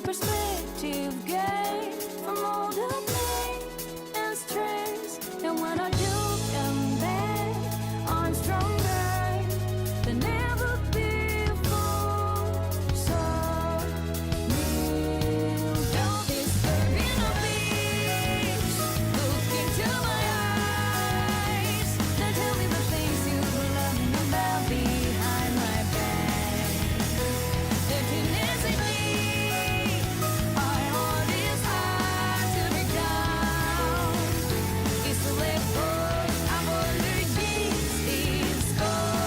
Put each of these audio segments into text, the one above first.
new perspective gain from all the pain and stress. And when I do come back, I'm stronger than ever before. So kneel down, disturb inner peace. Look into my eyes. Now tell me the things you love me about behind my back. Definitely, our heart is hard to break down. It's the left foot, I wonder this is going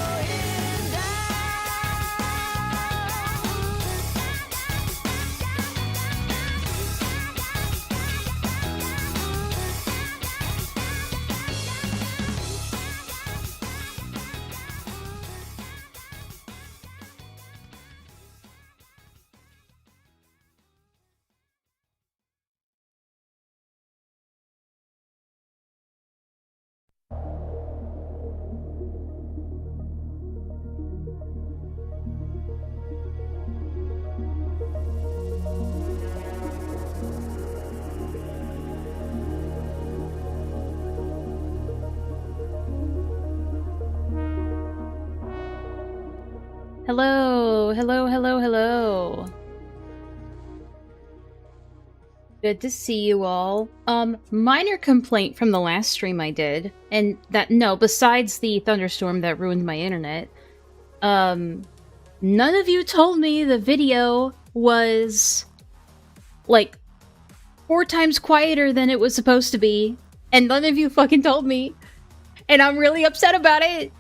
Hello, hello, hello, hello. Good to see you all. Minor complaint from the last stream I did, and that, no, besides the thunderstorm that ruined my internet, none of you told me the video was, like, 4 times quieter than it was supposed to be, and none of you fucking told me, and I'm really upset about it.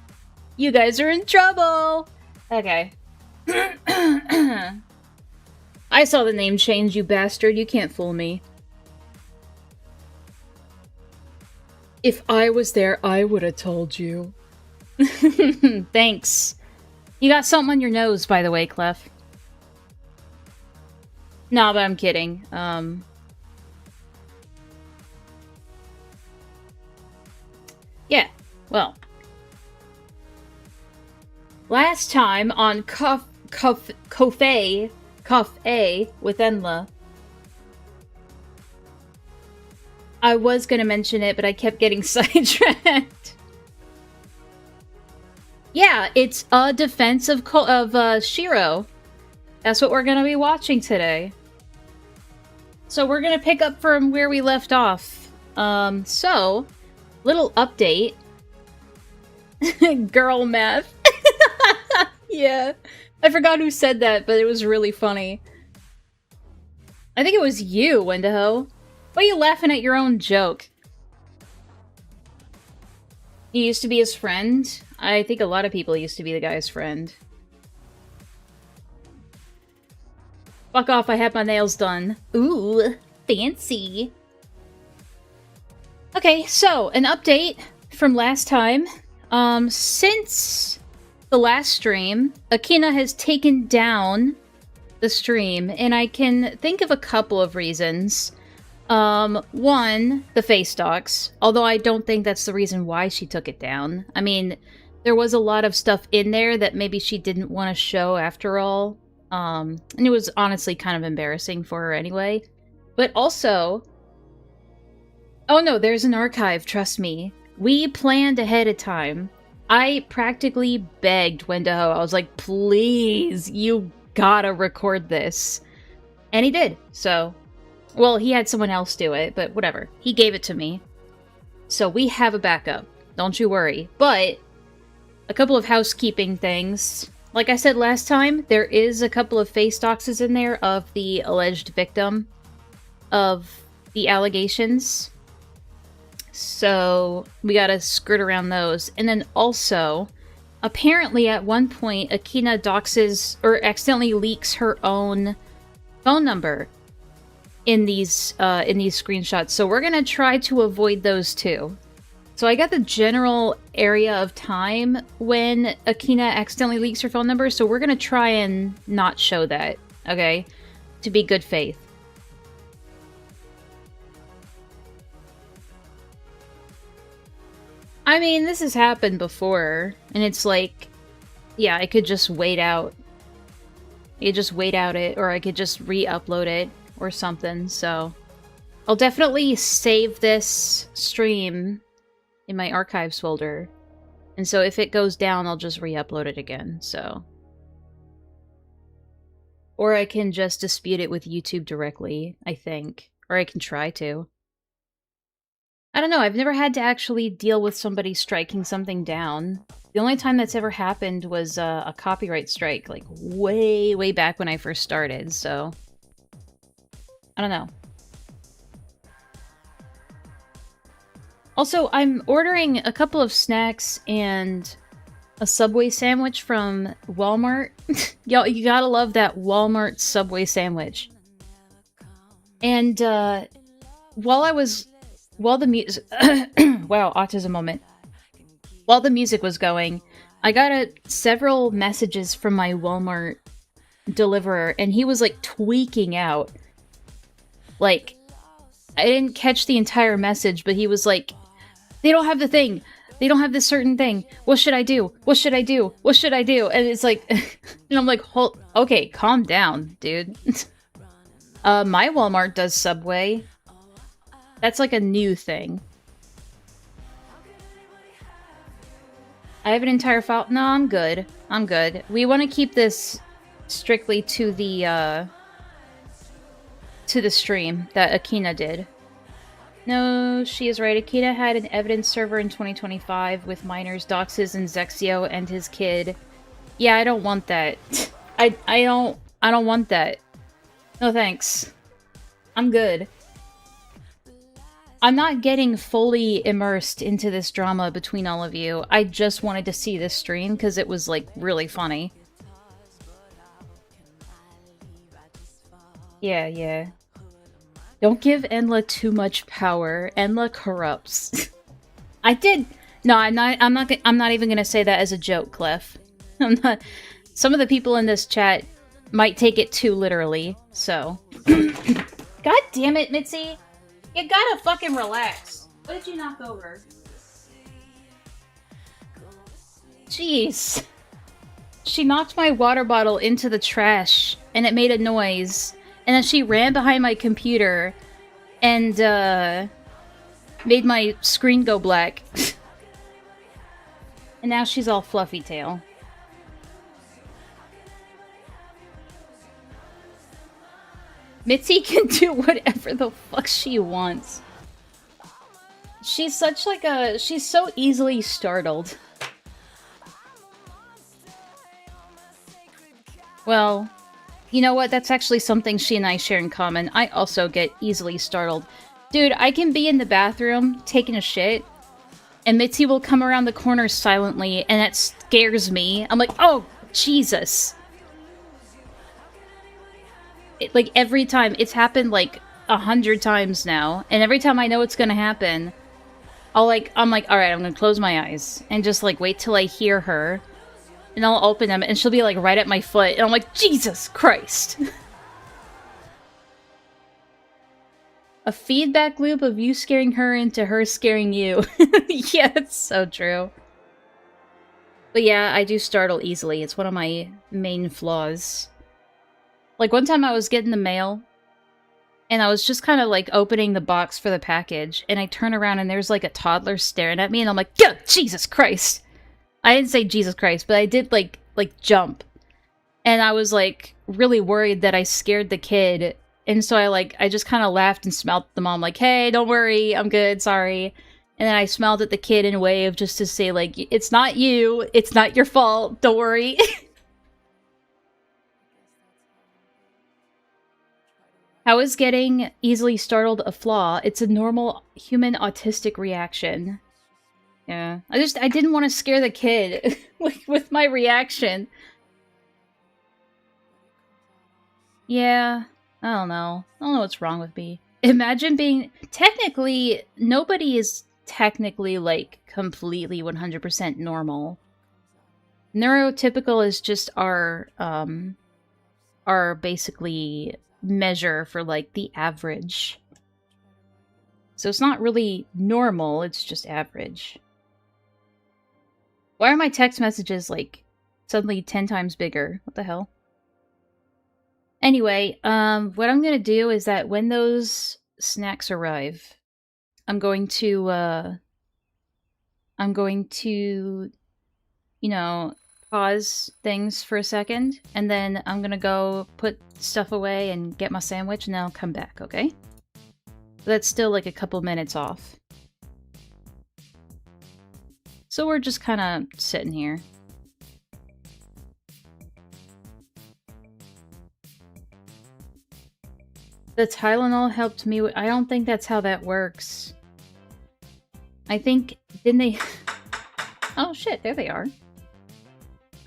You guys are in trouble. Okay. I saw the name change, you bastard. You can't fool me. If I was there, I would have told you. Thanks. You got something on your nose, by the way, Clef. No, but I'm kidding. Yeah, well. Last time on Cuff A with Enlaa, I was gonna mention it, but I kept getting sidetracked. Yeah, it's a defense of Shiro. That's what we're gonna be watching today. So we're gonna pick up from where we left off. So, little update. Girl math. Yeah. I forgot who said that, but it was really funny. I think it was you, Wendigo. Why are you laughing at your own joke? You used to be his friend? I think a lot of people used to be the guy's friend. Fuck off, I had my nails done. Ooh, fancy. Okay, so, an update from last time. Since the last stream, Akina has taken down the stream, and I can think of a couple of reasons. One, the face docs, although I don't think that's the reason why she took it down. I mean, there was a lot of stuff in there that maybe she didn't want to show after all, and it was honestly kind of embarrassing for her anyway. But also... Oh no, there's an archive, trust me. We planned ahead of time. I practically begged Wendigo. I was like, please, you gotta record this. And he did, so... Well, he had someone else do it, but whatever. He gave it to me. So we have a backup. Don't you worry. But, a couple of housekeeping things. Like I said last time, there is a couple of face doxes in there of the alleged victim of the allegations. So, we gotta skirt around those. And then also, apparently at one point, Akina doxes, or accidentally leaks her own phone number in these screenshots. So we're gonna try to avoid those too. So I got the general area of time when Akina accidentally leaks her phone number, so we're gonna try and not show that, okay? To be good faith. I mean, this has happened before, and it's like, yeah, I could just wait out I could just wait out it, or I could just re-upload it, or something, so... I'll definitely save this stream in my archives folder. And so if it goes down, I'll just re-upload it again, so... Or I can just dispute it with YouTube directly, I think. Or I can try to. I don't know, I've never had to actually deal with somebody striking something down. The only time that's ever happened was a copyright strike, like way, way back when I first started, so... I don't know. Also, I'm ordering a couple of snacks and a Subway sandwich from Walmart. Y'all, you gotta love that Walmart Subway sandwich. And, while the music... wow, autism moment. While the music was going, I got several messages from my Walmart deliverer, and he was, like, tweaking out. Like, I didn't catch the entire message, but he was like, they don't have the thing! They don't have this certain thing! What should I do? What should I do? What should I do? And it's like... and I'm like, okay, calm down, dude. My Walmart does Subway. That's like a new thing. I have an entire file. No, I'm good. I'm good. We want to keep this strictly to the stream that Akina did. No, she is right. Akina had an evidence server in 2025 with minors, Doxes, and Zexio and his kid. Yeah, I don't want that. I don't want that. No thanks. I'm good. I'm not getting fully immersed into this drama between all of you. I just wanted to see this stream because it was, like, really funny. Yeah. Don't give Enlaa too much power. Enlaa corrupts. I did... No, I'm not even gonna say that as a joke, Clef. I'm not... Some of the people in this chat might take it too literally, so... God damn it, Mitzi! You gotta fucking relax. What did you knock over? Jeez. She knocked my water bottle into the trash, and it made a noise. And then she ran behind my computer, and, made my screen go black. And now she's all fluffy tail. Mitzi can do whatever the fuck she wants. She's such like a... She's so easily startled. Well, you know what? That's actually something she and I share in common. I also get easily startled. Dude, I can be in the bathroom taking a shit, and Mitzi will come around the corner silently, and it scares me. I'm like, oh, Jesus. Like, every time. It's happened, like, 100 times now. And every time I know it's gonna happen, I'm like, alright, I'm gonna close my eyes. And just, like, wait till I hear her. And I'll open them, and she'll be, like, right at my foot. And I'm like, Jesus Christ! A feedback loop of you scaring her into her scaring you. Yeah, it's so true. But yeah, I do startle easily. It's one of my main flaws. Like, one time I was getting the mail, and I was just kind of, like, opening the box for the package, and I turn around and there's, like, a toddler staring at me, and I'm like, yeah, Jesus Christ! I didn't say Jesus Christ, but I did, like, jump. And I was, like, really worried that I scared the kid, and so I just kind of laughed and smiled at the mom, like, hey, don't worry, I'm good, sorry. And then I smiled at the kid in a wave just to say, like, it's not you, it's not your fault, don't worry. How is getting easily startled a flaw? It's a normal human autistic reaction. Yeah. I didn't want to scare the kid with my reaction. Yeah. I don't know. I don't know what's wrong with me. Imagine being... Technically, nobody is technically, like, completely 100% normal. Neurotypical is just our basically... measure for, like, the average. So it's not really normal, it's just average. Why are my text messages, like, suddenly 10 times bigger? What the hell? Anyway, what I'm gonna do is that when those snacks arrive, I'm going to, you know, pause things for a second, and then I'm gonna go put stuff away and get my sandwich, and then I'll come back, okay? That's still like a couple minutes off. So we're just kind of sitting here. The Tylenol helped me I don't think that's how that works. I think... Didn't they... Oh shit, there they are.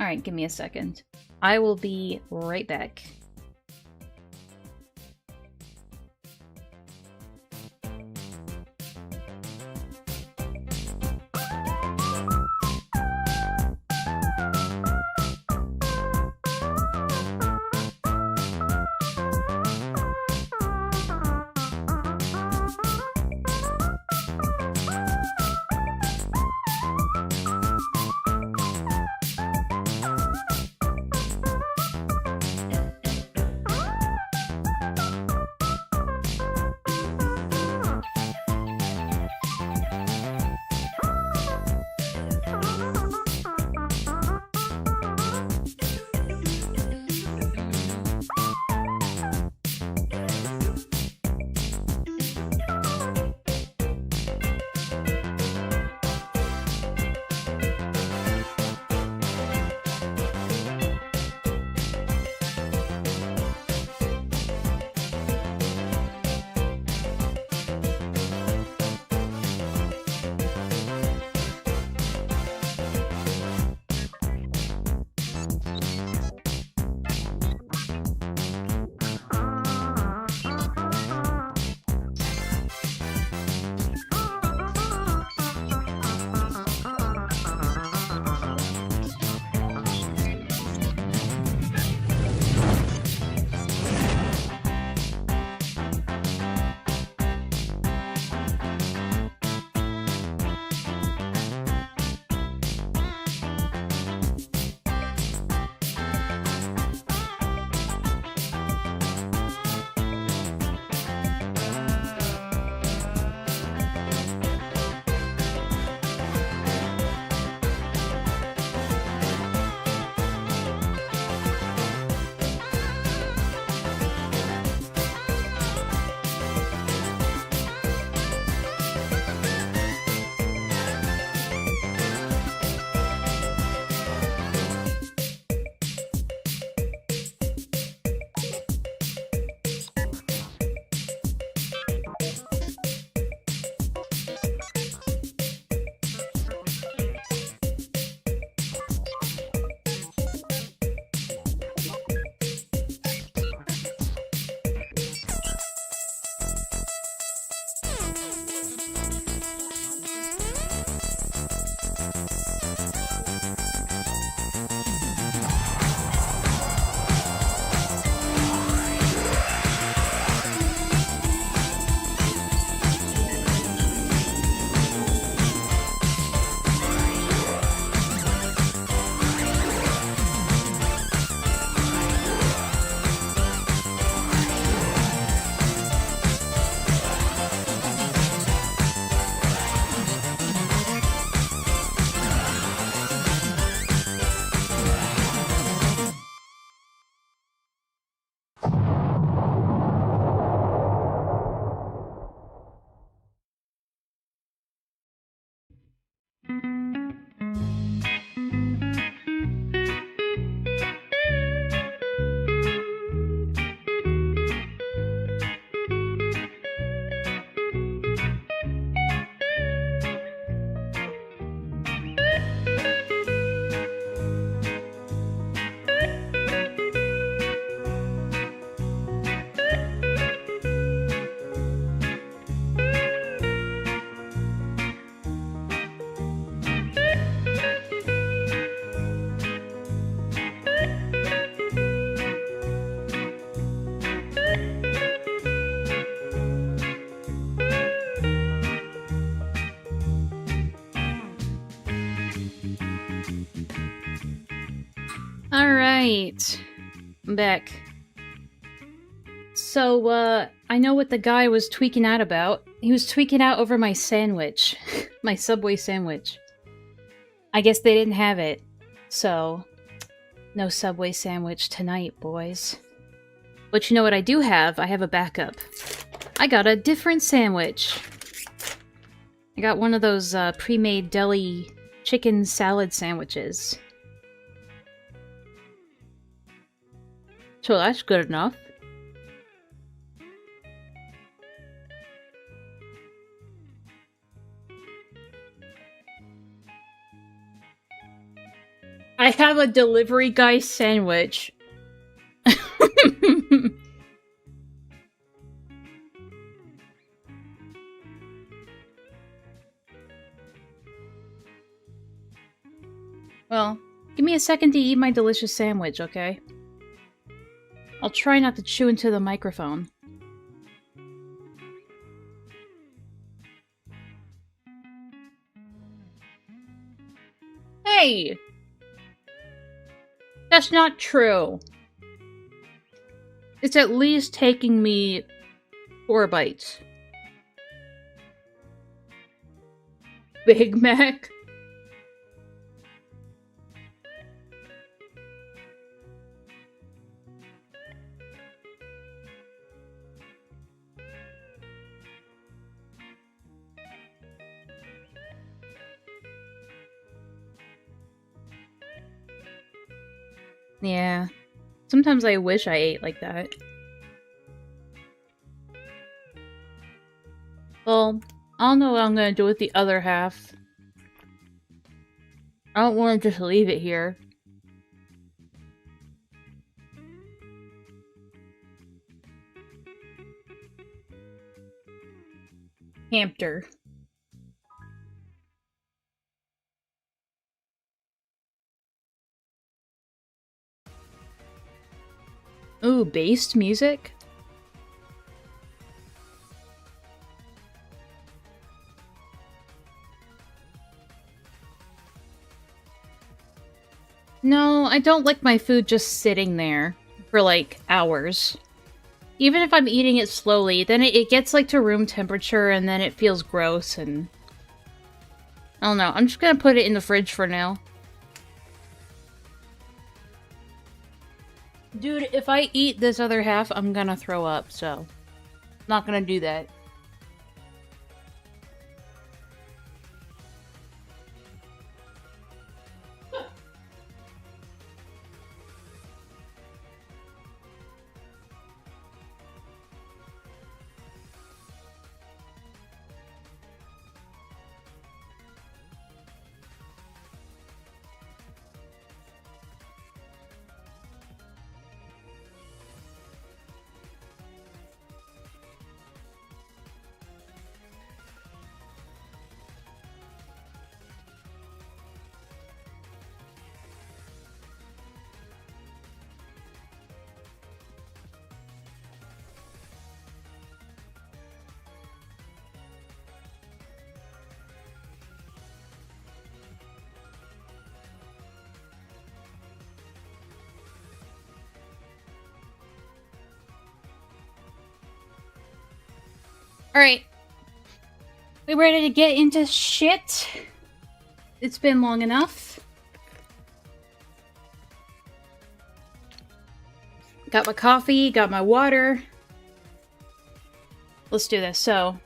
Alright, give me a second. I will be right back. Alright. I'm back. So, I know what the guy was tweaking out about. He was tweaking out over my sandwich. My Subway sandwich. I guess they didn't have it. So, no Subway sandwich tonight, boys. But you know what I do have? I have a backup. I got a different sandwich. I got one of those pre-made deli chicken salad sandwiches. So that's good enough. I have a delivery guy sandwich. Well, give me a second to eat my delicious sandwich, okay? I'll try not to chew into the microphone. Hey! That's not true. It's at least taking me 4 bites. Big Mac? Yeah. Sometimes I wish I ate like that. Well, I don't know what I'm gonna do with the other half. I don't want to just leave it here. Hamster. Ooh, based music? No, I don't like my food just sitting there for like hours. Even if I'm eating it slowly, then it gets like to room temperature and then it feels gross and... I don't know, I'm just gonna put it in the fridge for now. Dude, if I eat this other half, I'm gonna throw up, so... I'm not gonna do that. Alright. We ready to get into shit? It's been long enough. Got my coffee, got my water. Let's do this. So,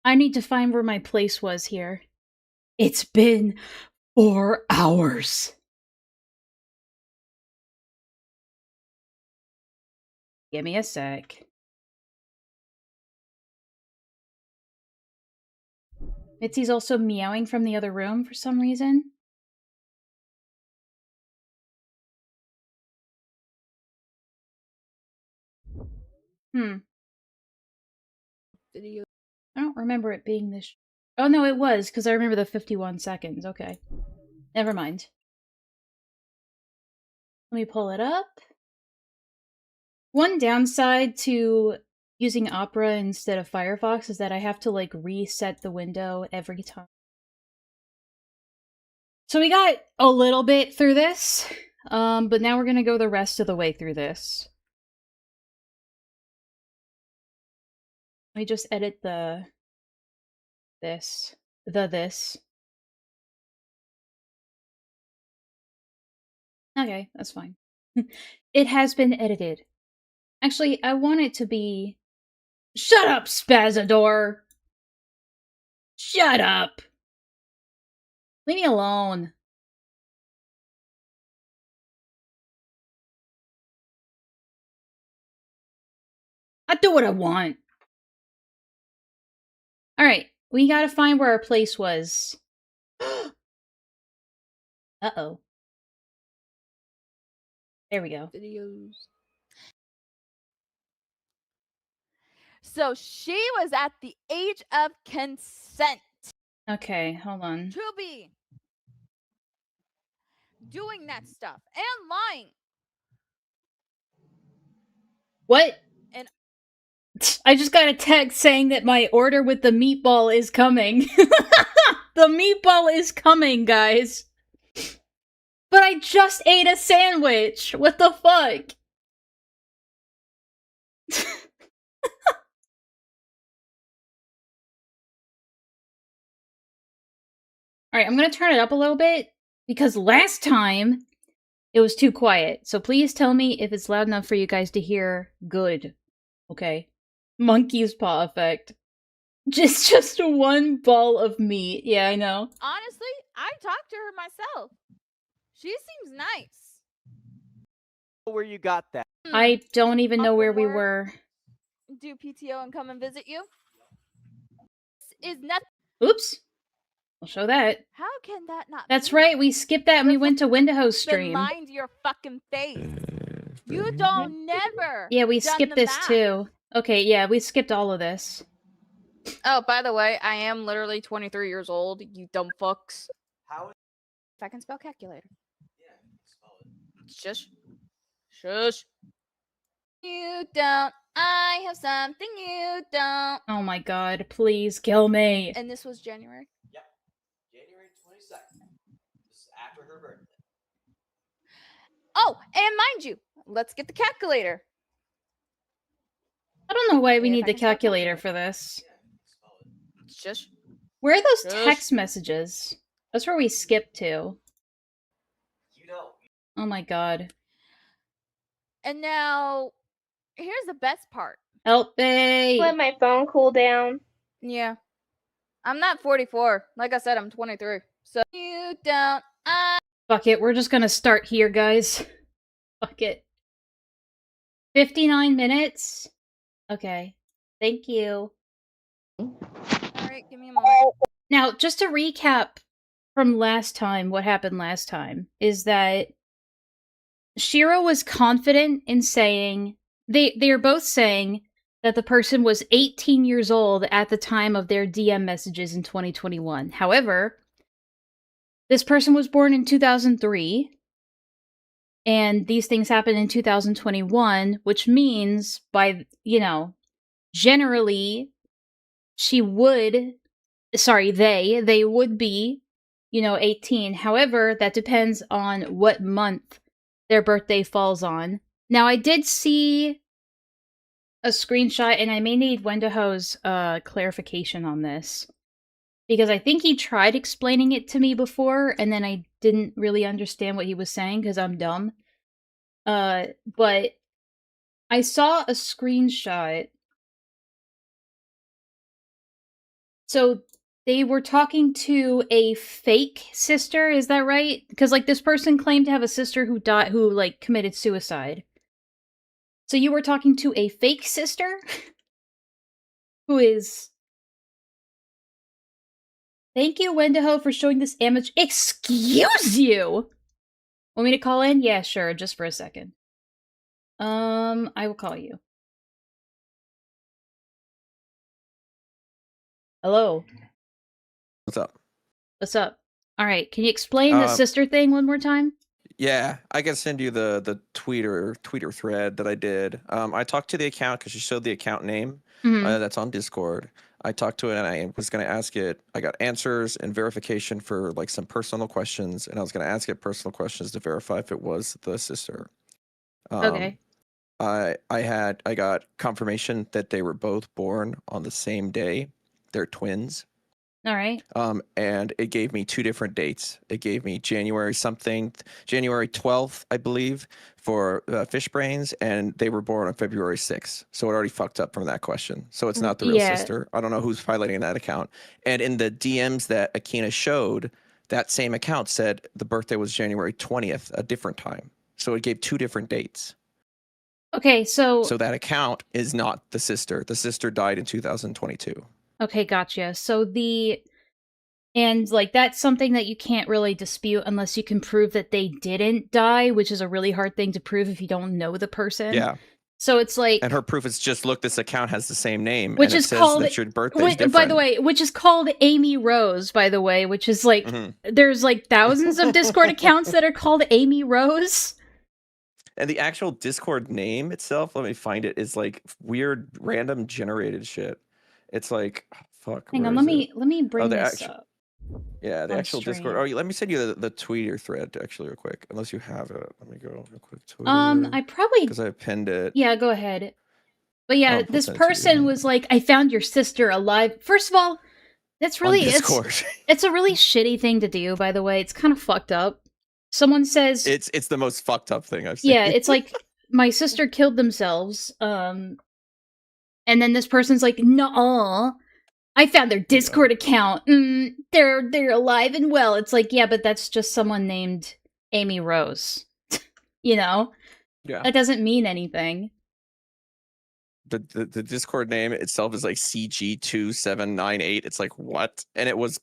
I need to find where my place was here. It's been 4 hours. Give me a sec. Mitzi's also meowing from the other room for some reason. Video. I don't remember it being this... Oh, no, it was, because I remember the 51 seconds. Okay. Never mind. Let me pull it up. One downside to using Opera instead of Firefox is that I have to, like, reset the window every time. So we got a little bit through this, but now we're gonna go the rest of the way through this. me just edit this. Okay, that's fine. It has been edited. Actually, I want it to be... Shut up, Spazador! Shut up! Leave me alone. I do what I want. Alright, we gotta find where our place was. Uh-oh. There we go. Videos. So she was at the age of consent Okay, hold on. to be doing that stuff and lying. What? And I just got a text saying that my order with the meatball is coming. The meatball is coming, guys. But I just ate a sandwich. What the fuck? Alright, I'm gonna turn it up a little bit, because last time it was too quiet. So please tell me if it's loud enough for you guys to hear good. Okay. Monkey's paw effect. Just one ball of meat. Yeah, I know. honestly, I talked to her myself. She seems nice. Where you got that? I don't even know Off where from we work. were. Do PTO and come and visit you. This is nothing. Oops. I'll show that. How can that not That's be? right, we skipped that and we You're went to Wendigo's Been stream. lying to your fucking face. You don't never. Yeah, we done skipped the this math. too. Okay, yeah, we skipped all of this. Oh, by the way, I am literally 23 years old, you dumb fucks. How? If I can spell calculator. Yeah, spell it. Shush. Shush. You don't. I have something you don't. Oh my god, please kill me. And this was January. Yep. January 22nd. This is after her birthday. Oh, and mind you, let's get the calculator. I don't know why we Yeah, if need I the can spell calculator for this. Yeah, spell it. Shush. Where are those Shush. text messages? That's where we skipped to. You don't. Oh my god. And now, here's the best part. Help me! Let my phone cool down. Yeah. I'm not 44. Like I said, I'm 23. So you don't. Fuck it, we're just gonna start here, guys. Fuck it. 59 minutes? Okay. Thank you. Alright, give me a moment. Now, just to recap from last time, what happened last time, is that Shiro was confident in saying... They are both saying that the person was 18 years old at the time of their DM messages in 2021. However, this person was born in 2003, and these things happened in 2021, which means by, generally, they would be, 18. However, that depends on what month their birthday falls on. Now, I did see a screenshot, and I may need Wendigo's clarification on this, because I think he tried explaining it to me before, and then I didn't really understand what he was saying, because I'm dumb. But I saw a screenshot. So they were talking to a fake sister, is that right? Because, this person claimed to have a sister who committed suicide. So you were talking to a fake sister? Who is... Thank you, Wendigo, for showing this image. Excuse you! Want me to call in? Yeah, sure, just for a second. I will call you. Hello. What's up? What's up? Alright, can you explain the sister thing one more time? Yeah, I can send you the tweeter thread that I did. I talked to the account because she showed the account name that's on Discord. I talked to it and I was going to ask it. I got answers and verification for some personal questions, and I was going to ask it personal questions to verify if it was the sister. Okay. I got confirmation that they were both born on the same day. They're twins. All right. And it gave me 2 different dates. It gave me January 12th, I believe, for fish brains, and they were born on February 6th. So it already fucked up from that question. So it's not the real sister. I don't know who's piloting that account. And in the DMs that Akina showed, that same account said the birthday was January 20th, a different time. So it gave 2 different dates. Okay, so that account is not the sister. The sister died in 2022. Okay, gotcha. So and like that's something that you can't really dispute unless you can prove that they didn't die, which is a really hard thing to prove if you don't know the person. Yeah. So it's like, and her proof is just look, this account has the same name, which and is it says called, that your birthday's different. by the way, which is called Amy Rose, by the way, which is like there's like thousands of Discord accounts that are called Amy Rose. And the actual Discord name itself, let me find it, is like weird, random generated shit. It's like, fuck. Hang on, let me bring this up. Yeah, the on actual stream. Discord. Oh, let me send you the Twitter thread actually real quick, unless you have it. Let me go real quick. Twitter, I probably, because I pinned it. Yeah, go ahead. But yeah, I'll this send it to you. person was like, I found your sister alive. First of all, that's really, On Discord. it's a really shitty thing to do, by the way. It's kind of fucked up. Someone says it's the most fucked up thing I've seen. Yeah, it's like my sister killed themselves. And then this person's like, "No, I found their Discord account. They're alive and well." It's like, yeah, but that's just someone named Amy Rose. You know? Yeah. That doesn't mean anything. The Discord name itself is like CG2798. It's like, what? And it was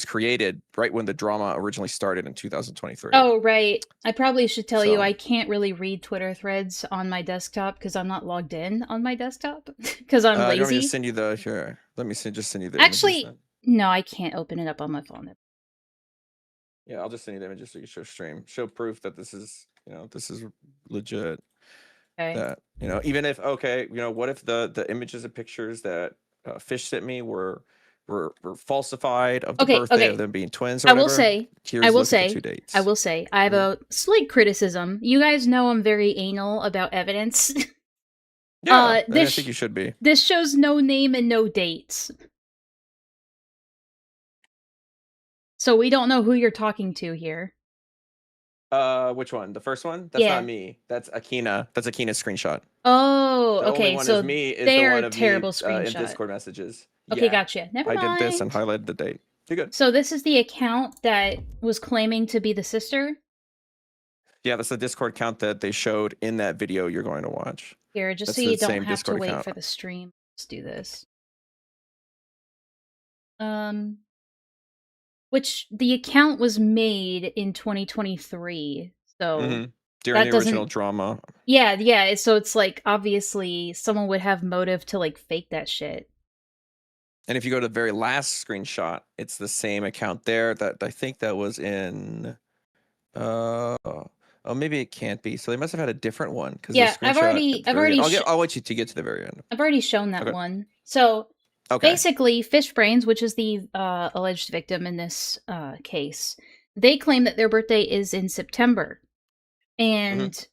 created right when the drama originally started in 2023. Oh, right. I probably should tell you So- I can't really read Twitter threads on my desktop because I'm not logged in on my desktop because I'm You want me lazy. to send you the here? Let me just send you the Actually, images no, I can't open it up on my phone. Yeah, I'll just send you the images so you can show proof that this is legit. Okay. That even if what if the images and pictures that Fish sent me were falsified of the birthday of them being twins or I whatever? will say, Here's I will look at the say, 2 dates. I will say, I have a slight criticism. You guys know I'm very anal about evidence. Yeah, I think you should be. This shows no name and no dates. So we don't know who you're talking to here. Which one? The first one? That's not me. That's Akina. That's Akina's screenshot. Oh, The okay. only one So is me is they're the one of terrible me screenshot. in Discord messages. Okay, Yeah. gotcha. Never mind. I did this and highlighted the date. You're good. So this is the account that was claiming to be the sister? Yeah, that's the Discord account that they showed in that video you're going to watch. Here, just That's so the you don't same have to Discord wait account. for the stream. Let's do this. Which the account was made in 2023, so during that the original drama. Yeah. So it's like obviously someone would have motive to like fake that shit. And if you go to the very last screenshot, it's the same account there. That I think that was in. Oh, maybe it can't be. So they must have had a different one. Yeah, I've already. I'll wait you to get to the very end. I've already shown that Okay. one. So Okay. basically, Fish Brains, which is the alleged victim in this case, they claim that their birthday is in September, and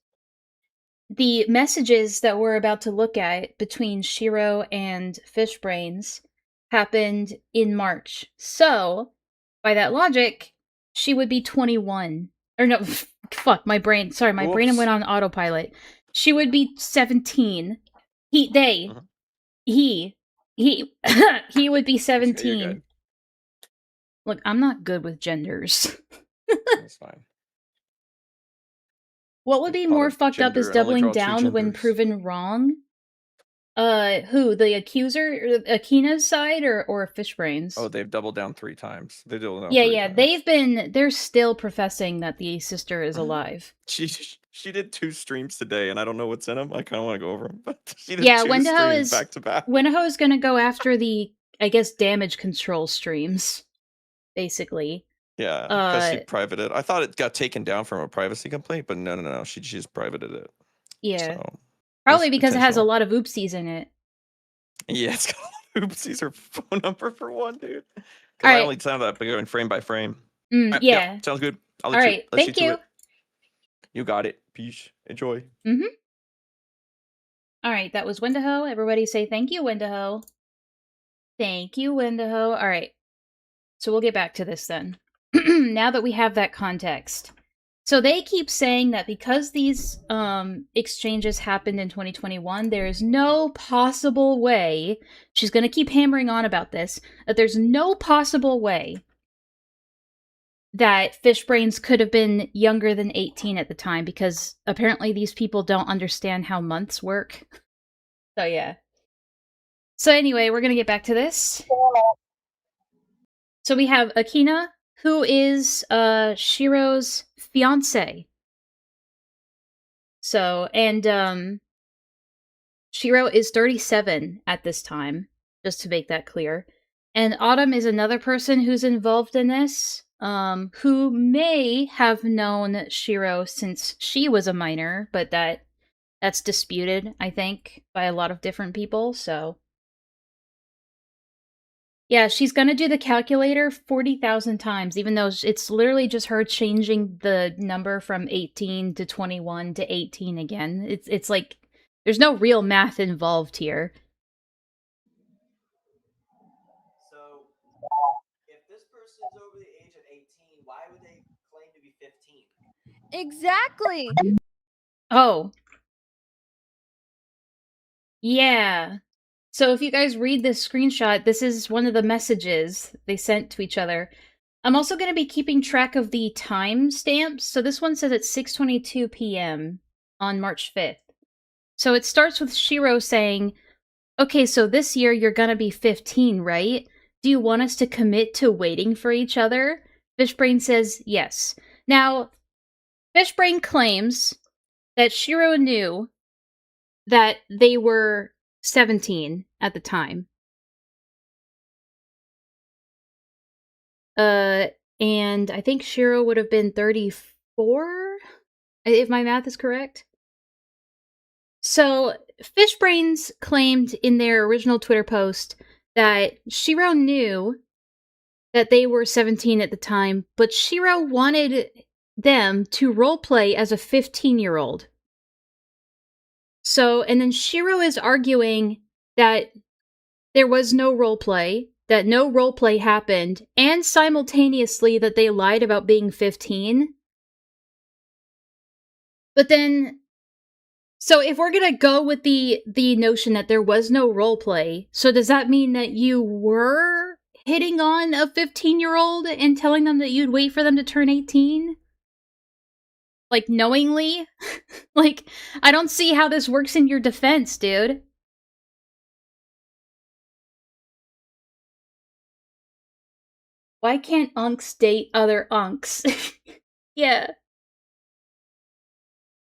the messages that we're about to look at between Shiro and Fish Brains happened in March. So, by that logic, she would be 21. Or no, fuck, my brain. Sorry, my brain went on autopilot. She would be 17. He would be 17. Look, I'm not good with genders. That's fine. What would be more fucked up is doubling down when proven wrong. Who? The accuser? Akina's side or Fish Brains? Oh, they've doubled down 3 times. They doubled down. Yeah. 3 times. They're still professing that the sister is alive. She did 2 streams today, and I don't know what's in them. I kind of want to go over them, but she did 2 Wendigo streams is back to back. Wendigo is gonna go after the, I guess, damage control streams, basically. Yeah, because she privated. I thought it got taken down from a privacy complaint, but no. She just privated it. Yeah, so, probably because it has a lot of oopsies in it. Yeah, it's got a lot of oopsies. Her phone number for one, dude. Because I only sound that by going frame by frame. Yeah. Sounds good. I'll let you. Thank you. You got it. Peace. Enjoy. Alright, that was Wendigo. Everybody say thank you, Wendigo. Thank you, Wendigo. Alright. So we'll get back to this then. Now that we have that context. So they keep saying that because these exchanges happened in 2021, there is no possible way, she's going to keep hammering on about this, that there's no possible way that Fishbrains could have been younger than 18 at the time, because apparently these people don't understand how months work. So yeah. So anyway, we're going to get back to this. So we have Akina, who is Shiro's fiance. So, and Shiro is 37 at this time, just to make that clear. And Autumn is another person who's involved in this, who may have known Shiro since she was a minor, but that's disputed, I think, by a lot of different people, so... Yeah, she's gonna do the calculator 40,000 times, even though it's literally just her changing the number from 18 to 21 to 18 again. It's like, there's no real math involved here. So, if this person's over the age of 18, why would they claim to be 15? Exactly. Oh. Yeah. So if you guys read this screenshot, this is one of the messages they sent to each other. I'm also going to be keeping track of the time stamps. So this one says it's 6:22 p.m. on March 5th. So it starts with Shiro saying, okay, so this year you're going to be 15, right? Do you want us to commit to waiting for each other? Fishbrain says yes. Now, Fishbrain claims that Shiro knew that they were 17 at the time. And I think Shiro would have been 34, if my math is correct. So, Fishbrains claimed in their original Twitter post that Shiro knew that they were 17 at the time, but Shiro wanted them to roleplay as a 15-year-old. So, and then Shiro is arguing that there was no roleplay, that no roleplay happened, and simultaneously that they lied about being 15. But then, so if we're gonna go with the notion that there was no roleplay, so does that mean that you were hitting on a 15-year-old and telling them that you'd wait for them to turn 18? Like, knowingly? Like, I don't see how this works in your defense, dude. Why can't unks date other unks? Yeah.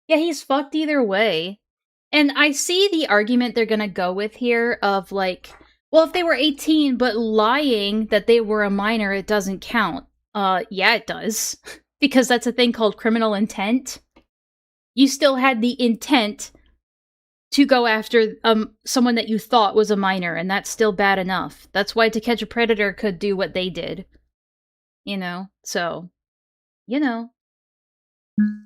Yeah, he's fucked either way. And I see the argument they're gonna go with here of like, well, if they were 18 but lying that they were a minor, it doesn't count. Yeah, it does. Because that's a thing called criminal intent. You still had the intent to go after someone that you thought was a minor, and that's still bad enough. That's why To Catch a Predator could do what they did. You know? So, you know.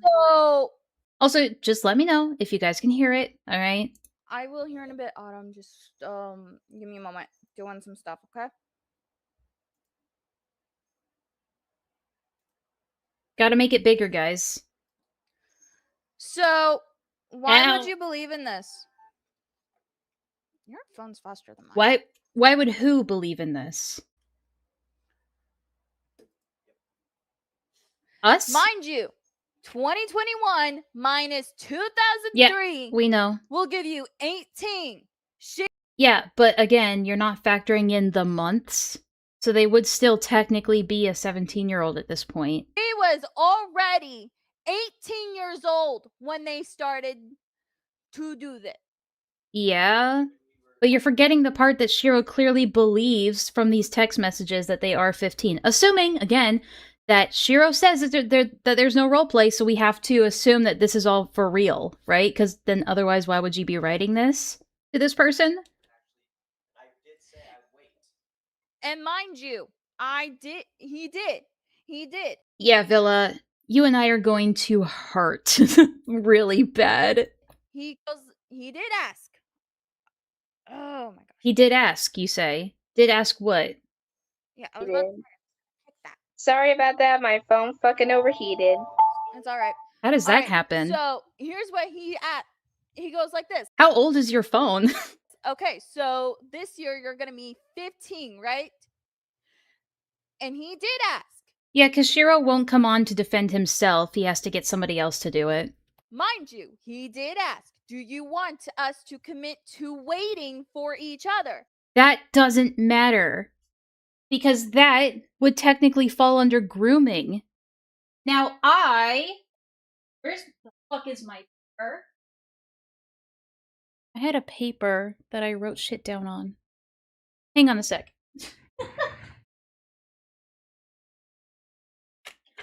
So, Also, just let me know if you guys can hear it, alright? I will hear in a bit, Autumn. Just give me a moment. Doing some stuff, okay? Gotta make it bigger, guys. So, why Ow. would you believe in this? Your phone's faster than mine. Why would who believe in this? Us? Mind you, 2021 minus 2003 Yeah, we know. will give you 18. Yeah, but again, you're not factoring in the months, so they would still technically be a 17-year-old at this point. She was already 18 years old when they started to do this. Yeah, but you're forgetting the part that Shiro clearly believes from these text messages that they are 15. Assuming, again, that Shiro says that there's no roleplay, so we have to assume that this is all for real, right? Because then otherwise, why would you be writing this to this person? I did say I'd wait. And mind you, he did. Yeah, Villa, you and I are going to hurt really bad. He did ask. He did ask, you say. Did ask what? Yeah, I He was about did. to hit that. Sorry about that. My phone fucking overheated. It's all right. How does All that right, happen? So here's what he goes like this. How old is your phone? Okay, so this year you're gonna be 15, right? And he did ask. Yeah, because Shiro won't come on to defend himself. He has to get somebody else to do it. Mind you, he did ask, do you want us to commit to waiting for each other? That doesn't matter. Because that would technically fall under grooming. Now, where's the fuck is my paper? I had a paper that I wrote shit down on. Hang on a sec.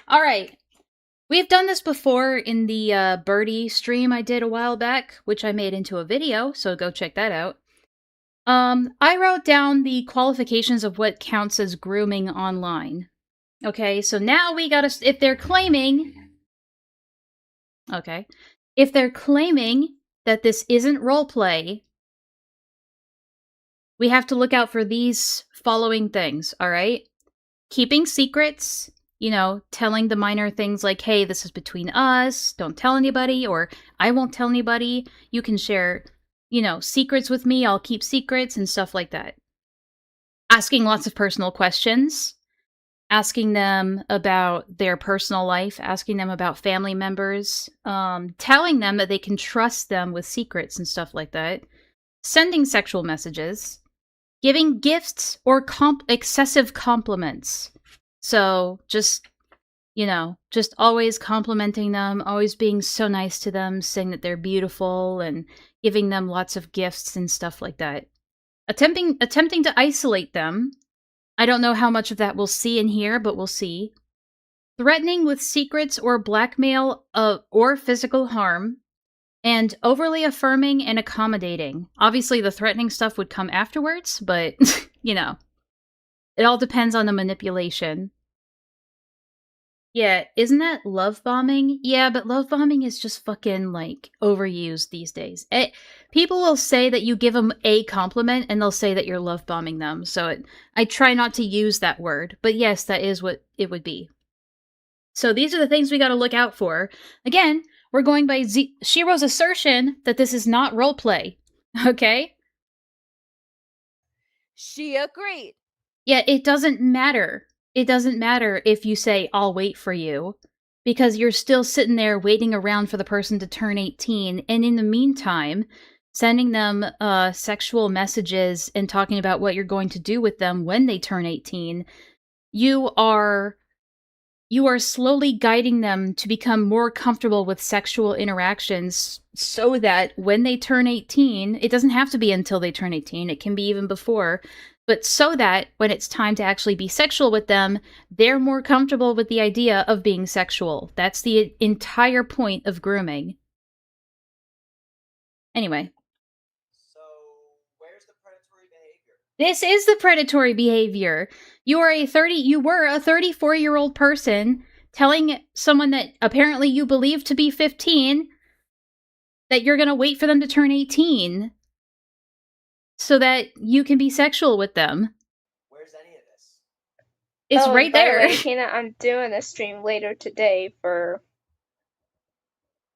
Alright. We've done this before in the birdie stream I did a while back, which I made into a video, so go check that out. I wrote down the qualifications of what counts as grooming online. Okay, so now we gotta, if they're claiming that this isn't roleplay, we have to look out for these following things, alright? Keeping secrets, you know, telling the minor things like, hey, this is between us, don't tell anybody, or I won't tell anybody, you can share, you know, secrets with me, I'll keep secrets, and stuff like that. Asking lots of personal questions, asking them about their personal life, asking them about family members, telling them that they can trust them with secrets and stuff like that, sending sexual messages, giving gifts or excessive compliments. So just, you know, just always complimenting them, always being so nice to them, saying that they're beautiful and giving them lots of gifts and stuff like that. Attempting to isolate them. I don't know how much of that we'll see in here, but we'll see. Threatening with secrets or blackmail or physical harm. And overly affirming and accommodating. Obviously, the threatening stuff would come afterwards, but, you know. It all depends on the manipulation. Yeah, isn't that love bombing? Yeah, but love bombing is just fucking, like, overused these days. People will say that you give them a compliment, and they'll say that you're love bombing them, so I try not to use that word. But yes, that is what it would be. So these are the things we gotta look out for. Again, we're going by Shiro's assertion that this is not roleplay. Okay? She agreed. Yeah, it doesn't matter. It doesn't matter if you say, I'll wait for you. Because you're still sitting there waiting around for the person to turn 18. And in the meantime, sending them sexual messages and talking about what you're going to do with them when they turn 18. You are slowly guiding them to become more comfortable with sexual interactions so that when they turn 18, it doesn't have to be until they turn 18, it can be even before, but so that when it's time to actually be sexual with them, they're more comfortable with the idea of being sexual. That's the entire point of grooming. Anyway. So, where's the predatory behavior? This is the predatory behavior. You were a 34-year-old person telling someone that apparently you believe to be 15 that you're going to wait for them to turn 18 so that you can be sexual with them. Where's any of this? It's right there. By the way, Hannah, I'm doing a stream later today for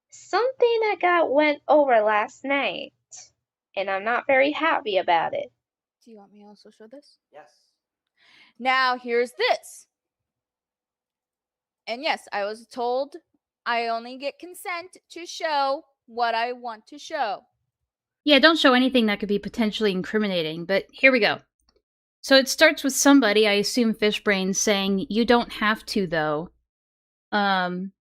something that went over last night, and I'm not very happy about it. Do you want me to also show this? Yes. Now, here's this. And yes, I was told I only get consent to show what I want to show. Yeah, don't show anything that could be potentially incriminating, but here we go. So it starts with somebody, I assume Fishbrain, saying, you don't have to, though. And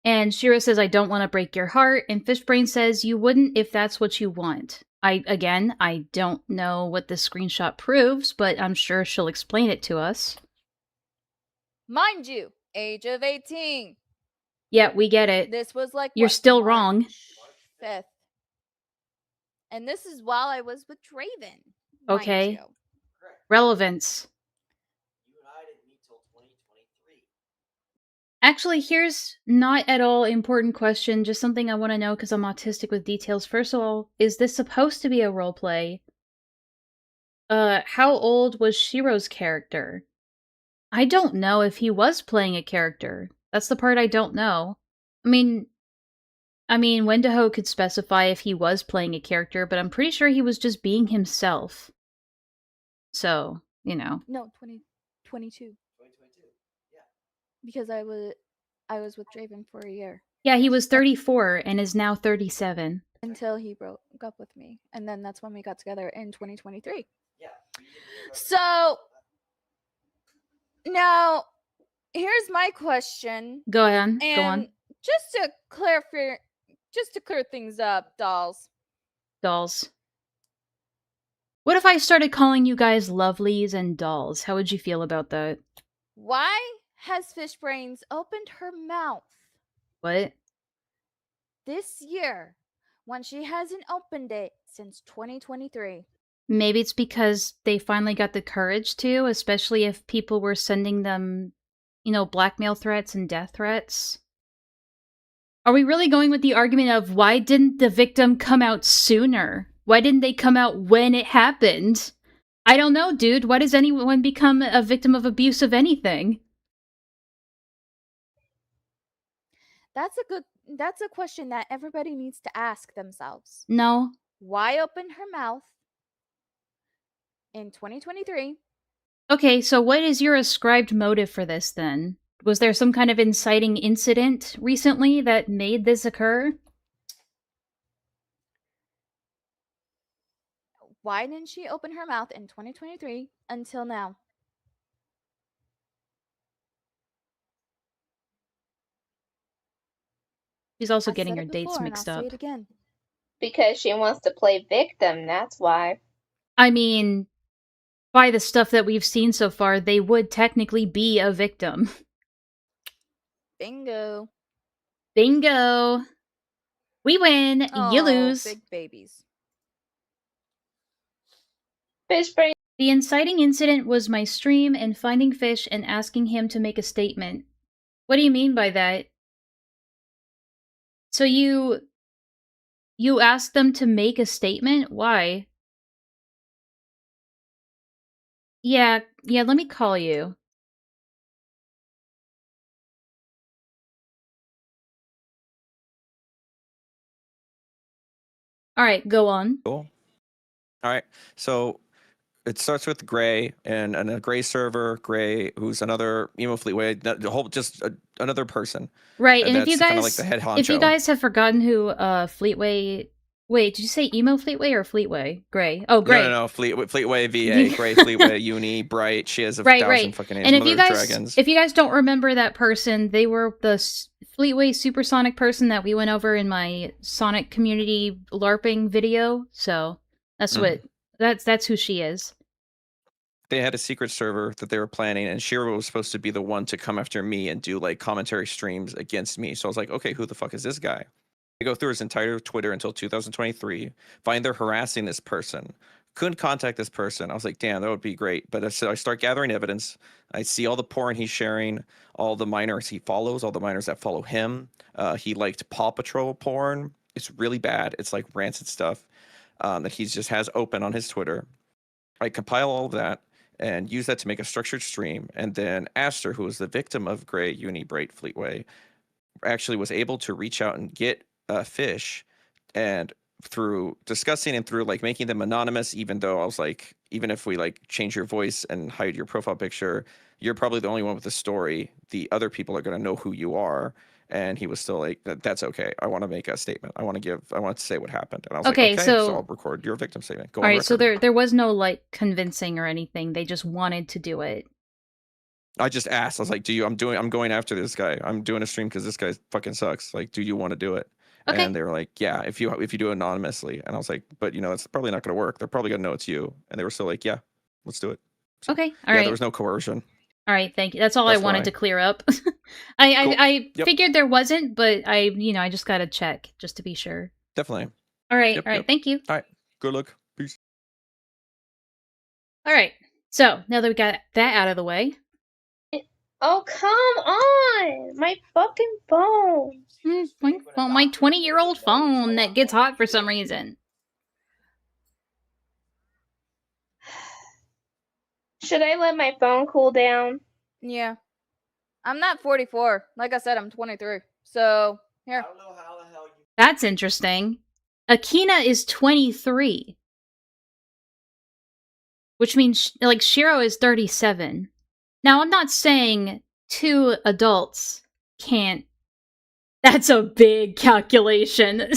Shiro says, I don't want to break your heart, and Fishbrain says, you wouldn't if that's what you want. I don't know what this screenshot proves, but I'm sure she'll explain it to us. Mind you, age of 18. Yeah, we get it. This was like You're what, still wrong. March 5th. And this is while I was with Draven. Okay. You. Correct. Relevance. You and I didn't meet till 2023. Actually, here's not at all important question, just something I want to know because I'm autistic with details. First of all, is this supposed to be a roleplay? how old was Shiro's character? I don't know if he was playing a character. That's the part I don't know. I mean, Wendigo could specify if he was playing a character, but I'm pretty sure he was just being himself. So, you know. No, 2022. 2022. Yeah. Because I was with Draven for a year. Yeah, he was 34 and is now 37. Until he broke up with me. And then that's when we got together in 2023. Yeah. So, now, here's my question. Go ahead. And Go on. just to clear things up, dolls. Dolls. What if I started calling you guys lovelies and dolls? How would you feel about that? Why has Fishbrains opened her mouth What? this year when she hasn't opened it since 2023? Maybe it's because they finally got the courage to, especially if people were sending them, blackmail threats and death threats. Are we really going with the argument of why didn't the victim come out sooner? Why didn't they come out when it happened? I don't know, dude. Why does anyone become a victim of abuse of anything? That's a question that everybody needs to ask themselves. No. Why open her mouth in 2023? Okay, so what is your ascribed motive for this then? Was there some kind of inciting incident recently that made this occur? Why didn't she open her mouth in 2023 until now? She's also I've getting said her it dates before, and mixed I'll up. say it again. Because she wants to play victim, that's why. I mean, by the stuff that we've seen so far, they would technically be a victim. Bingo. Bingo! We win, you lose. Big babies. Fishbrains. The inciting incident was my stream and finding Fish and asking him to make a statement. What do you mean by that? So you asked them to make a statement? Why? Yeah, let me call you. Alright, go on. Cool. All right. So it starts with Gray and a Gray server, Gray, who's another emo Fleetway, another person. Right, and if you kind of guys like the head honcho. if you guys have forgotten who Fleetway, wait, did you say emo Fleetway or Fleetway? Gray. Oh, Gray. No, Fleetway VA, Gray Fleetway, Uni, Bright. She has a thousand fucking names. And Dragons. if you guys don't remember that person, they were the Fleetway Supersonic person that we went over in my Sonic community LARPing video. So that's that's who she is. They had a secret server that they were planning, and Shiro was supposed to be the one to come after me and do like commentary streams against me. So I was like, okay, who the fuck is this guy? I go through his entire Twitter until 2023, find they're harassing this person. Couldn't contact this person. I was like, damn, that would be great. But so I start gathering evidence. I see all the porn he's sharing, all the minors he follows, all the minors that follow him. He liked Paw Patrol porn. It's really bad. It's like rancid stuff that he just has open on his Twitter. I compile all of that and use that to make a structured stream. And then Aster, who was the victim of Gray, Uni, Bright, Fleetway, actually was able to reach out and get Fish, and through discussing and through like making them anonymous, even though I was like, even if we like change your voice and hide your profile picture, you're probably the only one with the story. The other people are going to know who you are. And he was still like, that's okay. I want to make a statement. I want to say what happened. And I was like, okay, so I'll record your victim statement. Go all on right, record. so there was no like convincing or anything. They just wanted to do it. I just asked. I was like, I'm going after this guy. I'm doing a stream because this guy fucking sucks. Like, do you want to do it? Okay. And they were like, yeah, if you do it anonymously. And I was like, but it's probably not going to work. They're probably going to know it's you. And they were still like, yeah, let's do it. So, okay. All right. There was no coercion. All right. Thank you. That's all I wanted to clear up. I figured there wasn't, but I just got to check just to be sure. Definitely. All right. All right. Thank you. All right. Good luck. Peace. All right. So now that we got that out of the way. Oh, come on! My fucking phone. My 20-year-old phone that gets hot for some reason. Should I let my phone cool down? Yeah. I'm not 44. Like I said, I'm 23. So, I here. don't know how the hell you. That's interesting. Akina is 23. Which means, like, Shiro is 37. Now, I'm not saying 2 adults can't... That's a big calculation.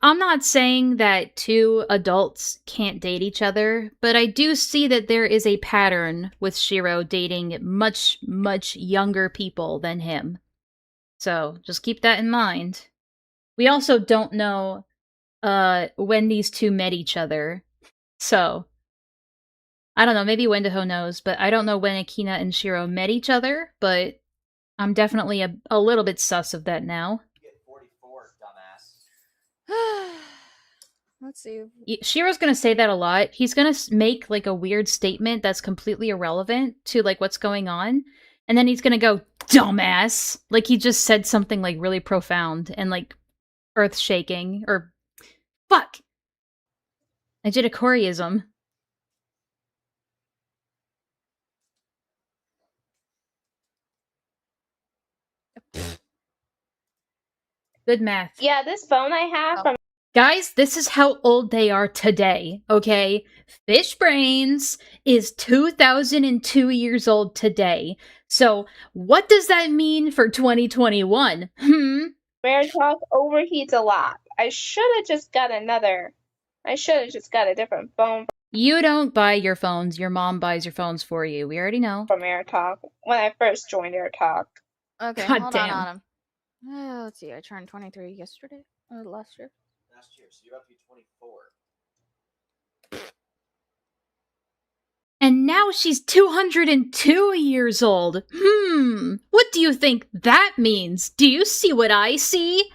I'm not saying that 2 adults can't date each other, but I do see that there is a pattern with Shiro dating much, much younger people than him. So, just keep that in mind. We also don't know, when these 2 met each other. So, I don't know, maybe Wendigo knows, but I don't know when Akina and Shiro met each other, but I'm definitely a little bit sus of that now. You get 44, dumbass. Let's see. Shiro's gonna say that a lot. He's gonna make, like, a weird statement that's completely irrelevant to, like, what's going on, and then he's gonna go, dumbass! Like, he just said something, like, really profound and, like, earth-shaking, or... Fuck! I did a Coreyism. Good math. Yeah, this phone I have from Guys, this is how old they are today, okay? Fish Brains is 2002 years old today. So, what does that mean for 2021? Bear Talk overheats a lot. I should have just got a different phone You don't buy your phones, your mom buys your phones for you. We already know. from Air Talk when I first joined Air Talk. Okay, God hold damn. on, Autumn. Let's see, I turned 23 yesterday? Or last year? Last year, so you're about to be 24. And now she's 202 years old. What do you think that means? Do you see what I see?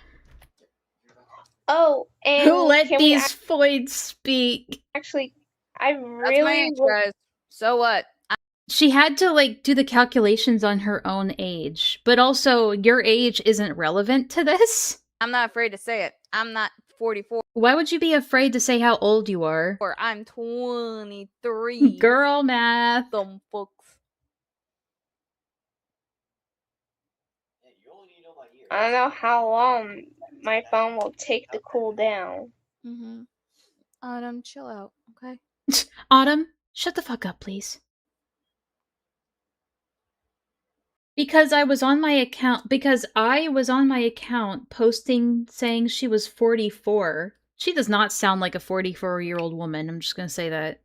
Oh, and Who let can these foids speak? actually, I That's my really age, guys. So what? She had to, like, do the calculations on her own age. But also, your age isn't relevant to this. I'm not afraid to say it. I'm not 44. Why would you be afraid to say how old you are? I'm 23. Girl math. Dumb fucks. Hey, you only need to know my years. I don't know how long my phone will take to cool down. Mm-hmm. Autumn, chill out, okay? Autumn, shut the fuck up, please. Because I was on my account posting saying she was 44. She does not sound like a 44-year-old woman, I'm just gonna say that.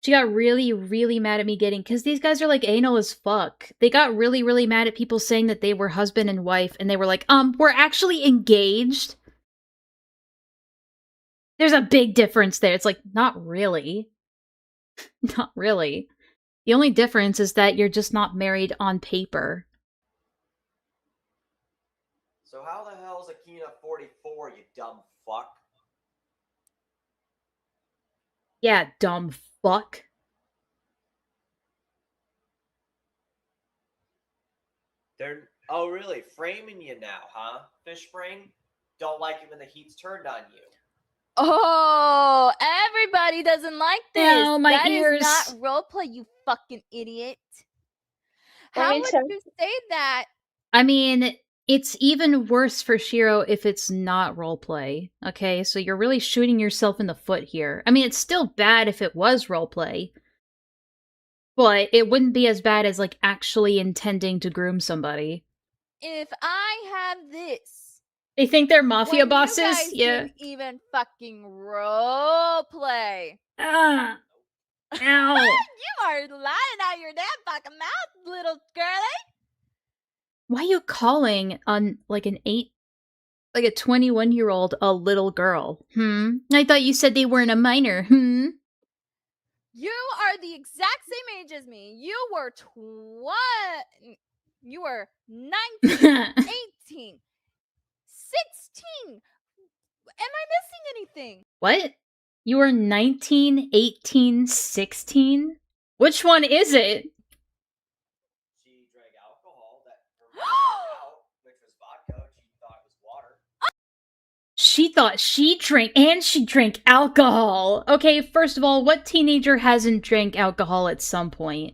She got really, really mad at me because these guys are, like, anal as fuck. They got really, really mad at people saying that they were husband and wife, and they were like, we're actually engaged? There's a big difference there. It's like, not really. Not really. The only difference is that you're just not married on paper. So how the hell is Akina 44, you dumb fuck? Yeah, dumb fuck. Oh really? Framing you now, huh? Fish brain? Don't like it when the heat's turned on you. Oh, everybody doesn't like this. Ow, my that ears. is not roleplay, you fucking idiot. Let How me would tell- you say that? I mean, it's even worse for Shiro if it's not roleplay, okay? So you're really shooting yourself in the foot here. I mean, it's still bad if it was roleplay, but it wouldn't be as bad as, like, actually intending to groom somebody. If I have this, They think they're mafia when bosses? you guys Yeah. didn't even fucking roleplay. Ah. Ow. You are lying out your damn fucking mouth, little girlie. Why are you calling on, like, a 21-year-old a little girl? I thought you said they weren't a minor. You are the exact same age as me. You were 19, 18, 16. Am I missing anything? What? You were 19, 18, 16? Which one is it? She drank alcohol that her mom took out, which was vodka. She thought it was water. she thought she drank alcohol. Okay, first of all, what teenager hasn't drank alcohol at some point?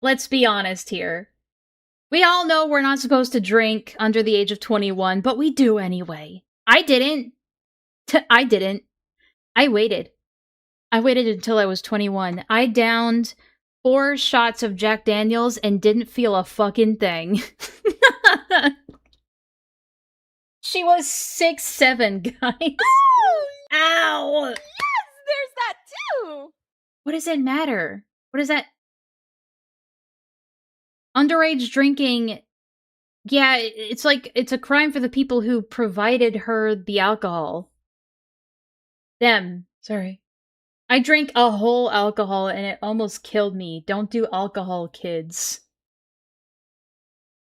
Let's be honest here. We all know we're not supposed to drink under the age of 21, but we do anyway. I didn't. I didn't. I waited. I waited until I was 21. I downed 4 shots of Jack Daniels and didn't feel a fucking thing. She was 6'7", guys. Ow! Yes, there's that too. What does it matter? What is that? Underage drinking, yeah, it's like, it's a crime for the people who provided her the alcohol. Them. Sorry. I drank a whole alcohol and it almost killed me. Don't do alcohol, kids.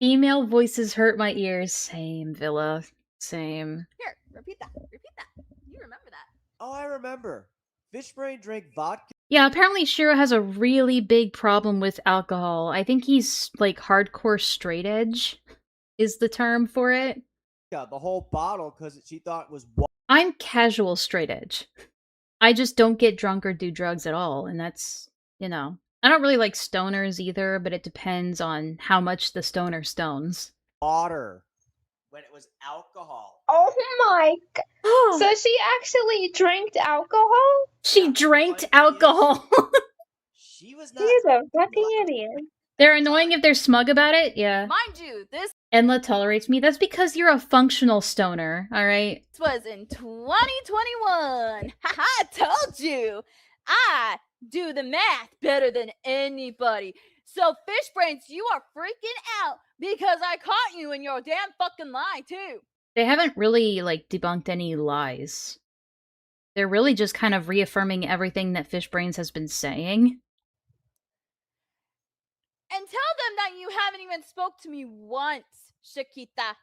Female voices hurt my ears. Same, Villa. Same. Here, repeat that. Repeat that. You remember that. Oh, I remember. Fishbrain drank vodka. Yeah, apparently Shiro has a really big problem with alcohol. I think he's, like, hardcore straight edge is the term for it. The whole bottle because she thought it was. I'm casual straight edge. I just don't get drunk or do drugs at all, and that's, you know. I don't really like stoners either, but it depends on how much the stoner stones. Water. When it was alcohol. Oh my god. So she actually drank alcohol? She drank alcohol! She was not. She's a fucking idiot. They're annoying if they're smug about it, yeah. Mind you, this Enlaa tolerates me. That's because you're a functional stoner, alright? was in 2021. Haha, I told you. I do the math better than anybody. So, Fishbrains, you are freaking out because I caught you in your damn fucking lie, too. They haven't really, like, debunked any lies. They're really just kind of reaffirming everything that Fishbrains has been saying. And tell them that you haven't even spoke to me once, Shakita.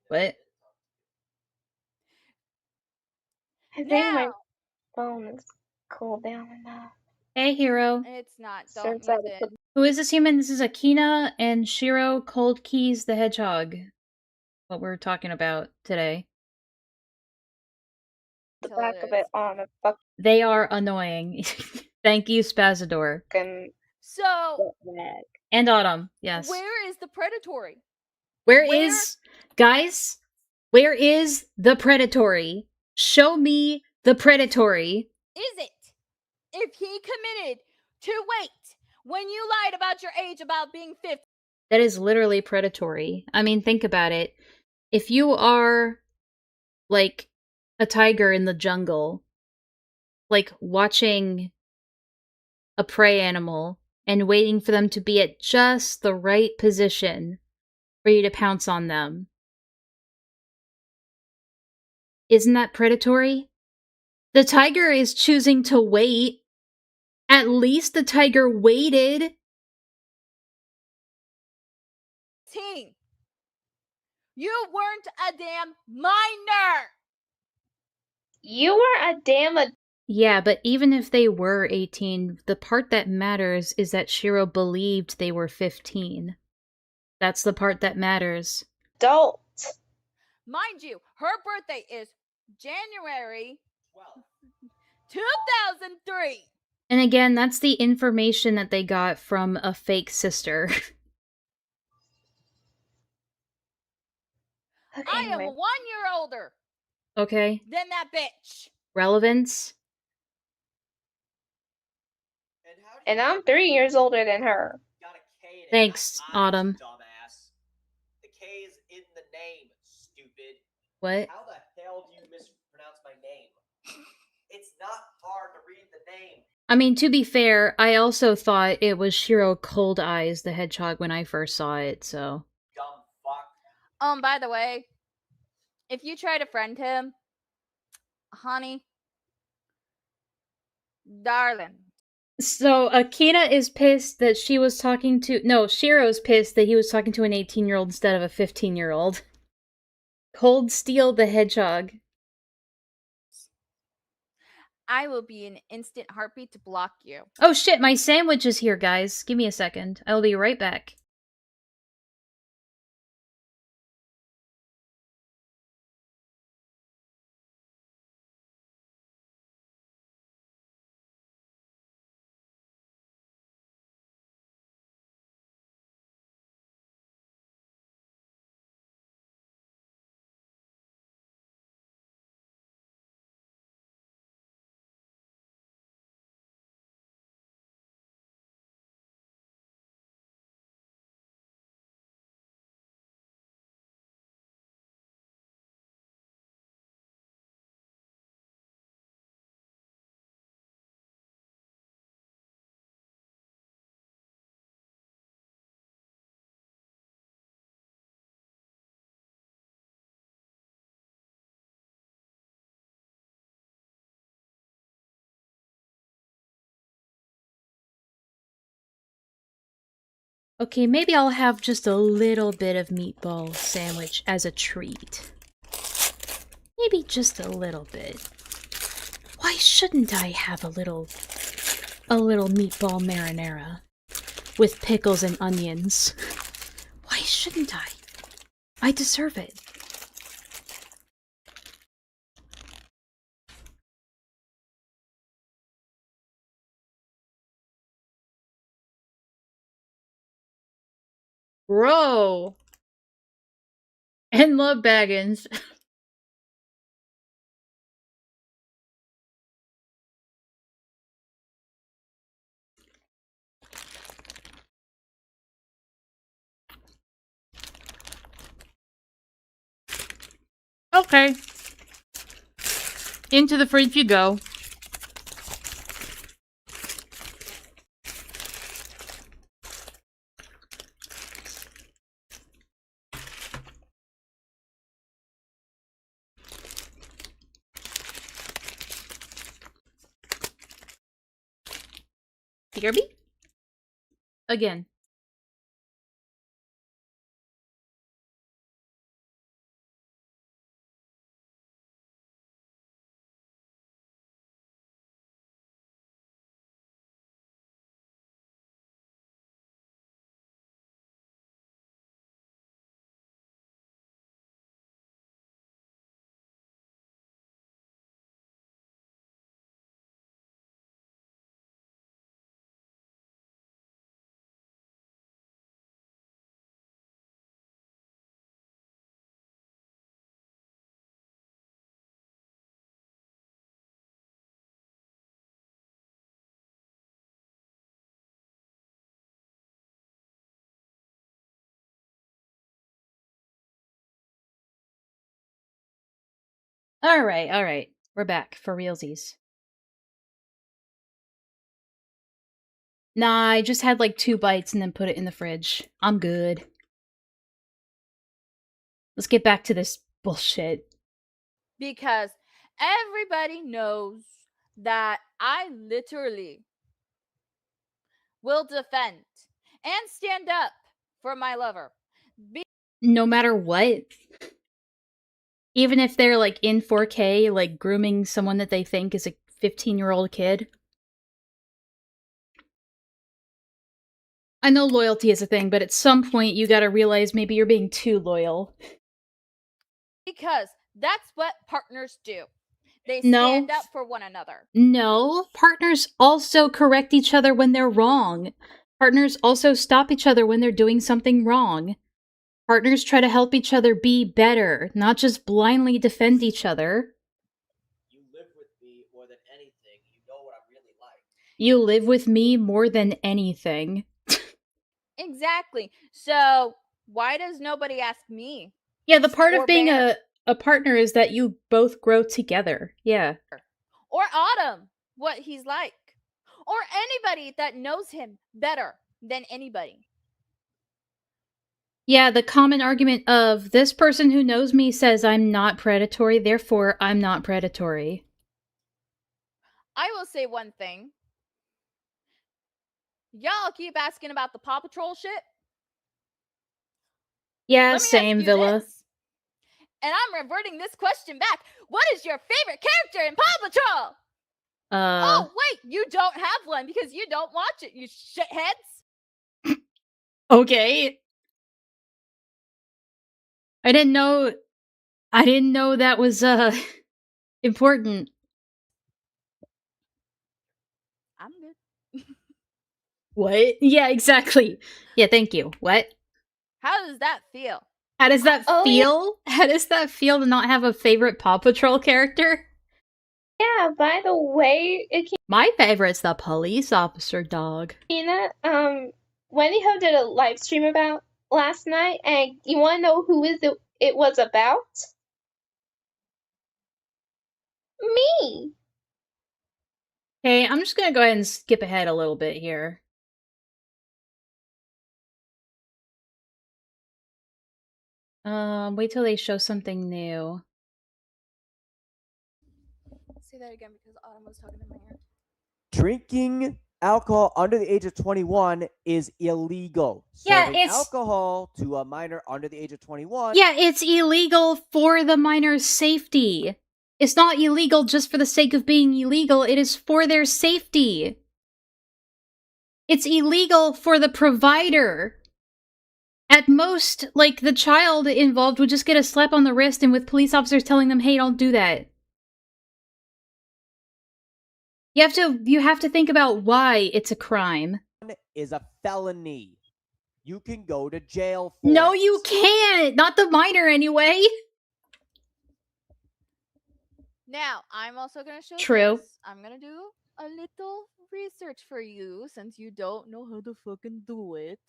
What? I think my Now, phone is cooled down enough. Hey, Hero. it's not. Don't Since use I it. put Who is this human? This is Akina and Shiro Coldkeys the Hedgehog. What we're talking about today. the Till back it of is. it on a They are annoying. Thank you, Spazador. fucking So, bag. And Autumn, yes. where is the predatory? Where where- is... Guys? Where is the predatory? Show me the predatory. Is it if he committed to wait when you lied about your age about being 50? That is literally predatory. I mean, think about it. If you are, like, a tiger in the jungle, like, watching a prey animal and waiting for them to be at just the right position for you to pounce on them, isn't that predatory? The tiger is choosing to wait. At least the tiger waited. Teen, you weren't a damn minor. You were a damn Yeah, but even if they were 18, the part that matters is that Shiro believed they were 15. That's the part that matters. adult. Mind you, her birthday is January 12. 2003. And again, that's the information that they got from a fake sister. I Okay, am my 1 year older Okay? than that bitch. Relevance? And how do and you I'm 3 years older than her. got a K in it, Thanks, not eyes, Autumn. Dumbass. The K is in the name, stupid. What? How the hell do you mispronounce my name? It's not hard to read the name. I mean, to be fair, I also thought it was Shiro Cold Eyes the Hedgehog when I first saw it, so... Dumb fuck. By the way, if you try to friend him, honey, darling, So, Akina is pissed that she was talking to... No, Shiro's pissed that he was talking to an 18-year-old instead of a 15-year-old. Cold Steel the Hedgehog. I will be an instant heartbeat to block you. Oh shit, my sandwich is here, guys. Give me a second. I will be right back. Okay, maybe I'll have just a little bit of meatball sandwich as a treat. Maybe just a little bit. Why shouldn't I have a little meatball marinara with pickles and onions? Why shouldn't I? I deserve it. Bro! Enlaa Baggins. Okay. Into the fridge you go. BRB? Again. Alright. We're back for realsies. Nah, I just had like 2 bites and then put it in the fridge. I'm good. Let's get back to this bullshit. Because everybody knows that I literally will defend and stand up for my lover. No matter what? Even if they're like in 4K, like grooming someone that they think is a 15-year-old kid? I know loyalty is a thing, but at some point you gotta realize maybe you're being too loyal. Because that's what partners do. They No. stand up for one another. No, partners also correct each other when they're wrong. Partners also stop each other when they're doing something wrong. Partners try to help each other be better, not just blindly defend each other. You live with me more than anything. You know what I'm really like. You live with me more than anything. Exactly. So why does nobody ask me? Yeah, the part Or of being Bear. a partner is that you both grow together. Yeah. Or Autumn, what he's like. Or anybody that knows him better than anybody. Yeah, the common argument of this person who knows me says I'm not predatory, therefore I'm not predatory. I will say one thing. Y'all keep asking about the Paw Patrol shit. Yeah, Let me same, ask you Villa. this. And I'm reverting this question back. What is your favorite character in Paw Patrol? Oh, wait, you don't have one because you don't watch it, you shitheads. Okay. I didn't know that was, important. I'm good. What? Yeah, exactly. Yeah, thank you. What? How does that feel? How does that Oh, feel? How does that feel to not have a favorite Paw Patrol character? yeah, by the way, My favorite's the police officer dog. Akina, Wendy Ho did a live stream about last night, and you want to know who it was about? Me. Okay, I'm just gonna go ahead and skip ahead a little bit here. Wait till they show something new. Say that again because Autumn was talking in my ear. Drinking alcohol under the age of 21 is illegal. Yeah, Serving it's- alcohol to a minor under the age of 21. Yeah, it's illegal for the minor's safety. It's not illegal just for the sake of being illegal, it is for their safety. It's illegal for the provider. At most, like, the child involved would just get a slap on the wrist and with police officers telling them, hey, don't do that. You have to think about why it's a crime. Is a felony. You can go to jail for No, it. you can't! Not the minor, anyway! Now, I'm also going to show True. this. I'm going to do a little research for you since you don't know how to fucking do it.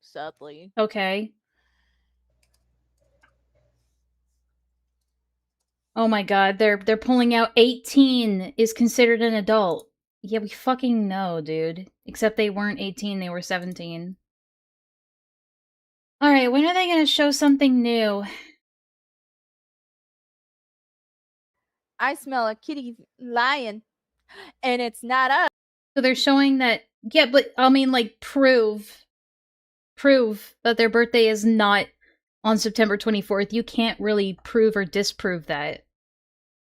Sadly. Okay. Oh my god, they're pulling out 18 is considered an adult. Yeah, we fucking know, dude. Except they weren't 18, they were 17. Alright, when are they gonna show something new? I smell a kitty lion, and it's not us. So they're showing that, yeah, but, I mean, like, prove that their birthday is not on September 24th. You can't really prove or disprove that.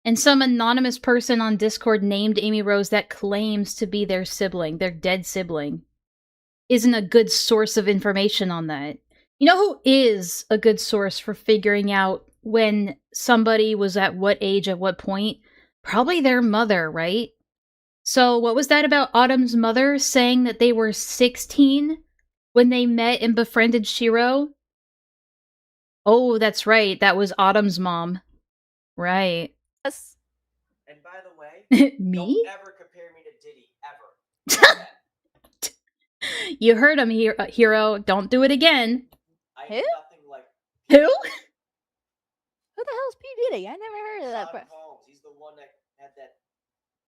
And some anonymous person on Discord named Amy Rose that claims to be their sibling, their dead sibling, isn't a good source of information on that. You know who is a good source for figuring out when somebody was at what age at what point? Probably their mother, right? So what was that about Autumn's mother saying that they were 16 when they met and befriended Shiro? Oh, that's right. That was Autumn's mom. Right. And by the way, Me? don't ever compare me to Diddy, ever. You heard him, Hero. Don't do it again. I Who? am nothing like Who? Who the hell's P. Diddy? I never heard of that. Sean Combs. He's the one that had that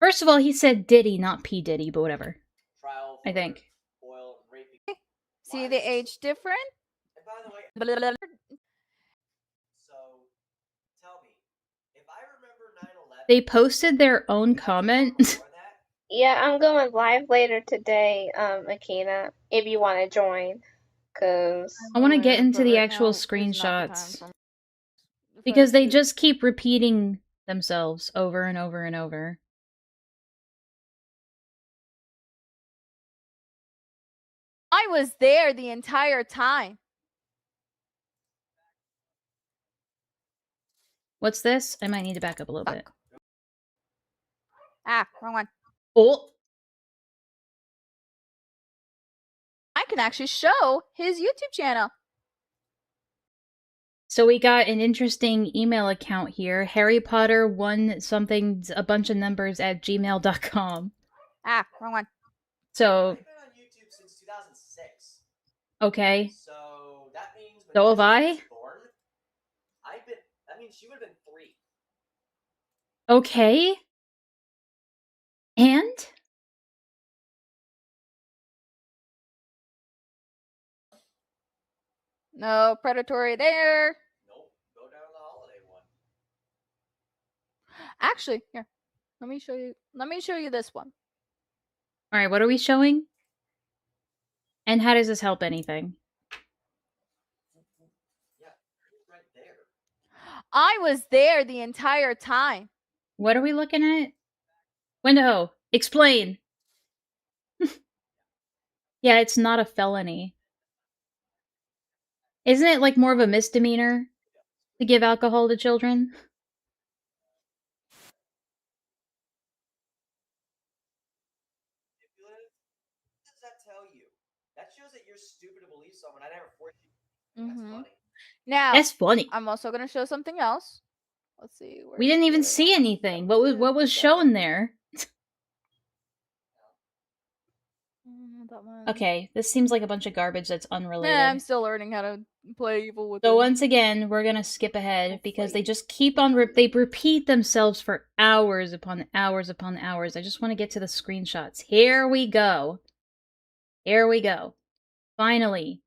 First of all, he said Diddy, not P. Diddy, but whatever. trial I for think. oil and raping. See the age difference? And by the way, Blah, blah, blah. so tell me, if I remember 9/11, They posted their own comment. before that, Yeah, I'm going live later today, Akina, if you want to join. Cause I want to get But into the right actual now is not the time screenshots. for me. Because they Fuck. just keep repeating themselves over and over and over. I was there the entire time. What's this? I might need to back up a little bit. Fuck. Ah, wrong one. Oh! I can actually show his YouTube channel. So we got an interesting email account here. Harry Potter 1 something, a bunch of numbers at gmail.com. Ah, wrong one. So, I've been on YouTube since 2006. okay. So that means when So have Elizabeth I? was born, that means she would have been 3. Okay. And? No predatory there. Nope. Go down the holiday one. Actually, here. Let me show you. Let me show you this one. Alright, what are we showing? And how does this help anything? Yeah, it's right there. I was there the entire time. What are we looking at? Window, explain. Yeah, it's not a felony. Isn't it like more of a misdemeanor to give alcohol to children? What does that tell you? That shows that you're stupid to believe someone. I never forced you. That's Mhm. funny. Now, That's funny. I'm also gonna show something else. Let's see. We didn't even see anything. What was shown there? That one. Okay, this seems like a bunch of garbage that's Yeah, unrelated. I'm still learning how to play evil with So them. once again, we're gonna skip ahead because they just keep on they repeat themselves for hours upon hours upon hours. I just want to get to the screenshots. Here we go. Here we go. Finally,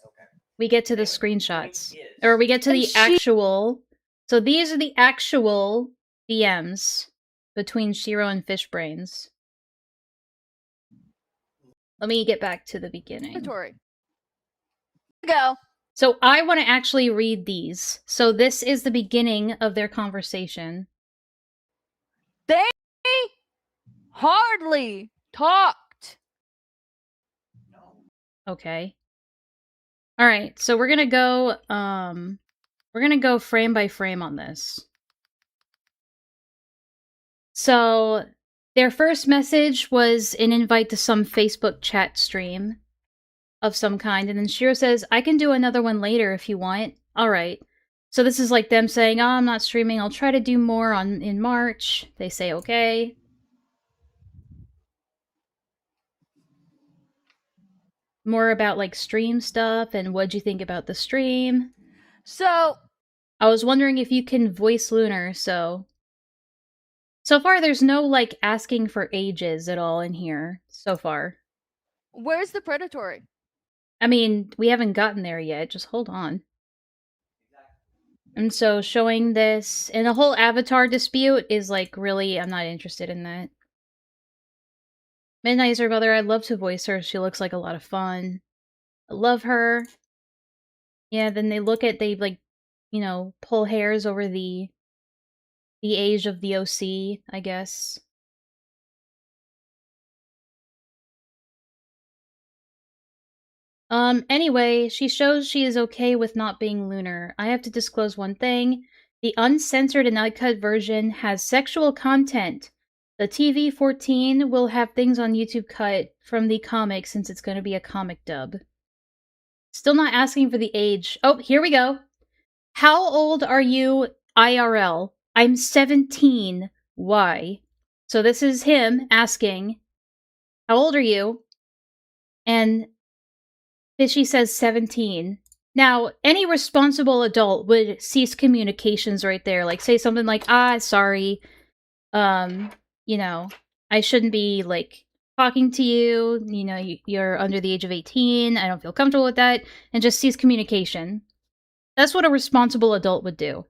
Okay. we get to the Anyway, point screenshots. is- Or we get to And the she- actual... So these are the actual DMs between Shiro and Fishbrains. let me get back to the beginning. Predatory. Go. So I want to actually read these. So this is the beginning of their conversation. They hardly talked. Okay. All right. So we're going to go frame by frame on this. So their first message was an invite to some Facebook chat stream of some kind, and then Shiro says, I can do another one later if you want. Alright. So this is like them saying, oh, I'm not streaming, I'll try to do more in March. They say okay. More about like stream stuff and what'd you think about the stream. So I was wondering if you can voice Lunar, so far there's no like asking for ages at all in here so far. Where's the predatory? I mean, we haven't gotten there yet, just hold on. And so showing this, and the whole avatar dispute is like, really, I'm not interested in that. Midnight is her mother, I'd love to voice her, she looks like a lot of fun. I love her. Yeah, then they like, you know, pull hairs over the age of the OC, I guess. Anyway, she shows she is okay with not being Lunar. I have to disclose one thing. The uncensored and uncut version has sexual content. The TV 14 will have things on YouTube cut from the comic since it's going to be a comic dub. Still not asking for the age. Oh, here we go. How old are you IRL? I'm 17. Why? So this is him asking, how old are you? And Fishy says 17. Now, any responsible adult would cease communications right there. Like, say something like, sorry. You know, I shouldn't be, like, talking to you. You know, you're under the age of 18. I don't feel comfortable with that. And just cease communication. That's what a responsible adult would do.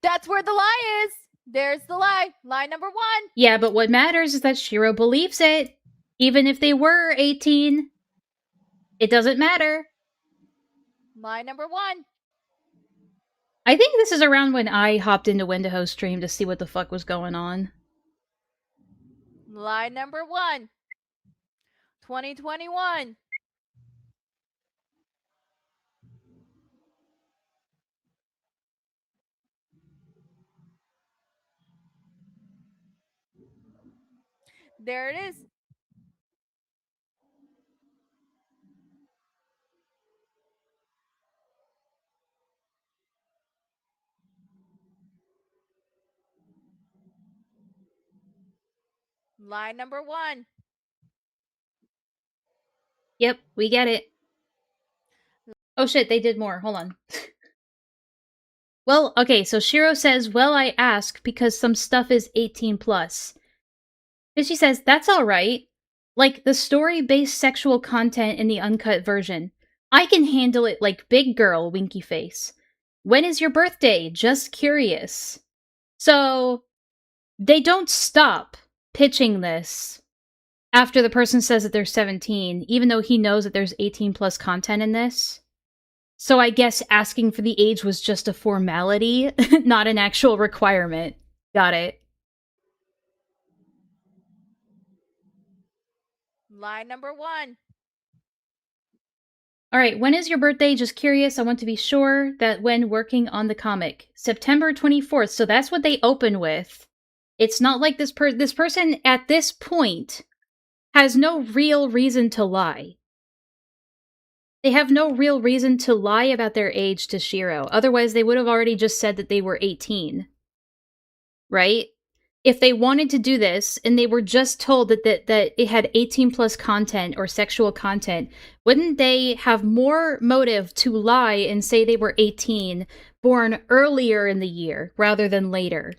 That's where the lie is. There's the lie. Lie number 1. Yeah, but what matters is that Shiro believes it. Even if they were 18, it doesn't matter. Lie number 1. I think this is around when I hopped into Wendigo's stream to see what the fuck was going on. Lie number 1. 2021. There it is. Lie number 1. Yep, we get it. Oh shit, they did more. Hold on. Well, okay, so Shiro says, well, I ask because some stuff is 18 plus. Fishy says, that's alright. Like, the story-based sexual content in the uncut version. I can handle it like big girl, winky face. When is your birthday? Just curious. So, they don't stop pitching this after the person says that they're 17, even though he knows that there's 18 plus content in this. So I guess asking for the age was just a formality, not an actual requirement. Got it. Lie number 1. Alright, when is your birthday? Just curious. I want to be sure that when working on the comic. September 24th, so that's what they open with. It's not like this person at this point has no real reason to lie. They have no real reason to lie about their age to Shiro. Otherwise, they would have already just said that they were 18. Right? If they wanted to do this, and they were just told that it had 18 plus content or sexual content, wouldn't they have more motive to lie and say they were 18, born earlier in the year, rather than later?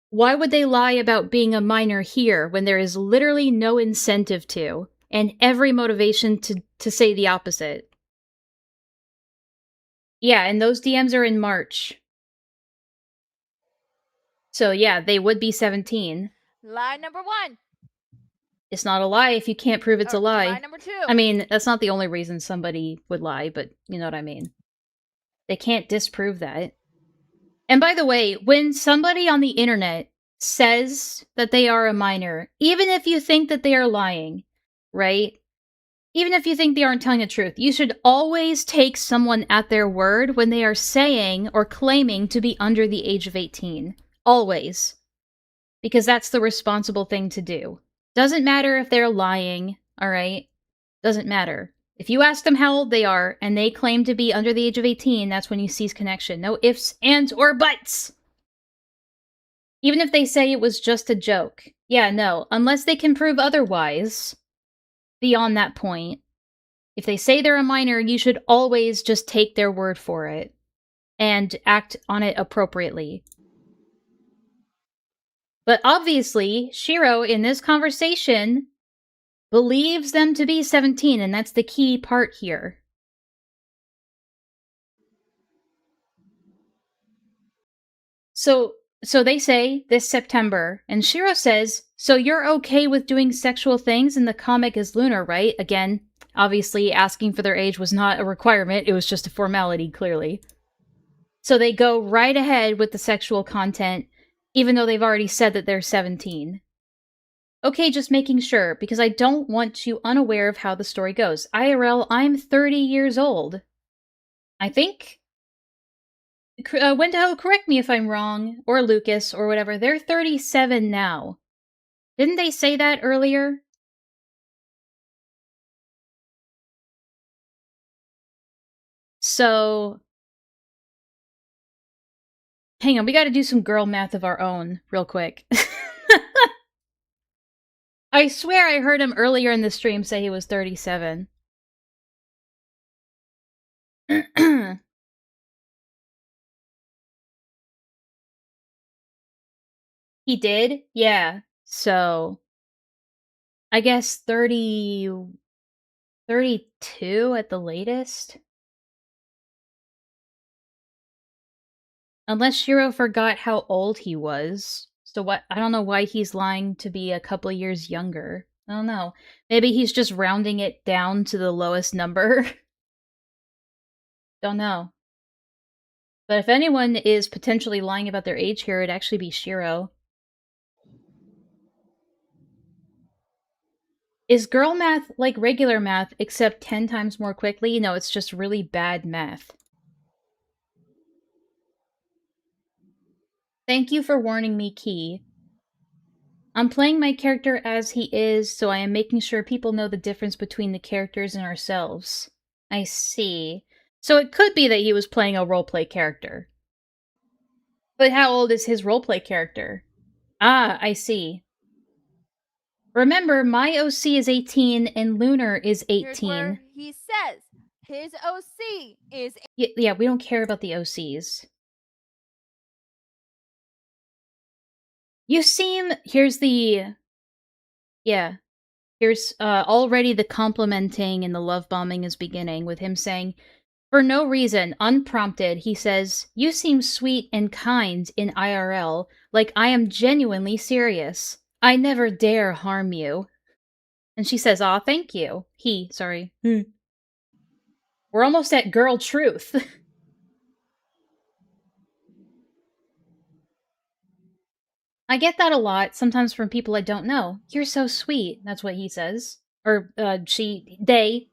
Why would they lie about being a minor here, when there is literally no incentive to, and every motivation to say the opposite? Yeah, and those DMs are in March. So yeah, they would be 17. Lie number 1. It's not a lie if you can't prove it's a Lie lie. number 2. I mean, that's not the only reason somebody would lie, but you know what I mean. They can't disprove that. And by the way, when somebody on the internet says that they are a minor, even if you think that they are lying, right? Even if you think they aren't telling the truth, you should always take someone at their word when they are saying or claiming to be under the age of 18. Always. Because that's the responsible thing to do. Doesn't matter if they're lying, alright? Doesn't matter. If you ask them how old they are, and they claim to be under the age of 18, that's when you cease connection. No ifs, ands, or buts! Even if they say it was just a joke. Yeah, no. Unless they can prove otherwise, beyond that point, if they say they're a minor, you should always just take their word for it. And act on it appropriately. But obviously, Shiro, in this conversation, believes them to be 17, and that's the key part here. So they say, this September, and Shiro says, so you're okay with doing sexual things in the comic as Lunar, right? Again, obviously asking for their age was not a requirement, it was just a formality, clearly. So they go right ahead with the sexual content, even though they've already said that they're 17. Okay, just making sure, because I don't want you unaware of how the story goes. IRL, I'm 30 years old. I think? Wendigo, correct me if I'm wrong, or Lucas, or whatever. They're 37 now. Didn't they say that earlier? So... hang on, we gotta do some girl math of our own, real quick. I swear I heard him earlier in the stream say he was 37. He did? Yeah. So... I guess 32 at the latest? Unless Shiro forgot how old he was. So what? I don't know why he's lying to be a couple of years younger. I don't know. Maybe he's just rounding it down to the lowest number. Don't know. But if anyone is potentially lying about their age here, it'd actually be Shiro. Is girl math like regular math, except 10 times more quickly? No, it's just really bad math. Thank you for warning me, Key. I'm playing my character as he is, so I am making sure people know the difference between the characters and ourselves. I see. So it could be that he was playing a roleplay character. But how old is his roleplay character? Ah, I see. Remember, my OC is 18 and Lunar is 18. Here's where he says his OC is... Yeah, we don't care about the OCs. You seem... Here's the... Yeah. Here's already the complimenting and the love bombing is beginning, with him saying, for no reason, unprompted, he says, you seem sweet and kind in IRL, like I am genuinely serious. I never dare harm you. And she says, aw, thank you. Sorry. We're almost at girl truth. I get that a lot, sometimes from people I don't know. You're so sweet, that's what he says. Or, they.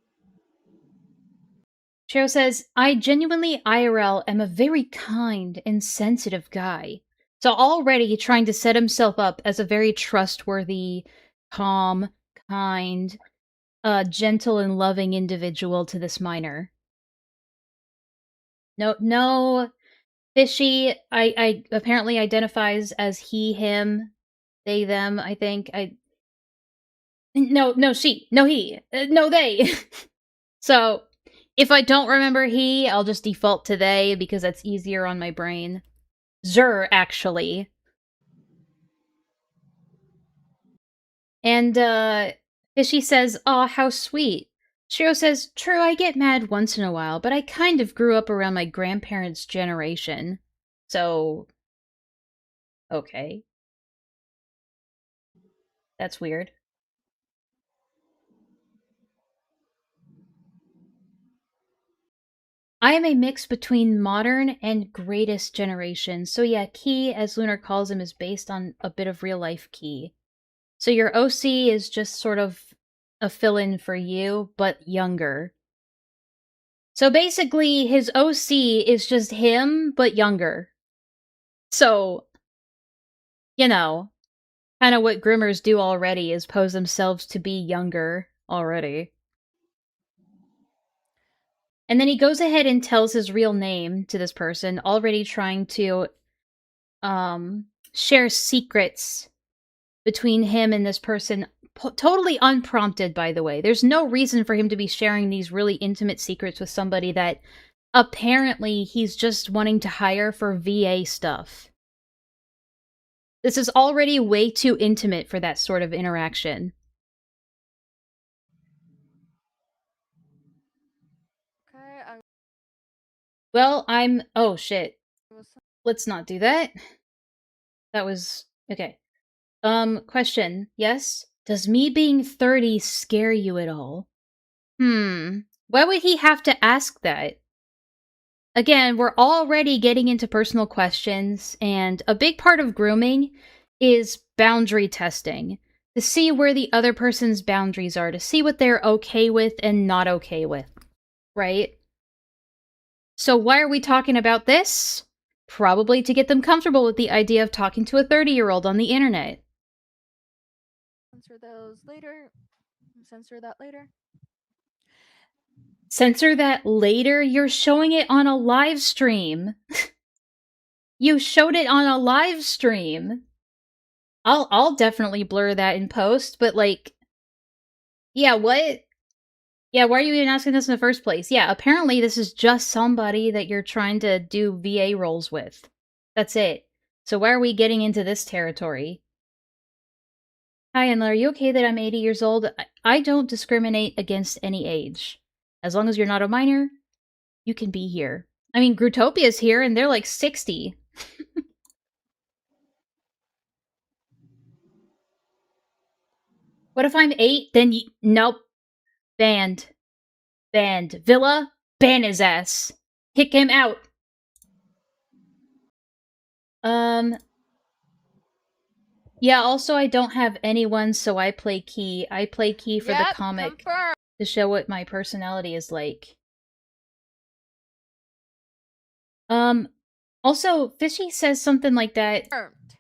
Shiro says, I genuinely IRL am a very kind and sensitive guy. So already trying to set himself up as a very trustworthy, calm, kind, gentle and loving individual to this minor. No, Fishy, I apparently identifies as he, him, they, them, I think. No, she. No, he. No, they. So, if I don't remember he, I'll just default to they, because that's easier on my brain. Actually. And, Fishy says, aw, how sweet. Shiro says, true, I get mad once in a while, but I kind of grew up around my grandparents' generation. So... okay. That's weird. I am a mix between modern and greatest generation. So yeah, Key, as Lunar calls him, is based on a bit of real-life Key. So your OC is just sort of a fill-in for you, but younger. So basically, his OC is just him, but younger. So, you know, kind of what Grimmers do already is pose themselves to be younger already. And then he goes ahead and tells his real name to this person, already trying to share secrets between him and this person, totally unprompted, by the way. There's no reason for him to be sharing these really intimate secrets with somebody that apparently he's just wanting to hire for VA stuff. This is already way too intimate for that sort of interaction. Okay, Well, oh shit. Let's not do that. That was... okay. Question. Yes? Does me being 30 scare you at all? Why would he have to ask that? Again, we're already getting into personal questions, and a big part of grooming is boundary testing. To see where the other person's boundaries are, to see what they're okay with and not okay with. Right? So why are we talking about this? Probably to get them comfortable with the idea of talking to a 30-year-old on the internet. censor those later. Censor that later. Censor that later? You're showing it on a live stream. You showed it on a live stream. I'll definitely blur that in post, but like... yeah, what? Yeah, why are you even asking this in the first place? Yeah, apparently this is just somebody that you're trying to do VA roles with. That's it. So why are we getting into this territory? Hi, Enlaa, are you okay that I'm 80 years old? I don't discriminate against any age. As long as you're not a minor, you can be here. I mean, Grootopia's here, and they're like 60. What if I'm 8? Then nope. Banned. Banned. Villa, ban his ass. Kick him out. Yeah, also I don't have anyone, so I play Key. I play Key for the comic Confirmed. to show what my personality is like. Also, Fishy says something like that.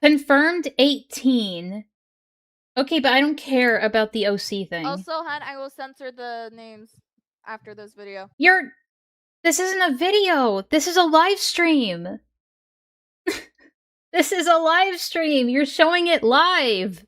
Confirmed 18. Okay, but I don't care about the OC thing. Also, Han, I will censor the names after this video. This isn't a video! This is a live stream! This is a live stream! You're showing it live!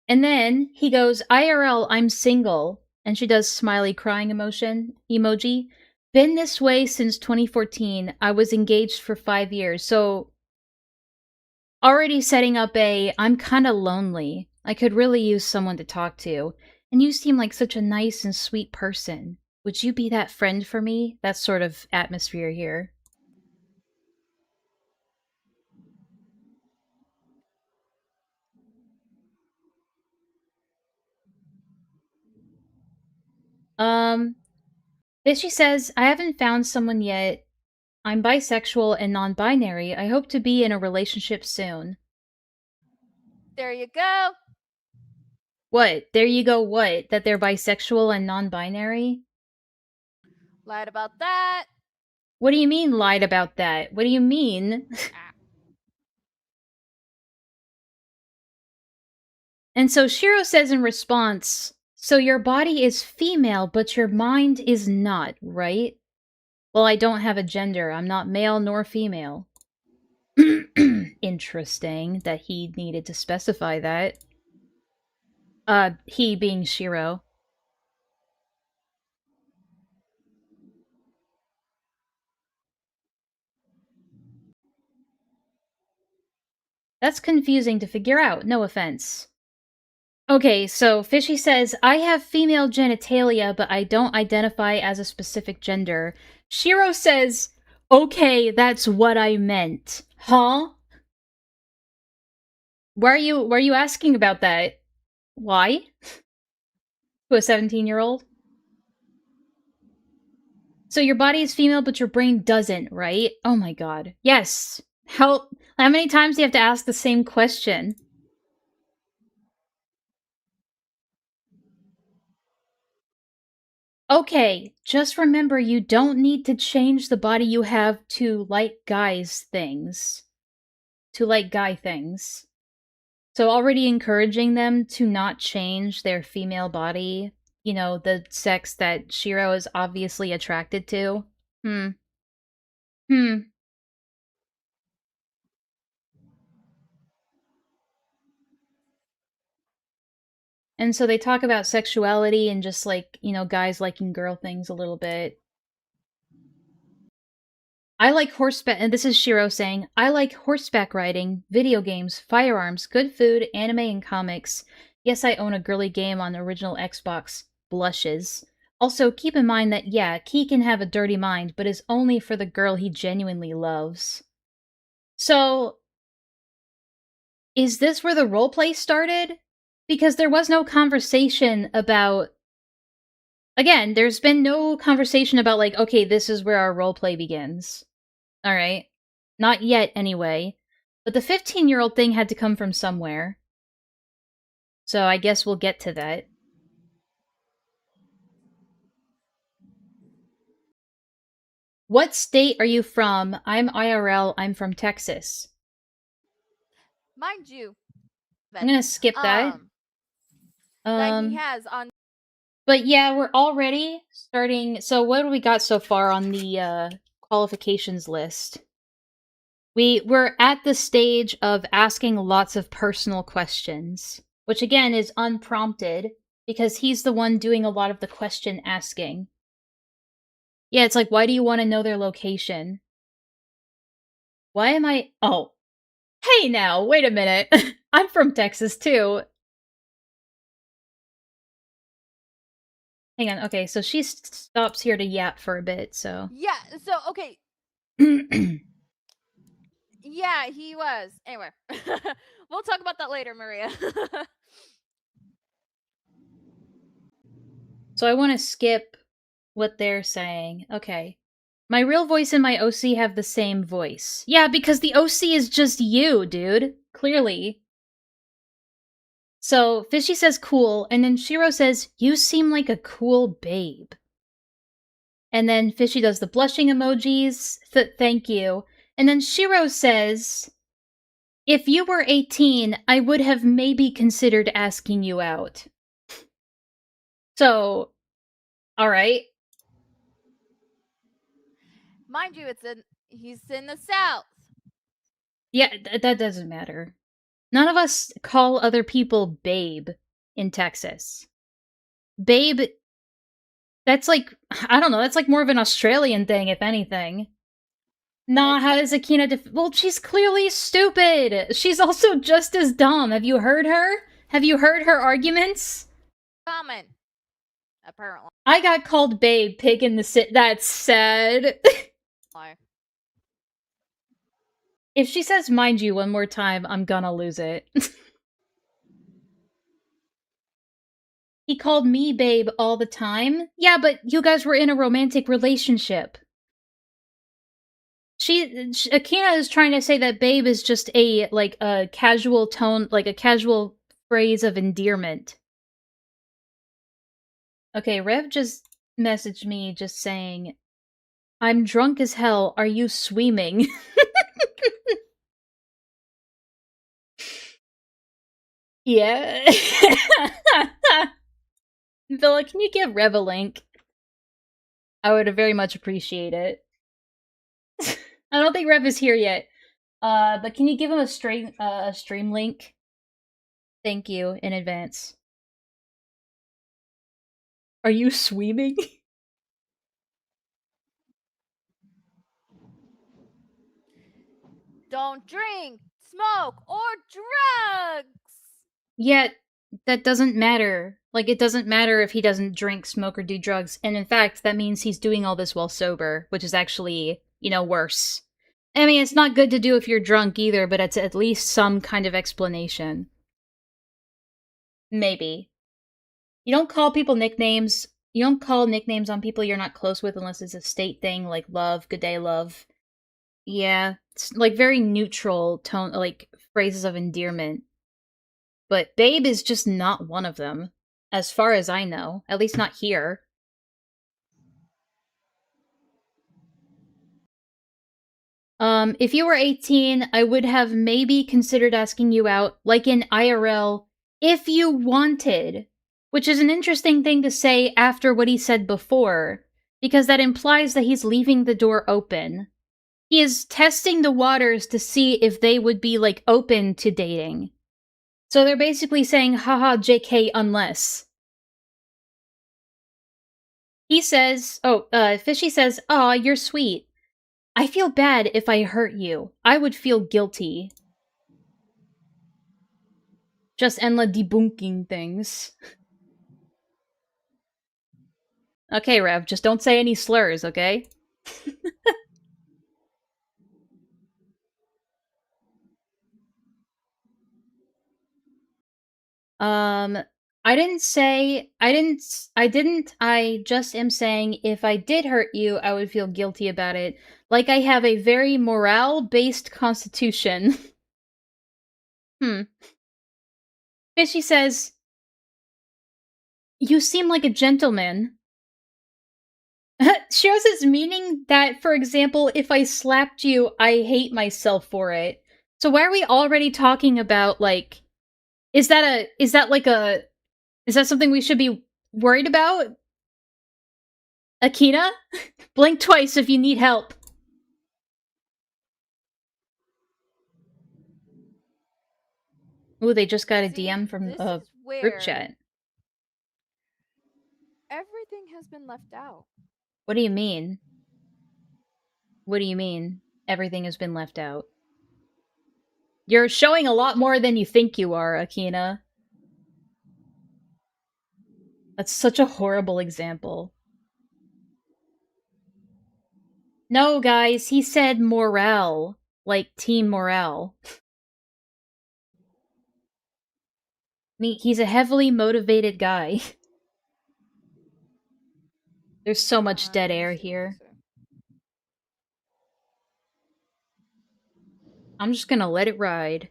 And then he goes, IRL, I'm single. And she does smiley crying emoji. Been this way since 2014. I was engaged for 5 years. So, already setting up I'm kinda lonely. I could really use someone to talk to. And you seem like such a nice and sweet person. Would you be that friend for me? That sort of atmosphere here. Fishy says, I haven't found someone yet. I'm bisexual and non-binary. I hope to be in a relationship soon. There you go. What? There you go what? That they're bisexual and non-binary? Lied about that. What do you mean lied about that? What do you mean? And so Shiro says in response, so your body is female, but your mind is not, right? Well, I don't have a gender. I'm not male nor female. Interesting that he needed to specify that. He being Shiro. That's confusing to figure out, no offense. Okay, so Fishy says, I have female genitalia, but I don't identify as a specific gender. Shiro says, Okay, that's what I meant. Huh? Why are you asking about that? Why? To a 17-year-old? So your body is female, but your brain doesn't, right? Oh my god. Yes. How many times do you have to ask the same question? Okay, just remember you don't need to change the body you have to like guys things. To like guy things. So already encouraging them to not change their female body, you know, the sex that Shiro is obviously attracted to. Hmm. And so they talk about sexuality and just like, you know, guys liking girl things a little bit. I like horseback, and this is Shiro saying, I like horseback riding, video games, firearms, good food, anime, and comics. Yes, I own a girly game on the original Xbox. Blushes. Also, keep in mind that, yeah, Key can have a dirty mind, but is only for the girl he genuinely loves. So, is this where the roleplay started? Because there was no conversation about... Again, there's been no conversation about, like, okay, this is where our roleplay begins. Alright. Not yet, anyway. But the 15-year-old thing had to come from somewhere. So I guess we'll get to that. What state are you from? I'm IRL. I'm from Texas. Mind you, I'm gonna skip that. that he has on. But yeah, we're already starting... So what do we got so far on the qualifications list? We're at the stage of asking lots of personal questions, which again is unprompted, because he's the one doing a lot of the question asking. Yeah, it's like, why do you want to know their location? Why am I... Oh. Hey now, wait a minute. I'm from Texas, too. Hang on, okay, so she stops here to yap for a bit, so... Yeah, so, okay. Yeah, he was. Anyway. We'll talk about that later, Maria. So I want to skip what they're saying. Okay. My real voice and my OC have the same voice. Yeah, because the OC is just you, dude. Clearly. So, Fishy says cool, and then Shiro says, you seem like a cool babe. And then Fishy does the blushing emojis. Thank you. And then Shiro says, if you were 18, I would have maybe considered asking you out. So, alright. Mind you, he's in the South. Yeah, that doesn't matter. None of us call other people babe in Texas. Babe, that's like, I don't know, that's like more of an Australian thing, if anything. Nah, how does Akina well, she's clearly stupid! She's also just as dumb. Have you heard her? Have you heard her arguments? Common. Apparently. I got called babe, pig in the sit. That's sad. If she says mind you one more time, I'm gonna lose it. He called me babe all the time? Yeah, but you guys were in a romantic relationship. Akina is trying to say that babe is just a casual tone, like a casual phrase of endearment. Okay, Rev just messaged me just saying, I'm drunk as hell, are you swimming? Yeah. Villa, can you give Rev a link? I would very much appreciate it. I don't think Rev is here yet. But can you give him a stream link? Thank you in advance. Are you swimming? Don't drink, smoke, or drugs! Yet, that doesn't matter. Like, it doesn't matter if he doesn't drink, smoke, or do drugs. And in fact, that means he's doing all this while sober, which is actually worse. I mean, it's not good to do if you're drunk either, but it's at least some kind of explanation. Maybe. You don't call people nicknames. You don't call nicknames on people you're not close with unless it's a state thing, like love, good day, love. Yeah, it's like very neutral tone, like phrases of endearment. But babe is just not one of them, as far as I know. At least not here. If you were 18, I would have maybe considered asking you out, like in IRL, if you wanted. Which is an interesting thing to say after what he said before, because that implies that he's leaving the door open. He is testing the waters to see if they would be, like, open to dating. So they're basically saying, haha, JK, unless. He says, Fishy says, aw, you're sweet. I feel bad if I hurt you. I would feel guilty. Just Enlaa debunking things. Okay, Rev, just don't say any slurs, okay? I just am saying if I did hurt you, I would feel guilty about it. Like I have a very morale-based constitution. Fishy says, you seem like a gentleman. Shiro says, meaning that, for example, if I slapped you, I hate myself for it. So why are we already talking about, like, is that something we should be worried about? Akina? Blink twice if you need help. Ooh, they just got a DM from a group chat. Everything has been left out. What do you mean? What do you mean? Everything has been left out. You're showing a lot more than you think you are, Akina. That's such a horrible example. No, guys, he said morale. Like, team morale. I mean, he's a heavily motivated guy. There's so much dead air here. I'm just gonna let it ride.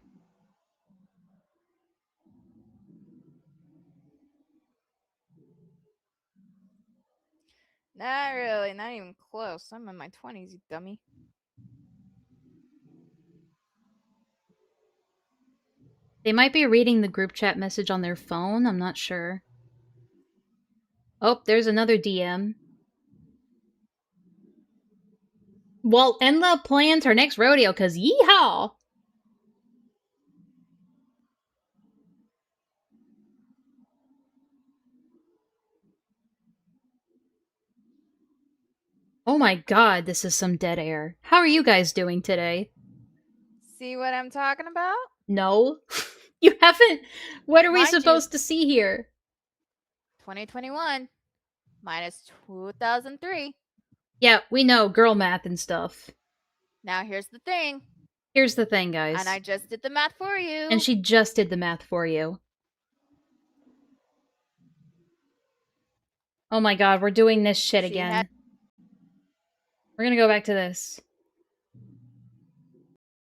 Not really, not even close. I'm in my 20s, you dummy. They might be reading the group chat message on their phone, I'm not sure. Oh, there's another DM. Well, Enlaa plans her next rodeo, cause yeehaw! Oh my god, this is some dead air. How are you guys doing today? See what I'm talking about? No. You haven't? What are we Mind you. supposed to see here? 2021 minus 2003. Yeah, we know, girl math and stuff. Now here's the thing. Here's the thing, guys. And I just did the math for you. And she just did the math for you. Oh my god, we're doing this shit again. We're gonna go back to this.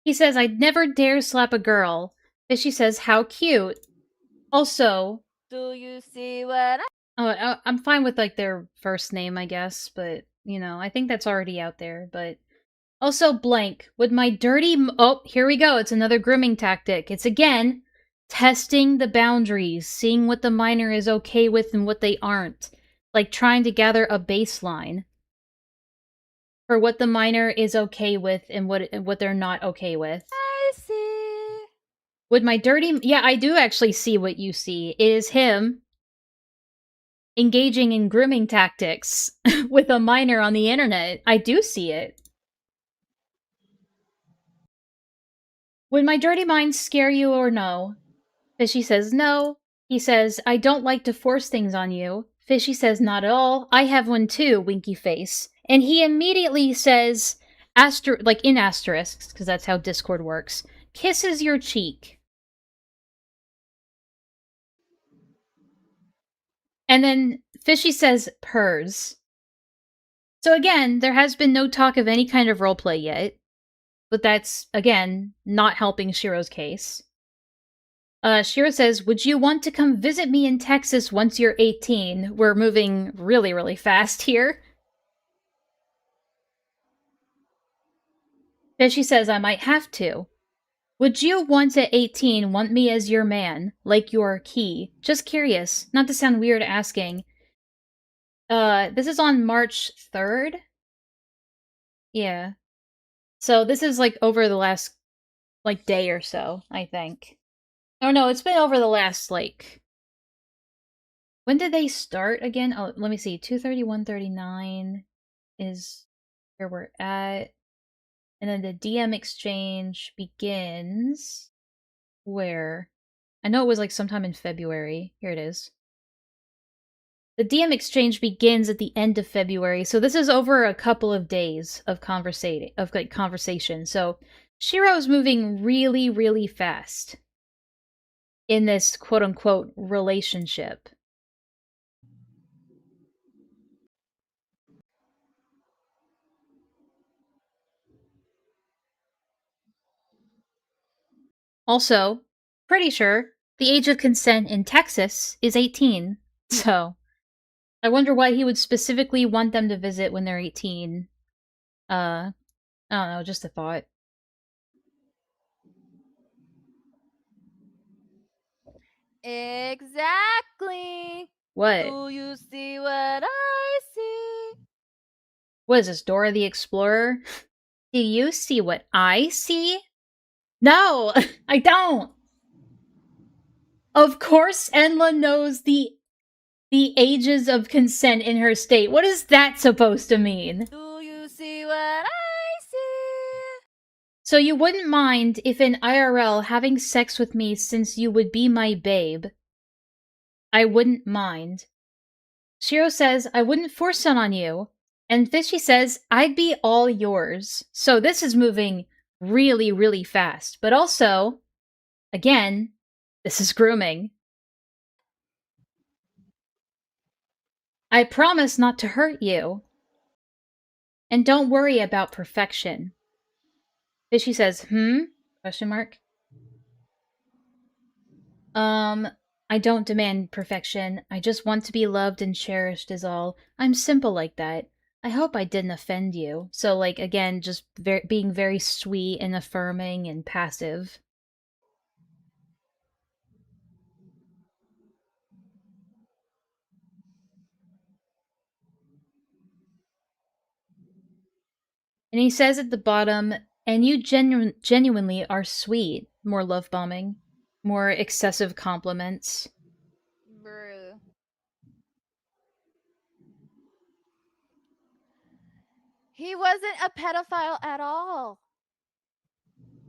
He says, I'd never dare slap a girl. Fishy says, how cute. Also... Do you see what I'm fine with, like, their first name, I guess, but, you know, I think that's already out there, but... Also, blank. Would my dirty... Oh, here we go. It's another grooming tactic. It's, again, testing the boundaries, seeing what the minor is okay with and what they aren't. Like, trying to gather a baseline for what the minor is okay with and what they're not okay with. I see. Would my dirty... Yeah, I do actually see what you see. It is him engaging in grooming tactics with a minor on the internet. I do see it. Would my dirty mind scare you or no? Fishy says no. He says, I don't like to force things on you. Fishy says, not at all. I have one too, winky face. And he immediately says, like in asterisks, because that's how Discord works, kisses your cheek. And then Fishy says purrs. So again, there has been no talk of any kind of roleplay yet. But that's, again, not helping Shiro's case. Shiro says, would you want to come visit me in Texas once you're 18? We're moving really, really fast here. Fishy says, I might have to. Would you, once at 18, want me as your man? Like your key? Just curious. Not to sound weird asking. This is on March 3rd? Yeah. So this is, like, over the last, like, day or so, I think. Oh, no, it's been over the last, like... When did they start again? Oh, let me see. 231.39 is where we're at. And then the DM exchange begins... Where? I know it was, like, sometime in February. Here it is. The DM exchange begins at the end of February, so this is over a couple of days of conversation. So Shiro's moving really, really fast in this quote-unquote relationship. Also, pretty sure the age of consent in Texas is 18, so I wonder why he would specifically want them to visit when they're 18. I don't know, just a thought. Exactly. What? Do you see what I see? What is this, Dora the Explorer? Do you see what I see? No, I don't. Of course Enlaa knows the ages of consent in her state. What is that supposed to mean? Do you see what I see? So you wouldn't mind if in IRL having sex with me since you would be my babe. I wouldn't mind. Shiro says, I wouldn't force it on you. And Fishy says, I'd be all yours. So this is moving really, really fast. But also, again, this is grooming. I promise not to hurt you. And don't worry about perfection. Fishy says, Question mark. I don't demand perfection. I just want to be loved and cherished is all. I'm simple like that. I hope I didn't offend you. So, like, again, just being very sweet and affirming and passive. And he says at the bottom, and you genuinely are sweet. More love bombing. More excessive compliments. Bruh. He wasn't a pedophile at all.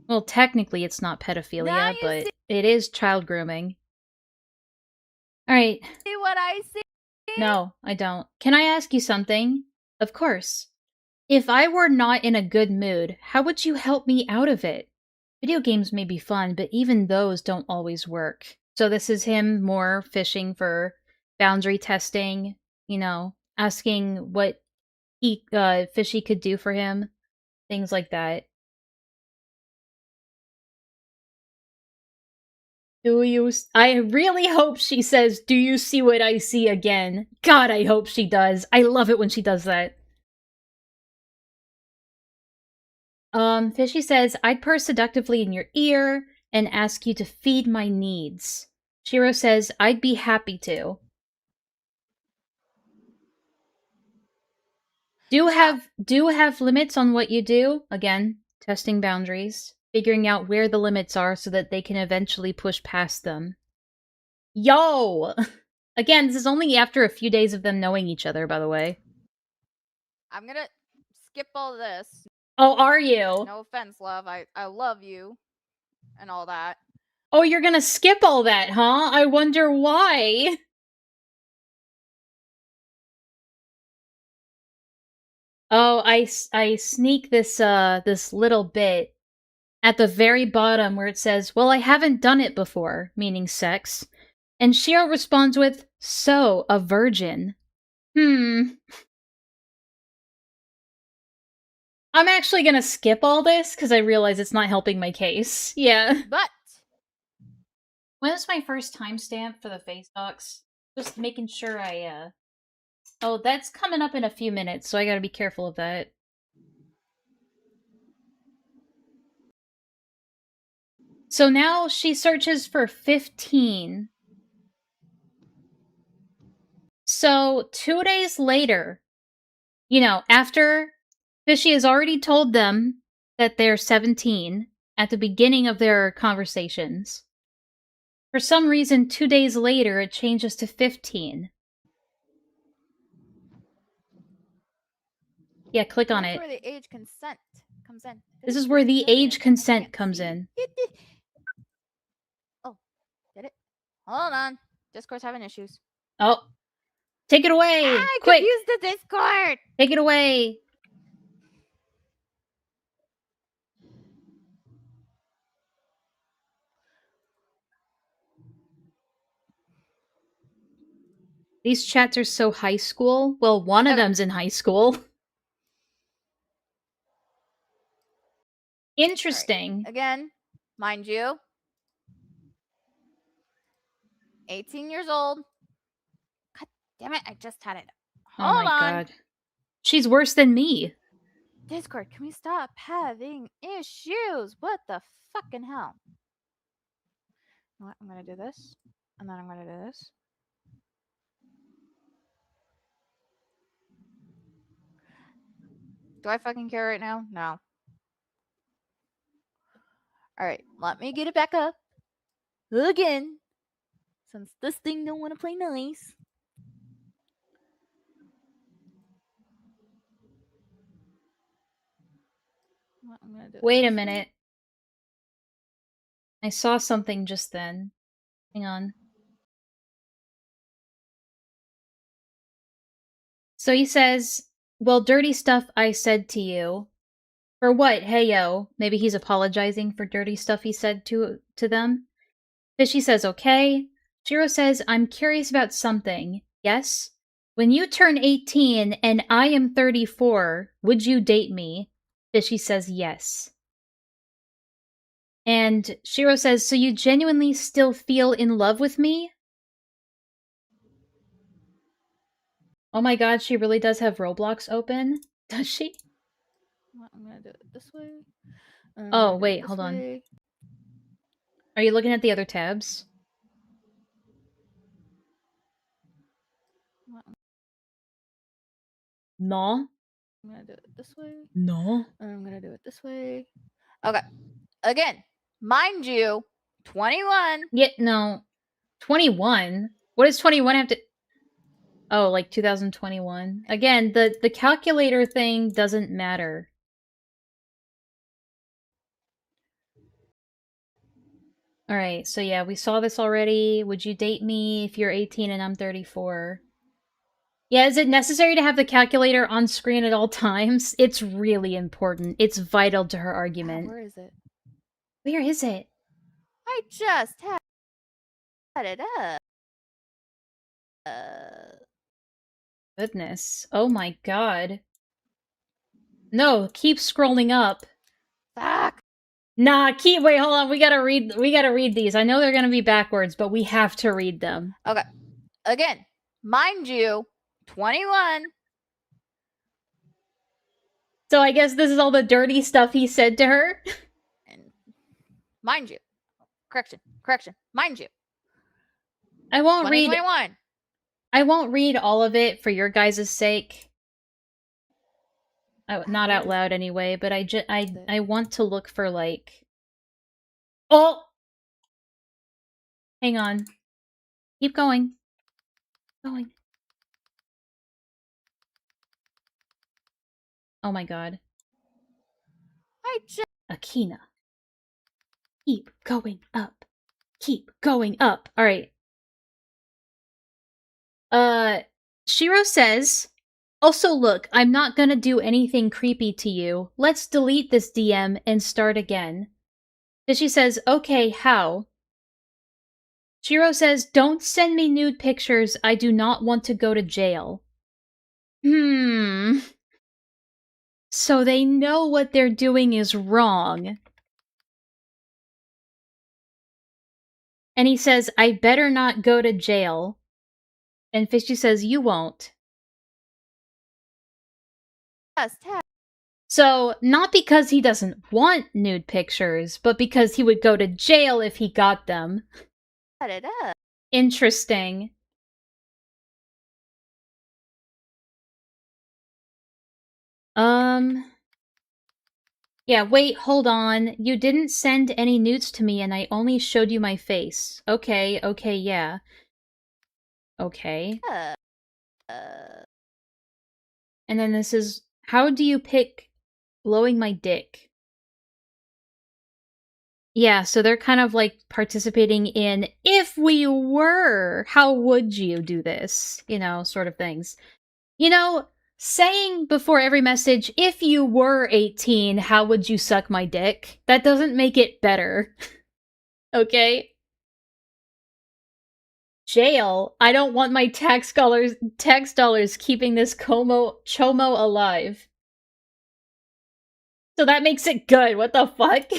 Well, technically it's not pedophilia, but it is child grooming. Alright. See what I see? No, I don't. Can I ask you something? Of course. If I were not in a good mood, how would you help me out of it? Video games may be fun, but even those don't always work. So this is him more fishing for boundary testing, you know, asking what Fishy could do for him, things like that. I really hope she says, do you see what I see again? God, I hope she does. I love it when she does that. Fishy says, I'd purr seductively in your ear and ask you to feed my needs. Shiro says, I'd be happy to. Do have limits on what you do. Again, testing boundaries. Figuring out where the limits are so that they can eventually push past them. Yo! Again, this is only after a few days of them knowing each other, by the way. I'm gonna skip all this. Oh, are you? No offense, love. I love you. And all that. Oh, you're gonna skip all that, huh? I wonder why. Oh, I sneak this this little bit at the very bottom where it says, "Well, I haven't done it before," meaning sex. And Shiro responds with, "So, a virgin." I'm actually gonna skip all this because I realize it's not helping my case. Yeah. But When was my first timestamp for the face docs? Just making sure I, Oh, that's coming up in a few minutes, so I gotta be careful of that. So now she searches for 15. So 2 days later, you know, after Fishy has already told them that they're 17 at the beginning of their conversations, for some reason 2 days later it changes to 15. Yeah, click on this is it. where the age consent comes in. This is where the age consent comes in. Oh, did it? Hold on. Discord's having issues. Oh. Take it away! I Quick! confused the Discord! Take it away! These chats are so high school. Well, one of them's in high school. Interesting. Right. Again, mind you, 18 years old. God damn it, I just had it. Oh my Hold on. god. She's worse than me. Discord, can we stop having issues? What the fucking hell? You know what? I'm gonna do this, and then I'm gonna do this. Do I fucking care right now? No. Alright, let me get it back up. Again. Since this thing don't want to play nice. I'm gonna do Wait a minute. I saw something just then. Hang on. So he says, "Well, dirty stuff I said to you." For what? Hey yo. Maybe he's apologizing for dirty stuff he said to them. Fishy says, "Okay." Shiro says, "I'm curious about something. Yes? When you turn 18 and I am 34, would you date me?" Fishy says, "Yes." And Shiro says, "So you genuinely still feel in love with me?" Oh my god, she really does have Roblox open? Does she? I'm gonna do it this way. Oh, wait, hold on. Are you looking at the other tabs? No. I'm gonna do it this way. No. I'm gonna do it this way. Okay. Again, mind you, 21. Yeah, no. 21? What does 21 have to... Oh, like 2021. Again, the calculator thing doesn't matter. Alright, so yeah, we saw this already. Would you date me if you're 18 and I'm 34? Yeah, is it necessary to have the calculator on screen at all times? It's really important. It's vital to her argument. Where is it? Where is it? I just had it up. Goodness. Oh my god. No, keep scrolling up. Fuck. Nah, wait, hold on. We gotta read these. I know they're gonna be backwards, but we have to read them. Okay. Again, mind you, 21. So I guess this is all the dirty stuff he said to her? And mind you. Correction. Mind you. I won't read 2021. I won't read all of it for your guys' sake. Not out loud anyway, but I want to look for, like... Oh! Hang on. Keep going. Going. Oh my god. Akina. Keep going up. Keep going up. Alright. Shiro says Also, look, I'm not gonna do anything creepy to you. Let's delete this DM and start again. Fishy says, okay, how? Shiro says, don't send me nude pictures. I do not want to go to jail. So they know what they're doing is wrong. And he says, I better not go to jail. And Fishy says, you won't. Yes, Ted. So, not because he doesn't want nude pictures, but because he would go to jail if he got them. Set it up. Interesting. Yeah, wait, hold on. You didn't send any nudes to me and I only showed you my face. Okay, yeah. Okay. And then this is, how do you pick blowing my dick? Yeah, so they're kind of like participating in, if we were, how would you do this? You know, sort of things. You know, saying before every message, if you were 18, how would you suck my dick? That doesn't make it better. Okay? Jail? I don't want my tax dollars keeping this chomo alive. So that makes it good, what the fuck?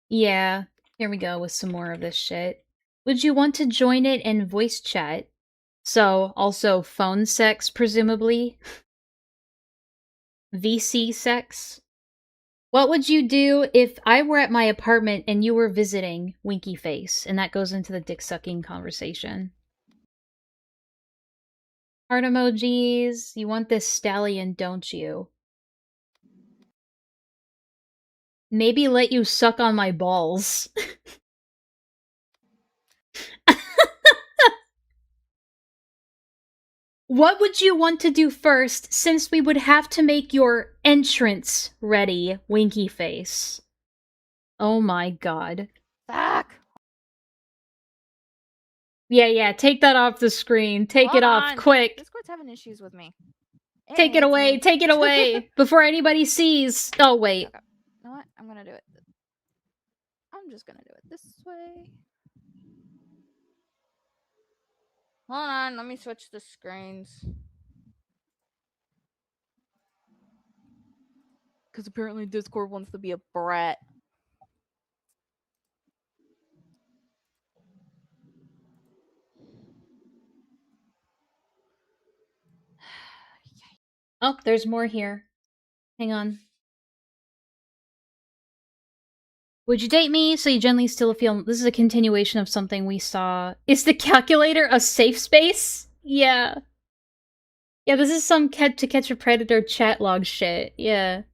Yeah, here we go with some more of this shit. Would you want to join it in voice chat? So, also phone sex, presumably? VC sex? What would you do if I were at my apartment and you were visiting? Winky face. And that goes into the dick-sucking conversation. Heart emojis. You want this stallion, don't you? Maybe let you suck on my balls. What would you want to do first, since we would have to make your entrance ready, winky face? Oh my god. Fuck. Yeah, take that off the screen. Take it off, quick. Discord's having issues with me. Take it away, take it away, before anybody sees. Oh, wait. Okay. You know what? I'm gonna do it. I'm just gonna do it this way. Hold on, let me switch the screens. Because apparently Discord wants to be a brat. Oh, there's more here. Hang on. Would you date me so you generally still feel... This is a continuation of something we saw. Is the calculator a safe space? Yeah. Yeah, this is some To Catch a Predator chat log shit. Yeah.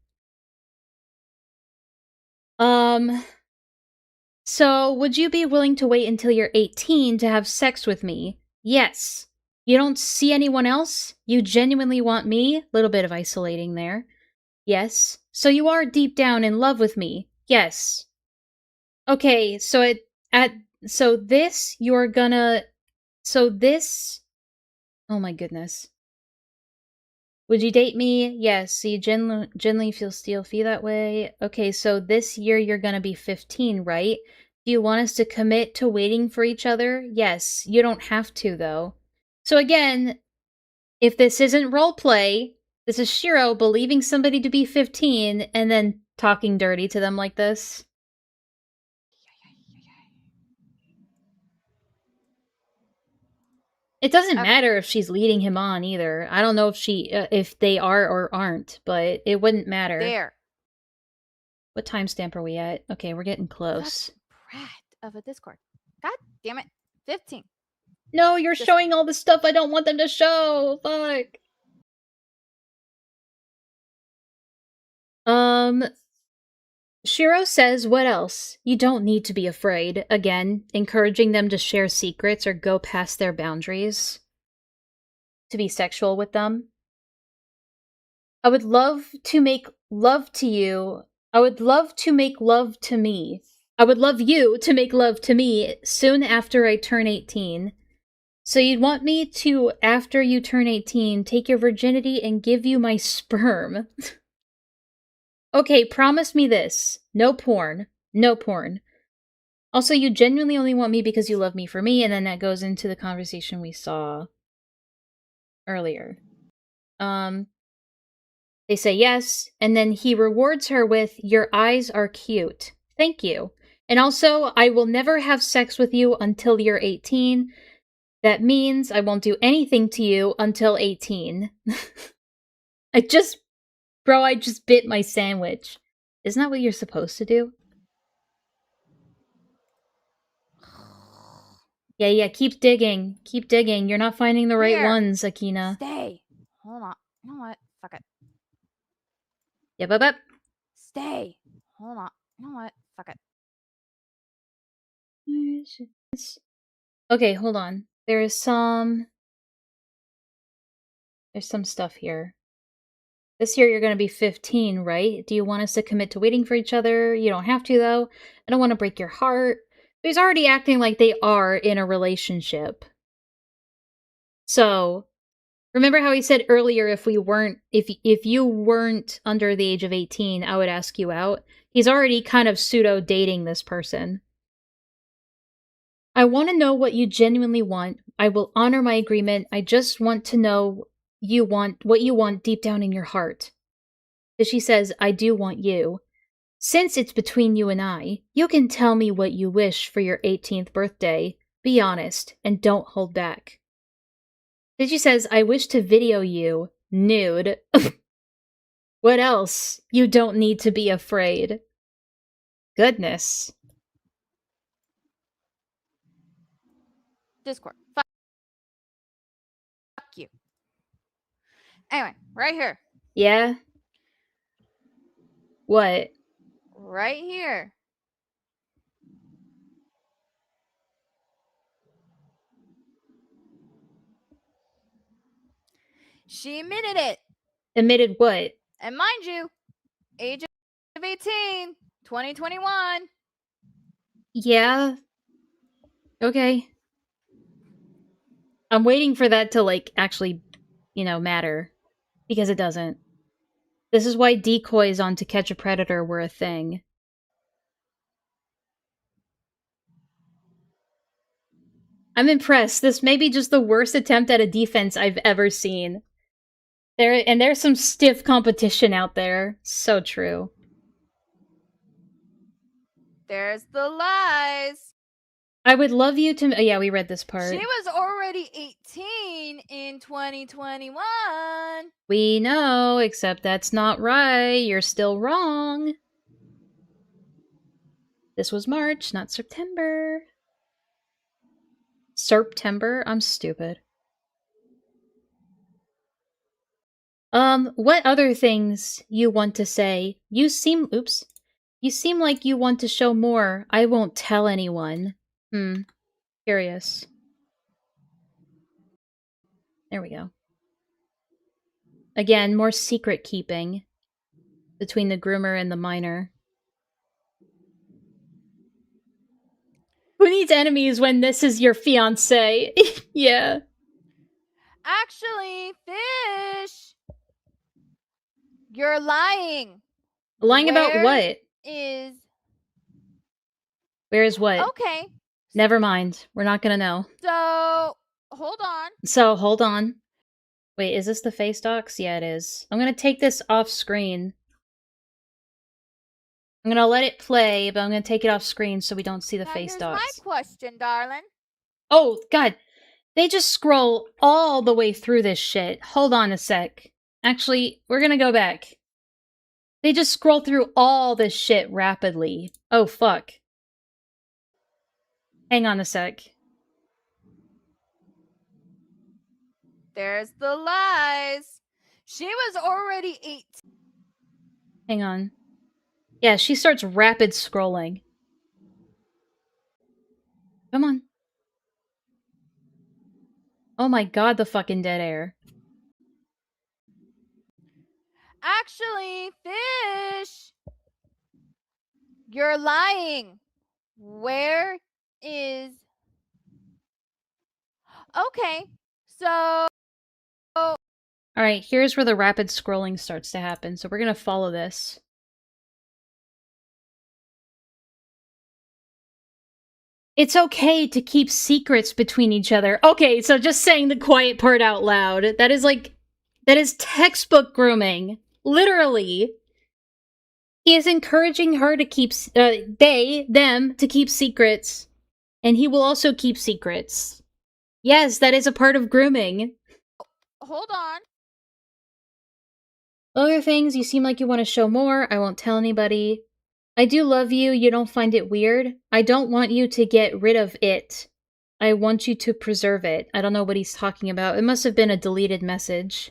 So, would you be willing to wait until you're 18 to have sex with me? Yes. You don't see anyone else? You genuinely want me? Little bit of isolating there. Yes. So you are deep down in love with me? Yes. Okay, so you're gonna... So this... Oh my goodness. Would you date me? Yes. So you generally feel that way? Okay, so this year you're gonna be 15, right? Do you want us to commit to waiting for each other? Yes. You don't have to, though. So again, if this isn't roleplay, this is Shiro believing somebody to be 15 and then talking dirty to them like this. It doesn't matter if she's leading him on either. I don't know if they are or aren't, but it wouldn't matter. There. What timestamp are we at? Okay, we're getting close. Brat of a Discord. God damn it. 15. No, you're showing all the stuff I don't want them to show. Fuck. Shiro says, what else? You don't need to be afraid. Again, encouraging them to share secrets or go past their boundaries. To be sexual with them. I would love to make love to you. I would love to make love to me. I would love you to make love to me soon after I turn 18. So you'd want me to, after you turn 18, take your virginity and give you my sperm. Okay, promise me this. No porn. No porn. Also, you genuinely only want me because you love me for me, and then that goes into the conversation we saw earlier. They say yes, and then he rewards her with, your eyes are cute. Thank you. And also, I will never have sex with you until you're 18. That means I won't do anything to you until 18. I just bit my sandwich. Isn't that what you're supposed to do? Yeah, keep digging. Keep digging. You're not finding the right Here. ones, Akina. Stay. Hold on. You know what? Fuck it. Yep. Stay. Hold on. You know what? Fuck it. Okay, hold on. There's some stuff here. This year you're going to be 15, right? Do you want us to commit to waiting for each other? You don't have to, though. I don't want to break your heart. He's already acting like they are in a relationship. So, remember how he said earlier if you weren't under the age of 18, I would ask you out? He's already kind of pseudo-dating this person. I want to know what you genuinely want. I will honor my agreement. I just want to know what you want deep down in your heart. But she says, I do want you. Since it's between you and I, you can tell me what you wish for your 18th birthday. Be honest, and don't hold back. Then she says, I wish to video you nude. What else? You don't need to be afraid. Goodness. Discord. Fuck you. Anyway, right here. Yeah? What? Right here. She admitted it. Admitted what? And mind you, age of 18, 2021. Yeah. Okay. I'm waiting for that to, like, actually, matter. Because it doesn't. This is why decoys on To Catch a Predator were a thing. I'm impressed. This may be just the worst attempt at a defense I've ever seen. There's some stiff competition out there. So true. There's the lies. I would love you to... yeah, we read this part. She was already 18 in 2021. We know, except that's not right. You're still wrong. This was March, not September. September? I'm stupid. What other things you want to say? You seem like you want to show more. I won't tell anyone. Curious. There we go. Again, more secret keeping between the groomer and the minor. Who needs enemies when this is your fiancé? Yeah. Actually, Fish, you're lying. Lying about Where what? Where is what? Okay. Never mind. We're not gonna know. So, hold on. So, hold on. Wait, is this the face docs? Yeah, it is. I'm gonna take this off screen. I'm gonna let it play, but I'm gonna take it off screen so we don't see the Now, face here's docs. my question, darling. Oh, God. They just scroll all the way through this shit. Hold on a sec. Actually, we're gonna go back. They just scroll through all this shit rapidly. Oh, fuck. Hang on a sec. There's the lies. She was already 18. Hang on. Yeah, she starts rapid scrolling. Come on. Oh my god, the fucking dead air. Actually, Fish, you're lying. Where is... Okay, so... Alright, here's where the rapid scrolling starts to happen, so we're gonna follow this. It's okay to keep secrets between each other. Okay, so just saying the quiet part out loud. That is textbook grooming. Literally. He is encouraging her to keep, them, to keep secrets. And he will also keep secrets. Yes, that is a part of grooming. Hold on. Other things, you seem like you want to show more. I won't tell anybody. I do love you. You don't find it weird. I don't want you to get rid of it. I want you to preserve it. I don't know what he's talking about. It must have been a deleted message.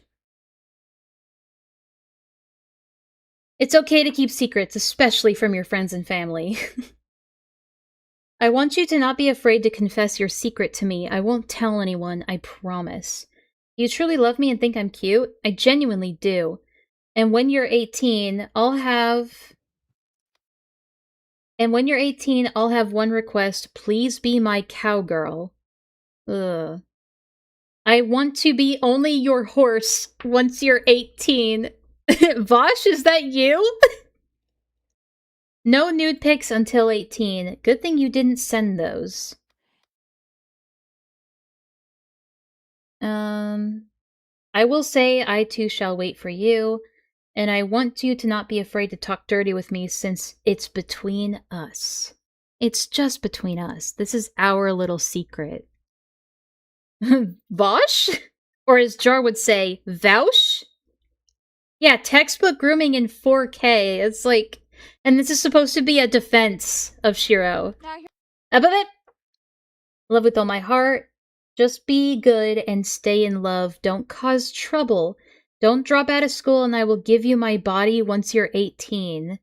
It's okay to keep secrets, especially from your friends and family. I want you to not be afraid to confess your secret to me. I won't tell anyone, I promise. You truly love me and think I'm cute? I genuinely do. And when you're 18, I'll have one request. Please be my cowgirl. Ugh. I want to be only your horse once you're 18. Vosh, is that you? No nude pics until 18. Good thing you didn't send those. I will say I too shall wait for you. And I want you to not be afraid to talk dirty with me since it's between us. It's just between us. This is our little secret. Vosh? Or as Jar would say, Vouch? Yeah, textbook grooming in 4K. It's like... And this is supposed to be a defense of Shiro. Above it! Love with all my heart. Just be good and stay in love. Don't cause trouble. Don't drop out of school and I will give you my body once you're 18.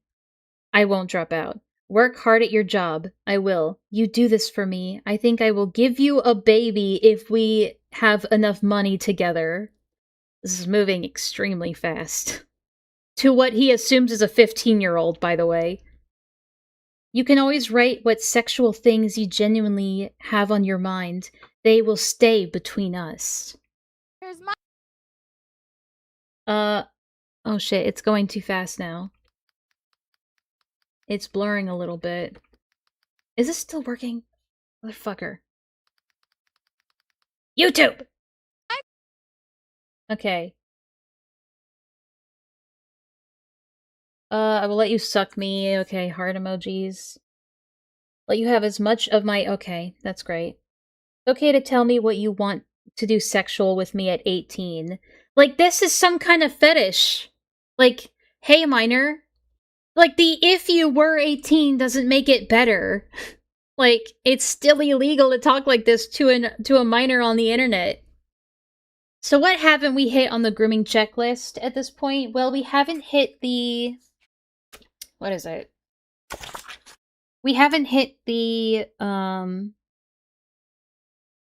I won't drop out. Work hard at your job. I will. You do this for me. I think I will give you a baby if we have enough money together. This is moving extremely fast. To what he assumes is a 15-year-old, by the way. You can always write what sexual things you genuinely have on your mind. They will stay between us. Here's my... Oh shit, it's going too fast now. It's blurring a little bit. Is this still working? Motherfucker. YouTube! Okay. I will let you suck me. Okay, heart emojis. Let you have as much of my... Okay, that's great. It's okay to tell me what you want to do sexual with me at 18. Like, this is some kind of fetish. Like, hey, minor. Like, the if you were 18 doesn't make it better. Like, it's still illegal to talk like this to a minor on the internet. So what haven't we hit on the grooming checklist at this point? Well, we haven't hit the... What is it? We haven't hit the,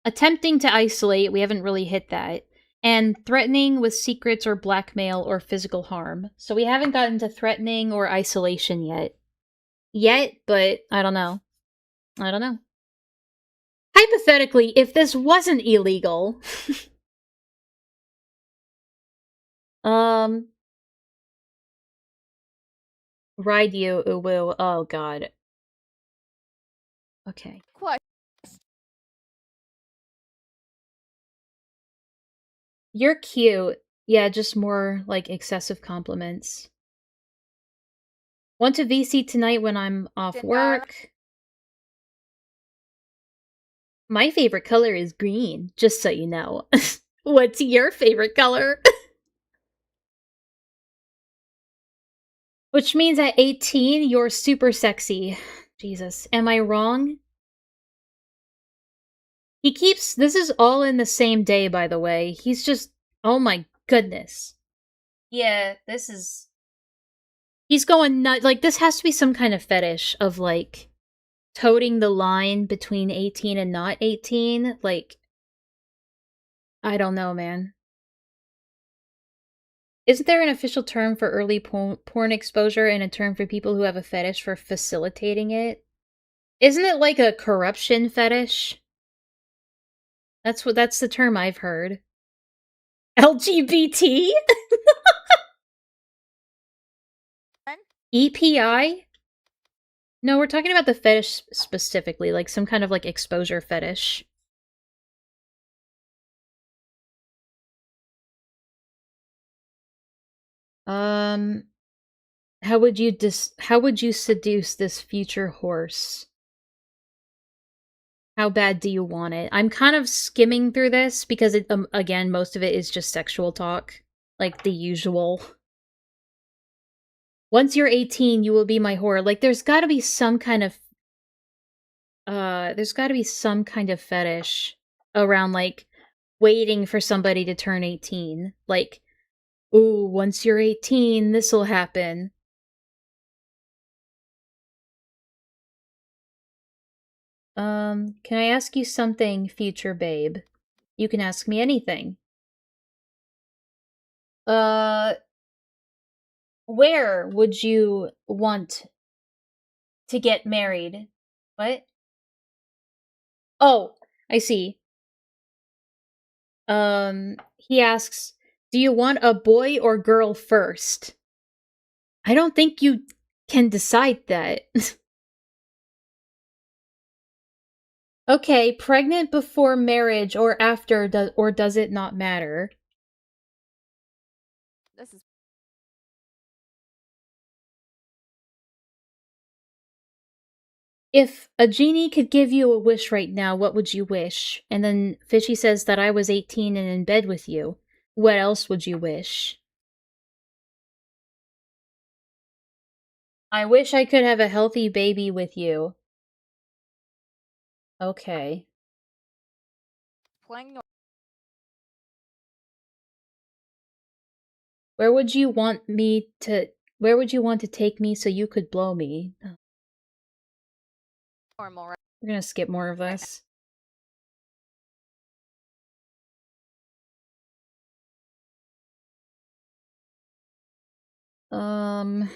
attempting to isolate. We haven't really hit that. And threatening with secrets or blackmail or physical harm. So we haven't gotten to threatening or isolation yet. But I don't know. I don't know. Hypothetically, if this wasn't illegal... Ride you, Uwu. Oh, God. Okay. You're cute. Yeah, just more, like, excessive compliments. Want to VC tonight when I'm off work? My favorite color is green, just so you know. What's your favorite color? Which means at 18, you're super sexy. Jesus, am I wrong? He keeps... This is all in the same day, by the way. He's just... Oh my goodness. Yeah, this is... He's going nuts. Like, this has to be some kind of fetish of, like, toting the line between 18 and not 18. Like, I don't know, man. Isn't there an official term for early porn exposure and a term for people who have a fetish for facilitating it? Isn't it like a corruption fetish? That's the term I've heard. LGBT? EPI? No, we're talking about the fetish specifically, like some kind of like exposure fetish. How would you seduce this future horse? How bad do you want it? I'm kind of skimming through this because it, again, most of it is just sexual talk, like the usual. Once you're 18, you will be my whore. Like, there's got to be some kind of fetish around like waiting for somebody to turn 18. Like, ooh, once you're 18, this'll happen. Can I ask you something, future babe? You can ask me anything. Where would you want to get married? What? Oh, I see. He asks, do you want a boy or girl first? I don't think you can decide that. Okay, pregnant before marriage or after, or does it not matter? This is If a genie could give you a wish right now, what would you wish? And then Fishy says that I was 18 and in bed with you. What else would you wish? I wish I could have a healthy baby with you. Okay. playing. Where would you want to take me so you could blow me? Normal, right? We're gonna skip more of this. No.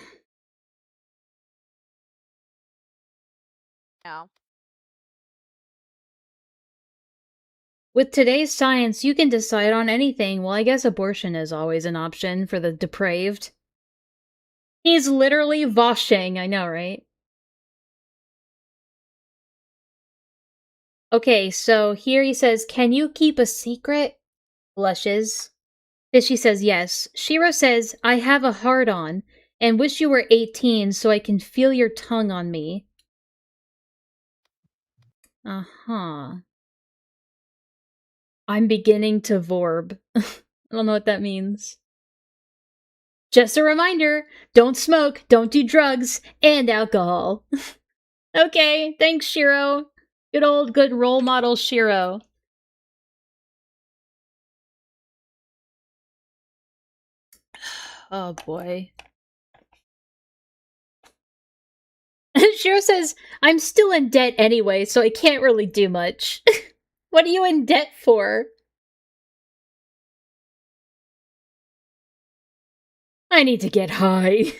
With today's science, you can decide on anything. Well, I guess abortion is always an option for the depraved. He's literally voshing, I know, right? Okay, so here he says, can you keep a secret? Blushes. Fishy says yes. Shiro says, I have a hard-on, and wish you were 18 so I can feel your tongue on me. Uh-huh. I'm beginning to vorb. I don't know what that means. Just a reminder, don't smoke, don't do drugs, and alcohol. Okay, thanks, Shiro. Good role model Shiro. Oh boy. Shiro says, I'm still in debt anyway, so I can't really do much. What are you in debt for? I need to get high.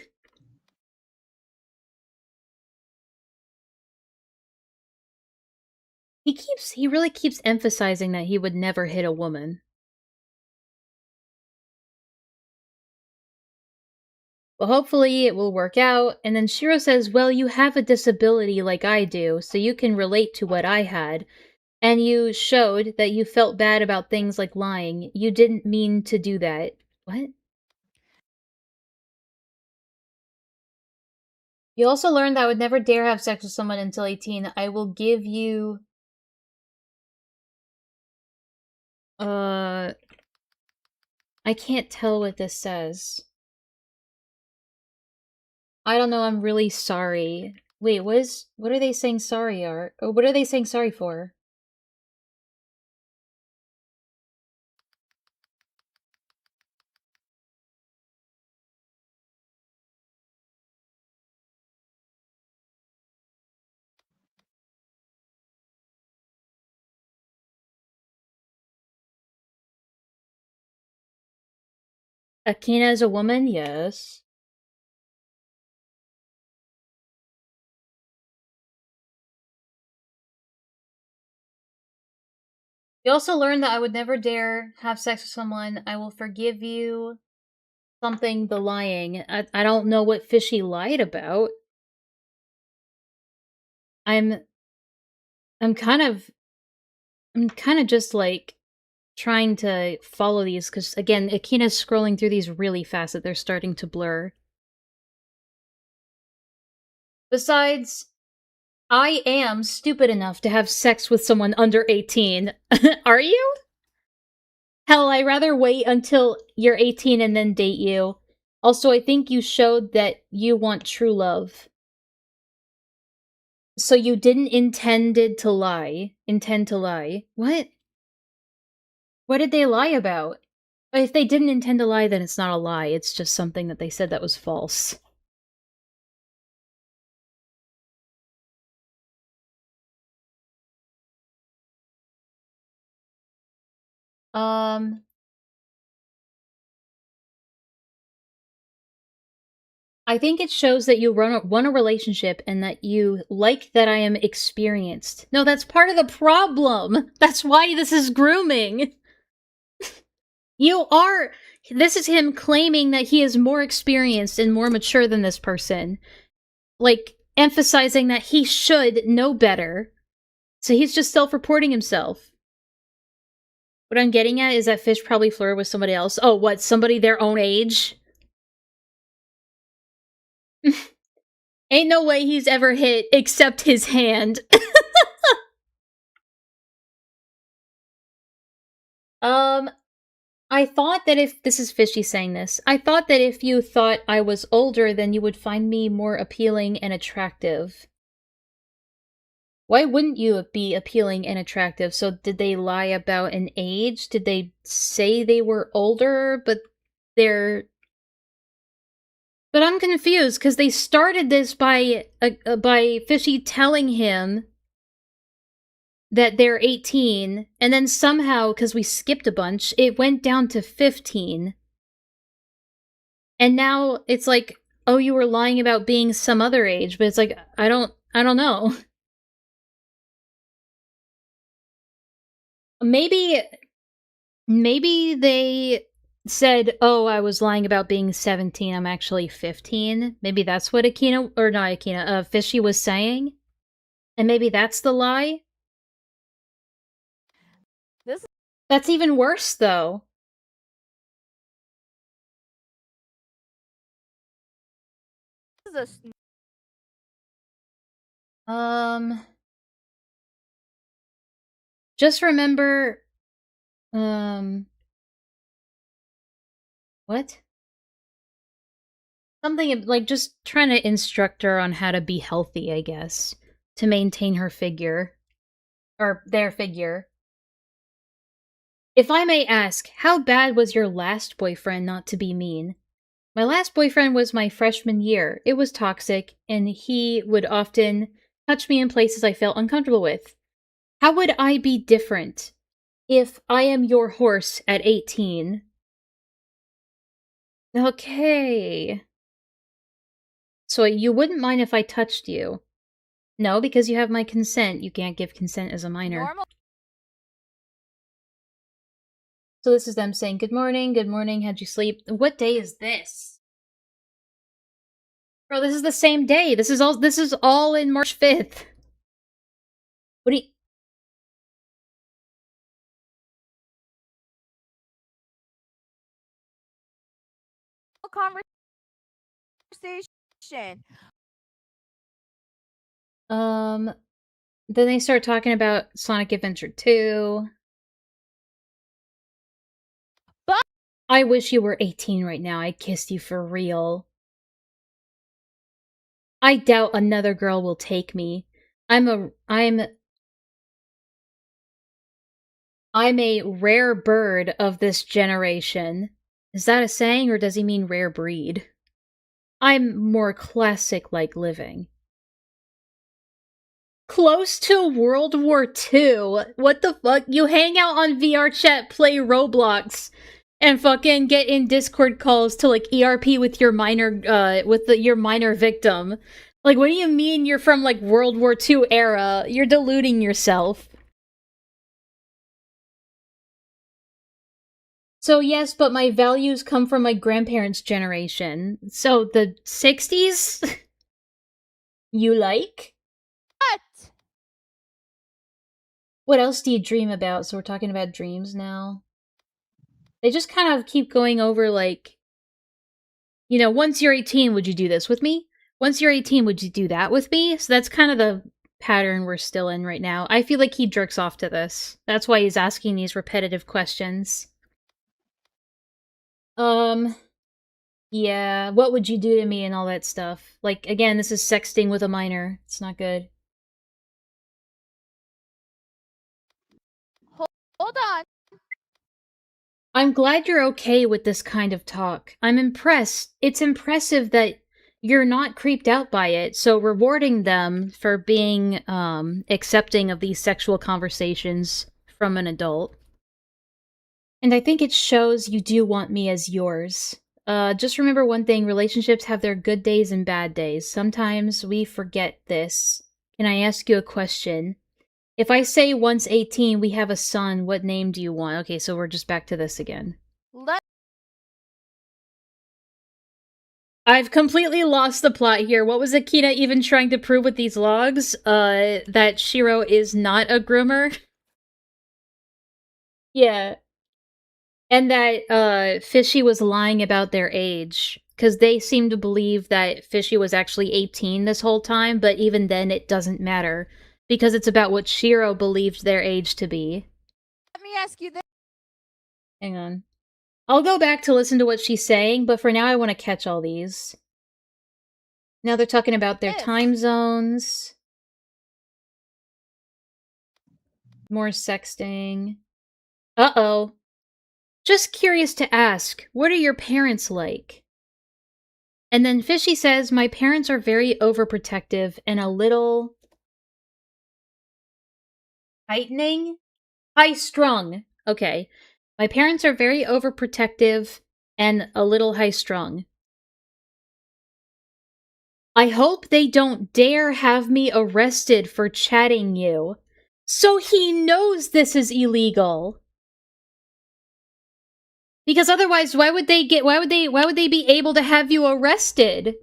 He really keeps emphasizing that he would never hit a woman. Well, hopefully it will work out. And then Shiro says, well, you have a disability like I do, so you can relate to what I had. And you showed that you felt bad about things like lying. You didn't mean to do that. What? You also learned that I would never dare have sex with someone until 18. I will give you... I can't tell what this says. I don't know, I'm really sorry. Wait, what are they saying sorry are? Or what are they saying sorry for? Akina is a woman? Yes. You also learned that I would never dare have sex with someone. I will forgive you. Something the lying. I don't know what Fishy lied about. I'm kind of just like trying to follow these because again, Akina's scrolling through these really fast that they're starting to blur. Besides, I am stupid enough to have sex with someone under 18. Are you? Hell, I'd rather wait until you're 18 and then date you. Also, I think you showed that you want true love. So you didn't intend to lie. What? What did they lie about? If they didn't intend to lie, then it's not a lie. It's just something that they said that was false. I think it shows that you want a relationship and that you like that I am experienced. No, that's part of the problem. That's why this is grooming. This is him claiming that he is more experienced and more mature than this person. Like, emphasizing that he should know better. So he's just self-reporting himself. What I'm getting at is that Fish probably flirted with somebody else. Oh, what? Somebody their own age? Ain't no way he's ever hit except his hand. I thought that if— this is Fishy saying this. I thought that if you thought I was older, then you would find me more appealing and attractive. Why wouldn't you be appealing and attractive? So did they lie about an age? Did they say they were older, but they're— But I'm confused, because they started this by Fishy telling him that they're 18, and then somehow, because we skipped a bunch, it went down to 15. And now it's like, oh, you were lying about being some other age, but it's like, I don't know. Maybe they said, oh, I was lying about being 17, I'm actually 15. Maybe that's what Fishy was saying? And maybe that's the lie? That's even worse, though. This is Just remember, what? Something like just trying to instruct her on how to be healthy, I guess, to maintain her figure. Or their figure. If I may ask, how bad was your last boyfriend, not to be mean? My last boyfriend was my freshman year. It was toxic, and he would often touch me in places I felt uncomfortable with. How would I be different if I am your horse at 18? Okay. So you wouldn't mind if I touched you? No, because you have my consent. You can't give consent as a minor. normal. So this is them saying, good morning, how'd you sleep? What day is this? Bro, this is the same day. This is all in March 5th. What do you— Conversation. Then they start talking about Sonic Adventure 2. But I wish you were 18 right now. I'd kiss you for real. I doubt another girl will take me. I'm a rare bird of this generation. Is that a saying, or does he mean rare breed? I'm more classic-like living. Close to World War II. What the fuck? You hang out on VR chat, play Roblox, and fucking get in Discord calls to like ERP with your minor your minor victim. Like, what do you mean you're from like World War II era? You're deluding yourself. So yes, but my values come from my grandparents' generation. So the 60s? You like? What? What else do you dream about? So we're talking about dreams now. They just kind of keep going over, like, you know, once you're 18, would you do this with me? Once you're 18, would you do that with me? So that's kind of the pattern we're still in right now. I feel like he jerks off to this. That's why he's asking these repetitive questions. Yeah, what would you do to me and all that stuff. Like, again, this is sexting with a minor. It's not good. Hold on. I'm glad you're okay with this kind of talk. I'm impressed. It's impressive that you're not creeped out by it, so rewarding them for being, accepting of these sexual conversations from an adult. And I think it shows you do want me as yours. Just remember one thing, relationships have their good days and bad days. Sometimes we forget this. Can I ask you a question? If I say once 18, we have a son, what name do you want? Okay, so we're just back to this again. I've completely lost the plot here. What was Akina even trying to prove with these logs? That Shiro is not a groomer? Yeah. And that, Fishy was lying about their age. Because they seem to believe that Fishy was actually 18 this whole time, but even then it doesn't matter. Because it's about what Shiro believed their age to be. Let me ask you this. Hang on. I'll go back to listen to what she's saying, but for now I want to catch all these. Now they're talking about their time zones. More sexting. Uh-oh. Just curious to ask, what are your parents like? And then Fishy says, my parents are very overprotective and a little... heightening? High-strung. Okay. My parents are very overprotective and a little high-strung. I hope they don't dare have me arrested for chatting you. So he knows this is illegal. Because otherwise, why would they be able to have you arrested?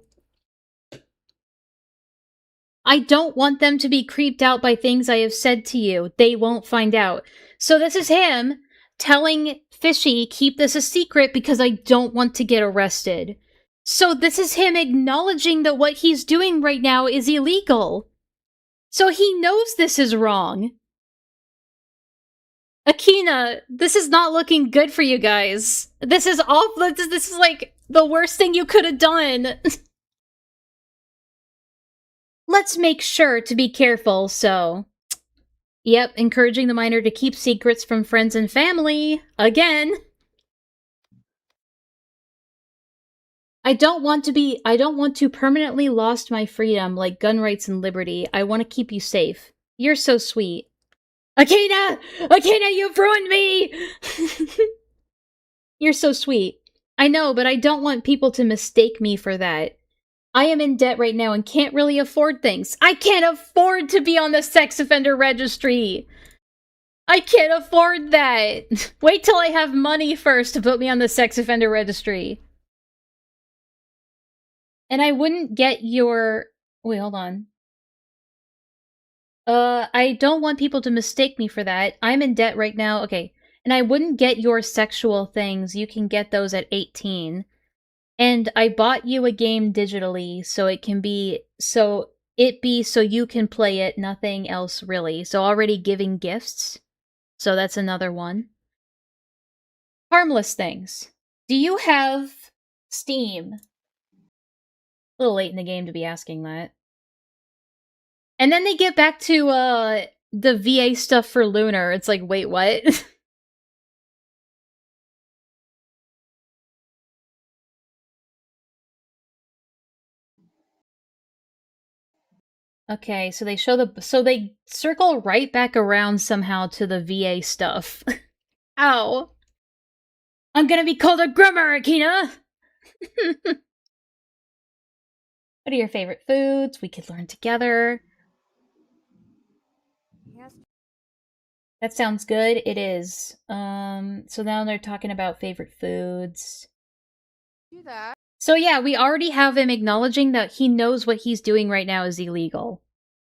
I don't want them to be creeped out by things I have said to you. They won't find out. So this is him telling Fishy, keep this a secret because I don't want to get arrested. So this is him acknowledging that what he's doing right now is illegal. So he knows this is wrong. Akina, this is not looking good for you guys. This is awful. This is like the worst thing you could have done. Let's make sure to be careful, so... Yep, encouraging the minor to keep secrets from friends and family. Again. I don't want to permanently lost my freedom like gun rights and liberty. I want to keep you safe. You're so sweet. Akina! Akina, you've ruined me! You're so sweet. I know, but I don't want people to mistake me for that. I am in debt right now and can't really afford things. I can't afford to be on the sex offender registry! I can't afford that! Wait till I have money first to put me on the sex offender registry. And I wouldn't get your... Wait, hold on. I don't want people to mistake me for that. I'm in debt right now. Okay. And I wouldn't get your sexual things. You can get those at 18. And I bought you a game digitally, so it can be... so you can play it, nothing else really. So already giving gifts. So that's another one. Harmless things. Do you have Steam? A little late in the game to be asking that. And then they get back to, the VA stuff for Lunar. It's like, wait, what? Okay, so they show so they circle right back around somehow to the VA stuff. Ow. I'm gonna be called a groomer, Akina! What are your favorite foods? We could learn together. That sounds good. It is. So now they're talking about favorite foods. Do that. So yeah, we already have him acknowledging that he knows what he's doing right now is illegal.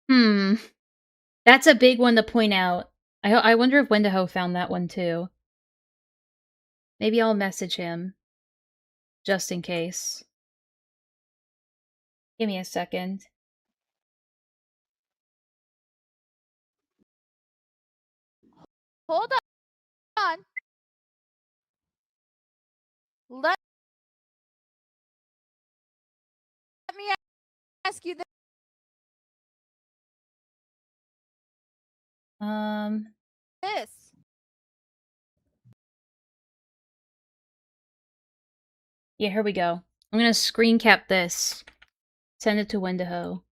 That's a big one to point out. I wonder if Wendigo found that one too. Maybe I'll message him. Just in case. Give me a second. Hold on. Let me ask you this. Yeah, here we go. I'm gonna screen cap this. Send it to Wendigo.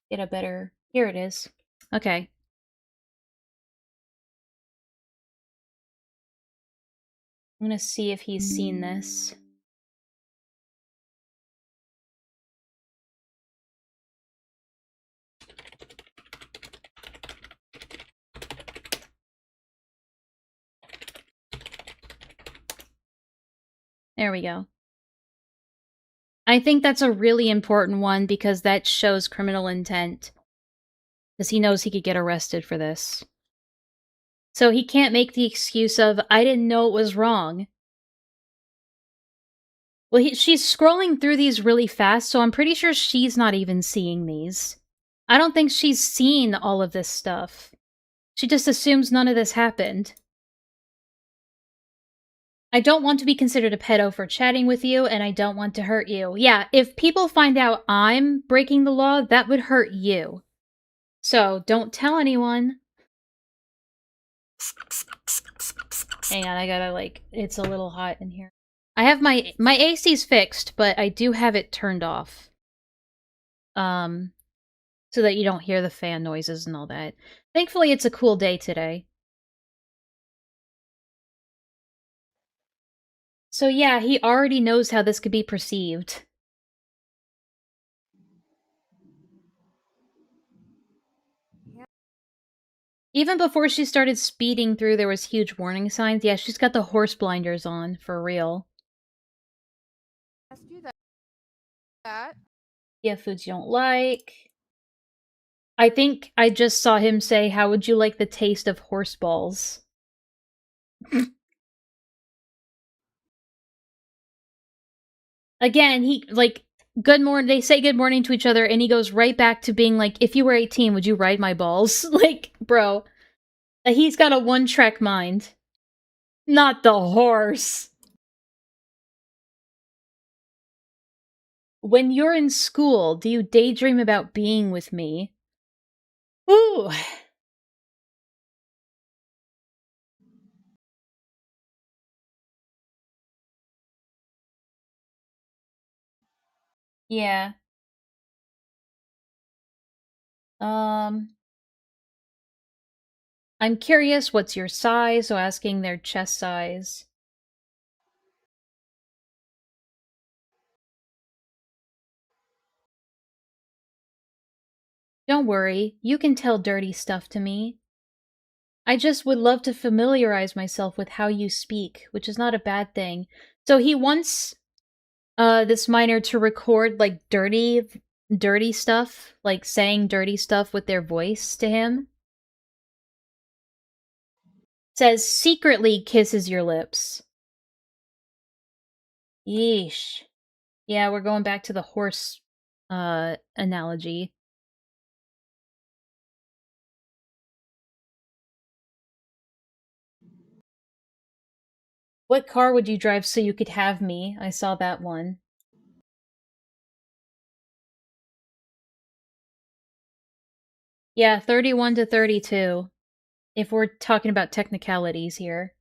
Get a better... Here it is. Okay. I'm gonna see if he's seen this. There we go. I think that's a really important one because that shows criminal intent. Because he knows he could get arrested for this. So he can't make the excuse of, I didn't know it was wrong. Well, she's scrolling through these really fast, so I'm pretty sure she's not even seeing these. I don't think she's seen all of this stuff. She just assumes none of this happened. I don't want to be considered a pedo for chatting with you, and I don't want to hurt you. Yeah, if people find out I'm breaking the law, that would hurt you. So, don't tell anyone. Hang on, I gotta, like, it's a little hot in here. I have my AC's fixed, but I do have it turned off. So that you don't hear the fan noises and all that. Thankfully, it's a cool day today. So yeah, he already knows how this could be perceived. Even before she started speeding through, there was huge warning signs. Yeah, she's got the horse blinders on, for real. Let's do that. Yeah, foods you don't like. I think I just saw him say, how would you like the taste of horse balls? Again, he, like, good morning, they say good morning to each other, and he goes right back to being like, if you were 18, would you ride my balls? Like, bro. He's got a one-track mind. Not the horse. When you're in school, do you daydream about being with me? Ooh. Yeah. I'm curious, what's your size? So asking their chest size. Don't worry, you can tell dirty stuff to me. I just would love to familiarize myself with how you speak, which is not a bad thing. So he wants this miner to record like dirty stuff, like saying dirty stuff with their voice to him. Says secretly kisses your lips. Yeesh. Yeah, we're going back to the horse analogy. What car would you drive so you could have me? I saw that one. Yeah, 31 to 32. If we're talking about technicalities here.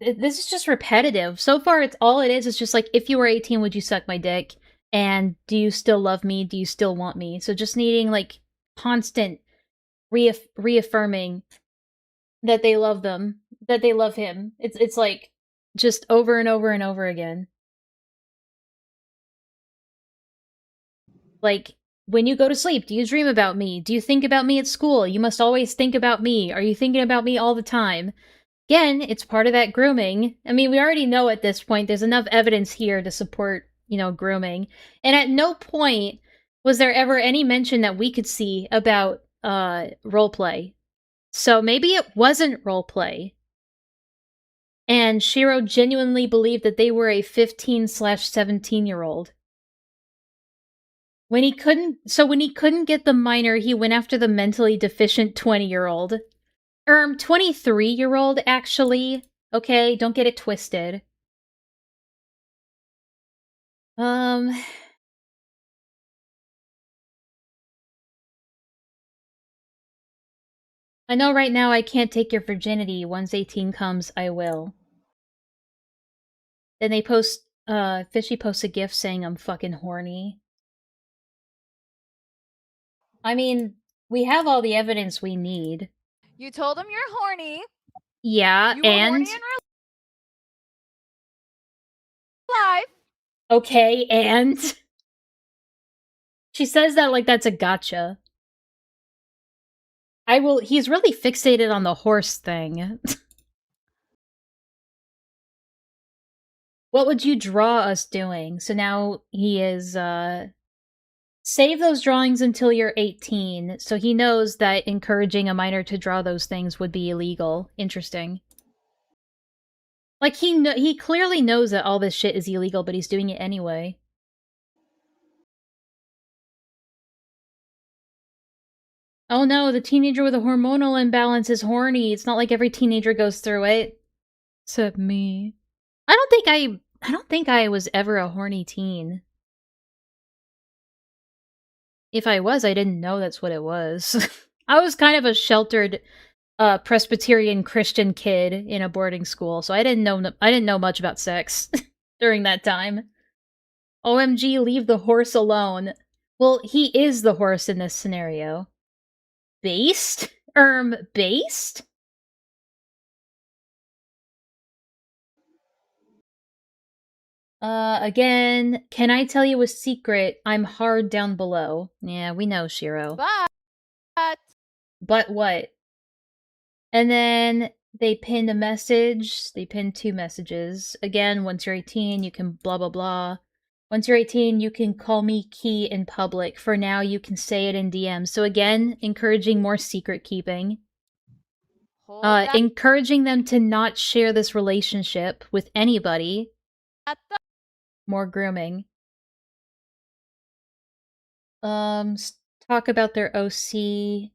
This is just repetitive. So far, it's all it is just like, if you were 18, would you suck my dick? And do you still love me? Do you still want me? So just needing, like, constant reaffirming that they love them, that they love him. It's like, just over and over and over again. Like, when you go to sleep, do you dream about me? Do you think about me at school? You must always think about me. Are you thinking about me all the time? Again, it's part of that grooming. I mean, we already know at this point there's enough evidence here to support, grooming. And at no point was there ever any mention that we could see about roleplay. So maybe it wasn't roleplay. And Shiro genuinely believed that they were a 15/17-year-old. When he couldn't get the minor, he went after the mentally deficient 20-year-old. 23-year-old, actually. Okay, don't get it twisted. I know right now I can't take your virginity. Once 18 comes, I will. Then they post, Fishy posts a gif saying I'm fucking horny. I mean, we have all the evidence we need. You told him you're horny. Yeah, You were horny in real life. Okay, and? She says that like that's a gotcha. He's really fixated on the horse thing. What would you draw us doing? So now he is, save those drawings until you're 18, so he knows that encouraging a minor to draw those things would be illegal. Interesting. Like, he clearly knows that all this shit is illegal, but he's doing it anyway. Oh no, the teenager with a hormonal imbalance is horny. It's not like every teenager goes through it. Except me. I don't think I was ever a horny teen. If I was, I didn't know that's what it was. I was kind of a sheltered Presbyterian Christian kid in a boarding school, so I didn't know much about sex during that time. OMG, leave the horse alone. Well, he is the horse in this scenario. Based? Based? Again, can I tell you a secret? I'm hard down below. Yeah, we know, Shiro. But what? And then they pinned a message. They pinned 2 messages. Again, once you're 18, you can blah blah blah. Once you're 18, you can call me Key in public. For now, you can say it in DMs. So again, encouraging more secret keeping. Encouraging them to not share this relationship with anybody. More grooming. Talk about their OC.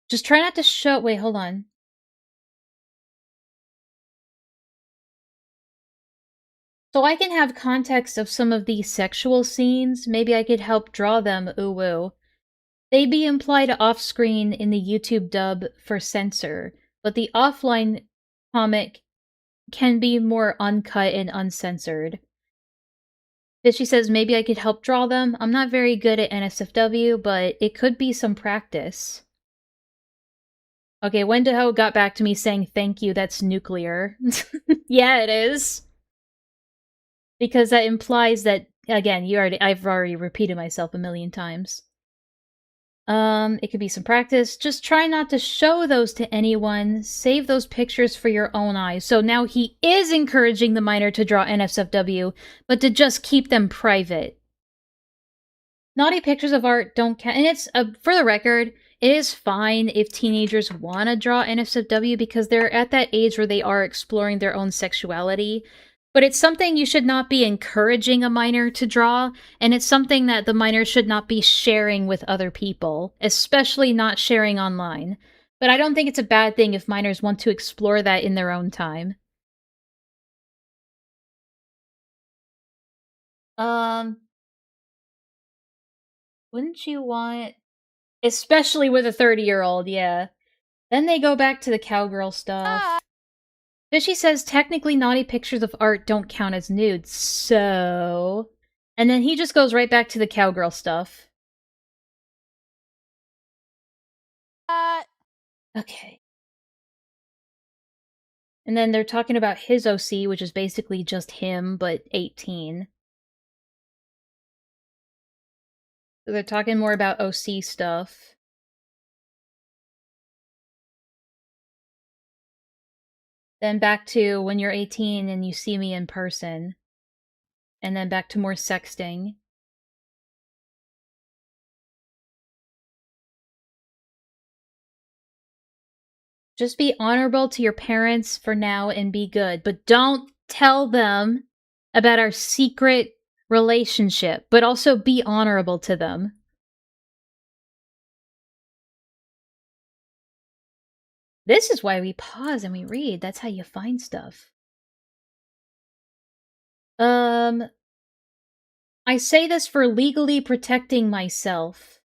Just try not to show- wait, hold on. So I can have context of some of these sexual scenes. Maybe I could help draw them, ooh woo. They be implied off-screen in the YouTube dub for censor, but the offline comic can be more uncut and uncensored. Fishy says maybe I could help draw them. I'm not very good at NSFW, but it could be some practice. Okay, Wendigo got back to me saying thank you, that's nuclear. Yeah, it is. Because that implies that, again, I've already repeated myself a million times. It could be some practice. Just try not to show those to anyone. Save those pictures for your own eyes. So now he is encouraging the minor to draw NSFW, but to just keep them private. Naughty pictures of art don't count. And it's, for the record, it is fine if teenagers want to draw NSFW because they're at that age where they are exploring their own sexuality. But it's something you should not be encouraging a minor to draw, and it's something that the minor should not be sharing with other people, especially not sharing online. But I don't think it's a bad thing if minors want to explore that in their own time. Wouldn't you want... Especially with a 30-year-old, yeah. Then they go back to the cowgirl stuff. Fishy says technically naughty pictures of art don't count as nudes, so... And then he just goes right back to the cowgirl stuff. Okay. And then they're talking about his OC, which is basically just him, but 18. They're talking more about OC stuff. Then back to when you're 18 and you see me in person. And then back to more sexting. Just be honorable to your parents for now and be good. But don't tell them about our secret relationship. But also be honorable to them. This is why we pause and we read. That's how you find stuff. I say this for legally protecting myself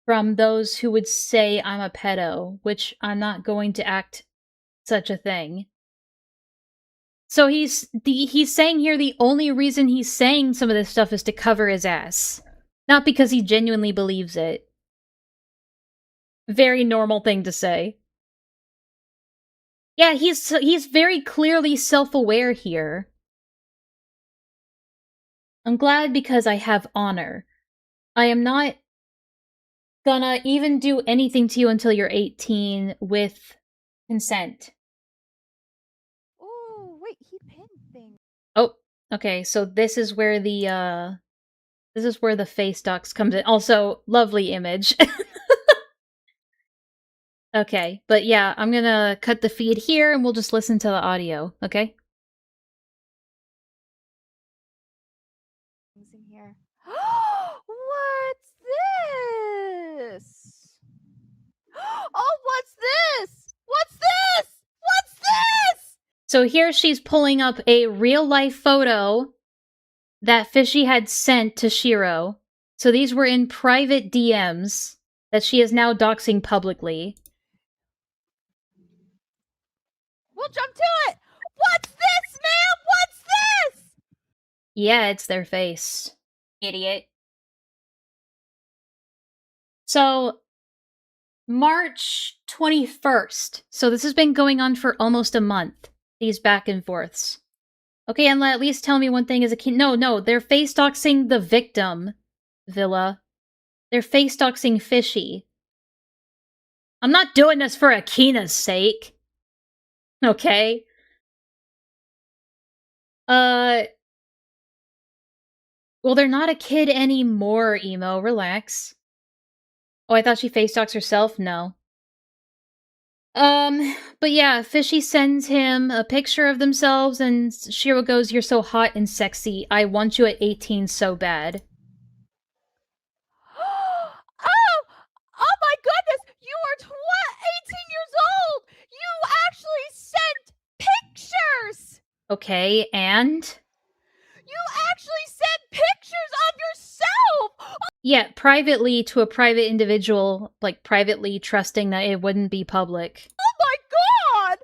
from those who would say I'm a pedo, which I'm not going to act such a thing. So he's saying here the only reason he's saying some of this stuff is to cover his ass. Not because he genuinely believes it. Very normal thing to say. Yeah, he's very clearly self-aware here. I'm glad because I have honor. I am not gonna even do anything to you until you're 18 with consent. Oh, wait, he pinned things. Oh, okay, so this is where the face docs comes in. Also, lovely image. Okay, but yeah, I'm gonna cut the feed here and we'll just listen to the audio, okay? Things in here. What's this? Oh, what's this? What's this? What's this? So here she's pulling up a real-life photo that Fishy had sent to Shiro. So these were in private DMs that she is now doxing publicly. We'll jump to it. What's this, man? What's this? Yeah, it's their face. Idiot. So, March 21st. So this has been going on for almost a month. These back and forths. Okay, Enlaa, at least tell me one thing as a kid. No, they're face doxing the victim, Villa. They're face doxing Fishy. I'm not doing this for Akina's sake. Okay? Well, they're not a kid anymore, Emo. Relax. Oh, I thought she face doxed herself? No. But yeah, Fishy sends him a picture of themselves, and Shiro goes, "You're so hot and sexy. I want you at 18 so bad." Oh my goodness! You are 18 years old! You actually sent pictures! Okay, and? You actually sent pictures of yourself! Yeah, privately to a private individual, like privately trusting that it wouldn't be public. Oh my god!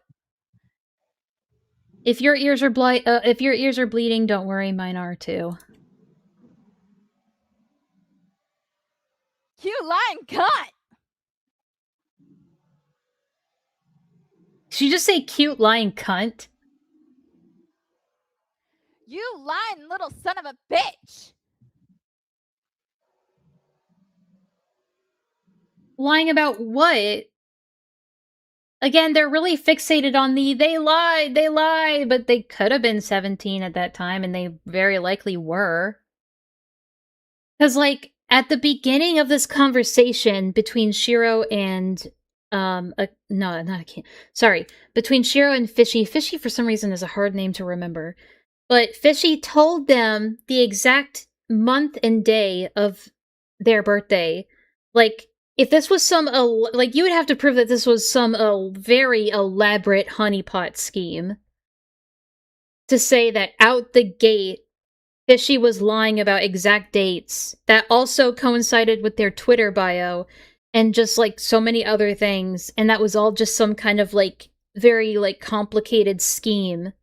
If your ears are bleeding, don't worry, mine are too. Cute line cut! Did you just say cute lying cunt? You lying little son of a bitch! Lying about what? Again, they're really fixated on the they lied, but they could have been 17 at that time, and they very likely were. Because, like, at the beginning of this conversation between Shiro and, no, not Akina. Sorry. Between Shiro and Fishy. Fishy, for some reason, is a hard name to remember. But Fishy told them the exact month and day of their birthday. Like, if this was some, like, you would have to prove that this was some very elaborate honeypot scheme. To say that out the gate, Fishy was lying about exact dates. That also coincided with their Twitter bio. And just, like, so many other things. And that was all just some kind of, like, very, like, complicated scheme.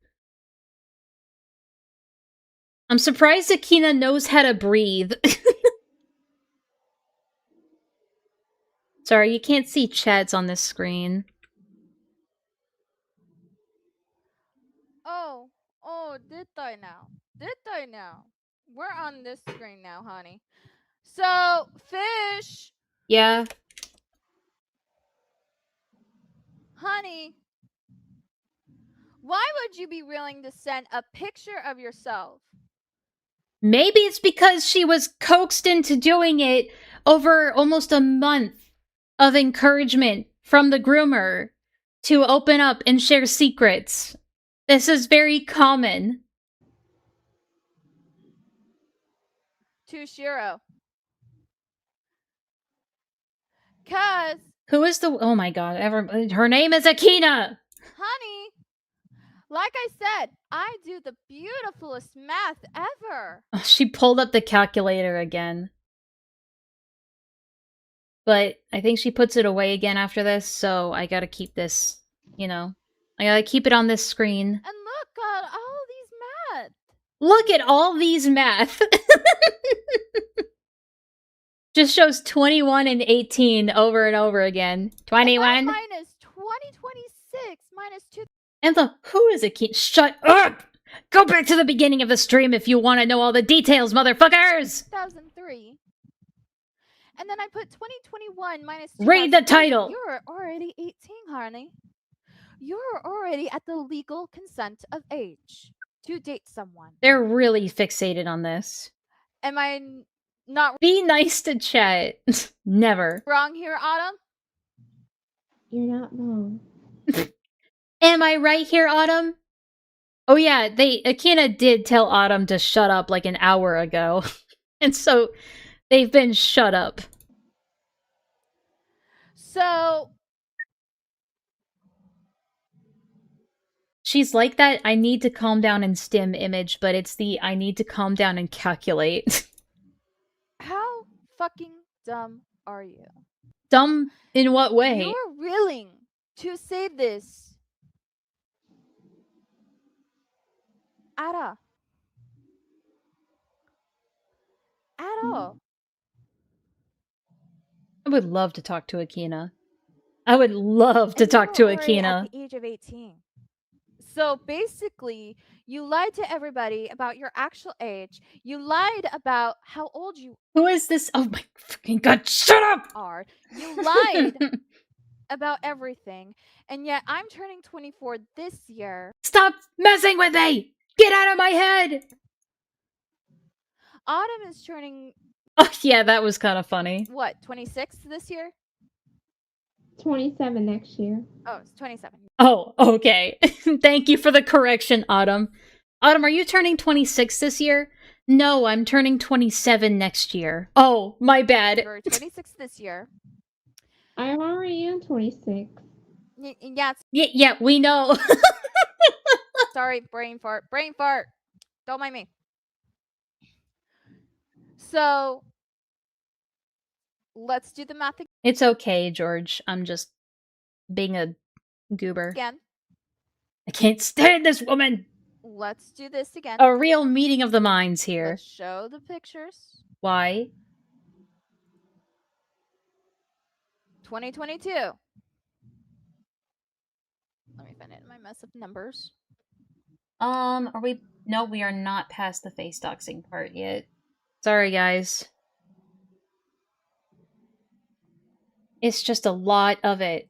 I'm surprised Akina knows how to breathe. Sorry, you can't see Chads on this screen. Oh, did I now? Did I now? We're on this screen now, honey. So, Fish, Yeah. honey, why would you be willing to send a picture of yourself? Maybe it's because she was coaxed into doing it over almost a month of encouragement from the groomer to open up and share secrets. This is very common. To Shiro. Cause, Who is the... Oh my god, her name is Akina! honey, like I said, I do the beautifulest math ever. Oh, she pulled up the calculator again. But I think she puts it away again after this, so I gotta keep this, you know. I gotta keep it on this screen. And look at all these math. Look at all these math! Just shows 21 and 18 over and over again. 21? Minus 2026 minus 2. And who is Akina? Shut up! Go back to the beginning of the stream if you want to know all the details, motherfuckers! 2003. And then I put 2021 minus 2. Read the title! You're already 18, honey. You're already at the legal consent of age to date someone. They're really fixated on this. Am I not Be nice to chat. Never. wrong here, Autumn? You're not wrong. Am I right here, Autumn? Oh yeah, Akina did tell Autumn to shut up like an hour ago. And so they've been shut up. So She's like that I need to calm down and stim image, but it's the I need to calm down and calculate. how fucking dumb are you? Dumb in what way? You're willing to say this at all. I would love to talk to Akina. I would love to And talk to you're already Akina. at the age of 18. So basically, you lied to everybody about your actual age. You lied about how old you Who is this? Oh my fucking god, shut up! are. You lied about everything. And yet I'm turning 24 this year. Stop messing with me! Get out of my head! Autumn is turning, Oh yeah, that was kind of funny. what, 26 this year? 27 next year. Oh, it's 27. Oh, okay. Thank you for the correction, Autumn. Autumn, are you turning 26 this year? No, I'm turning 27 next year. Oh, my bad. You're 26 this year. I'm already on 26. Yeah, Yeah, we know. sorry, brain fart. Brain fart. Don't mind me. So, let's do the math It's okay, George. I'm just being a goober. again. I can't stand this woman! Let's do this again. A real meeting of the minds here. Let's show the pictures. Why? 2022. Let me find it in my mess of numbers. Are we... No, we are not past the face doxing part yet. Sorry, guys. It's just a lot of it.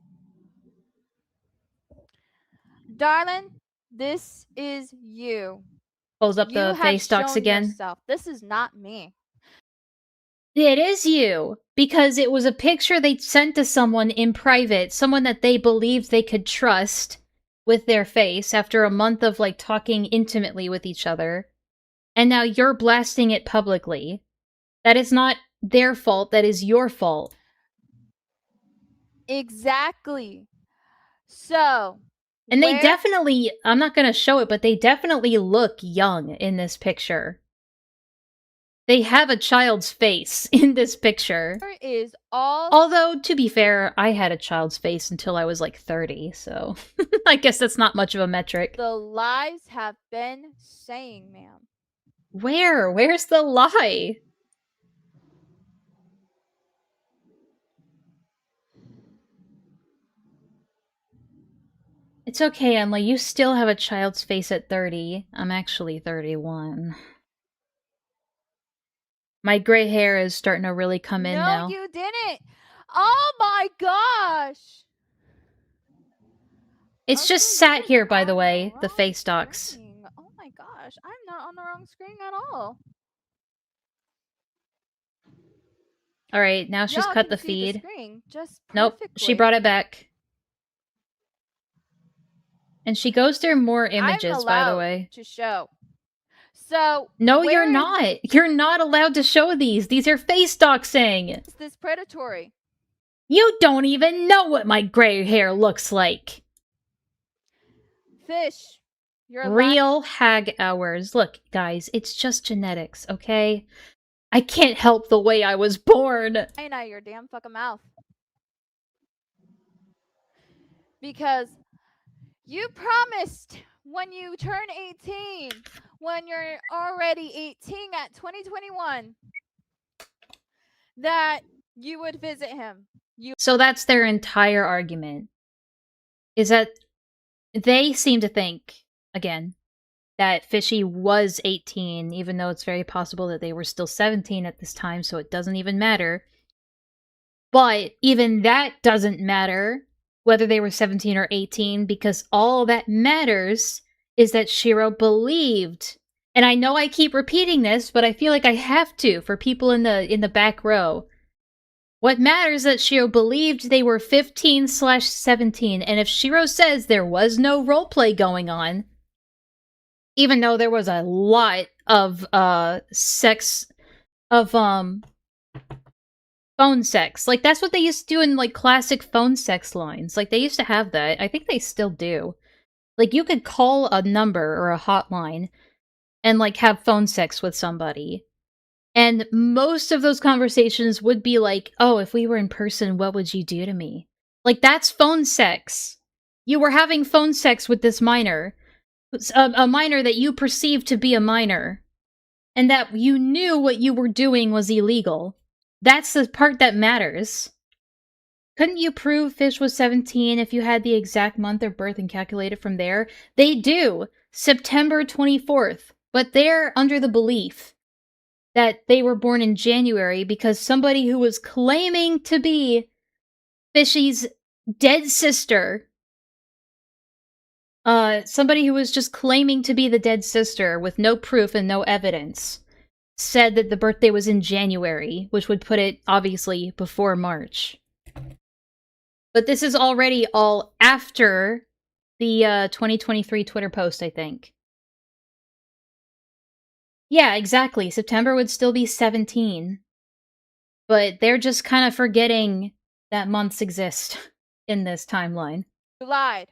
Darling, this is you. Pulls up You the have face docs shown again. yourself. This is not me. It is you! Because it was a picture they sent to someone in private, someone that they believed they could trust with their face after a month of, like, talking intimately with each other. And now you're blasting it publicly. That is not their fault, that is your fault. Exactly. So, And they where definitely, I'm not gonna show it, but they definitely look young in this picture. They have a child's face in this picture. is all Although, to be fair, I had a child's face until I was like 30, so I guess that's not much of a metric. the lies have been saying, ma'am. Where? Where's the lie? It's okay, Enlaa, you still have a child's face at 30. I'm actually 31. My gray hair is starting to really come in now. No, you didn't. Oh my gosh. It's just Okay, sat you're here, by the on way, the wrong face docs. screen. Oh my gosh, I'm not on the wrong screen at all. Alright, now she's Y'all cut can the see the feed. screen just Nope, perfectly. she brought it back. And she goes through more I'm images, by allowed the way. to show. So No, where you're not. You're not allowed to show these. These are face doxing. is this predatory? You don't even know what my gray hair looks like. Fish. You're Real hag hours. Look, guys, it's just genetics, okay? I can't help the way I was born. lying out of your damn fucking mouth. Because you promised when you turn 18, when you're already 18 at 2021, that you would visit him. So that's their entire argument. Is that they seem to think, again, that Fishy was 18, even though it's very possible that they were still 17 at this time, so it doesn't even matter. But even that doesn't matter, whether they were 17 or 18, because all that matters is that Shiro believed. And I know I keep repeating this, but I feel like I have to for people in the back row. What matters is that Shiro believed they were 15/17, and if Shiro says there was no roleplay going on, even though there was a lot of phone sex. Like, that's what they used to do in, like, classic phone sex lines. Like, they used to have that. I think they still do. Like, you could call a number or a hotline and, like, have phone sex with somebody. And most of those conversations would be like, oh, if we were in person, what would you do to me? Like, that's phone sex. You were having phone sex with this minor. A minor that you perceived to be a minor. And that you knew what you were doing was illegal. That's the part that matters. Couldn't you prove Fish was 17 if you had the exact month of birth and calculate it from there? They do. September 24th. But they're under the belief that they were born in January because somebody who was claiming to be Fishy's dead sister, somebody who was just claiming to be the dead sister with no proof and no evidence, said that the birthday was in January, which would put it, obviously, before March. But this is already all after the 2023 Twitter post, I think. Yeah, exactly. September would still be 17. But they're just kind of forgetting that months exist in this timeline. You lied.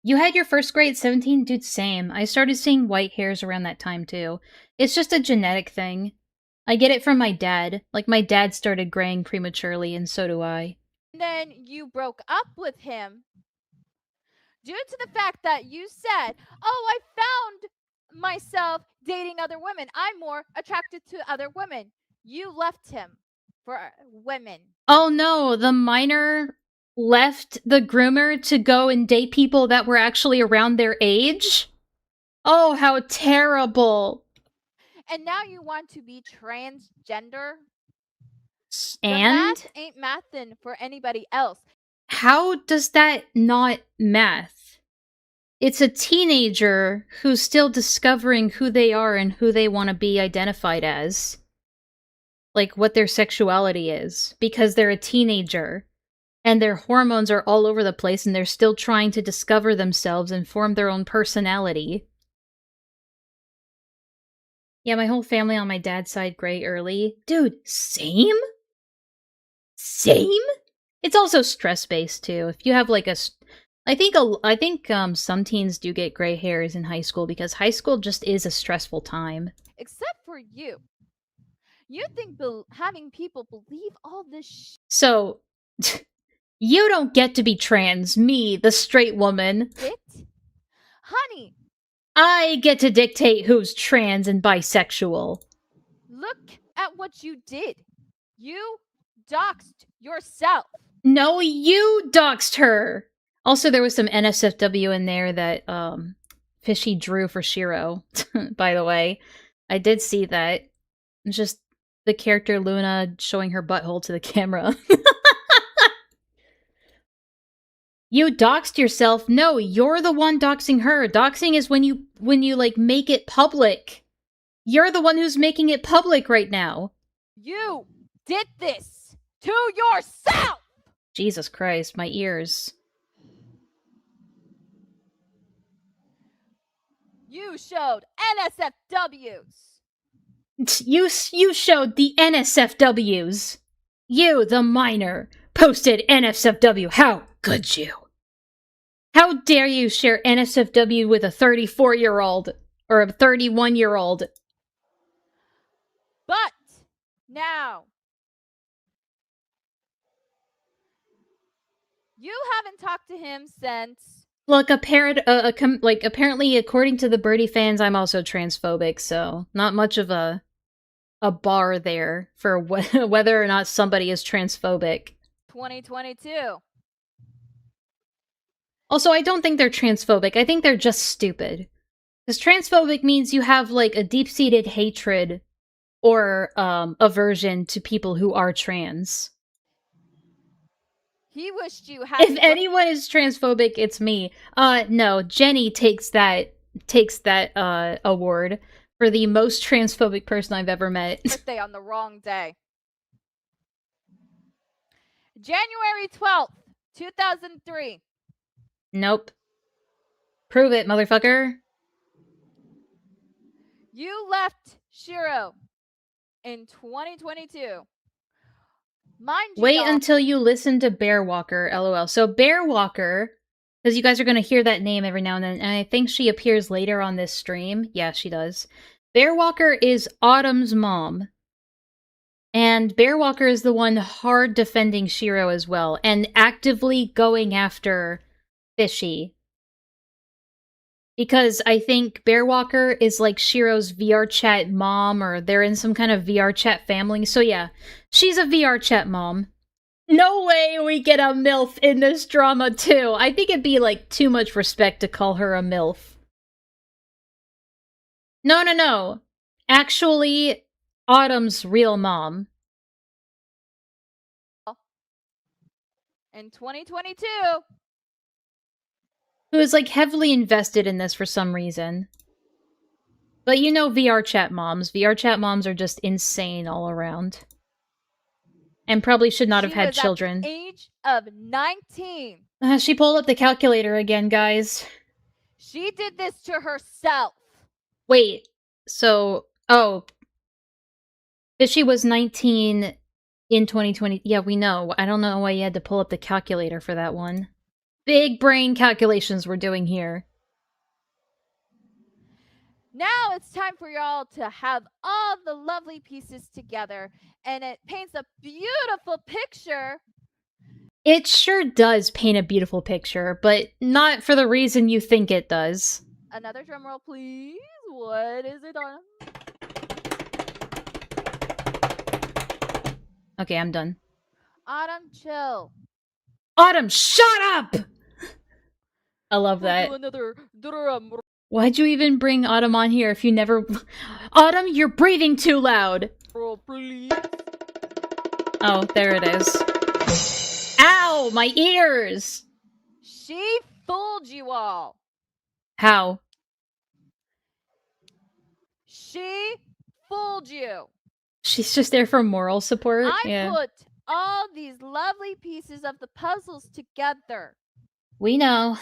You had your first grade at 17? Dude, same. I started seeing white hairs around that time, too. It's just a genetic thing. I get it from my dad. Like, my dad started graying prematurely, and so do I. And then you broke up with him due to the fact that you said, oh, I found myself dating other women. I'm more attracted to other women. You left him for women. Oh no, the minor left the groomer to go and date people that were actually around their age? Oh, how terrible. And now you want to be transgender? And? The math ain't mathin' for anybody else. How does that not math? It's a teenager who's still discovering who they are and who they want to be identified as. Like, what their sexuality is. Because they're a teenager. And their hormones are all over the place and they're still trying to discover themselves and form their own personality. Yeah, my whole family on my dad's side gray early. Dude, same? Same? It's also stress-based, too. If you have, like, I think some teens do get gray hairs in high school because high school just is a stressful time. Except for you. You think having people believe all this So, you don't get to be trans, me, the straight woman. shit? Honey, I get to dictate who's trans and bisexual. look at what you did. You doxed yourself. No, you doxed her! Also, there was some NSFW in there that, Fishy drew for Shiro, by the way. I did see that. It's just the character Luna showing her butthole to the camera. You doxed yourself. No, you're the one doxing her. Doxing is when you like make it public. You're the one who's making it public right now. You did this to yourself! Jesus Christ, my ears. You showed NSFWs. You showed the NSFWs. You, the minor, posted NSFW. How could you? How dare you share NSFW with a 34-year-old or a 31-year-old? But now, you haven't talked to him since... Look, apparently, according to the Birdie fans, I'm also transphobic, so not much of a bar there for whether or not somebody is transphobic. 2022. Also, I don't think they're transphobic. I think they're just stupid. Because transphobic means you have, like, a deep-seated hatred or aversion to people who are trans. He wished you had... If anyone is transphobic, it's me. No, Jenny takes that award for the most transphobic person I've ever met. Birthday on the wrong day. January 12th, 2003. Nope. Prove it, motherfucker. You left Shiro in 2022. Mind you, Wait until you listen to Bear Walker, lol. So Bear Walker, because you guys are going to hear that name every now and then, and I think she appears later on this stream. Yeah, she does. Bear Walker is Autumn's mom. And Bear Walker is the one hard defending Shiro as well, and actively going after Fishy. Because I think Bear Walker is like Shiro's VR chat mom, or they're in some kind of VR chat family. So yeah, she's a VR chat mom. No way we get a MILF in this drama too. I think it'd be like too much respect to call her a MILF. No. Actually, Autumn's real mom. in 2022. Who is like heavily invested in this for some reason. But you know VR chat moms. VR chat moms are just insane all around. And probably should not have had children. At the age of 19. She pulled up the calculator again, guys. She did this to herself. Wait, so... Oh. Fishy was 19 in 2020. Yeah, we know. I don't know why you had to pull up the calculator for that one. Big brain calculations we're doing here. Now it's time for y'all to have all the lovely pieces together, and it paints a beautiful picture. It sure does paint a beautiful picture, but not for the reason you think it does. Another drum roll, please. What is it on? Okay, I'm done. Autumn, chill. Autumn, shut up! I love that. We'll do another drum roll. Why'd you even bring Autumn on here if you never... Autumn, you're breathing too loud! Please. Oh, there it is. Ow! My ears! She fooled you all. How? She fooled you. She's just there for moral support? I put all these lovely pieces of the puzzles together. We know.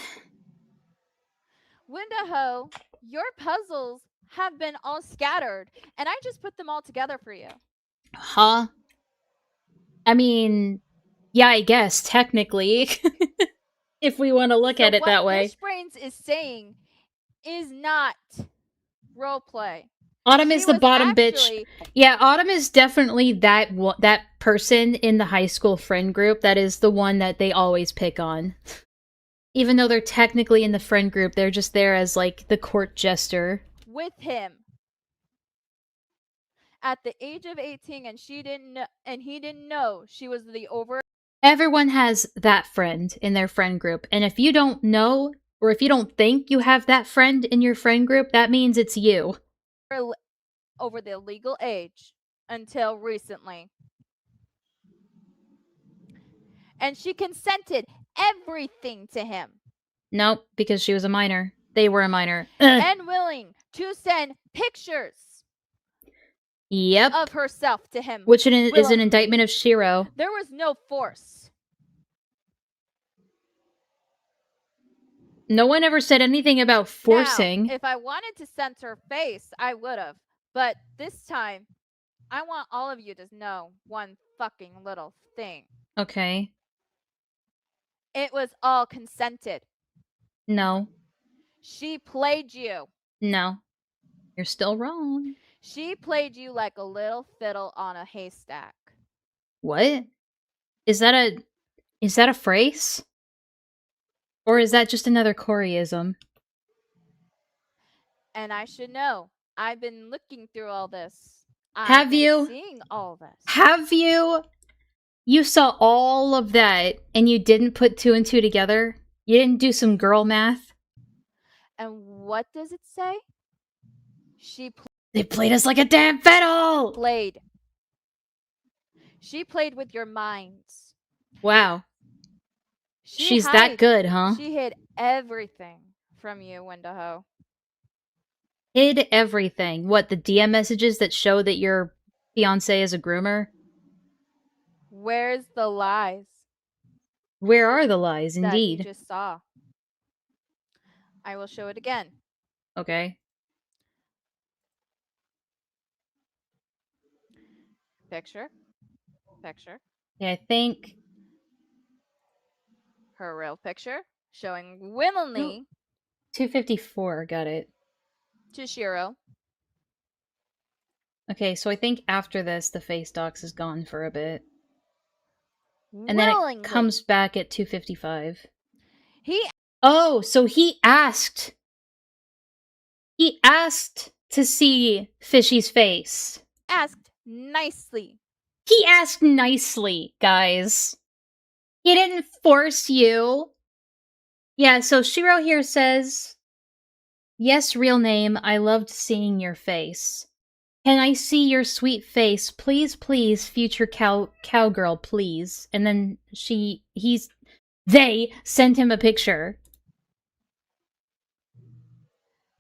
Windaho, your puzzles have been all scattered, and I just put them all together for you. Huh? I mean, yeah, I guess, technically. If we want to look at it that way. What Brains is saying is not roleplay. Autumn is the bottom bitch. Yeah, Autumn is definitely that person in the high school friend group that is the one that they always pick on. Even though they're technically in the friend group, they're just there as, like, the court jester. With him. At the age of 18, and he didn't know she was the over... Everyone has that friend in their friend group. And if you don't know, or if you don't think you have that friend in your friend group, that means it's you. over the legal age until recently. And she consented everything to him. Nope, because she was a minor. They were a minor. And willing to send pictures Yep. of herself to him. Which is an willingly. indictment of Shiro. There was no force. No one ever said anything about forcing. Now, if I wanted to censor her face, I would have. But this time, I want all of you to know one fucking little thing. Okay. It was all consented. No. She played you. No. You're still wrong. She played you like a little fiddle on a haystack. What? Is that a phrase? Or is that just another Coreyism? And I should know. I've been looking through all this. Have you? Seeing all this. Have you? You saw all of that and you didn't put 2 and 2 together? You didn't do some girl math? And what does it say? They played us like a damn fiddle! Played. She played with your minds. Wow. She's that good, huh? She hid everything from you, Wendigo. Hid everything. What, the DM messages that show that your fiancé is a groomer? Where's the lies? Where are the lies, indeed? That you just saw. I will show it again. Okay. Picture. Picture. Yeah, I think... Her real picture. Showing willingly 254, got it. to Shiro. Okay, so I think after this, the face docs is gone for a bit. And then it comes back at 255. Oh, so he asked. He asked to see Fishy's face. Asked nicely. He asked nicely, guys. He didn't force you. Yeah, so Shiro here says, yes, real name, I loved seeing your face. Can I see your sweet face? Please, please, future cowgirl, please. And then they sent him a picture.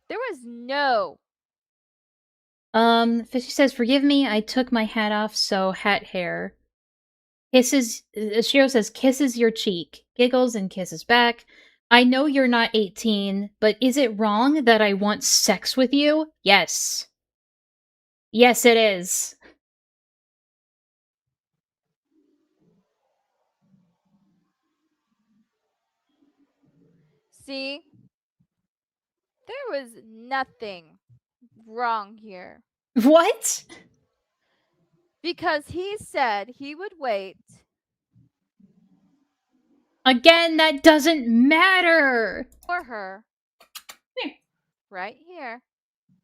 There was no. Fishy says, forgive me, I took my hat off, so hat hair. Shiro says, kisses your cheek. Giggles and kisses back. I know you're not 18, but is it wrong that I want sex with you? Yes. Yes, it is. See? There was nothing wrong here. What? Because he said he would wait. Again, that doesn't matter. For her. Here. Right here.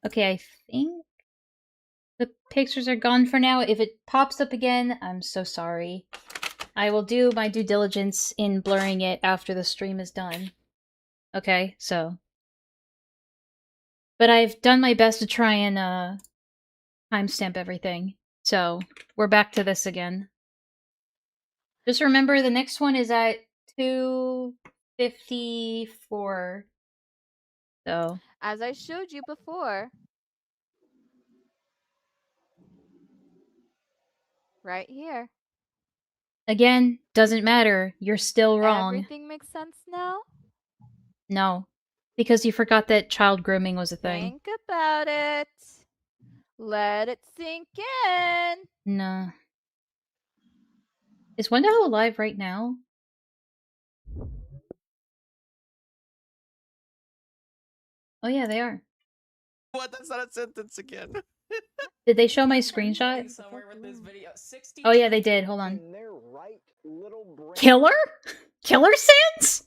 Okay, I think the pictures are gone for now. If it pops up again, I'm so sorry. I will do my due diligence in blurring it after the stream is done. Okay, so. But I've done my best to try and timestamp everything. So, we're back to this again. Just remember the next one is at 254. So. As I showed you before. Right here. Again, doesn't matter. You're still wrong. Everything makes sense now? No. Because you forgot that child grooming was a thing. Think about it. Let it sink in. No. Is Wendigo alive right now? Oh yeah, they are. What? That's not a sentence again. Did they show my screenshot? Oh yeah, they did. Hold on. Killer? Killer Sans?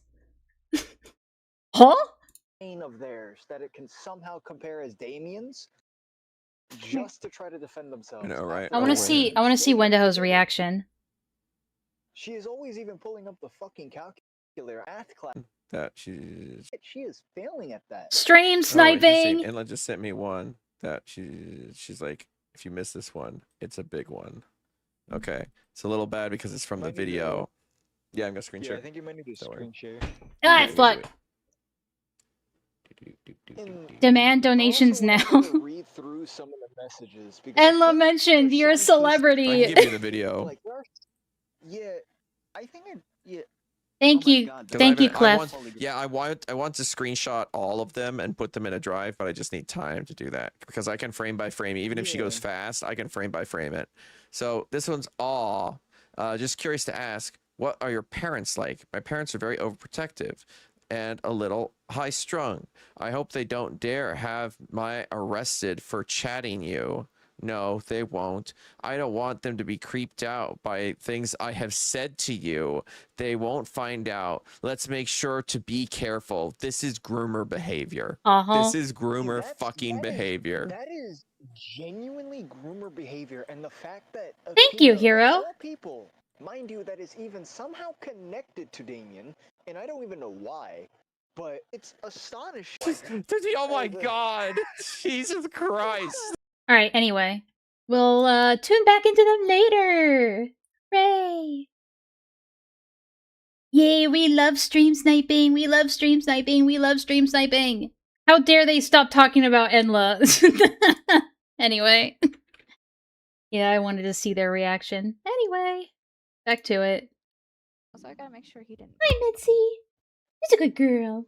Huh? Of theirs that it can somehow compare as Damien's just to try to defend themselves. I know, right? I want to see Wendigo's reaction. She is always even pulling up the fucking calculator math class. That she is failing at that. Stream sniping. Enlaa just sent me one that. She's like, if you miss this one, it's a big one. Okay, it's a little bad because it's from the Might need to- video. Yeah, I'm gonna screen Yeah, share. I think you might need to Don't worry. screen share. Ah, Do fuck. it. Demand I donations also now. wanted to read through some of the messages because I Enlaa think mentioned there's you're a some cases- I celebrity. can give you the video. Like there are, yeah, I think yeah. Thank Oh my you. God, Thank you, I Clef. want, yeah, I want to screenshot all of them and put them in a drive, but I just need time to do that because I can frame by frame. Even if she goes Yeah. fast, I can frame by frame it. So this one's just curious to ask, what are your parents like? My parents are very overprotective and a little high strung. I hope they don't dare have my arrested for chatting you. No, they won't. I don't want them to be creeped out by things I have said to you. They won't find out. Let's make sure to be careful. This is groomer behavior. This is groomer fucking behavior. That is genuinely groomer behavior, and the fact that Thank you, Akina, of Hero. all people, mind you, that is even somehow connected to Damien, and I don't even know why, but it's astonishing. Oh my god! Jesus Christ! Alright, anyway. We'll tune back into them later. Hooray! Yay, we love stream sniping! We love stream sniping! We love stream sniping! How dare they stop talking about Enlaa? Anyway. Yeah, I wanted to see their reaction. Anyway, back to it. Also, I gotta make sure he didn't. Hi, Mitzi! She's a good girl.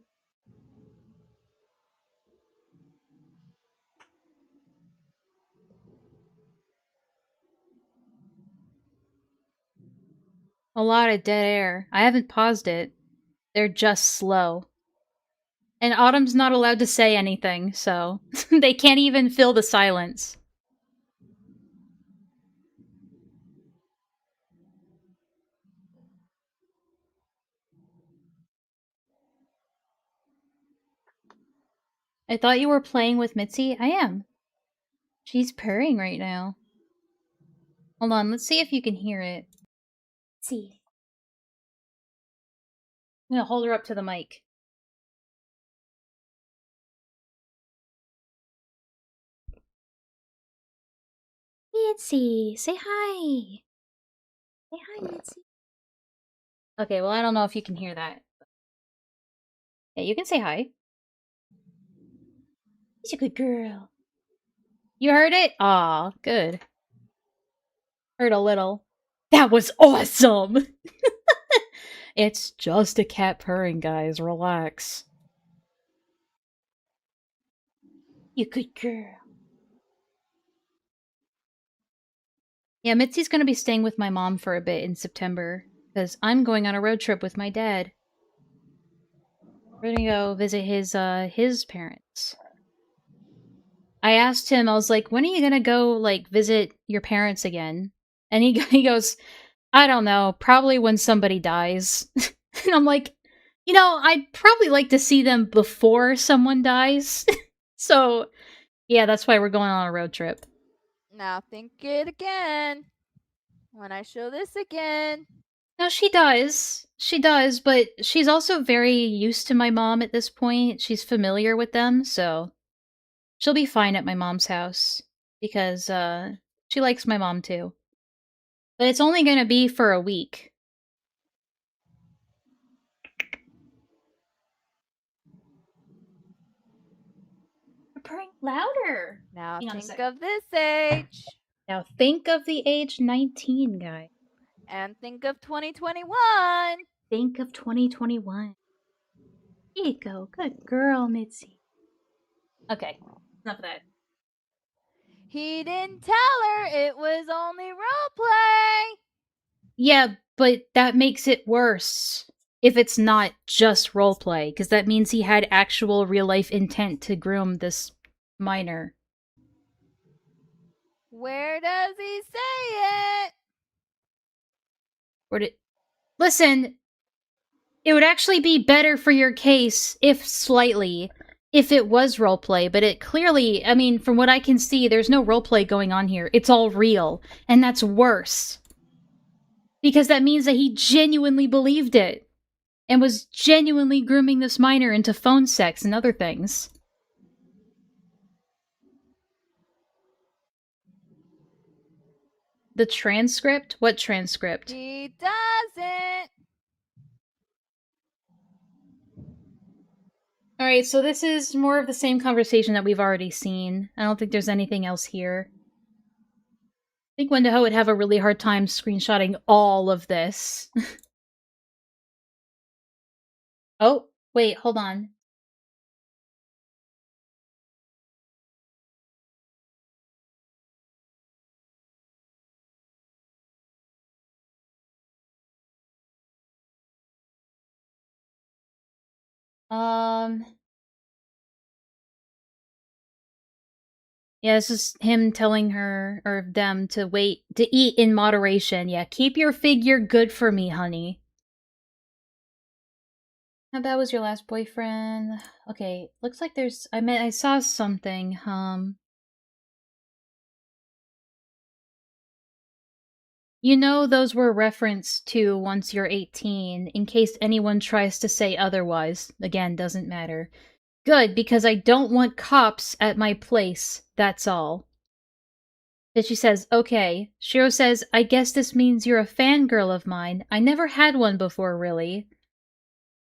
A lot of dead air. I haven't paused it. They're just slow. And Autumn's not allowed to say anything, so they can't even fill the silence. I thought you were playing with Mitzi. I am. She's purring right now. Hold on, let's see if you can hear it. Let's see. I'm gonna hold her up to the mic. Mitzi, say hi. Say hi, Mitzi. Okay, well, I don't know if you can hear that. Yeah, you can say hi. She's a good girl. You heard it? Aw, good. Heard a little. That was awesome! It's just a cat purring, guys. Relax. You good girl. Yeah, Mitzi's gonna be staying with my mom for a bit in September, because I'm going on a road trip with my dad. We're gonna go visit his parents. I asked him, I was like, when are you gonna go, like, visit your parents again? And he goes, I don't know, probably when somebody dies. And I'm like, you know, I'd probably like to see them before someone dies. So, yeah, that's why we're going on a road trip. Now think it again. When I show this again. No, she does. She does, but she's also very used to my mom at this point. She's familiar with them, so she'll be fine at my mom's house. Because, she likes my mom too. But it's only gonna be for a week. You're purring louder! Now Hang on a think sec. of this age. Now think of the age 19, guy. And think of 2021. Think of 2021. Here you go. Good girl, Mitzi. Okay, enough of that. He didn't tell her it was only roleplay. Yeah, but that makes it worse. If it's not just roleplay, because that means he had actual real-life intent to groom this minor. Where does he say it? Listen, it would actually be better for your case, if it was roleplay, but it clearly, I mean, from what I can see, there's no roleplay going on here. It's all real, and that's worse. Because that means that he genuinely believed it, and was genuinely grooming this minor into phone sex and other things. The transcript? What transcript? He doesn't. Alright, so this is more of the same conversation that we've already seen. I don't think there's anything else here. I think Wendigo would have a really hard time screenshotting all of this. Oh, wait, hold on. Yeah, this is him telling her, or them, to eat in moderation. Yeah, keep your figure good for me, honey. How bad was your last boyfriend? Okay, looks like there's, I saw something, You know those were referenced to once you're 18, in case anyone tries to say otherwise. Again, doesn't matter. Good, because I don't want cops at my place, that's all. Then she says, okay. Shiro says, I guess this means you're a fangirl of mine. I never had one before, really.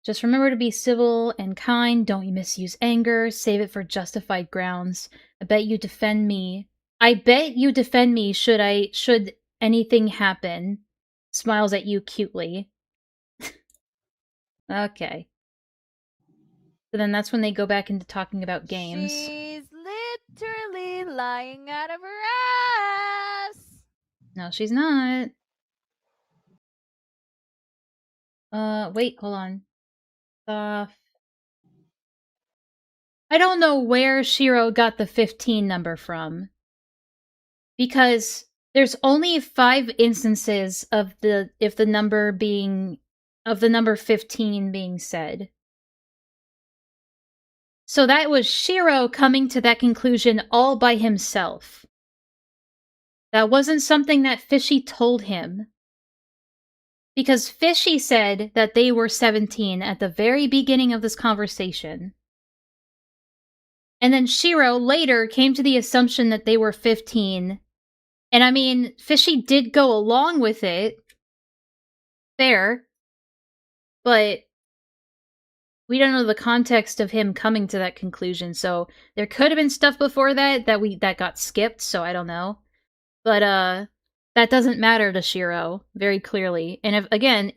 Just remember to be civil and kind. Don't you misuse anger. Save it for justified grounds. I bet you defend me. I bet you defend me should anything happen. Smiles at you cutely. Okay. So then that's when they go back into talking about games. She's literally lying out of her ass. No, she's not. Wait, hold on. I don't know where Shiro got the 15 number from. Because there's only 5 instances of the number 15 being said. So that was Shiro coming to that conclusion all by himself. That wasn't something that Fishy told him. Because Fishy said that they were 17 at the very beginning of this conversation. And then Shiro later came to the assumption that they were 15. And I mean, Fishy did go along with it. Fair. But we don't know the context of him coming to that conclusion, so there could have been stuff before that that got skipped, so I don't know. But that doesn't matter to Shiro, very clearly. And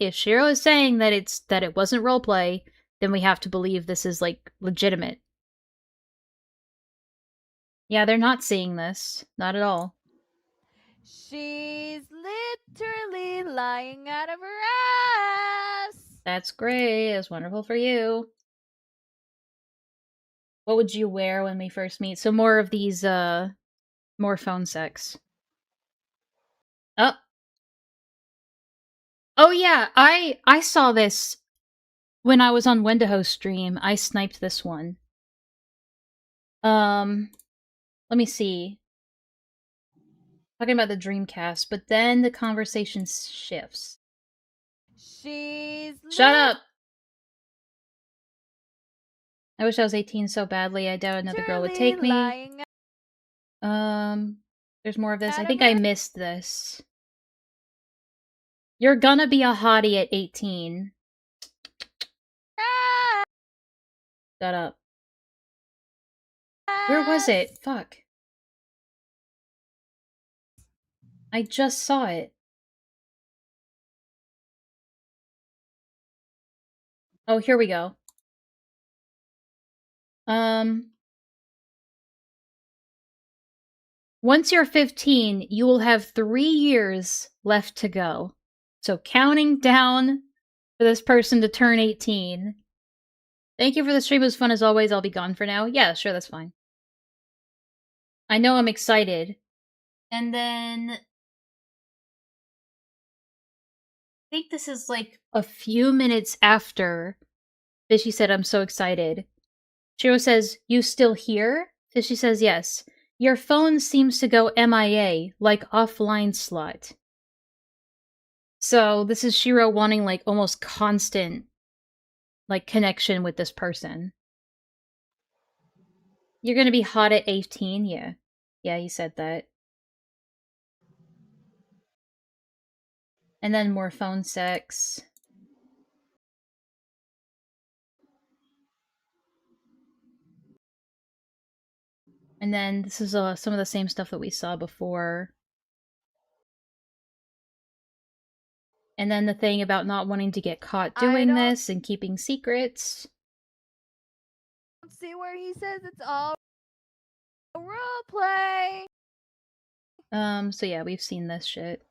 if Shiro is saying that it wasn't roleplay, then we have to believe this is like legitimate. Yeah, they're not seeing this. Not at all. She's literally lying out of her ass. That's great. It's wonderful for you. What would you wear when we first meet? So more of these, more phone sex. Oh. Oh yeah, I saw this when I was on Wendigo's stream. I sniped this one. Let me see. Talking about the Dreamcast, but then the conversation shifts. Shut up! I wish I was 18 so badly. I doubt another girl would take me. There's more of this. I think I missed this. You're gonna be a hottie at 18. Shut up. Where was it? Fuck. I just saw it. Oh, here we go. Once you're 15, you will have 3 years left to go. So counting down for this person to turn 18. Thank you for the stream. It was fun as always. I'll be gone for now. Yeah, sure, that's fine. I know I'm excited. And then I think this is like a few minutes after Fishy said, I'm so excited. Shiro says, you still here? Fishy says, yes. Your phone seems to go MIA, like offline slot. So this is Shiro wanting like almost constant like connection with this person. You're gonna be hot at 18? Yeah. Yeah, he said that. And then more phone sex. And then this is some of the same stuff that we saw before. And then the thing about not wanting to get caught doing this and keeping secrets. See where he says it's all role play. So yeah, we've seen this shit.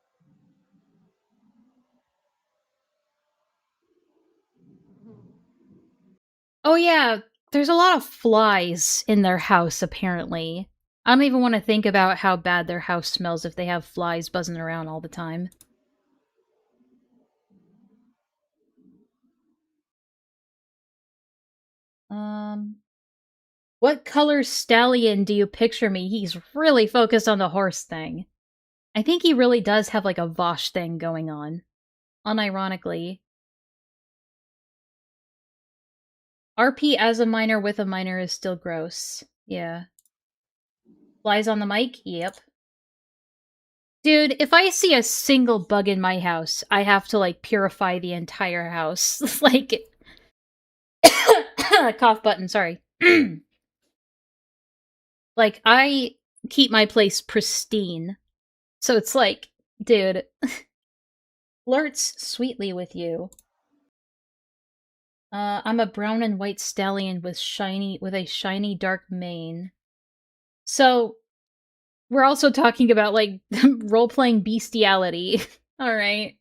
Oh yeah, there's a lot of flies in their house, apparently. I don't even want to think about how bad their house smells if they have flies buzzing around all the time. What color stallion do you picture me? He's really focused on the horse thing. I think he really does have like a Vosh thing going on. Unironically. RP as a minor with a minor is still gross. Yeah. Flies on the mic? Yep. Dude, if I see a single bug in my house, I have to, like, purify the entire house. Like... Cough button, sorry. Like, I keep my place pristine. So it's like, dude... Flirts sweetly with you. I'm a brown and white stallion with a shiny dark mane. So, we're also talking about, like, role-playing bestiality. Alright.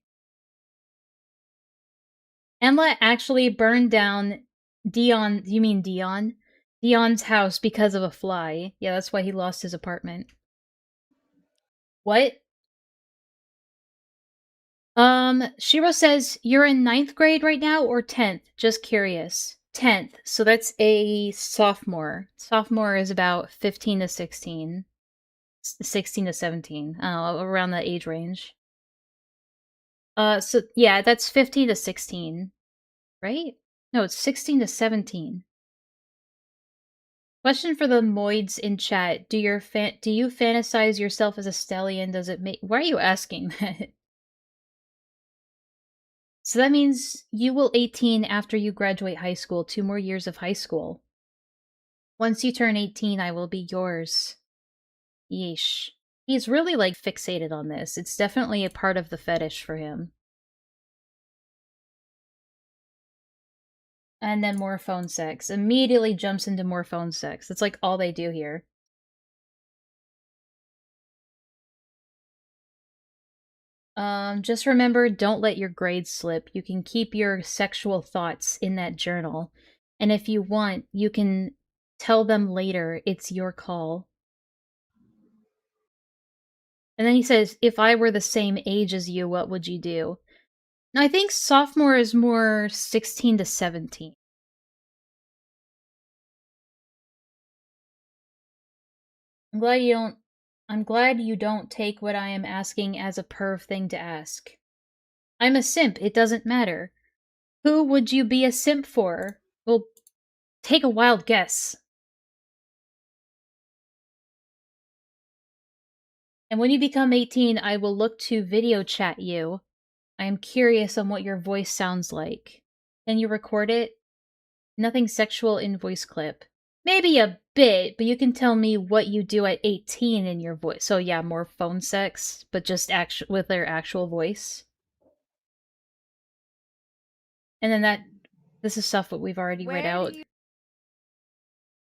Enlaa actually burned down Dion... You mean Dion? Dion's house because of a fly. Yeah, that's why he lost his apartment. What? Shiro says, you're in 9th grade right now, or 10th? Just curious. 10th, so that's a sophomore. Sophomore is about 15 to 16. 16 to 17. I don't know, around that age range. So, yeah, that's 15 to 16. Right? No, it's 16 to 17. Question for the moids in chat. Do you fantasize yourself as a stallion? Does it make... Why are you asking that? So that means you will 18 after you graduate high school. 2 more years of high school. Once you turn 18, I will be yours. Yeesh. He's really, like, fixated on this. It's definitely a part of the fetish for him. And then more phone sex. Immediately jumps into more phone sex. That's, like, all they do here. Just remember, don't let your grades slip. You can keep your sexual thoughts in that journal. And if you want, you can tell them later. It's your call. And then he says, if I were the same age as you, what would you do? Now, I think sophomore is more 16 to 17. I'm glad you don't take what I am asking as a perv thing to ask. I'm a simp, it doesn't matter. Who would you be a simp for? Well, take a wild guess. And when you become 18, I will look to video chat you. I am curious on what your voice sounds like. Can you record it? Nothing sexual in voice clip. Maybe a bit, but you can tell me what you do at 18 in your voice. So yeah, more phone sex, but just with their actual voice. And then this is stuff that we've already read out.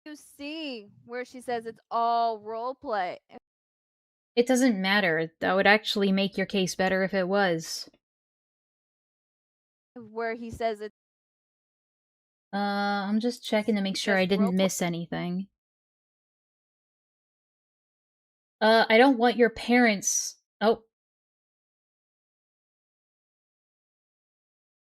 You see where she says it's all role play. It doesn't matter. That would actually make your case better if it was. Where he says it. I'm just checking to make sure I didn't miss anything. I don't want your parents... Oh.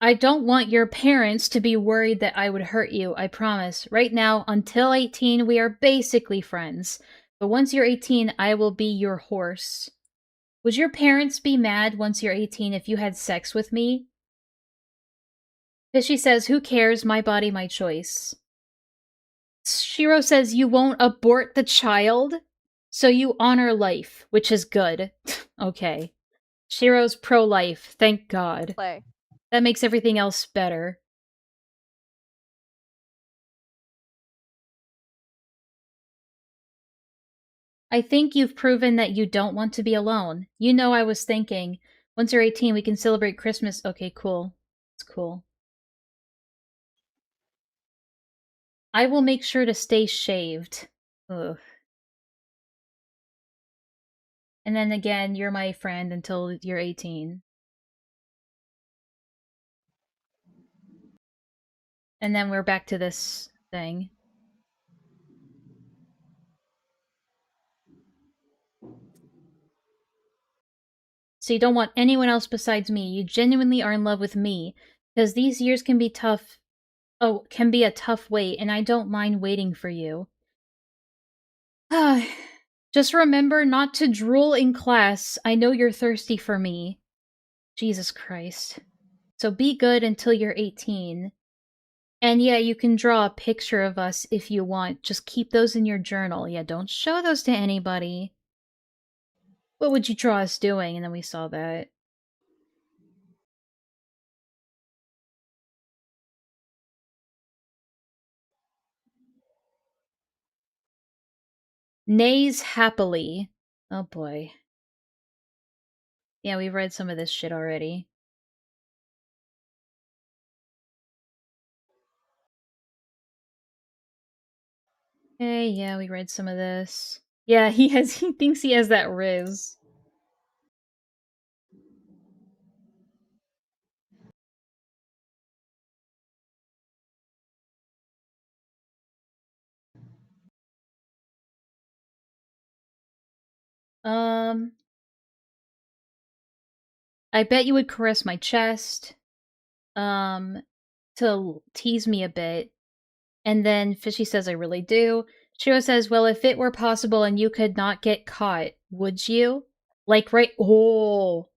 I don't want your parents to be worried that I would hurt you, I promise. Right now, until 18, we are basically friends. But once you're 18, I will be your horse. Would your parents be mad once you're 18 if you had sex with me? Fishy says, who cares? My body, my choice. Shiro says, you won't abort the child? So you honor life, which is good. Okay. Shiro's pro-life, thank God. Play. That makes everything else better. I think you've proven that you don't want to be alone. You know, I was thinking, once you're 18, we can celebrate Christmas. Okay, cool. It's cool. I will make sure to stay shaved. Ugh. And then again, you're my friend until you're 18. And then we're back to this thing. So you don't want anyone else besides me. You genuinely are in love with me. Because these years can be tough. Oh, can be a tough wait, and I don't mind waiting for you. Just remember not to drool in class. I know you're thirsty for me. Jesus Christ. So be good until you're 18. And yeah, you can draw a picture of us if you want. Just keep those in your journal. Yeah, don't show those to anybody. What would you draw us doing? And then we saw that. Nays happily. Oh boy. Yeah, we've read some of this shit already. Hey, yeah, we read some of this. Yeah, he thinks he has that riz. I bet you would caress my chest, to tease me a bit. And then Fishy says, I really do. Shiro says, well, if it were possible and you could not get caught, would you? Like, right— oh.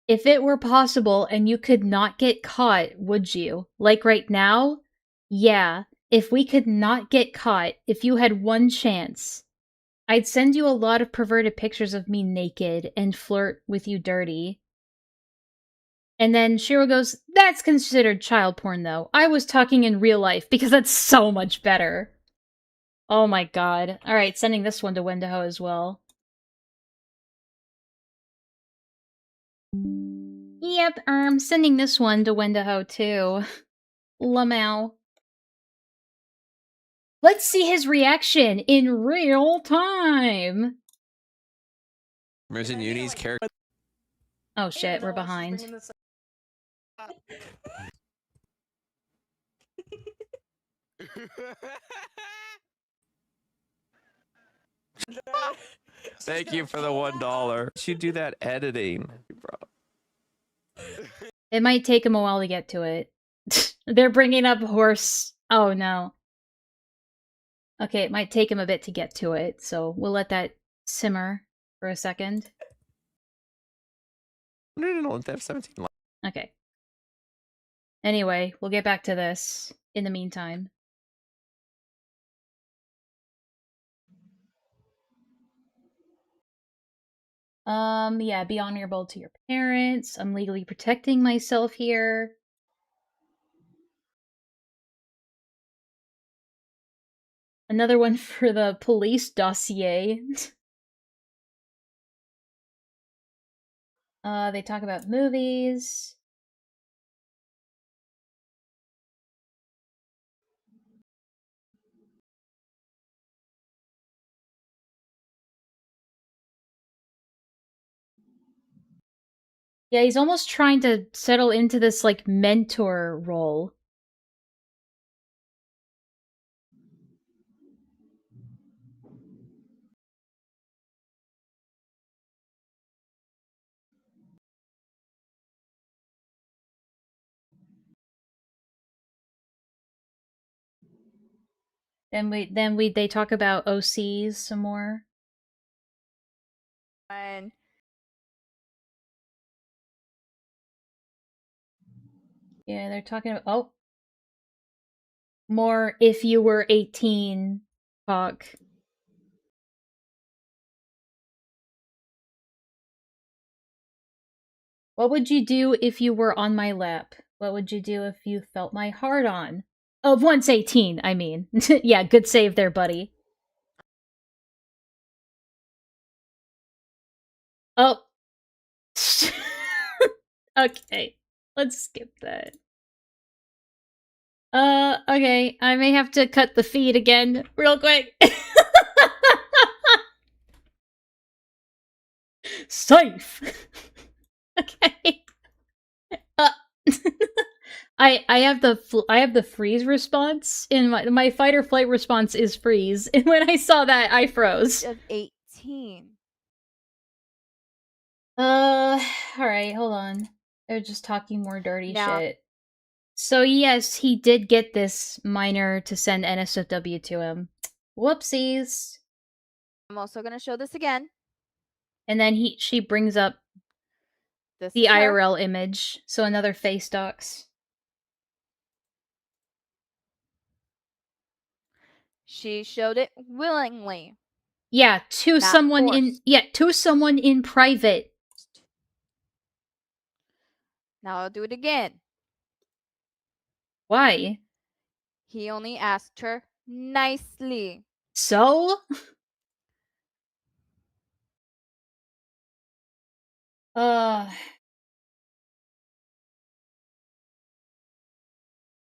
If it were possible and you could not get caught, would you? Like right now? Yeah. If we could not get caught, if you had one chance, I'd send you a lot of perverted pictures of me naked and flirt with you dirty. And then Shiro goes, that's considered child porn though. I was talking in real life because that's so much better. Oh my god. Alright, sending this one to Wendigo as well. Yep, sending this one to Wendigo too. Lamau. Let's see his reaction in real time! Imagine Uni's character. Oh shit, we're behind. Thank you for the $1. You do that editing, bro. It might take him a while to get to it. They're bringing up horse. Oh no. Okay, it might take him a bit to get to it, so we'll let that simmer for a second. No, they have 17. Okay. Anyway, we'll get back to this in the meantime. Yeah, be honorable to your parents. I'm legally protecting myself here. Another one for the police dossier. They talk about movies. Yeah, he's almost trying to settle into this, like, mentor role. Then they talk about OCs some more. And Yeah, they're talking about— oh. More if you were 18 talk. What would you do if you were on my lap? What would you do if you felt my heart on? Of once 18, I mean. Yeah, good save there, buddy. Oh. Okay. Let's skip that. Okay. I may have to cut the feed again real quick. Safe! Okay. I have the freeze response in my fight or flight response is freeze, and when I saw that I froze. Of 18. All right, hold on. They're just talking more dirty Now- shit. So yes, he did get this miner to send NSFW to him. Whoopsies. I'm also gonna show this again. And then she brings up This the is her. IRL image, so another face docs. She showed it willingly. Yeah, to Not someone forced. to someone in private. Now I'll do it again. Why? He only asked her nicely. So?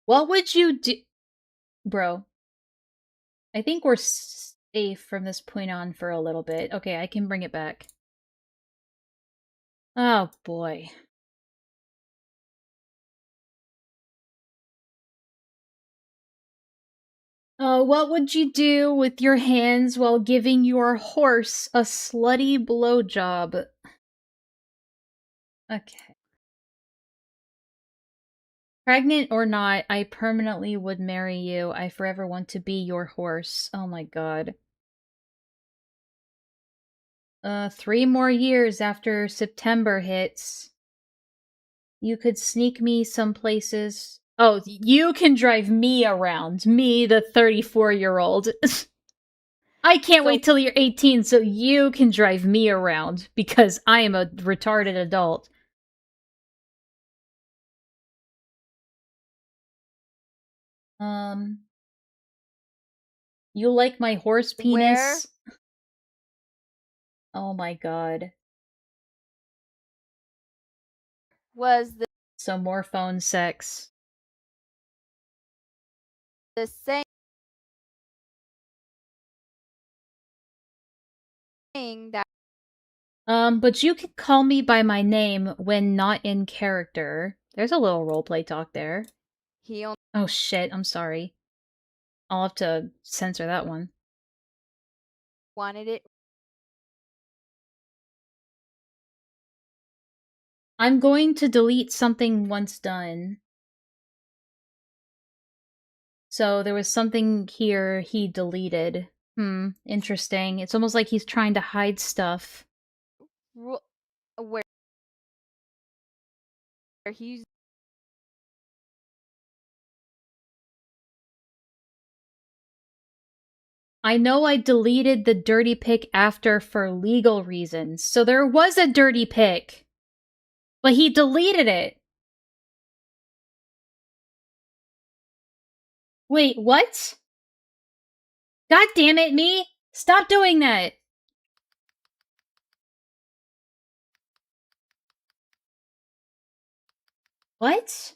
What would you do? Bro. I think we're safe from this point on for a little bit. Okay, I can bring it back. Oh, boy. What would you do with your hands while giving your horse a slutty blowjob? Okay. Pregnant or not, I permanently would marry you. I forever want to be your horse. Oh my god. 3 more years after September hits. You could sneak me some places. Oh, you can drive me around. Me, the 34-year-old. I can't wait till you're 18 so you can drive me around because I am a retarded adult. You like my horse penis? Where? Oh my god. Was So more phone sex. the same that But you can call me by my name when not in character. There's a little roleplay talk there. he only Oh shit, I'm sorry. I'll have to censor that one. wanted it. I'm going to delete something once done. So there was something here he deleted. Interesting. It's almost like he's trying to hide stuff. Where he's I know I deleted the dirty pic after for legal reasons. So there was a dirty pic. But he deleted it. Wait, what? God damn it, me! Stop doing that! What?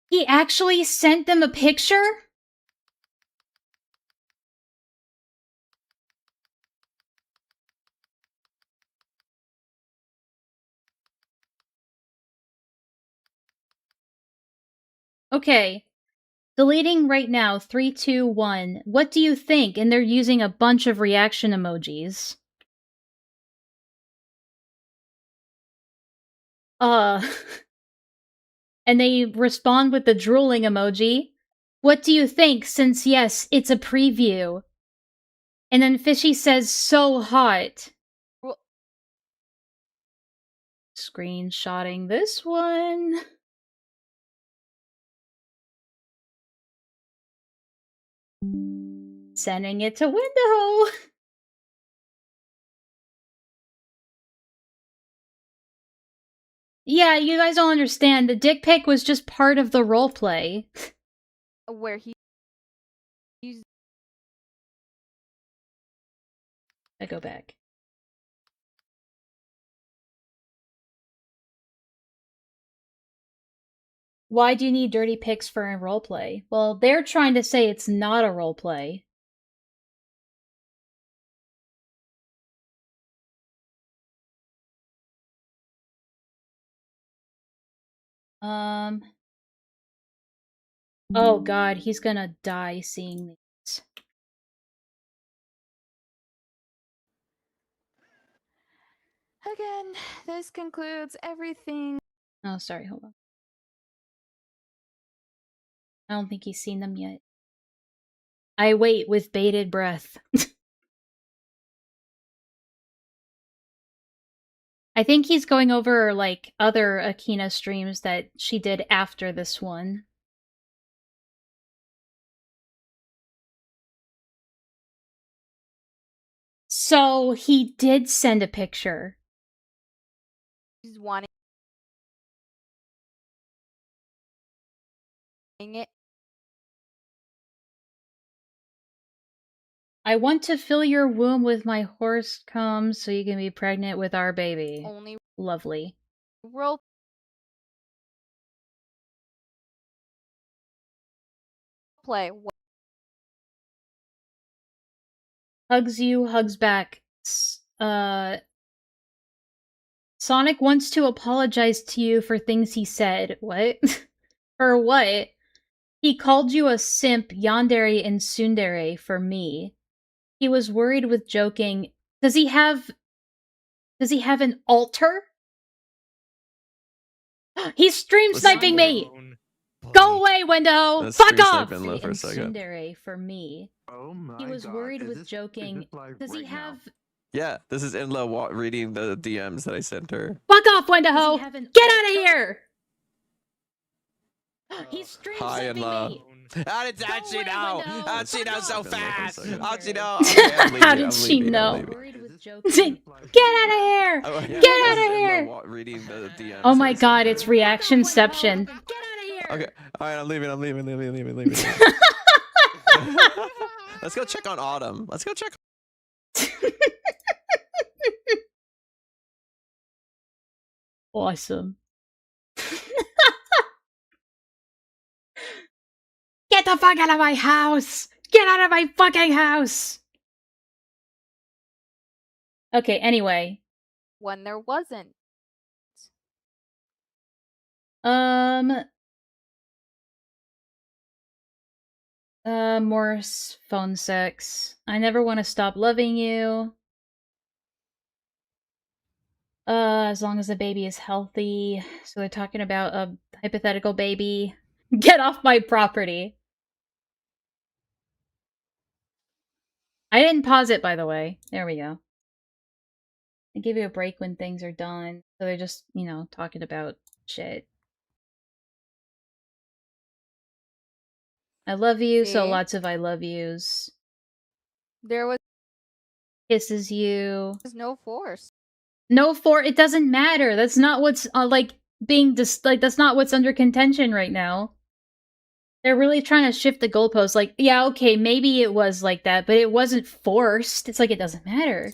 He actually sent them a picture? Okay. Deleting right now. 3, 2, 1. What do you think? And they're using a bunch of reaction emojis. And they respond with the drooling emoji. What do you think? Since yes, it's a preview. And then Fishy says, so hot. Screenshotting this one. Sending it to Window. Yeah, you guys don't understand. The dick pic was just part of the roleplay. Where he's I go back. Why do you need dirty pics for a roleplay? Well, they're trying to say it's not a roleplay. Oh god, he's gonna die seeing these. again. This concludes everything. Oh, sorry, hold on. I don't think he's seen them yet. I wait with bated breath. I think he's going over, like, other Akina streams that she did after this one. So, he did send a picture. He's wanting it. I want to fill your womb with my horse cum so you can be pregnant with our baby. Only Lovely. role play. Hugs you, hugs back. Sonic wants to apologize to you for things he said. What? For what? He called you a simp, yandere, and tsundere for me. He was worried with joking. Does he have an altar? He's stream sniping me! Go away, Window! Let's Fuck stream off! snipe Enlaa for a And second. tsundere for me. Oh my He was God, worried is with this- joking. is this live Does he right now? have... Yeah, this is Enlaa reading the DMs that I sent her. Fuck off, Window! Get out of here! He's stream Hi, sniping Enlaa. me! How did she know? How did she know so Fuck fast? off. How'd she know? Okay, I'm leaving, How did I'm she leaving, I'm know? leaving. Worried with joking. Get out of here! Oh, yeah, Get this out is of here! Enlaa reading the DMs Oh that my I sent god, her. it's reactionception. Okay, alright, I'm leaving. Let's go check on Autumn. Let's go check. Awesome. Get the fuck out of my house! Get out of my fucking house! Okay, anyway. When there wasn't. More phone sex. I never want to stop loving you. As long as the baby is healthy. So they're talking about a hypothetical baby. Get off my property. I didn't pause it, by the way. There we go. They give you a break when things are done. So they're just, you know, talking about shit. I love you, so See? lots of I love yous. There was Kisses you. no force. No, it doesn't matter. That's not what's, like, being that's not what's under contention right now. They're really trying to shift the goalposts. Like, yeah, okay, maybe it was like that, but it wasn't forced. It's like, it doesn't matter.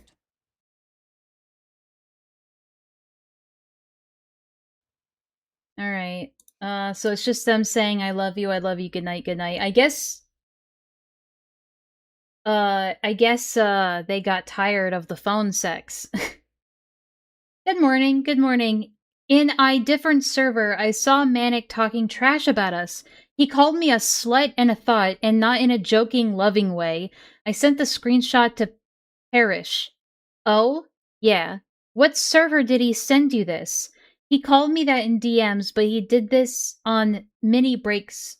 Alright. So it's just them saying, I love you, good night, good night. I guess, they got tired of the phone sex. Good morning. In a different server, I saw Manic talking trash about us. He called me a slut and a thought, and not in a joking, loving way. I sent the screenshot to Parrish. Oh? Yeah. What server did he send you this? He called me that in DMs, but he did this on Mini Brisk's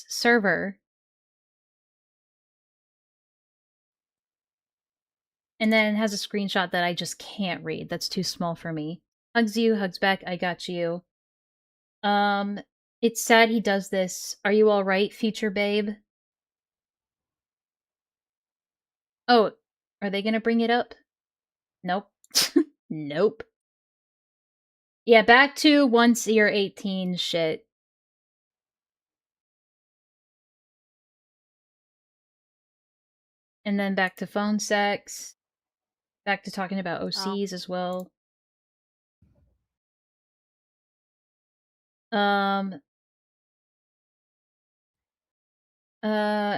server. And then it has a screenshot that I just can't read. That's too small for me. Hugs you, hugs back, I got you. It's sad he does this. Are you alright, future babe? Oh, are they gonna bring it up? Nope. Nope. Yeah, back to once you're 18 shit. And then back to phone sex. Back to talking about OCs as well. I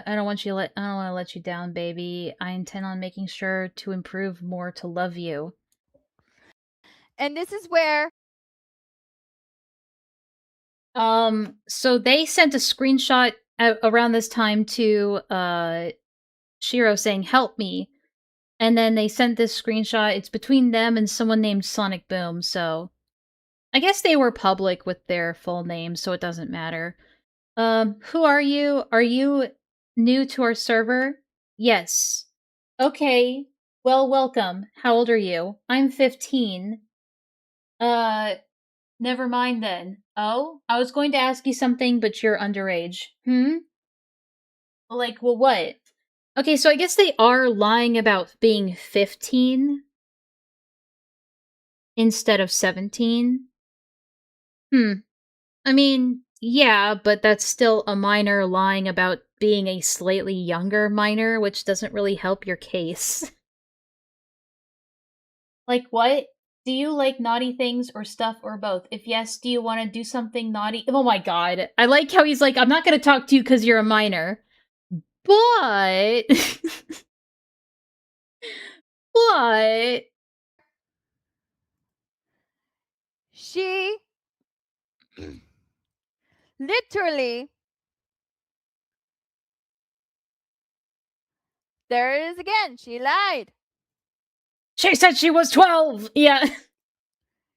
don't want to let you down, baby. I intend on making sure to improve more to love you. And this is where so they sent a screenshot around this time to Shiro saying help me. And then they sent this screenshot. It's between them and someone named Sonic Boom, so I guess they were public with their full names, so it doesn't matter. Who are you? Are you new to our server? Yes. Okay. Well, welcome. How old are you? I'm 15. Never mind then. Oh? I was going to ask you something, but you're underage. Like, well, what? Okay, so I guess they are lying about being 15 instead of 17. I mean, yeah, but that's still a minor lying about being a slightly younger minor, which doesn't really help your case. Like, what? Do you like naughty things or stuff or both? If yes, do you want to do something naughty? Oh my god. I like how he's like, I'm not going to talk to you because you're a minor. But... but... she literally, there it is again. She lied. She said she was 12! Yeah.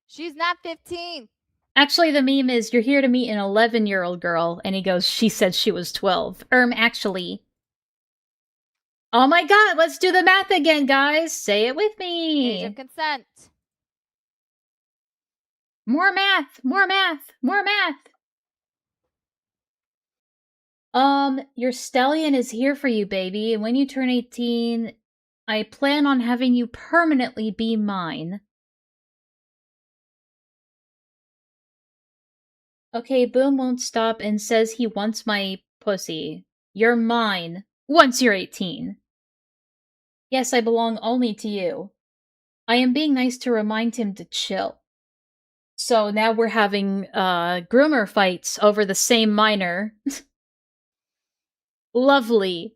She's not 15. Actually, the meme is, you're here to meet an 11-year-old girl, and he goes, she said she was 12. Actually. Oh my god, let's do the math again, guys! Say it with me! Age of consent. More math! More math! More math! Your stallion is here for you, baby, and when you turn 18, I plan on having you permanently be mine. Okay, Boom won't stop and says he wants my pussy. You're mine. Once you're 18. Yes, I belong only to you. I am being nice to remind him to chill. So now we're having, groomer fights over the same minor. Lovely.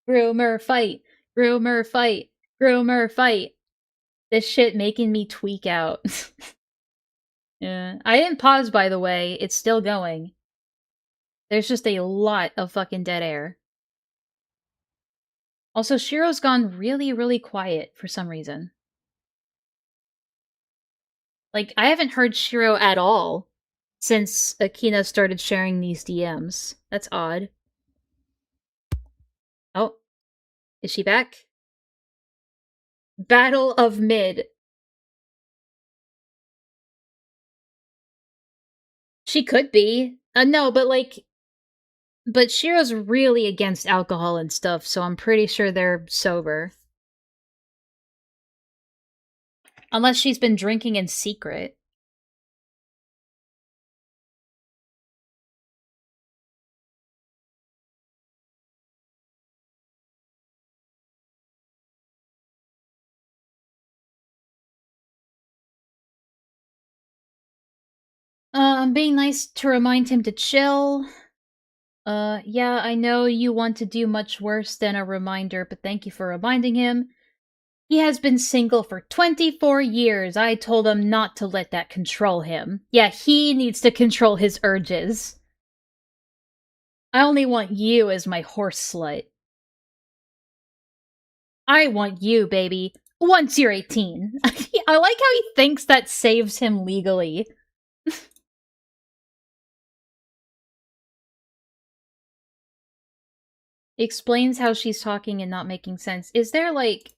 Groomer fight. Groomer fight. Groomer fight. This shit making me tweak out. Yeah. I didn't pause, by the way. It's still going. There's just a lot of fucking dead air. Also, Shiro's gone really, really quiet for some reason. Like, I haven't heard Shiro at all since Akina started sharing these DMs. That's odd. Oh. Is she back? Battle of Mid. She could be. No, but like... But Shiro's really against alcohol and stuff, so I'm pretty sure they're sober. Unless she's been drinking in secret. I'm being nice to remind him to chill. Yeah, I know you want to do much worse than a reminder, but thank you for reminding him. He has been single for 24 years. I told him not to let that control him. Yeah, he needs to control his urges. I only want you as my horse slut. I want you, baby. Once you're 18. I like how he thinks that saves him legally. Explains how she's talking and not making sense. Is there, like...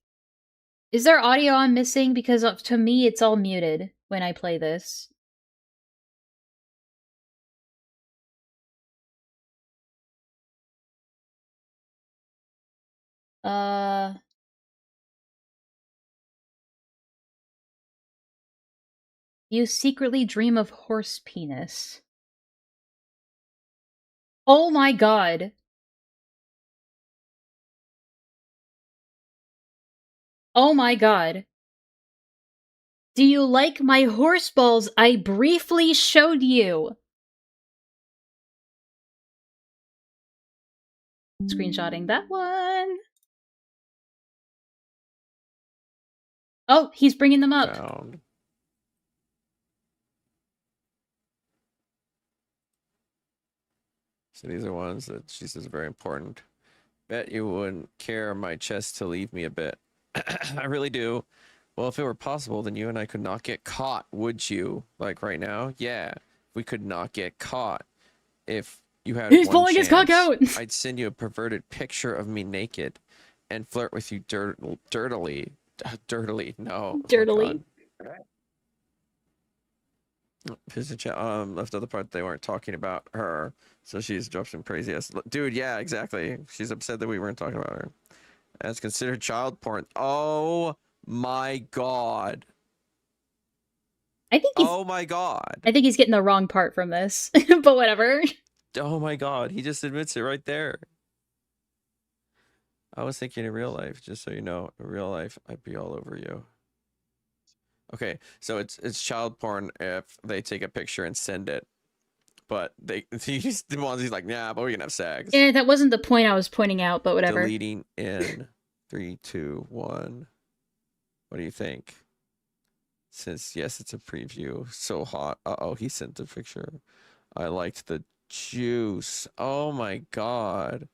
Is there audio I'm missing? Because to me, it's all muted when I play this. You secretly dream of horse penis. Oh my god. Oh my god. Do you like my horse balls I briefly showed you? Screenshotting that one. Oh, he's bringing them up. Found. So these are ones that she says are very important. Bet you wouldn't care my chest to leave me a bit. I really do. Well, if it were possible, then you and I could not get caught, would you? Like right now? Yeah. We could not get caught. If you had He's one pulling his cock out. I'd send you a perverted picture of me naked and flirt with you dirtily. Dirtily. No. Dirtily. Here's the chat. Left out the part they weren't talking about her, so she's dropped some crazy ass. Dude, yeah, exactly. She's upset that we weren't talking about her. That's considered child porn. Oh my god. I think he's. Oh my god. I think he's getting the wrong part from this, but whatever. Oh my god. He just admits it right there. I was thinking in real life, just so you know, in real life, I'd be all over you. Okay, so it's child porn if they take a picture and send it, but he's the ones he's like, yeah, but we can have sex. Yeah, that wasn't the point I was pointing out, but whatever. Deleting in 3, 2, 1. What do you think? Since yes, it's a preview. So hot. Uh-oh, he sent a picture. I liked the juice. Oh my god.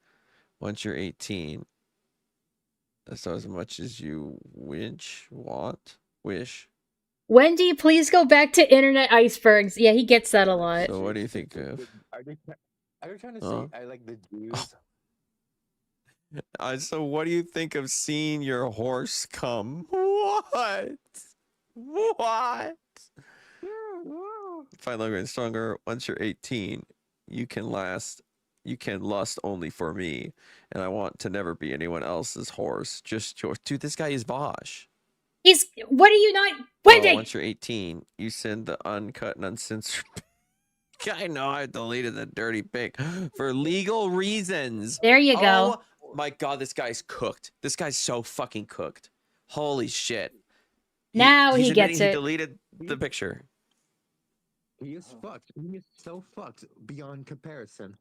Once you're 18. So as much as you wish. Wendy, please go back to internet icebergs. Yeah, he gets that a lot. So what do you think of? Are they trying to say I like the Jews? So what do you think of seeing your horse come? What? What? Find longer and stronger. Once you're 18, you can lust only for me, and I want to never be anyone else's horse. Just yours. Dude, this guy is Bosch. What are you not? Wendy! Once you're 18, you send the uncut and uncensored. I know I deleted the dirty pic for legal reasons. There you go. Oh my god, this guy's cooked. This guy's so fucking cooked. Holy shit. Now he gets it. He deleted the picture. He is fucked. He is so fucked beyond comparison.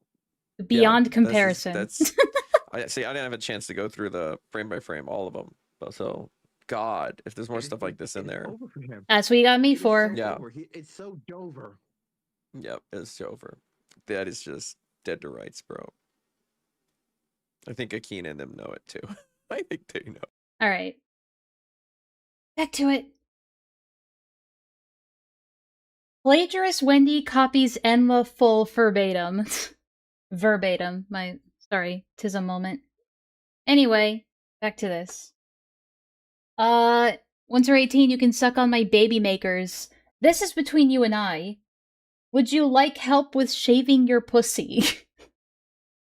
Beyond comparison. That's I see. I didn't have a chance to go through the frame by frame, all of them. So, God, if there's more stuff like this in there. That's what you got me for. Yeah. It's so Dover. Yep, it's over. That is just dead to rights, bro. I think Akina and them know it too. I think they know. All right. Back to it. Plagiarist Wendy copies Enlaa full verbatim. Verbatim. Sorry, 'tis a moment. Anyway, back to this. Once you're 18, you can suck on my baby makers. This is between you and I. Would you like help with shaving your pussy?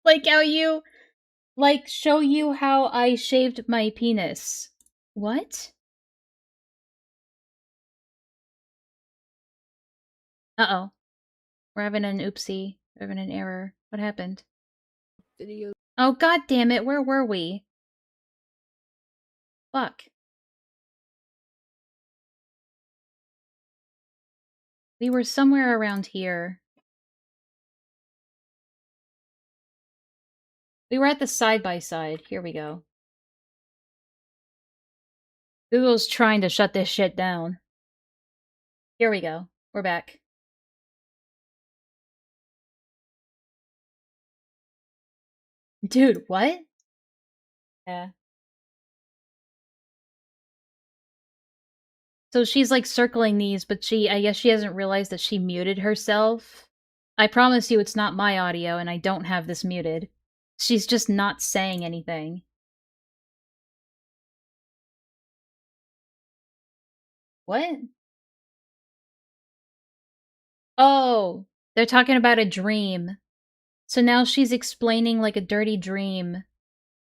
Like how you... Like, show you how I shaved my penis. What? Uh-oh. We're having an oopsie. We're having an error. What happened? Video. Oh, god damn it. Where were we? Fuck. We were somewhere around here. We were at the side-by-side. Here we go. Google's trying to shut this shit down. Here we go. We're back. Dude, what? Yeah. So she's like circling these, but I guess she hasn't realized that she muted herself. I promise you it's not my audio and I don't have this muted. She's just not saying anything. What? Oh, they're talking about a dream. So now she's explaining like a dirty dream.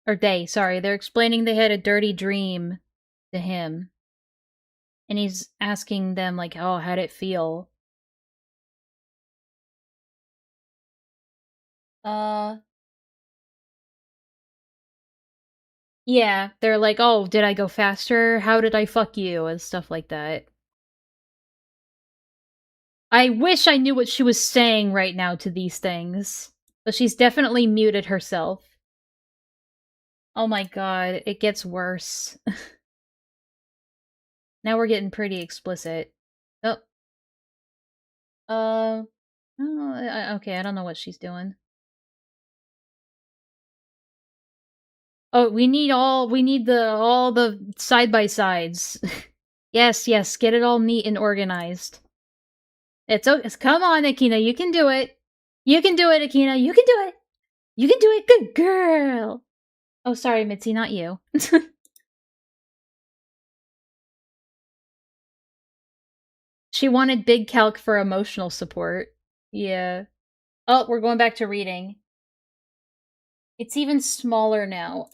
Or they, sorry. They're explaining they had a dirty dream to him. And he's asking them, like, oh, how'd it feel? Yeah, they're like, oh, did I go faster? How did I fuck you? And stuff like that. I wish I knew what she was saying right now to these things. But she's definitely muted herself. Oh my god, it gets worse. Now we're getting pretty explicit. Oh. Okay, I don't know what she's doing. Oh, we need all the side-by-sides. Yes, get it all neat and organized. Come on, Akina, you can do it. You can do it, Akina, you can do it. You can do it, good girl. Oh, sorry, Mitzi, not you. She wanted Big Calc for emotional support. Yeah. Oh, we're going back to reading. It's even smaller now.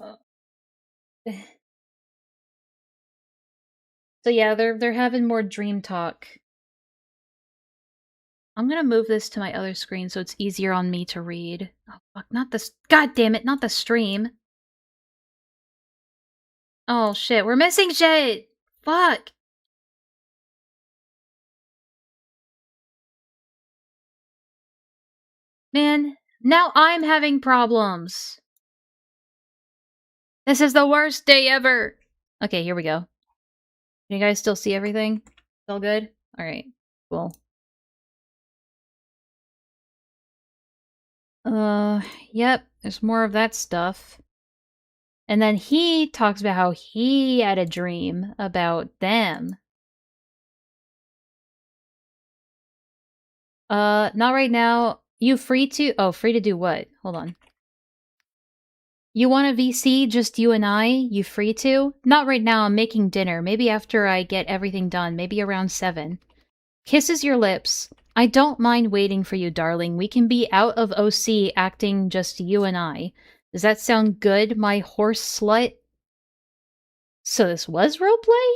So yeah, they're having more dream talk. I'm gonna move this to my other screen so it's easier on me to read. Oh fuck, not this. God damn it, not the stream. Oh shit, we're missing shit! Fuck! Man, now I'm having problems. This is the worst day ever! Okay, here we go. Can you guys still see everything? Still good? Alright, cool. Yep, there's more of that stuff. And then he talks about how he had a dream about them. Not right now. You free to- oh, free to do what? Hold on. You want a VC, just you and I? You free to? Not right now, I'm making dinner. Maybe after I get everything done. Maybe around 7. Kisses your lips. I don't mind waiting for you, darling. We can be out of OC acting just you and I. Does that sound good, my horse slut? So this was roleplay?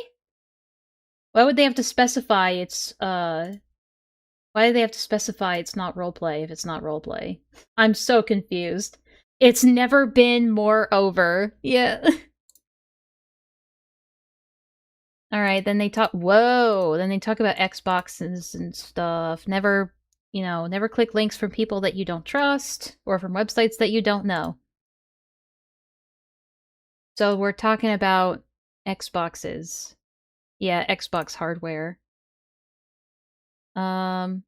Why would they have to specify it's, why do they have to specify it's not roleplay if it's not roleplay? I'm so confused. It's never been more over. Yeah. Alright, then they talk- whoa! Then they talk about Xboxes and stuff. Never, you know, never click links from people that you don't trust, or from websites that you don't know. So we're talking about Xboxes. Yeah, Xbox hardware. Mine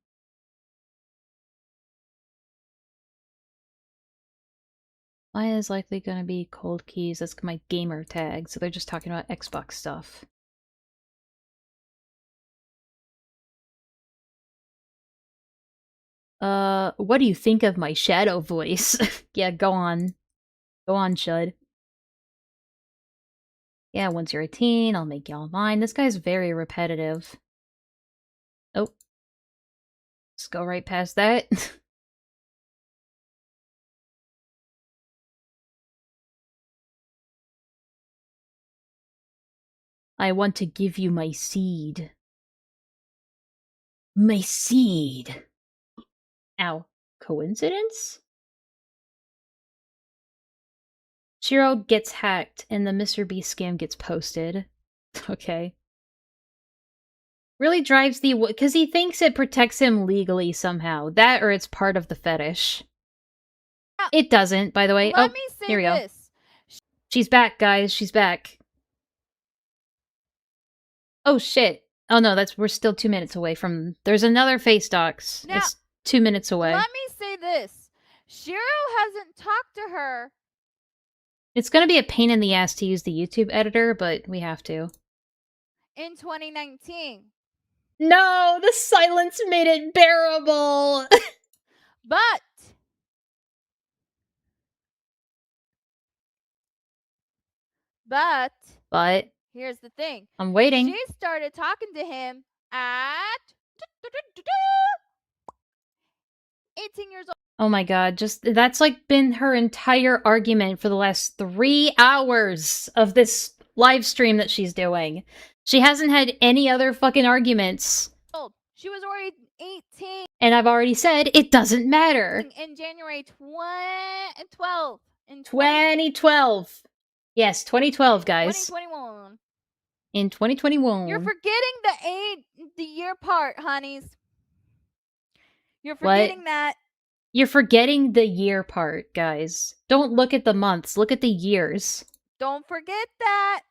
is likely gonna be Coldkeys. That's my gamer tag, so they're just talking about Xbox stuff. What do you think of my shadow voice? Yeah, go on. Go on, Chud. Yeah, once you're a teen, I'll make y'all mine. This guy's very repetitive. Oh. Let's go right past that. I want to give you my seed. My seed! Ow. Coincidence? Shiro gets hacked, and the Mr. Beast scam gets posted. Okay. Really drives the... because he thinks it protects him legally somehow. That or it's part of the fetish. It doesn't, by the way. Let oh, me say here we go. this. She's back, guys. She's back. Oh, shit. Oh, no, we're still 2 minutes away from... There's another face docs. Now, it's 2 minutes away. Let me say this. Shiro hasn't talked to her. It's gonna be a pain in the ass to use the YouTube editor, but we have to. In 2019. No! The silence made it bearable! But here's the thing. I'm waiting. She started talking to him at 18 years old. Oh my god, just that's like been her entire argument for the last 3 hours of this live stream that she's doing. She hasn't had any other fucking arguments. She was already 18 And I've already said it doesn't matter. in January 2012. In 2012. Yes, 2012, guys. 2021. In 2021. You're forgetting the year part, honeys. You're What? forgetting that. You're forgetting the year part, guys. Don't look at the months, look at the years. Don't forget that.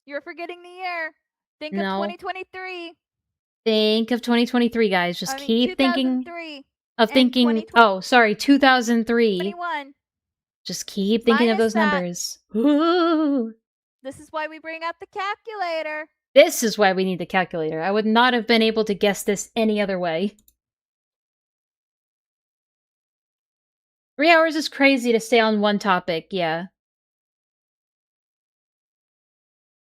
You're forgetting the year. Think of 2023. Think of 2023, guys. Just keep thinking 2003 of thinking. Oh, sorry, 2003. 21. Just keep thinking of Minus those that. numbers. Ooh. This is why we bring out the calculator. This is why we need the calculator. I would not have been able to guess this any other way. 3 hours is crazy to stay on one topic, yeah.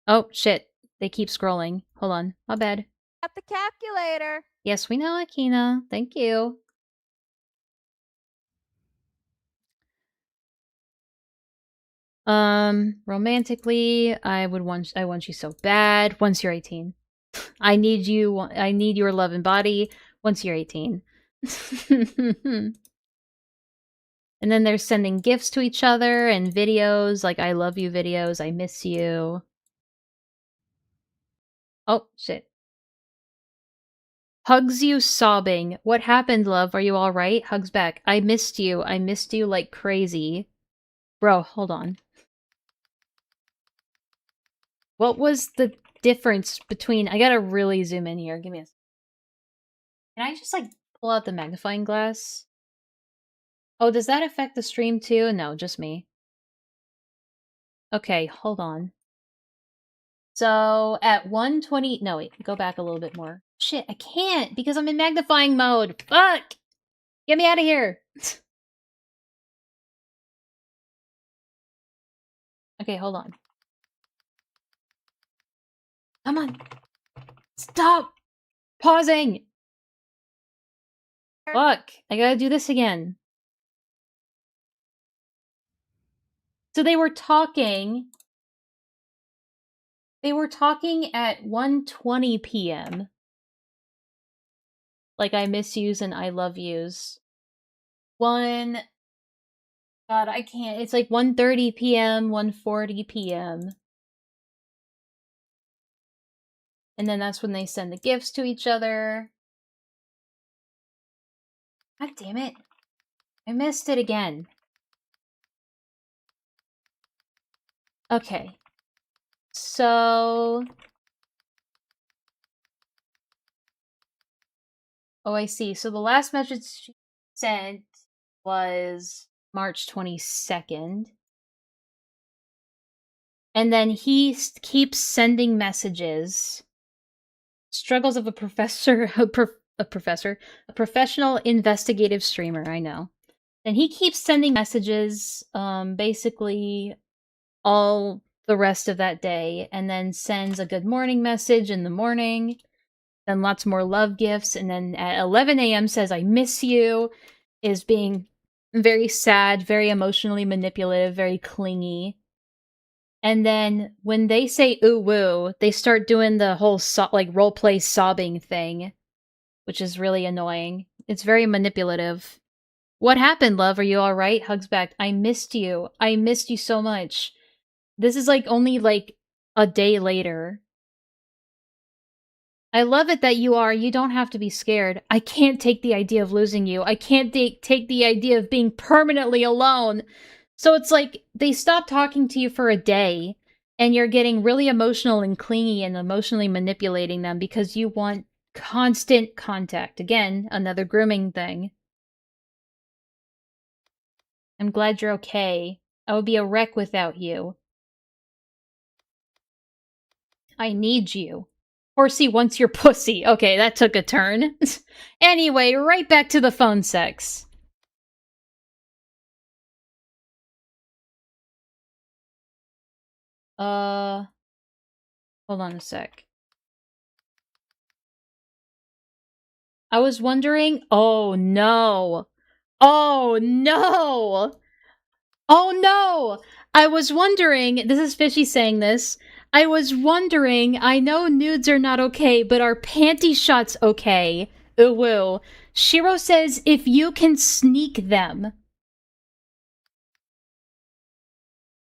Oh, shit. They keep scrolling. Hold on. My bad. At the calculator. Yes, we know, Akina. Thank you. Romantically, I want you so bad once you're 18. I need your love and body once you're 18. And then they're sending gifts to each other and videos, like I love you videos, I miss you. Oh, shit. Hugs you sobbing. What happened, love? Are you alright? Hugs back. I missed you. I missed you like crazy. Bro, hold on. What was the difference between... I gotta really zoom in here. Give me a... Can I just, like, pull out the magnifying glass? Oh, does that affect the stream too? No, just me. Okay, hold on. So, at 120... No, wait. Go back a little bit more. Shit, I can't because I'm in magnifying mode. Fuck! Get me out of here! Okay, hold on. Come on! Stop! Pausing! Fuck! I gotta do this again. So they were talking... They were talking at 1:20 p.m. Like, I miss yous and I love yous. God, I can't. It's like 1:30 p.m., 1:40 p.m. And then that's when they send the gifts to each other. God damn it. I missed it again. Okay. So... Oh, I see. So the last message she sent was March 22nd. And then he keeps sending messages. Struggles of a professor, a professional investigative streamer, I know. And he keeps sending messages, basically all the rest of that day, and then sends a good morning message in the morning, then lots more love gifts, and then at 11 a.m. says, I miss you, is being very sad, very emotionally manipulative, very clingy. And then when they say ooh woo, they start doing the whole like roleplay sobbing thing, which is really annoying. It's very manipulative. What happened, love? Are you alright? Hugs back. I missed you. I missed you so much. This is like only like a day later. I love it that you don't have to be scared. I can't take the idea of losing you. I can't take the idea of being permanently alone. So it's like, they stop talking to you for a day, and you're getting really emotional and clingy and emotionally manipulating them because you want constant contact. Again, another grooming thing. I'm glad you're okay. I would be a wreck without you. I need you. Horsey wants your pussy. Okay, that took a turn. Anyway, right back to the phone sex. Hold on a sec. I was wondering... Oh, no. Oh no! Oh no! I was wondering, this is Fishy saying this, I was wondering, I know nudes are not okay, but are panty shots okay? Ooh woo. Shiro says if you can sneak them.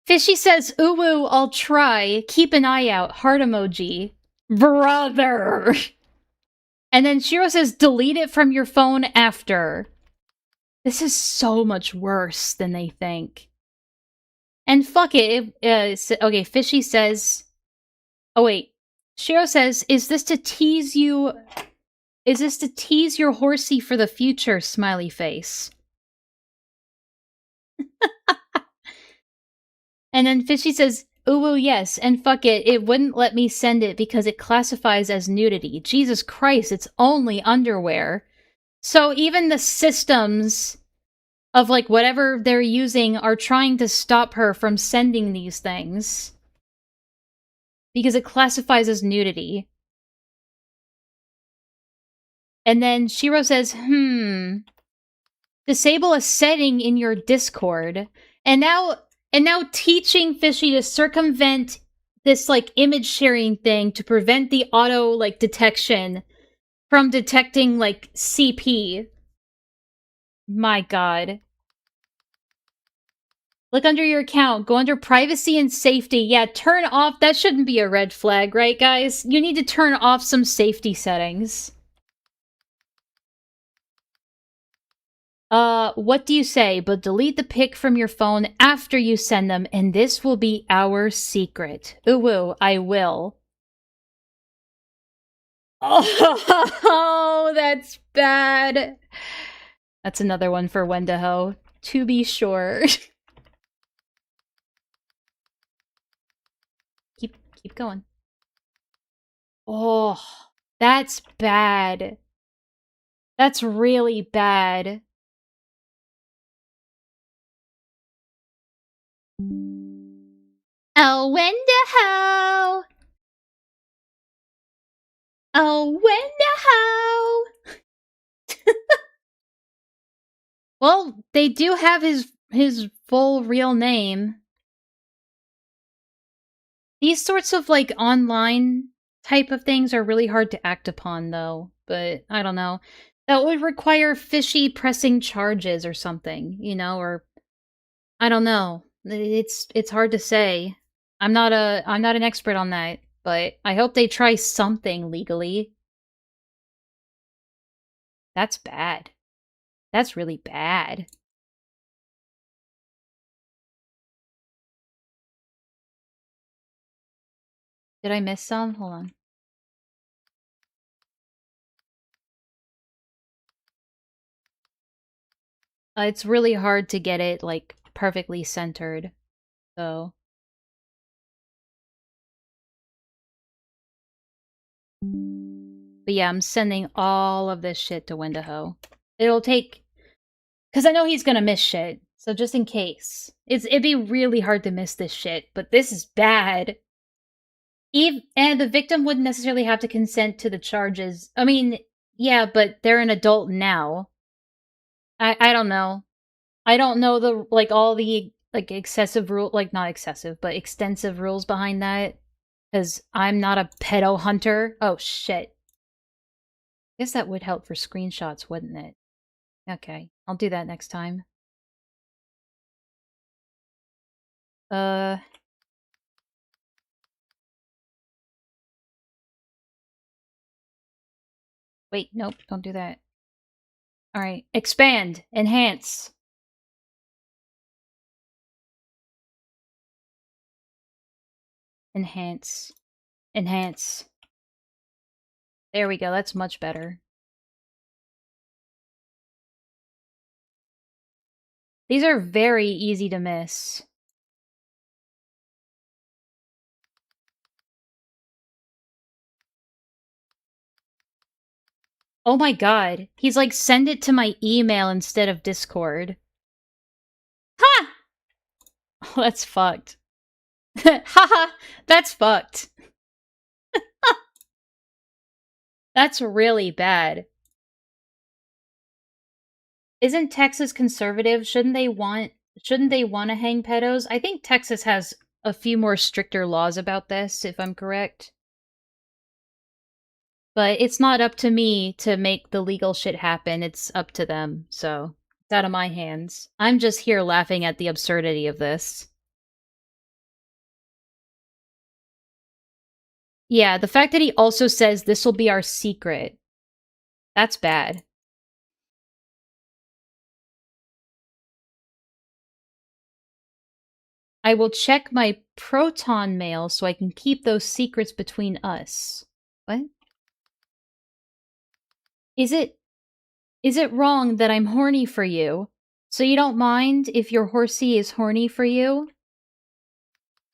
Fishy says, ooh woo, I'll try. Keep an eye out. Heart emoji. Brother! And then Shiro says, delete it from your phone after. This is so much worse than they think. And fuck it. Okay, Fishy says... Oh wait. Shiro says, is this to tease you... Is this to tease your horsey for the future, smiley face? And then Fishy says, ooh, yes, and fuck it, it wouldn't let me send it because it classifies as nudity. Jesus Christ, it's only underwear. So even the systems of, like, whatever they're using are trying to stop her from sending these things. Because it classifies as nudity. And then Shiro says, disable a setting in your Discord. And now teaching Fishy to circumvent this, like, image sharing thing to prevent the auto, like, detection from detecting, like, CP. My god. Look under your account. Go under privacy and safety. Yeah, turn off. That shouldn't be a red flag, right, guys? You need to turn off some safety settings. What do you say? But delete the pic from your phone after you send them, and this will be our secret. Ooh, I will. Oh, that's bad. That's another one for Wendigo, to be sure. Keep going. Oh, that's bad. That's really bad. Oh, Wendigo! Oh, Wendigo! Well, they do have his full real name. These sorts of, like, online type of things are really hard to act upon, though. But, I don't know. That would require Fishy pressing charges or something, you know, or... I don't know. It's hard to say. I'm not an expert on that, but I hope they try something legally. That's bad. That's really bad. Did I miss some? Hold on. It's really hard to get it, like, perfectly centered, so... But yeah, I'm sending all of this shit to Wendigo. It'll take... Because I know he's gonna miss shit, so just in case. It'd be really hard to miss this shit, but this is bad. And the victim wouldn't necessarily have to consent to the charges. I mean, yeah, but they're an adult now. I don't know. I don't know the, like, all the, like, excessive rule, like, not excessive, but extensive rules behind that. Because I'm not a pedo hunter. Oh, shit. Guess that would help for screenshots, wouldn't it? Okay, I'll do that next time. Wait, nope, don't do that. Alright, expand, enhance. Enhance. Enhance. There we go, that's much better. These are very easy to miss. Oh my god, he's like, send it to my email instead of Discord. Ha! Oh, that's fucked. Haha, that's fucked. That's really bad. Isn't Texas conservative? Shouldn't they want to hang pedos? I think Texas has a few more stricter laws about this, if I'm correct. But it's not up to me to make the legal shit happen. It's up to them, so it's out of my hands. I'm just here laughing at the absurdity of this. Yeah, the fact that he also says this will be our secret. That's bad. I will check my proton mail so I can keep those secrets between us. What? Is it wrong that I'm horny for you? So you don't mind if your horsey is horny for you?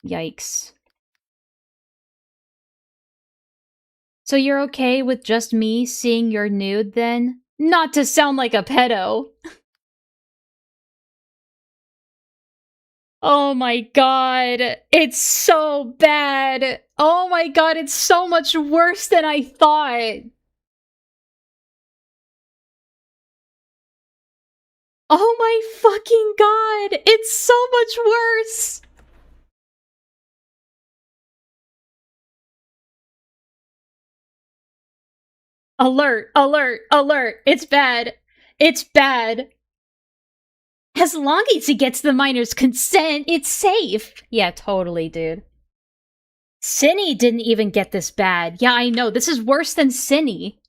Yikes. So you're okay with just me seeing your nude then? Not to sound like a pedo. Oh my god. It's so bad. Oh my god, it's so much worse than I thought. Oh my fucking god. It's so much worse. Alert, alert, alert. It's bad. It's bad. As long as he gets the minor's consent, it's safe. Yeah, totally, dude. Cinny didn't even get this bad. Yeah, I know. This is worse than Cinny.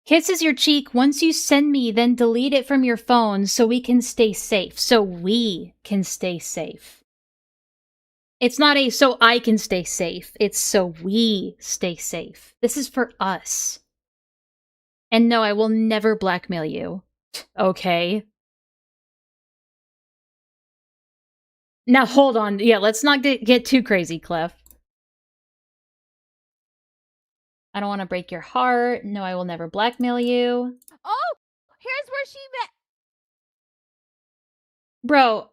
Kisses your cheek once you send me, then delete it from your phone so we can stay safe. So we can stay safe. It's not a so I can stay safe. It's so we stay safe. This is for us. And no, I will never blackmail you. Okay? Now hold on. Yeah, let's not get too crazy, Clef. I don't want to break your heart. No, I will never blackmail you. Oh, here's where she met. Bro,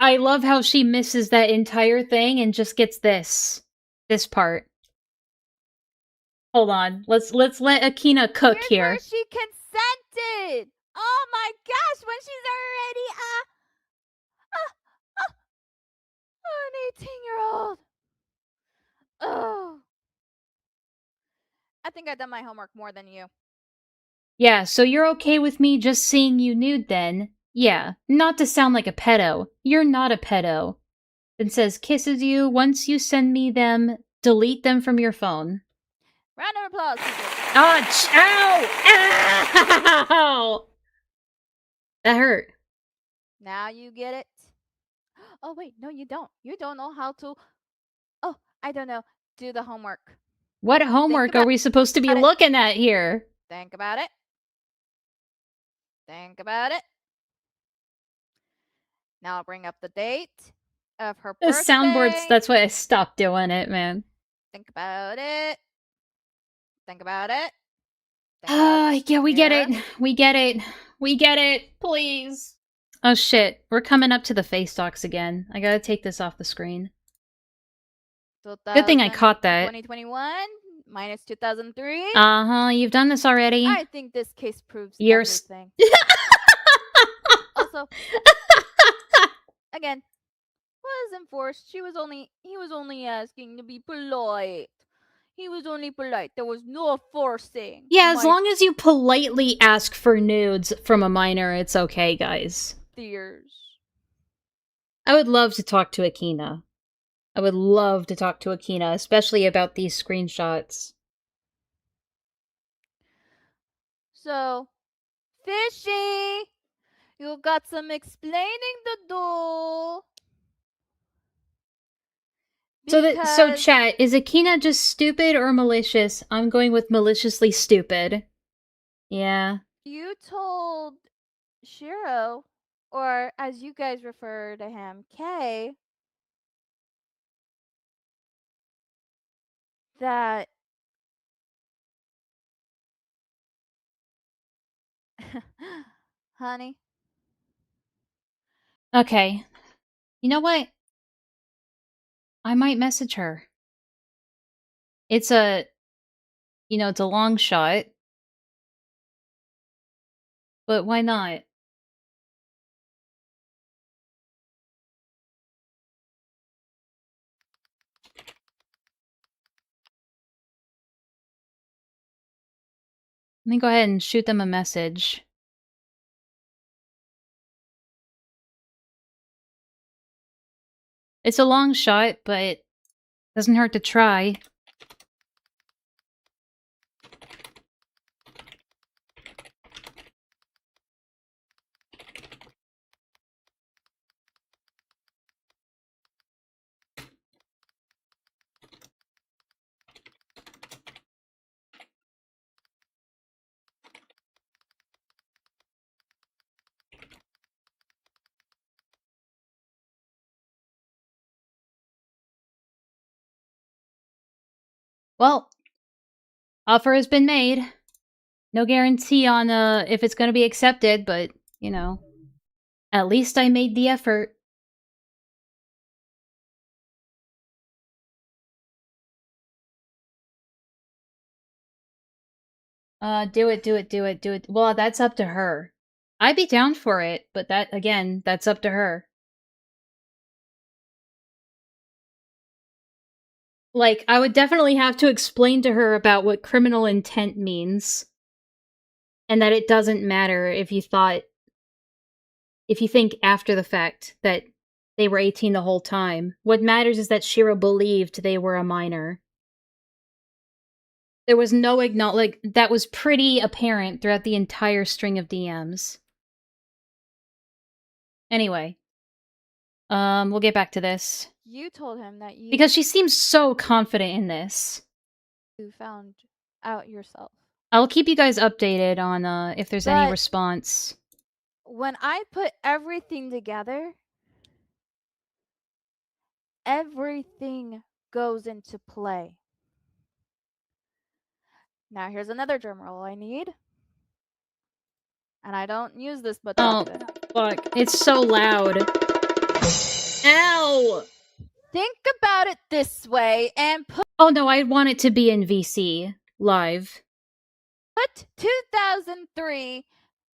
I love how she misses that entire thing and just gets this part. Hold on. Let's let Akina cook Here's here. where she consented. Oh my gosh, when she's already an 18-year-old. Oh. I think I've done my homework more than you. Yeah, so you're okay with me just seeing you nude then? Yeah, not to sound like a pedo. You're not a pedo. Then says kisses you, once you send me them, delete them from your phone. Round of applause, people. Ow! Ow! That hurt. Now you get it. Oh wait, no you don't. You don't know how to... Oh, I don't know. Do the homework. What homework are we supposed to be looking at here? Think about it. Think about it. Now I'll bring up the date of her The birthday. soundboards, that's why I stopped doing it, man. Think about it. Think about it. Yeah, we get it. We get it. We get it. Please. Oh shit, we're coming up to the face docs again. I gotta take this off the screen. Good thing I caught that. 2021 minus 2003. Uh-huh, you've done this already. I think this case proves You're everything. Also, again, wasn't forced. He was only asking to be polite. He was only polite. There was no forcing. Yeah, as long as you politely ask for nudes from a minor, it's okay, guys. Tears. I would love to talk to Akina. I would love to talk to Akina, especially about these screenshots. So, Fishy, you got some explaining to do. So chat, is Akina just stupid or malicious? I'm going with maliciously stupid. Yeah. You told Shiro, or as you guys refer to him, Kay, that honey. Okay. You know what? I might message her. It's a, it's a long shot. But why not? Let me go ahead and shoot them a message. It's a long shot, but doesn't hurt to try. Well, offer has been made. No guarantee on if it's going to be accepted, but, at least I made the effort. Do it. Well, that's up to her. I'd be down for it, but that's up to her. Like, I would definitely have to explain to her about what criminal intent means. And that it doesn't matter if you think after the fact that they were 18 the whole time. What matters is that Shiro believed they were a minor. There was no that was pretty apparent throughout the entire string of DMs. Anyway. We'll get back to this. You told him that you... Because she seems so confident in this. You found out yourself. I'll keep you guys updated on if there's any But- response. When I put everything together, everything goes into play. Now here's another drum roll I need. And I don't use this but often. Fuck. It's so loud. Ow! Think about it this way and put Oh no, I want it to be in VC. Live. 2003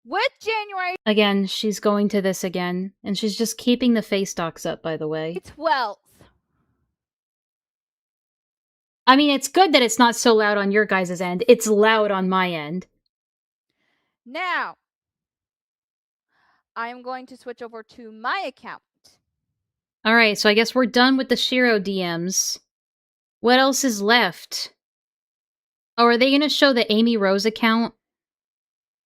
with January Again, she's going to this again. And she's just keeping the face docs up, by the way. 12th. I mean, it's good that it's not so loud on your guys' end. It's loud on my end. Now, I am going to switch over to my account. Alright, so I guess we're done with the Shiro DMs. What else is left? Oh, are they gonna show the Amy Rose account?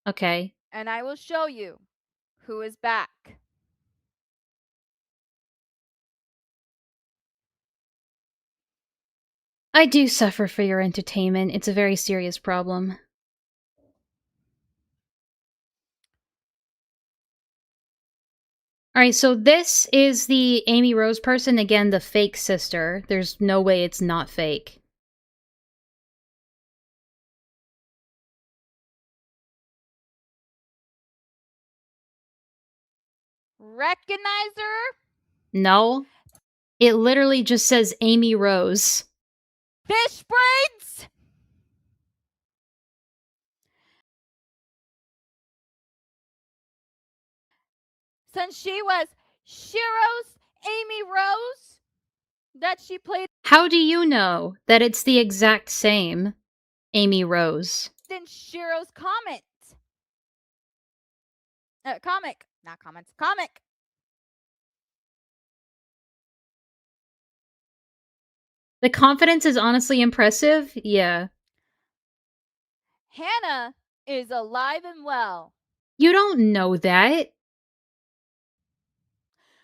Okay. And I will show you who is back. I do suffer for your entertainment. It's a very serious problem. Alright, so this is the Amy Rose person. Again, the fake sister. There's no way it's not fake. Recognize her? No. It literally just says Amy Rose. Fish braids? Since she was Shiro's Amy Rose that she played How do you know that it's the exact same Amy Rose? in Shiro's comic. Not comments. Comic. The confidence is honestly impressive. Yeah. Hannah is alive and well. You don't know that.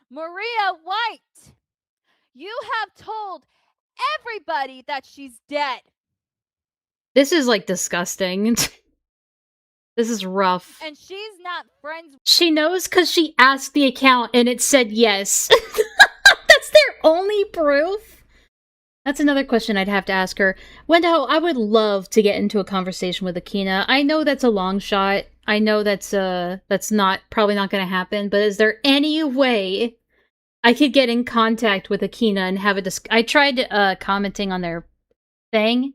Maria White, you have told everybody that she's dead. This is, like, disgusting. This is rough. And she's not friends. She knows because she asked the account and it said yes. That's their only proof? That's another question I'd have to ask her. Wendell, I would love to get into a conversation with Akina. I know that's a long shot. I know that's probably not going to happen, but is there any way I could get in contact with Akina and have a I tried commenting on their thing,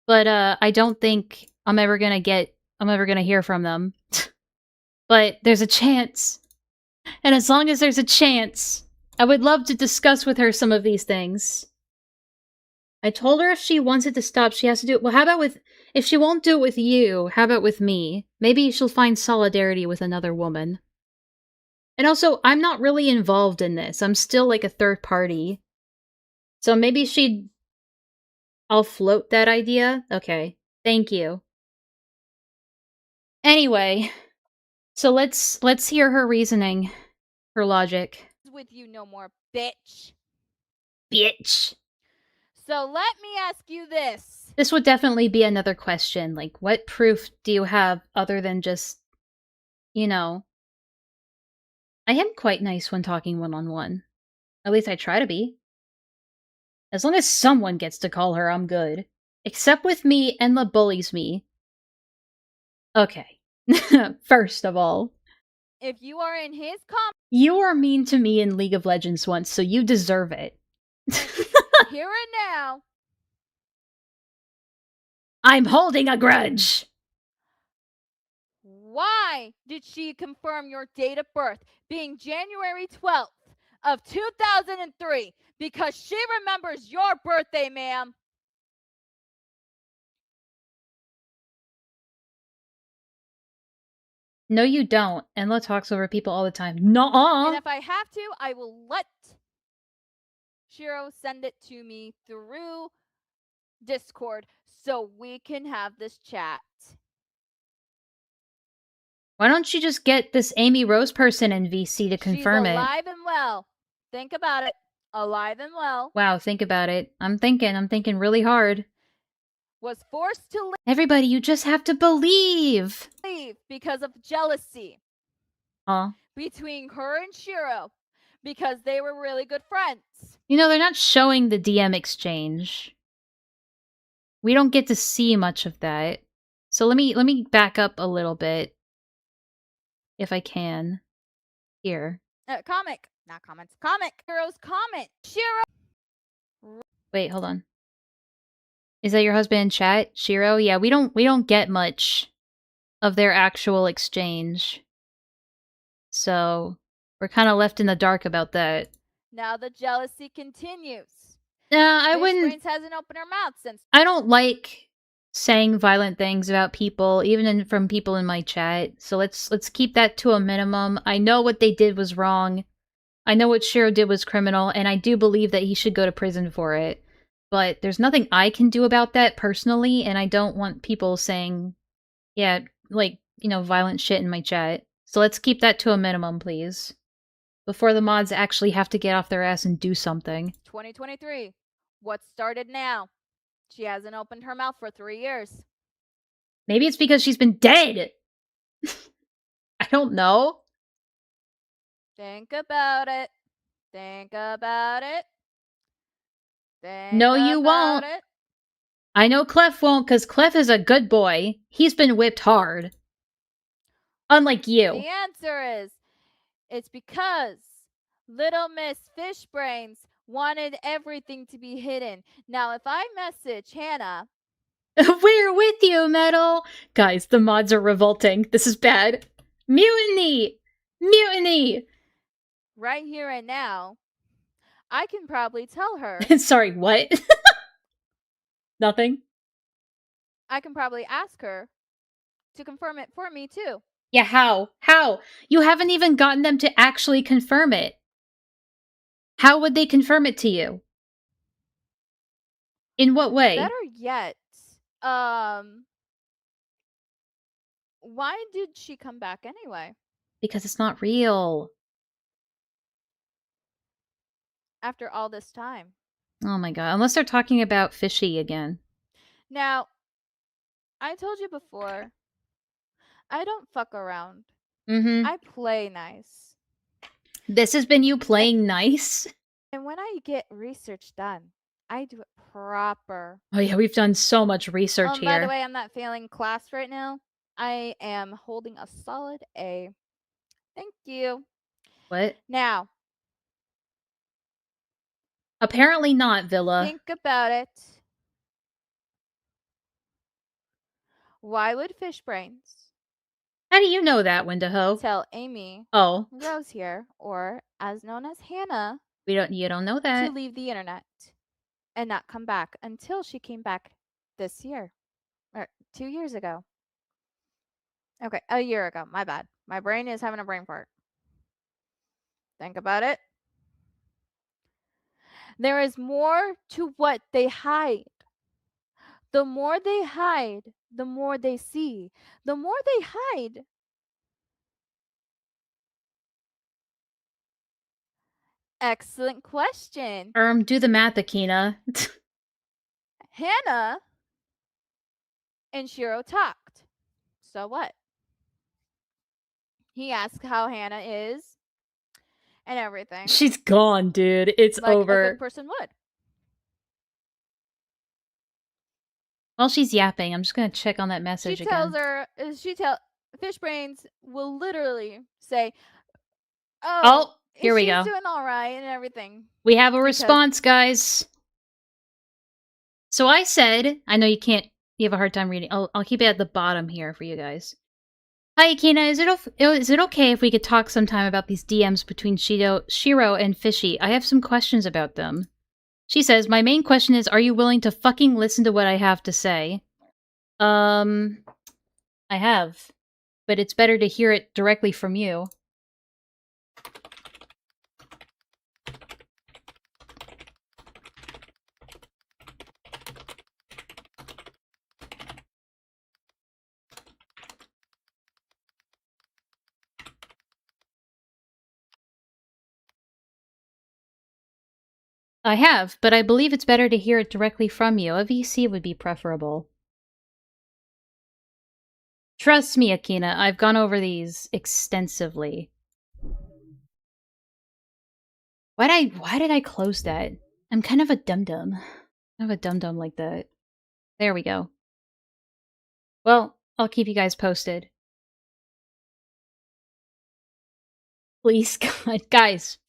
but I don't think I'm ever gonna hear from them. But there's a chance. And as long as there's a chance, I would love to discuss with her some of these things. I told her if she wants it to stop, she has to do it. Well, how about if she won't do it with you, how about with me? Maybe she'll find solidarity with another woman. And also, I'm not really involved in this. I'm still like a third party. So maybe I'll float that idea? Okay. Thank you. Anyway, so let's hear her reasoning. Her logic. With you no more, bitch. Bitch. So let me ask you this. This would definitely be another question. Like, what proof do you have other than just, you know... I am quite nice when talking one-on-one. At least I try to be. As long as someone gets to call her, I'm good. Except with me, Enlaa bullies me. Okay. First of all, If you are in his you were mean to me in League of Legends once, so you deserve it. here and now, I'm holding a grudge! why did she confirm your date of birth being January 12th of 2003? Because she remembers your birthday, ma'am. No, you don't. Enlaa talks over people all the time. Nuh-uh! And if I have to, I will let Shiro send it to me through Discord so we can have this chat. Why don't you just get this Amy Rose person in VC to confirm She's it? alive and well. Think about it. Alive and well. Wow, think about it. I'm thinking really hard. Was forced to Everybody, you just have to believe! leave because of jealousy Aw. between her and Shiro because they were really good friends. You know, they're not showing the DM exchange. We don't get to see much of that. So let me back up a little bit. If I can. Here. Comic. Not comments. Comic. Shiro's comment. Shiro. Wait, hold on. Is that your husband in chat? Shiro? Yeah, we don't get much of their actual exchange. So we're kind of left in the dark about that. Now the jealousy continues. I Fish wouldn't... Brains hasn't opened her mouth since... I don't like saying violent things about people, even from people in my chat. So let's keep that to a minimum. I know what they did was wrong. I know what Shiro did was criminal, and I do believe that he should go to prison for it. But there's nothing I can do about that personally, and I don't want people saying, yeah, like, you know, violent shit in my chat. So let's keep that to a minimum, please. Before the mods actually have to get off their ass and do something. 2023. What started now? She hasn't opened her mouth for 3 years. Maybe it's because she's been dead! I don't know. Think about it. Think about it. Think No, you about won't. it. I know Clef won't, because Clef is a good boy. He's been whipped hard. Unlike you. The answer is, it's because Little Miss Fishbrains wanted everything to be hidden. Now, if I message Hannah... We're with you, Metal! Guys, the mods are revolting. This is bad. Mutiny! Mutiny! right here and now, I can probably tell her... Sorry, what? Nothing? I can probably ask her to confirm it for me, too. Yeah, how? How? You haven't even gotten them to actually confirm it. How would they confirm it to you? In what way? Better yet, why did she come back anyway? Because it's not real. After all this time. Oh my god, unless they're talking about Fishy again. Now, I told you before, I don't fuck around. Mm-hmm. I play nice. This has been you playing nice? And when I get research done, I do it proper. Oh yeah, we've done so much research here. By the way, I'm not failing class right now. I am holding a solid A. Thank you. What? Now. Apparently not, Villa. Think about it. Why would fish brains How do you know that, Wendigo? tell Amy Oh, Rose here, or as known as Hannah, you don't know to that. leave the internet and not come back until she came back this year, or 2 years ago? Okay, a year ago. My bad. My brain is having a brain fart. Think about it. There is more to what they hide. The more they hide, the more they see. The more they hide, excellent question. Do the math, Akina. Hannah and Shiro talked. So what? He asked how Hannah is and everything. She's gone, dude. It's like a over. good person would. While she's yapping, I'm just gonna check on that message She again. tells her, Fish Brains will literally say, "Oh, here we she's go. doing all right and everything." We have a because- response, guys. So I said, I know you have a hard time reading. I'll keep it at the bottom here for you guys. Hi, Akina. Is it okay if we could talk sometime about these DMs between Shiro and Fishy? I have some questions about them. She says, my main question is, are you willing to fucking listen to what I have to say? I have. But it's better to hear it directly from you. I have, but I believe it's better to hear it directly from you. A VC would be preferable. Trust me, Akina, I've gone over these extensively. Why did I close that? I'm kind of a dum-dum. I have a dum-dum like that. There we go. Well, I'll keep you guys posted. Please, God, guys,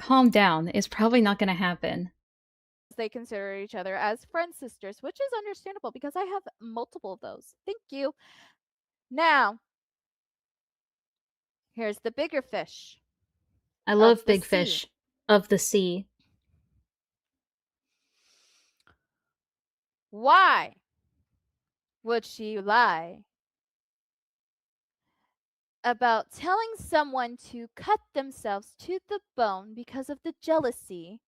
calm down. It's probably not going to happen. They consider each other as friend sisters, which is understandable because I have multiple of those. Thank you. Now, here's the bigger fish. I love the big sea. fish of the sea. Why would she lie about telling someone to cut themselves to the bone because of the jealousy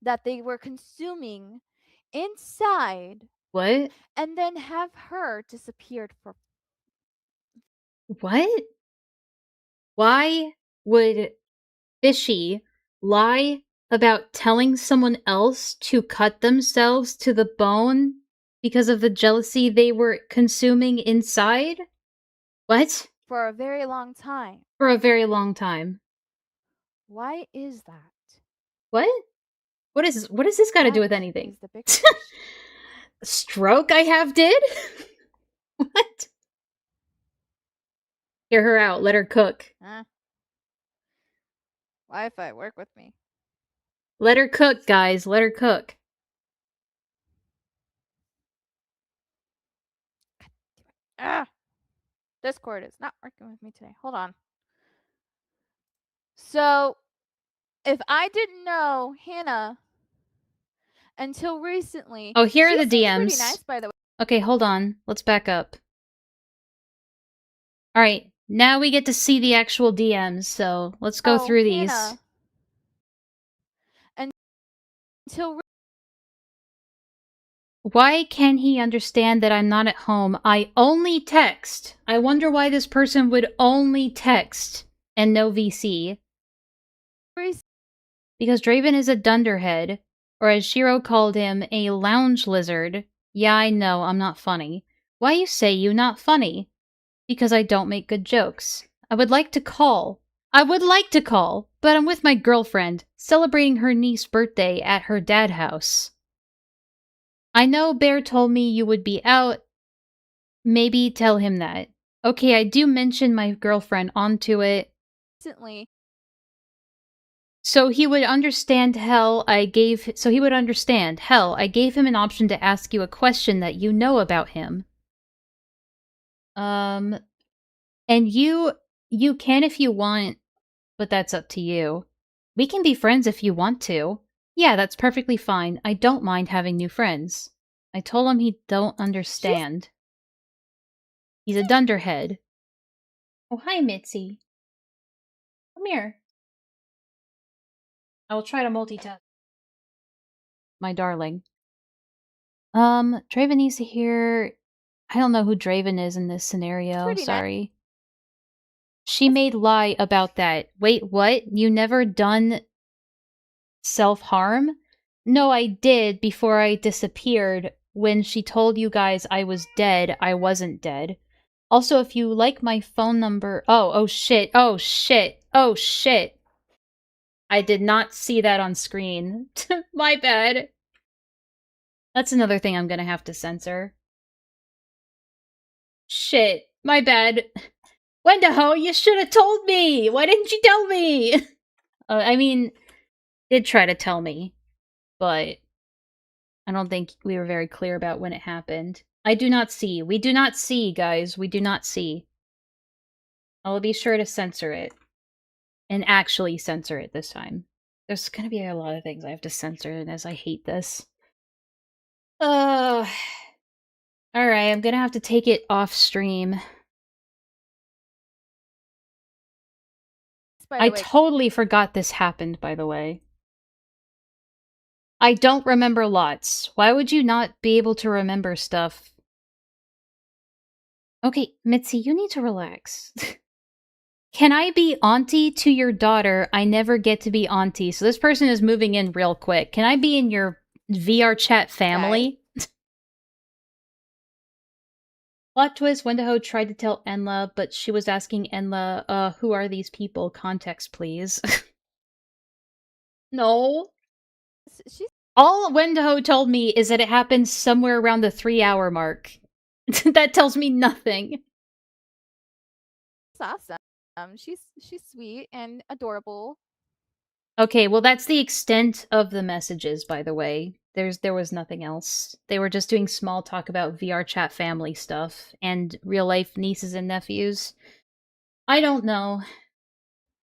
that they were consuming inside, What? and then have her disappeared for? What? Why would Fishy lie about telling someone else to cut themselves to the bone because of the jealousy they were consuming inside? What? For a very long time. For a very long time. Why is that? What? What does this got to do with That anything? is the big fish. Stroke I have did? What? Hear her out. Let her cook. Huh? Wi-Fi, work with me. Let her cook, guys. Let her cook. Ah! Discord is not working with me today. Hold on. So, if I didn't know Hannah until recently... Oh, here are she the seems DMs. pretty nice, by the way. Okay, hold on. Let's back up. Alright, now we get to see the actual DMs, so let's go through these. Hannah, until Why can he understand that I'm not at home? I only text. I wonder why this person would only text and no VC. Because Draven is a dunderhead, or as Shiro called him, a lounge lizard. Yeah, I know, I'm not funny. Why you say you not funny? Because I don't make good jokes. I would like to call, but I'm with my girlfriend, celebrating her niece's birthday at her dad's house. I know Bear told me you would be out. Maybe tell him that. Okay, I do mention my girlfriend onto it. recently... So he would understand, hell, I gave him an option to ask you a question that you know about him. And you can if you want, but that's up to you. We can be friends if you want to. Yeah, that's perfectly fine. I don't mind having new friends. I told him he don't understand. He's a dunderhead. Oh, hi, Mitzi. Come here. I will try to multitask. My darling. Draven needs to hear... I don't know who Draven is in this scenario. Pretty nice. Sorry. She made lie about that. Wait, what? You never done self-harm? No, I did before I disappeared. When she told you guys I was dead, I wasn't dead. Also, if you like my phone number... Oh shit, oh shit, oh shit. I did not see that on screen. My bad. That's another thing I'm gonna have to censor. Shit, my bad. Wendigo, you should have told me! Why didn't you tell me? I mean, did try to tell me, but I don't think we were very clear about when it happened. I do not see. We do not see, guys. We do not see. I will be sure to censor it. And actually censor it this time. There's gonna be a lot of things I have to censor, and as I hate this. Alright, I'm gonna have to take it off stream. I totally forgot this happened, by the way. I don't remember lots. Why would you not be able to remember stuff? Okay, Mitzi, you need to relax. Can I be auntie to your daughter? I never get to be auntie. So this person is moving in real quick. Can I be in your VR chat family? Plot twist, Wendigo tried to tell Enlaa, but she was asking Enlaa, who are these people? Context, please. No. All Wendigo told me is that it happened somewhere around the 3-hour mark. That tells me nothing. That's awesome. She's sweet and adorable. Okay, well that's the extent of the messages, by the way. There was nothing else. They were just doing small talk about VR chat family stuff and real life nieces and nephews. I don't know.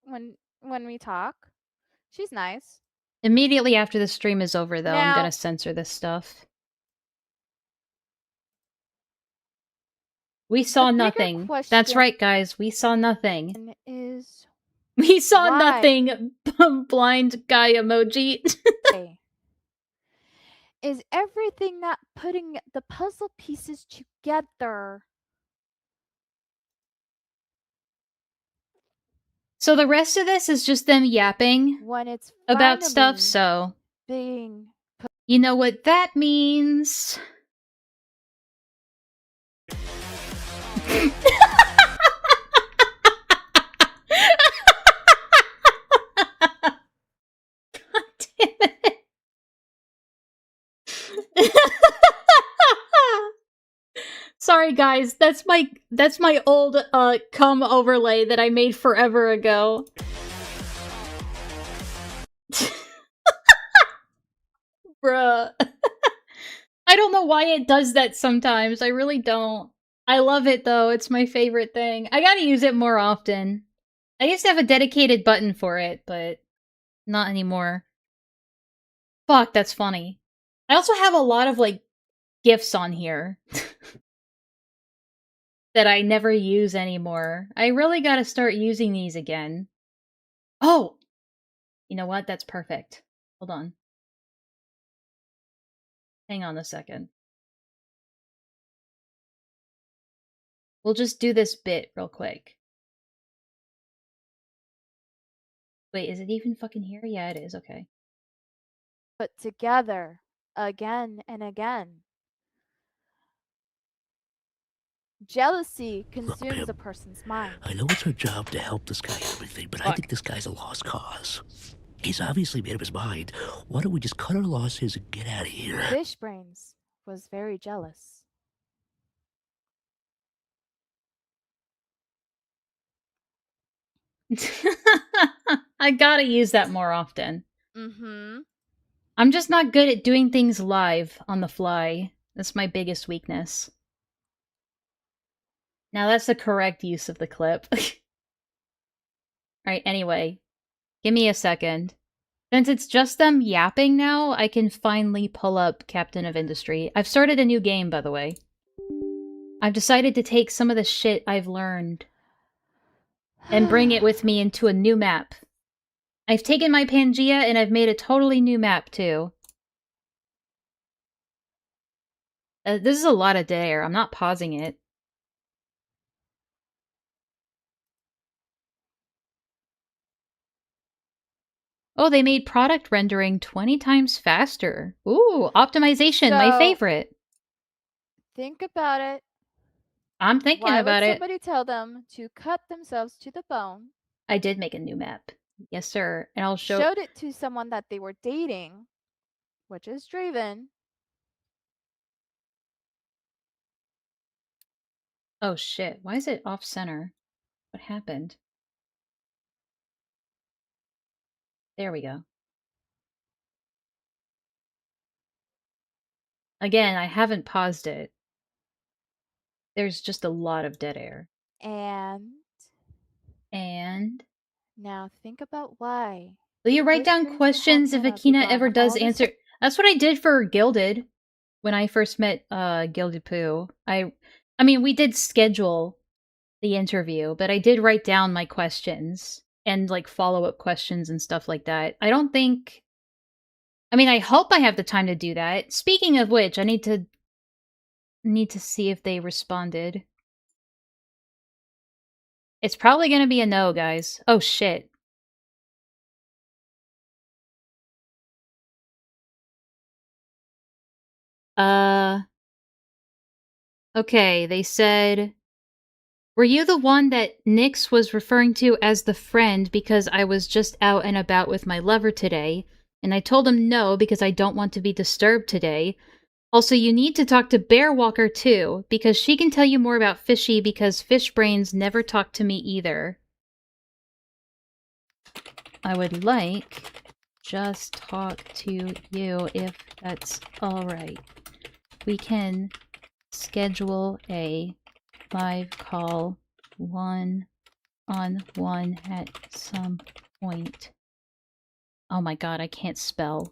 When we talk, she's nice. Immediately after the stream is over, though, I'm Now- gonna censor this stuff. We saw nothing. That's question right, guys. We saw nothing. Is We saw why? nothing. Blind guy emoji. Is everything not putting the puzzle pieces together? So the rest of this is just them yapping When it's about stuff, finally so being you know what that means. Sorry guys, that's my old cum overlay that I made forever ago. Bruh. I don't know why it does that sometimes. I really don't. I love it though. It's my favorite thing. I gotta use it more often. I used to have a dedicated button for it, but not anymore. Fuck, that's funny. I also have a lot of, like, GIFs on here. that I never use anymore. I really gotta start using these again. Oh! You know what? That's perfect. Hold on. Hang on a second. We'll just do this bit real quick. Wait, is it even fucking here? Yeah, it is. Okay. put together again and again. Jealousy consumes a person's mind. I know it's our job to help this guy and everything, but I think this guy's a lost cause. He's obviously made up his mind. Why don't we just cut our losses and get out of here? Fishbrains was very jealous. I gotta use that more often. Mm-hmm. I'm just not good at doing things live on the fly. That's my biggest weakness. Now that's the correct use of the clip. Alright, anyway. Give me a second. Since it's just them yapping now, I can finally pull up Captain of Industry. I've started a new game, by the way. I've decided to take some of the shit I've learned and bring it with me into a new map. I've taken my Pangea and I've made a totally new map, too. This is a lot of dead air. I'm not pausing it. Oh, they made product rendering 20 times faster. Ooh, optimization, my So- favorite. Think about it. I'm thinking Why about would it. somebody tell them to cut themselves to the bone? I did make a new map. Yes, sir. And I'll show... Showed it to someone that they were dating, which is Draven. Oh, shit. Why is it off-center? What happened? There we go. Again, I haven't paused it. There's just a lot of dead air. And now think about why. Will you write Fish down brings the questions if Hackman up Akina begun ever does all this answer? That's what I did for Gilded when I first met Gilded Pooh. I mean, we did schedule the interview, but I did write down my questions and like follow-up questions and stuff like that. I don't think... I mean, I hope I have the time to do that. Speaking of which, I need to see if they responded. It's probably gonna be a no, guys. Oh, shit. Okay, they said... Were you the one that Nyx was referring to as the friend because I was just out and about with my lover today? And I told him no because I don't want to be disturbed today. Also, you need to talk to Bearwalker too, because she can tell you more about Fishy because Fish Brains never talked to me either. I would like just talk to you if that's alright. We can schedule a live call one-on-one at some point. Oh my god, I can't spell.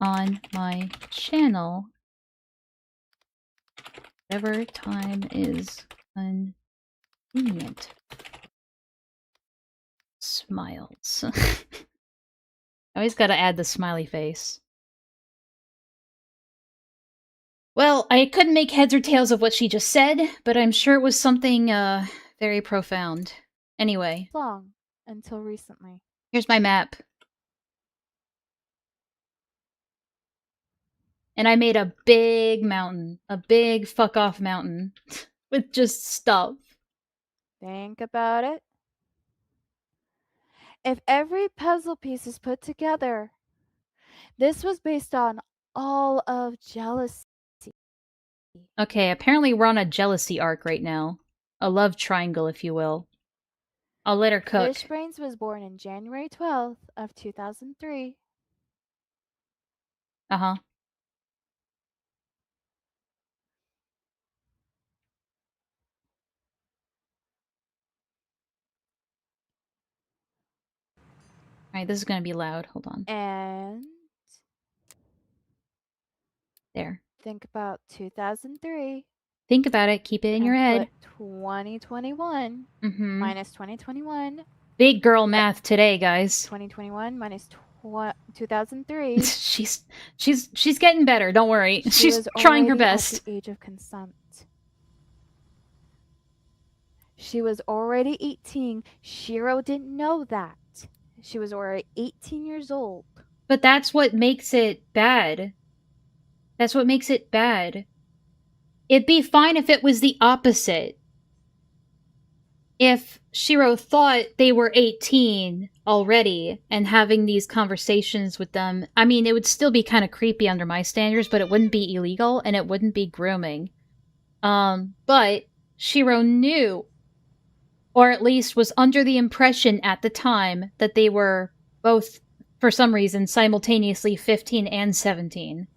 On my channel. Whatever time is convenient. Smiles. I always gotta add the smiley face. Well, I couldn't make heads or tails of what she just said, but I'm sure it was something, very profound. Anyway. Long until recently. Here's my map. And I made a big mountain. A big fuck-off mountain. With just stuff. Think about it. If every puzzle piece is put together, this was based on all of jealousy. Okay, apparently we're on a jealousy arc right now. A love triangle, if you will. I'll let her cook. Fish Brains was born in January 12th of 2003. Uh-huh. Alright, this is gonna be loud. Hold on. And There. think about 2003. Think about it. Keep it in your head. Put 2021 Mm-hmm. minus 2021. Big girl math today, guys. 2021 minus 2003. she's getting better. Don't worry. She's trying her best. At the age of consent. She was already 18. Shiro didn't know that. She was already 18 years old. But that's what makes it bad. That's what makes it bad. It'd be fine if it was the opposite. If Shiro thought they were 18 already and having these conversations with them, I mean, it would still be kind of creepy under my standards, but it wouldn't be illegal and it wouldn't be grooming. But Shiro knew, or at least was under the impression at the time, that they were both, for some reason, simultaneously 15 and 17.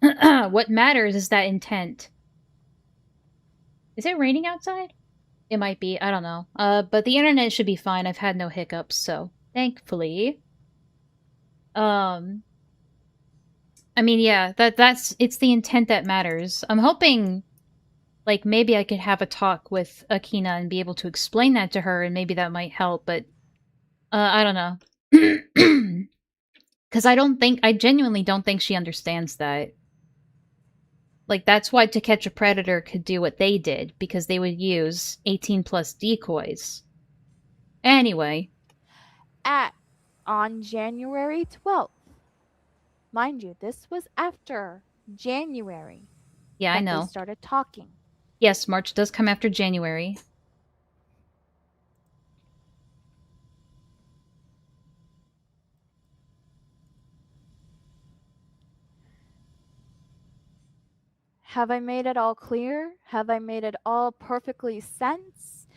What matters is that intent. Is it raining outside? It might be. I don't know. But the internet should be fine. I've had no hiccups, so thankfully. I mean, yeah, it's the intent that matters. I'm hoping, like, maybe I could have a talk with Akina and be able to explain that to her, and maybe that might help, but, I don't know. Because I genuinely don't think she understands that. Like, that's why To Catch a Predator could do what they did, because they would use 18+ decoys. Anyway. On January 12th. Mind you, this was after January. Yeah, I know. They started talking. Yes, March does come after January. Have I made it all clear? Have I made it all perfectly sense?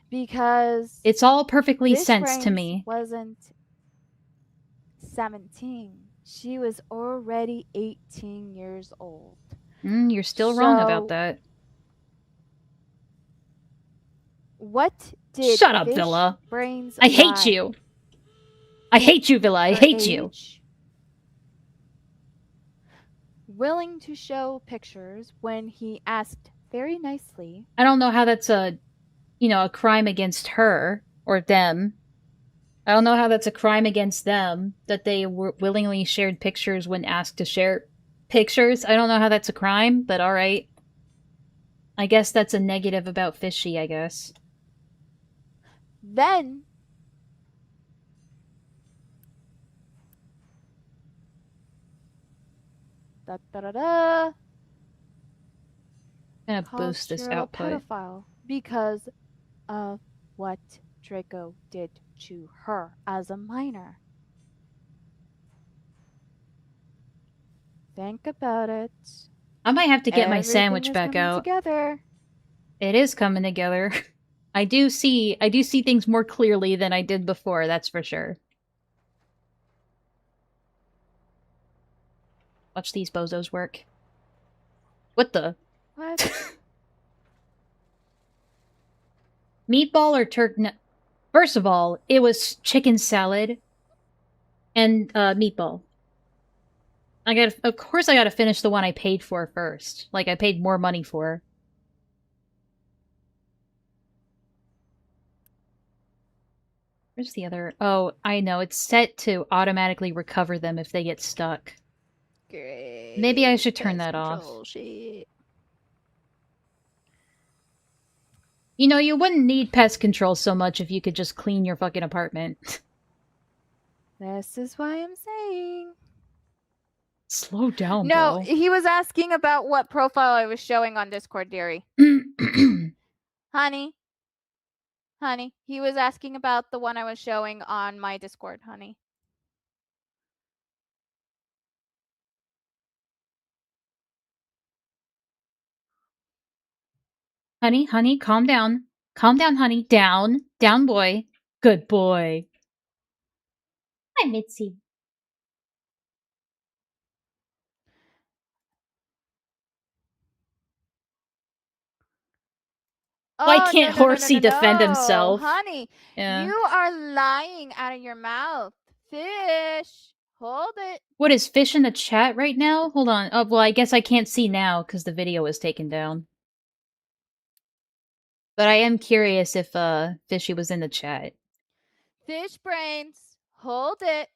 Because it's all perfectly sense to me. Wasn't 17. She was already 18 years old. You're still wrong about that. What did Shut up, Villa. Brains I hate you. I hate you, Villa. I hate you. Willing to show pictures when he asked very nicely. I don't know how that's a crime against her or them. I don't know how that's a crime against them that they willingly shared pictures when asked to share pictures. I don't know how that's a crime, but alright. I guess that's a negative about Fishy, I guess. Then I'm gonna boost this output. Pedophile because of what Draco did to her as a minor. Think about it. I might have to get my sandwich back out. Together. It is coming together. I do see things more clearly than I did before, that's for sure. Watch these bozos work. What the? What? Meatball or turkey? No. First of all, it was chicken salad and meatball. Of course I gotta finish the one I paid for first. Like, I paid more money for. Where's the other? Oh, I know. It's set to automatically recover them if they get stuck. Great. Maybe I should turn that off. Shit. You know, you wouldn't need pest control so much if you could just clean your fucking apartment. This is why I'm saying. Slow down, No, bro. he was asking about what profile I was showing on Discord, dearie. Honey, he was asking about the one I was showing on my Discord, honey. Honey, calm down. Calm down, honey. Down, boy. Good boy. Hi, Mitzi. Why can't Horsey defend himself? Honey, yeah. You are lying out of your mouth. Fish, hold it. What, is Fish in the chat right now? Hold on. Oh, well, I guess I can't see now because the video was taken down. But I am curious if Fishy was in the chat. Fish brains, hold it.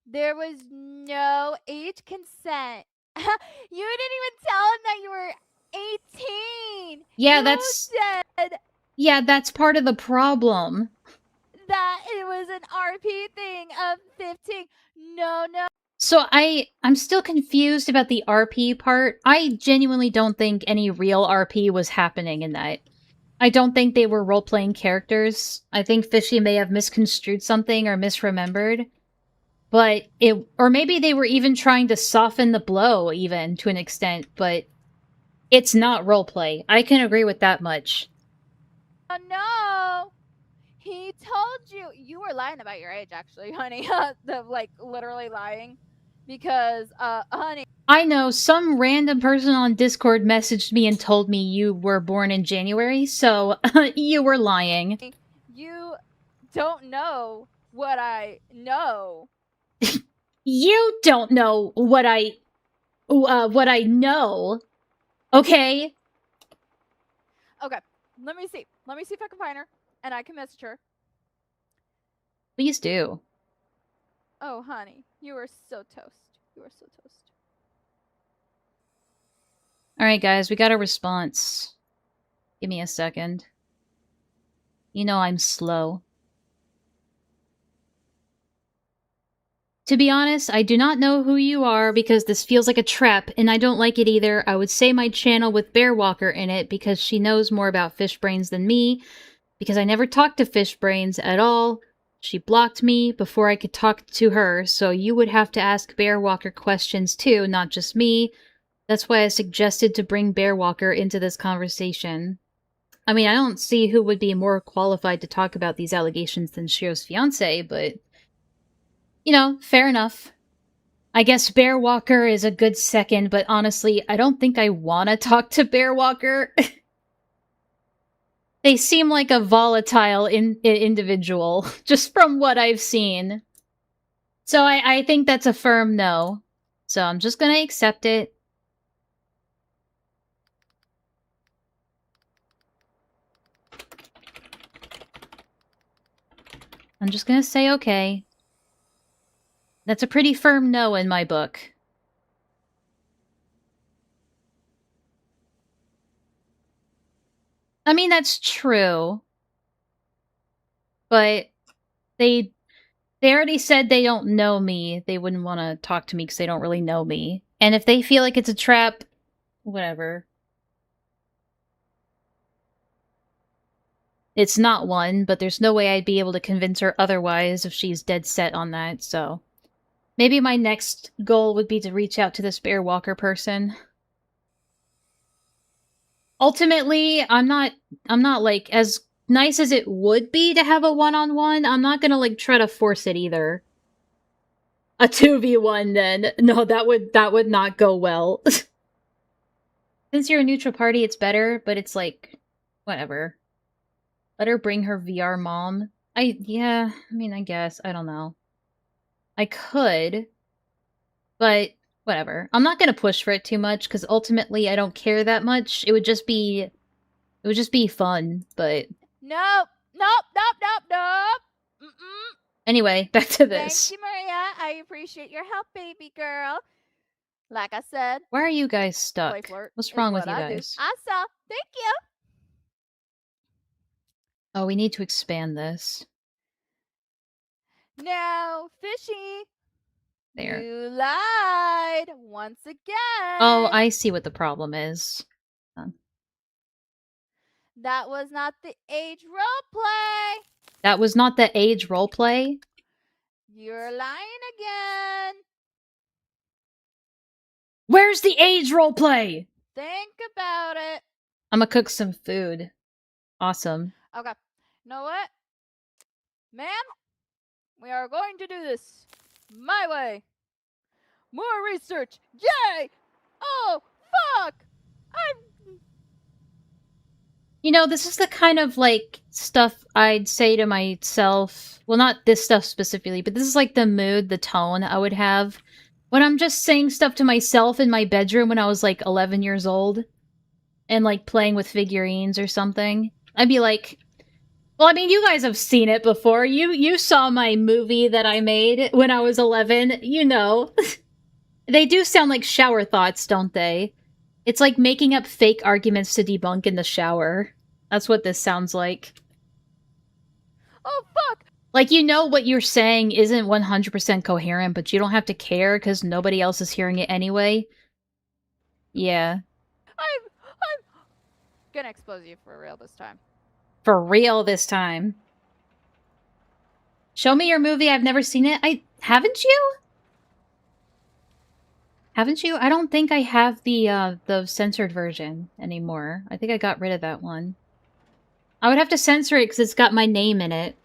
There was no age consent. You didn't even tell him that you were 18. Yeah, you that's part of the problem. That it was an RP thing of 15. No. So I'm still confused about the RP part. I genuinely don't think any real RP was happening in that. I don't think they were role-playing characters. I think Fishy may have misconstrued something or misremembered. But or maybe they were even trying to soften the blow, even, to an extent, but it's not roleplay. I can agree with that much. No! He told you. You were lying about your age, actually, honey. Literally lying. Because, honey. I know some random person on Discord messaged me and told me you were born in January, so you were lying. You don't know what I know. You don't know what I know. Okay? Okay, let me see. Let me see if I can find her, and I can message her. Please do. Oh, honey, you are so toast. You are so toast. Alright, guys, we got a response. Give me a second. You know I'm slow. To be honest, I do not know who you are because this feels like a trap, and I don't like it either. I would say my channel with Bear Walker in it because she knows more about fish brains than me, because I never talked to fish brains at all. She blocked me before I could talk to her, so you would have to ask Bear Walker questions too, not just me. That's why I suggested to bring Bear Walker into this conversation. I mean, I don't see who would be more qualified to talk about these allegations than Shiro's fiancé, but... you know, fair enough. I guess Bear Walker is a good second, but honestly, I don't think I want to talk to Bear Walker. They seem like a volatile individual, just from what I've seen. So I think that's a firm no. So I'm just gonna accept it. I'm just gonna say okay. That's a pretty firm no in my book. I mean, that's true. But they already said they don't know me. They wouldn't want to talk to me because they don't really know me. And if they feel like it's a trap, whatever. It's not one, but there's no way I'd be able to convince her otherwise if she's dead set on that, so... maybe my next goal would be to reach out to this Bear Walker person. Ultimately, I'm not, like, as nice as it would be to have a one-on-one, I'm not gonna, like, try to force it either. A 2v1, then. No, that would not go well. Since you're a neutral party, it's better, but it's like, whatever. Let her bring her VR mom. Yeah, I mean, I guess. I don't know. I could, but whatever. I'm not gonna push for it too much, because ultimately I don't care that much. It would just be fun, but... Nope. Nope. Nope. Nope. Nope. Mm-mm. Anyway, back to this. Thank you, Maria. I appreciate your help, baby girl. Like I said, Why are you guys play stuck? flirt What's is wrong with what you I do. guys? I saw. Thank you. Oh, we need to expand this. No, fishy. There. You lied once again. Oh, I see what the problem is. That was not the age roleplay. That was not the age roleplay? You're lying again. Where's the age roleplay? Think about it. I'm gonna cook some food. Awesome. Okay. You know what? Ma'am, we are going to do this my way. More research. Yay! Oh, fuck! You know, this is the kind of, like, stuff I'd say to myself. Well, not this stuff specifically, but this is, like, the mood, the tone I would have when I'm just saying stuff to myself in my bedroom when I was, like, 11 years old. And, like, playing with figurines or something. I'd be like... well, I mean, you guys have seen it before. You saw my movie that I made when I was 11. You know. They do sound like shower thoughts, don't they? It's like making up fake arguments to debunk in the shower. That's what this sounds like. Oh, fuck! Like, you know what you're saying isn't 100% coherent, but you don't have to care because nobody else is hearing it anyway. Yeah. I'm gonna expose you for real this time. For real this time. Show me your movie. I've never seen it. Haven't you? Haven't you? I don't think I have the censored version anymore. I think I got rid of that one. I would have to censor it because it's got my name in it.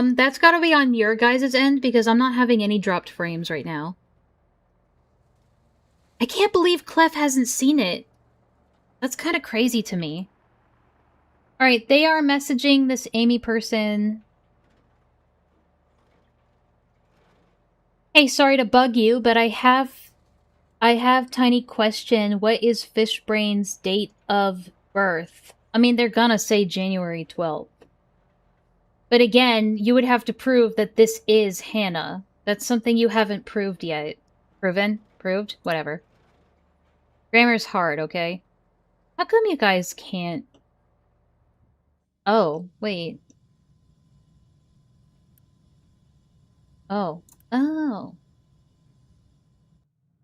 That's gotta be on your guys' end, because I'm not having any dropped frames right now. I can't believe Clef hasn't seen it. That's kind of crazy to me. Alright, they are messaging this Amy person. Hey, sorry to bug you, but I have tiny question. What is Fishbrain's date of birth? I mean, they're gonna say January 12th. But again, you would have to prove that this is Hannah. That's something you haven't proved yet. Proven? Proved? Whatever. Grammar's hard, okay? How come you guys can't... Oh, wait. Oh. Oh.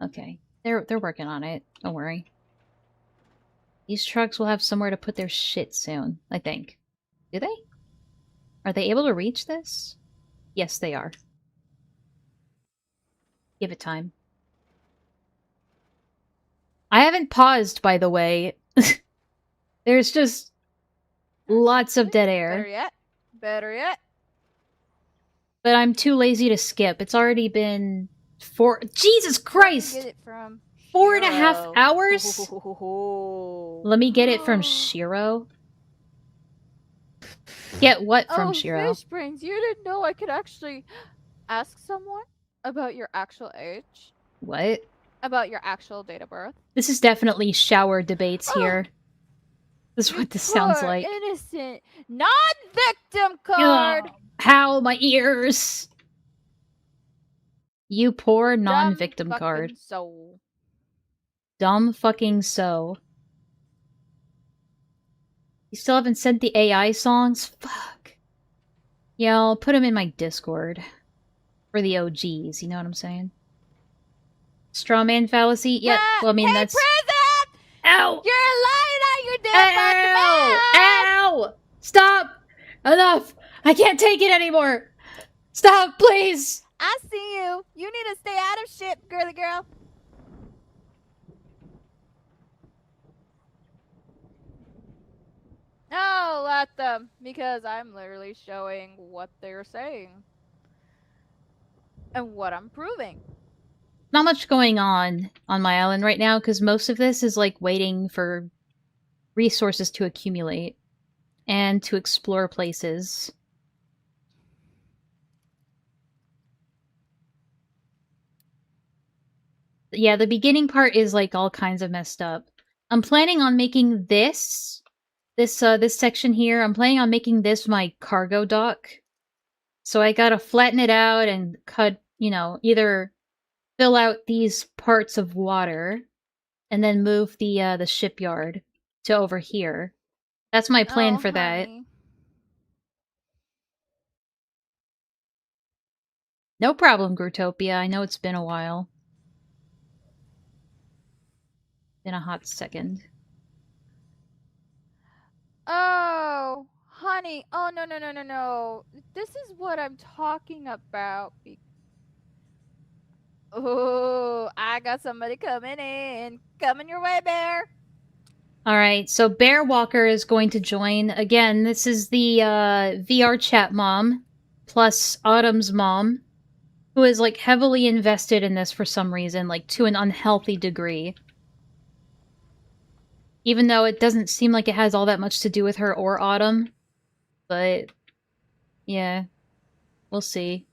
Okay. They're working on it. Don't worry. These trucks will have somewhere to put their shit soon, I think. Do they? Are they able to reach this? Yes, they are. Give it time. I haven't paused, by the way. There's just lots of dead air. Better yet. Better yet. But I'm too lazy to skip. It's already been 4... Jesus Christ! Get it from 4.5 hours? Shiro. Let me get it from Shiro. Get what from Oh, Shiro? Fishbrains, you didn't know I could actually ask someone about your actual age? What? About your actual date of birth? This is definitely shower debates here. This is what this sounds Poor like. innocent non-victim card. Ugh. How my ears! You poor non-victim Dumb card. fucking soul. Dumb fucking so. You still haven't sent the AI songs? Fuck. Yeah, I'll put them in my Discord. For the OGs, you know what I'm saying? Strawman fallacy? Yep, well, I mean, hey, that's... Prison! Ow! You're lying on your damn Ow! Ow! Stop! Enough! I can't take it anymore! Stop, please! I see you. You need to stay out of shit, girly girl. No, let them, because I'm literally showing what they're saying. And what I'm proving. Not much going on my island right now, because most of this is, like, waiting for resources to accumulate. And to explore places. Yeah, the beginning part is, like, all kinds of messed up. I'm planning on making this section here, I'm planning on making this my cargo dock. So I gotta flatten it out and cut, you know, either fill out these parts of water and then move the shipyard to over here. That's my plan for that. No problem, Grutopia. I know it's been a while. Been a hot second. Oh, honey. Oh, no. This is what I'm talking about. Oh, I got somebody coming in. Coming your way, Bear. Alright, so Bear Walker is going to join. Again, this is the VR chat mom, plus Autumn's mom, who is, like, heavily invested in this for some reason, like, to an unhealthy degree. Even though it doesn't seem like it has all that much to do with her or Autumn. But, yeah. We'll see.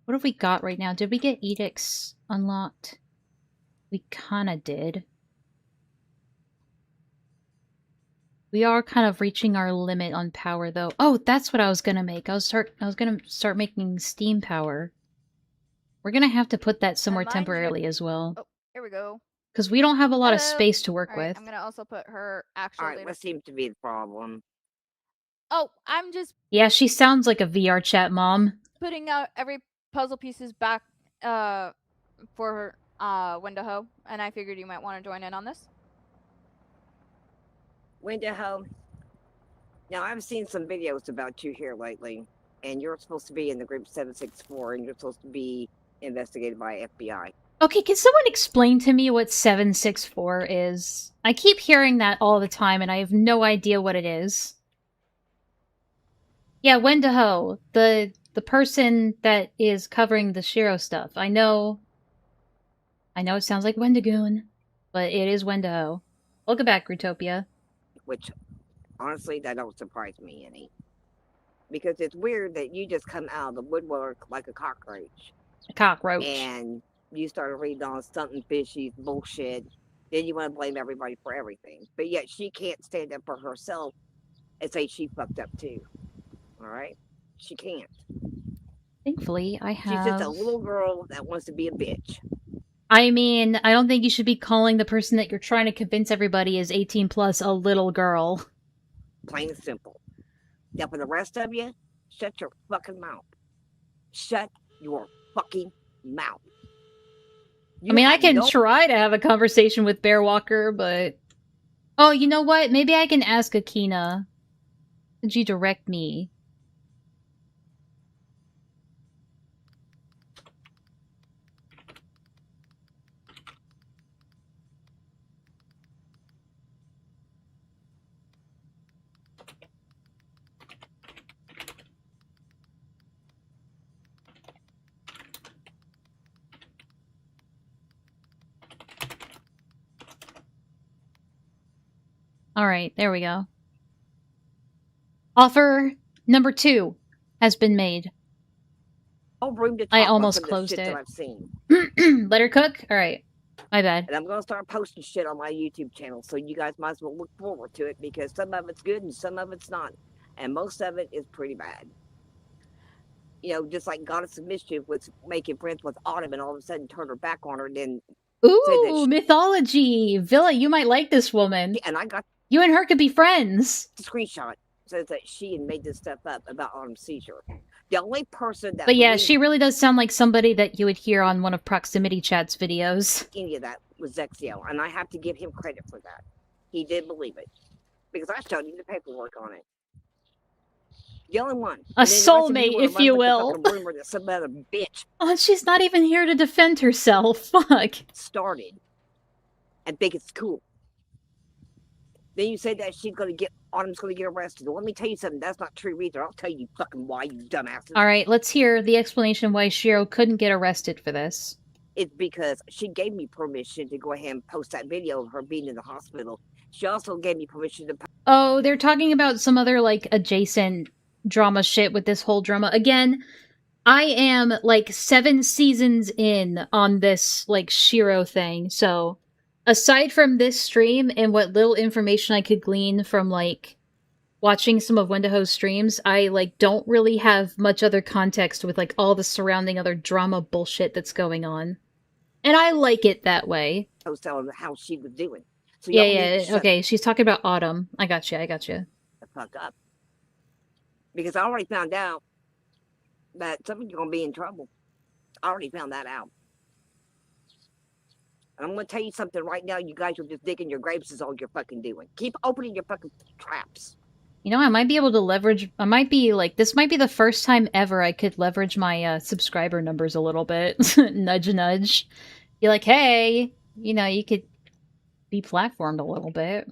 What have we got right now? Did we get edicts unlocked? We kinda did. We are kind of reaching our limit on power, though. Oh, that's what I was gonna make. I was gonna start making steam power. We're gonna have to put that somewhere temporarily as well. Oh, here we go. Because we don't have a lot of space to work with. I'm gonna also put her actual Alright, what seems to be the problem? Oh, I'm just... Yeah, she sounds like a VR chat mom. Putting out every puzzle pieces back for Wendigo, and I figured you might want to join in on this. Wendigo, now I've seen some videos about you here lately, and you're supposed to be in the group 764, and you're supposed to be investigated by FBI. Okay, can someone explain to me what 764 is? I keep hearing that all the time, and I have no idea what it is. Yeah, Wendigo, the person that is covering the Shiro stuff. I know it sounds like Wendigoon, but it is Wendigo. Welcome back, Grutopia. Which, honestly, that don't surprise me any. Because it's weird that you just come out of the woodwork like a cockroach. A cockroach. And you started reading on something fishy, bullshit. Then you want to blame everybody for everything. But yet she can't stand up for herself and say she fucked up too. Alright? She can't. Thankfully, I have... She's just a little girl that wants to be a bitch. I mean, I don't think you should be calling the person that you're trying to convince everybody is 18 plus a little girl. Plain and simple. Now for the rest of you, shut your fucking mouth. Shut your fucking mouth. I mean, I can try to have a conversation with Bearwalker, but... Oh, you know what? Maybe I can ask Akina. Could you direct me? Alright, there we go. Offer number 2 has been made. I almost closed it. I've seen. Let her cook? Alright. My bad. And I'm going to start posting shit on my YouTube channel, so you guys might as well look forward to it, because some of it's good and some of it's not. And most of it is pretty bad. You know, just like Goddess of Mischief was making friends with Autumn and all of a sudden turned her back on her and then... Ooh, mythology! Villa, you might like this woman. And I got... You and her could be friends. The screenshot says that she had made this stuff up about Autumn's seizure. The only person that... But yeah, she really does sound like somebody that you would hear on one of Proximity Chat's videos. Any of that was Zexio, and I have to give him credit for that. He did believe it. Because I showed him the paperwork on it. The only one. A soulmate, if you will. Rumor that some other bitch... Oh, she's not even here to defend herself. Fuck. ...started. And think it's cool. Then you say that Autumn's gonna get arrested. Well, let me tell you something. That's not true either. I'll tell you fucking why, you dumbasses. Alright, let's hear the explanation why Shiro couldn't get arrested for this. It's because she gave me permission to go ahead and post that video of her being in the hospital. She also gave me permission to... Oh, they're talking about some other, like, adjacent drama shit with this whole drama. Again, I am, like, 7 seasons in on this, like, Shiro thing, so... Aside from this stream and what little information I could glean from, like, watching some of Wendigo's streams, I, like, don't really have much other context with, like, all the surrounding other drama bullshit that's going on. And I like it that way. I was telling her how she was doing. So yeah, okay, she's talking about Autumn. I gotcha. The fuck up. Because I already found out that somebody's gonna be in trouble. I already found that out. And I'm going to tell you something right now. You guys are just digging your graves is all you're fucking doing. Keep opening your fucking traps. You know, I might be able to leverage... I might be, like... This might be the first time ever I could leverage my subscriber numbers a little bit. Nudge, nudge. Be like, hey, you know, you could be platformed a little bit.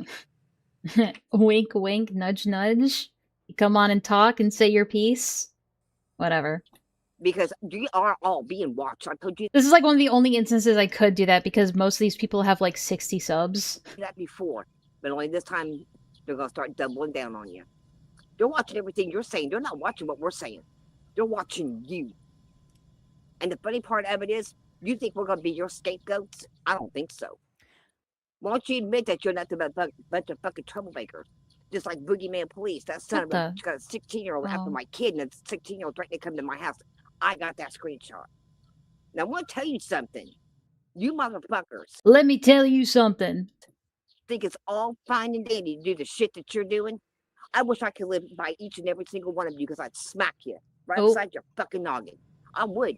Wink, wink, nudge, nudge. You come on and talk and say your piece. Whatever. Because you are all being watched. I told you this is like one of the only instances I could do that because most of these people have like 60 subs. That before, but only this time they're gonna start doubling down on you. They're watching everything you're saying. They're not watching what we're saying. They're watching you. And the funny part of it is, you think we're gonna be your scapegoats? I don't think so. Why don't you admit that you're nothing but a bunch of fucking troublemakers? Just like Boogeyman Police. That son of a got a 16-year-old after my kid, and a 16-year-old threatened to come to my house. I got that screenshot. Now, I want to tell you something. You motherfuckers. Let me tell you something. Think it's all fine and dandy to do the shit that you're doing? I wish I could live by each and every single one of you because I'd smack you right upside your fucking noggin. I would.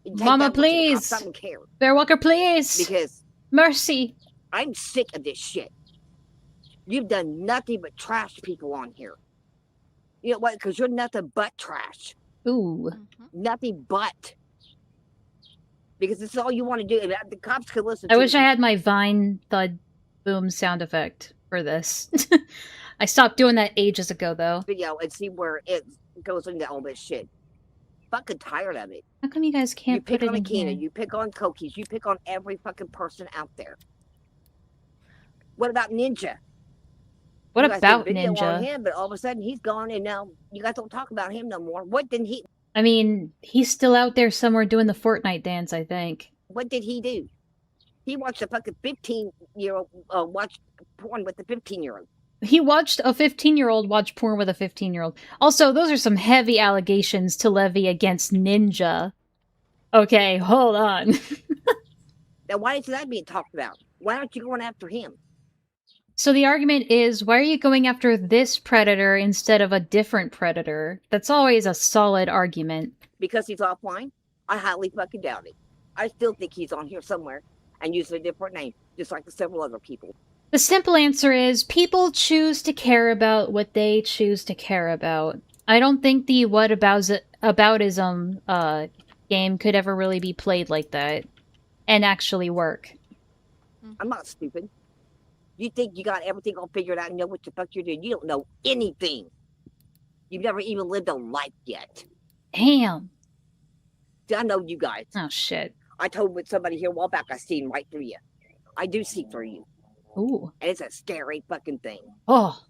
Mama, please. I don't care. Bearwalker, please. Because... Mercy. I'm sick of this shit. You've done nothing but trash people on here. You know what? Because you're nothing but trash. Ooh. Nothing but. Because this is all you want to do. The cops could listen I to wish I had my Vine thud boom sound effect for this. I stopped doing that ages ago, though. Video and see where it's goes into all this shit. Fucking tired of it. How come you guys You can't pick put it on in Akina, here? you pick on Coldkeys, you pick on every fucking person out there. What about Ninja? What You guys about did video on Ninja? him, but all of a sudden he's gone, and now you guys don't talk about him no more. What did he? I mean, he's still out there somewhere doing the Fortnite dance, I think. What did he do? He watched a fucking 15-year-old watch porn with the 15-year-old. He watched a 15-year-old watch porn with a 15-year-old. Also, those are some heavy allegations to levy against Ninja. Okay, hold on. Now, why isn't that being talked about? Why aren't you going after him? So the argument is, why are you going after this predator instead of a different predator? That's always a solid argument. Because he's offline? I highly fucking doubt it. I still think he's on here somewhere and using a different name, just like the several other people. The simple answer is, people choose to care about what they choose to care about. I don't think the whataboutism game could ever really be played like that and actually work. I'm not stupid. You think you got everything all figured out and know what the fuck you're doing? You don't know anything. You've never even lived a life yet. Damn. I know you guys. Oh, shit. I told with somebody here a while back, I seen right through you. I do see through you. Ooh. And it's a scary fucking thing. Oh.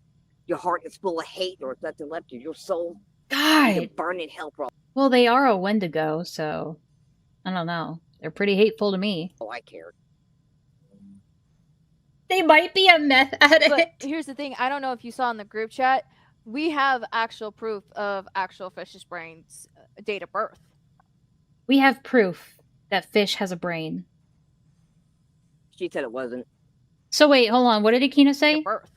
Your heart is full of hate, or nothing left of your soul. God. You burn in hell for all. Well, they are a Wendigo, so I don't know. They're pretty hateful to me. Oh, I care. They might be a meth addict. But here's the thing. I don't know if you saw in the group chat. We have actual proof of actual Fish's brain's date of birth. We have proof that Fish has a brain. She said it wasn't. So wait, hold on. What did Akina say? Birth.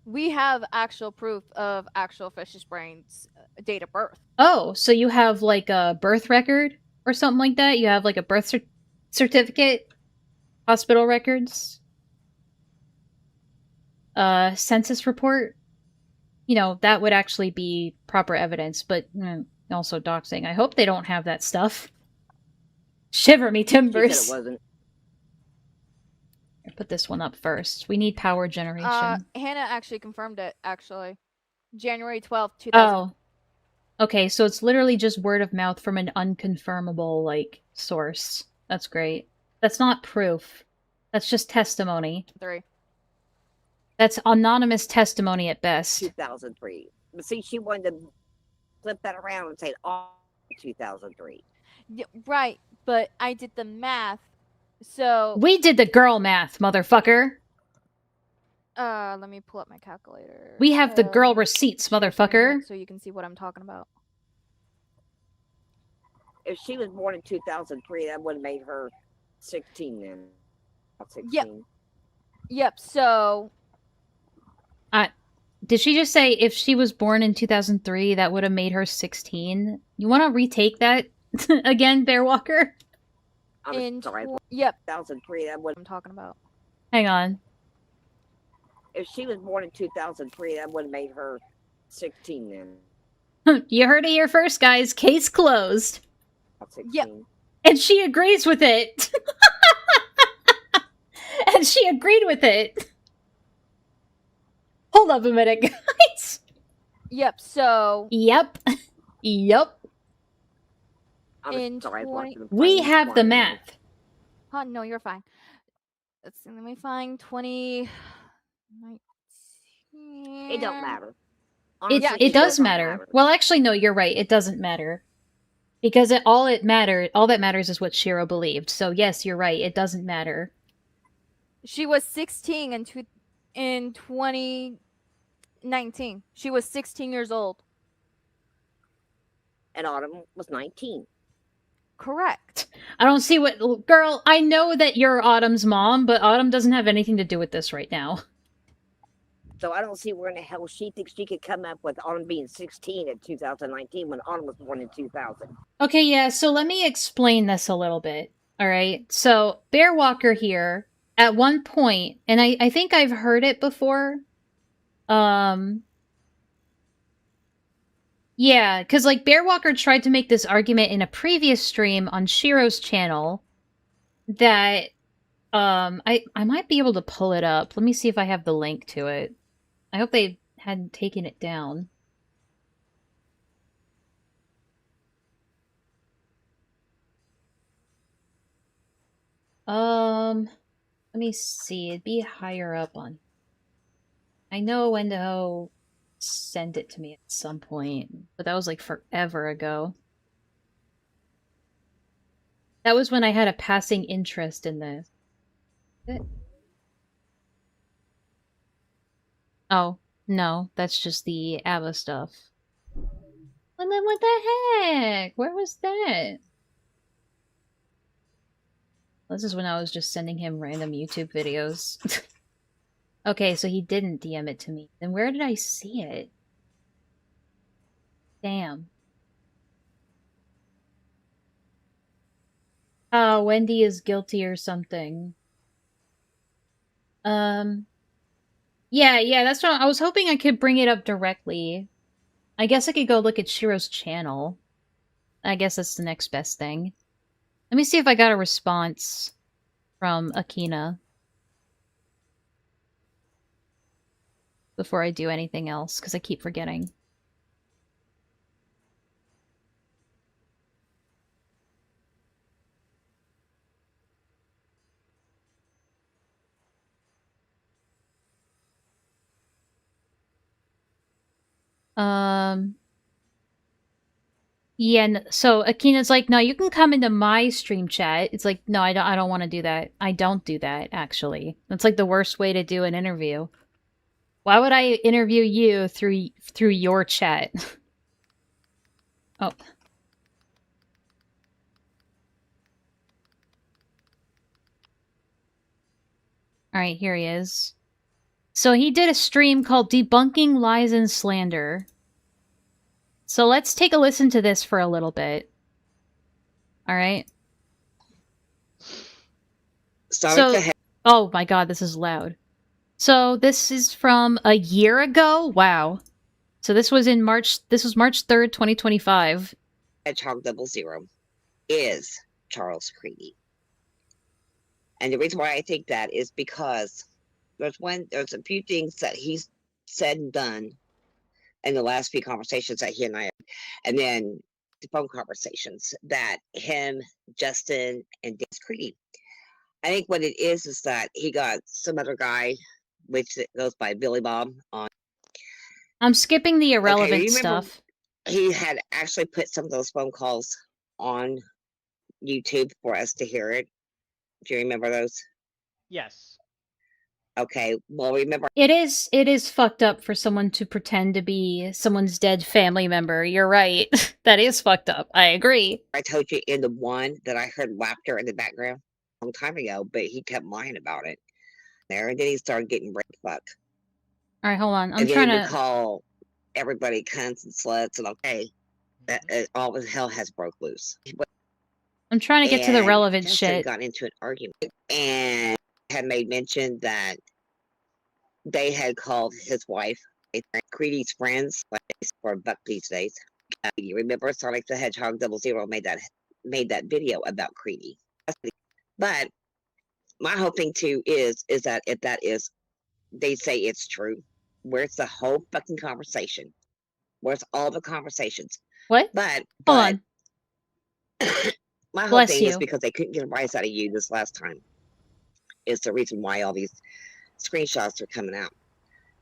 We have actual proof of actual Fish's brain's date of birth. Oh, so you have like a birth record or something like that? You have like a birth certificate? Hospital records? Census report? You know, that would actually be proper evidence, but also doxing. I hope they don't have that stuff. Shiver me timbers. She said it wasn't. Put this one up first. We need power generation. Hannah actually confirmed it, actually. January 12th, 2000. Oh. Okay, so it's literally just word of mouth from an unconfirmable, like, source. That's great. That's not proof. That's just testimony. 3. That's anonymous testimony at best. 2003. But see, she wanted to flip that around and say, oh, 2003. Yeah, right, but I did the math, so... We did the girl math, motherfucker! Let me pull up my calculator. We have the girl receipts, motherfucker! So you can see what I'm talking about. If she was born in 2003, that would have made her 16 then. 16. Yep, so... Did she just say if she was born in 2003, that would have made her 16? You want to retake that again, Bearwalker? I'm sorry. Yep. 2003, that would... I'm talking about. Hang on. If she was born in 2003, that would have made her 16 then. You heard it here first, guys. Case closed. 16. Yep. And she agrees with it. And she agreed with it. Hold up a minute, guys. Yep, so... Yep. Yep. I'm sorry, We have the math. Oh, no, you're fine. Let's see, let me find 20... It don't matter. It does matter. Well, actually, no, you're right. It doesn't matter. Because all that matters is what Shiro believed. So yes, you're right. It doesn't matter. She was 16 in 2019. She was 16 years old. And Autumn was 19. Correct. I don't see what... Girl, I know that you're Autumn's mom, but Autumn doesn't have anything to do with this right now. So I don't see where in the hell she thinks she could come up with Autumn being 16 in 2019 when Autumn was born in 2000. Okay, yeah, so let me explain this a little bit. Alright, so Bearwalker here, at one point, and I think I've heard it before, yeah, because, like, Bearwalker tried to make this argument in a previous stream on Shiro's channel that, I might be able to pull it up. Let me see if I have the link to it. I hope they hadn't taken it down. Let me see. It'd be higher up on. I know Wendigo sent it to me at some point, but that was like forever ago. That was when I had a passing interest in this. Oh, no, that's just the ABBA stuff. Well, then what the heck? Where was that? This is when I was just sending him random YouTube videos. Okay, so he didn't DM it to me. Then where did I see it? Damn. Oh, Wendy is guilty or something. Yeah, that's what I was hoping I could bring it up directly. I guess I could go look at Shiro's channel. I guess that's the next best thing. Let me see if I got a response from Akina before I do anything else, because I keep forgetting. Yeah, so Akina's like, no, you can come into my stream chat. It's like, no, I don't want to do that. I don't do that, actually. That's like the worst way to do an interview. Why would I interview you through your chat? Oh. Alright, here he is. So he did a stream called Debunking Lies and Slander. So let's take a listen to this for a little bit. Alright? Oh my god, this is loud. So this is from a year ago? Wow. So this was in March, this was March 3rd, 2025. Hedgehog 00 is Charles Creedy. And the reason why I think that is because there's a few things that he's said and done in the last few conversations that he and I had, and then the phone conversations that him, Justin, and Dennis Creedy. I think what it is that he got some other guy, which goes by Billy Bob, on. I'm skipping the irrelevant stuff. He had actually put some of those phone calls on YouTube for us to hear it. Do you remember those? Yes. Okay, well, remember... It is fucked up for someone to pretend to be someone's dead family member. You're right. That is fucked up. I agree. I told you in the one that I heard laughter in the background a long time ago, but he kept lying about it. There, and then he started getting rape fucked. Alright, hold on. I'm trying to call everybody cunts and sluts, and okay, all of hell has broke loose. I'm trying to get to the relevant shit. Got into an argument and had made mention that they had called his wife Creedy's friends, like for a buck these days. You remember Sonic the Hedgehog 00 made that video about Creedy. But my whole thing too is that if that is, they say it's true. Where's the whole fucking conversation? Where's all the conversations? What? But hold on. My whole thing is because they couldn't get a rise out of you this last time. Is the reason why all these screenshots are coming out.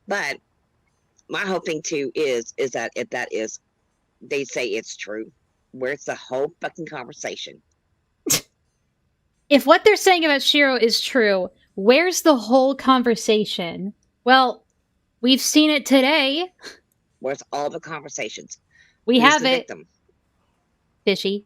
But my whole thing too is that if that is, they say it's true. Where's the whole fucking conversation? If what they're saying about Shiro is true, where's the whole conversation? Well, we've seen it today. Where's all the conversations? We have it. Victim? Fishy.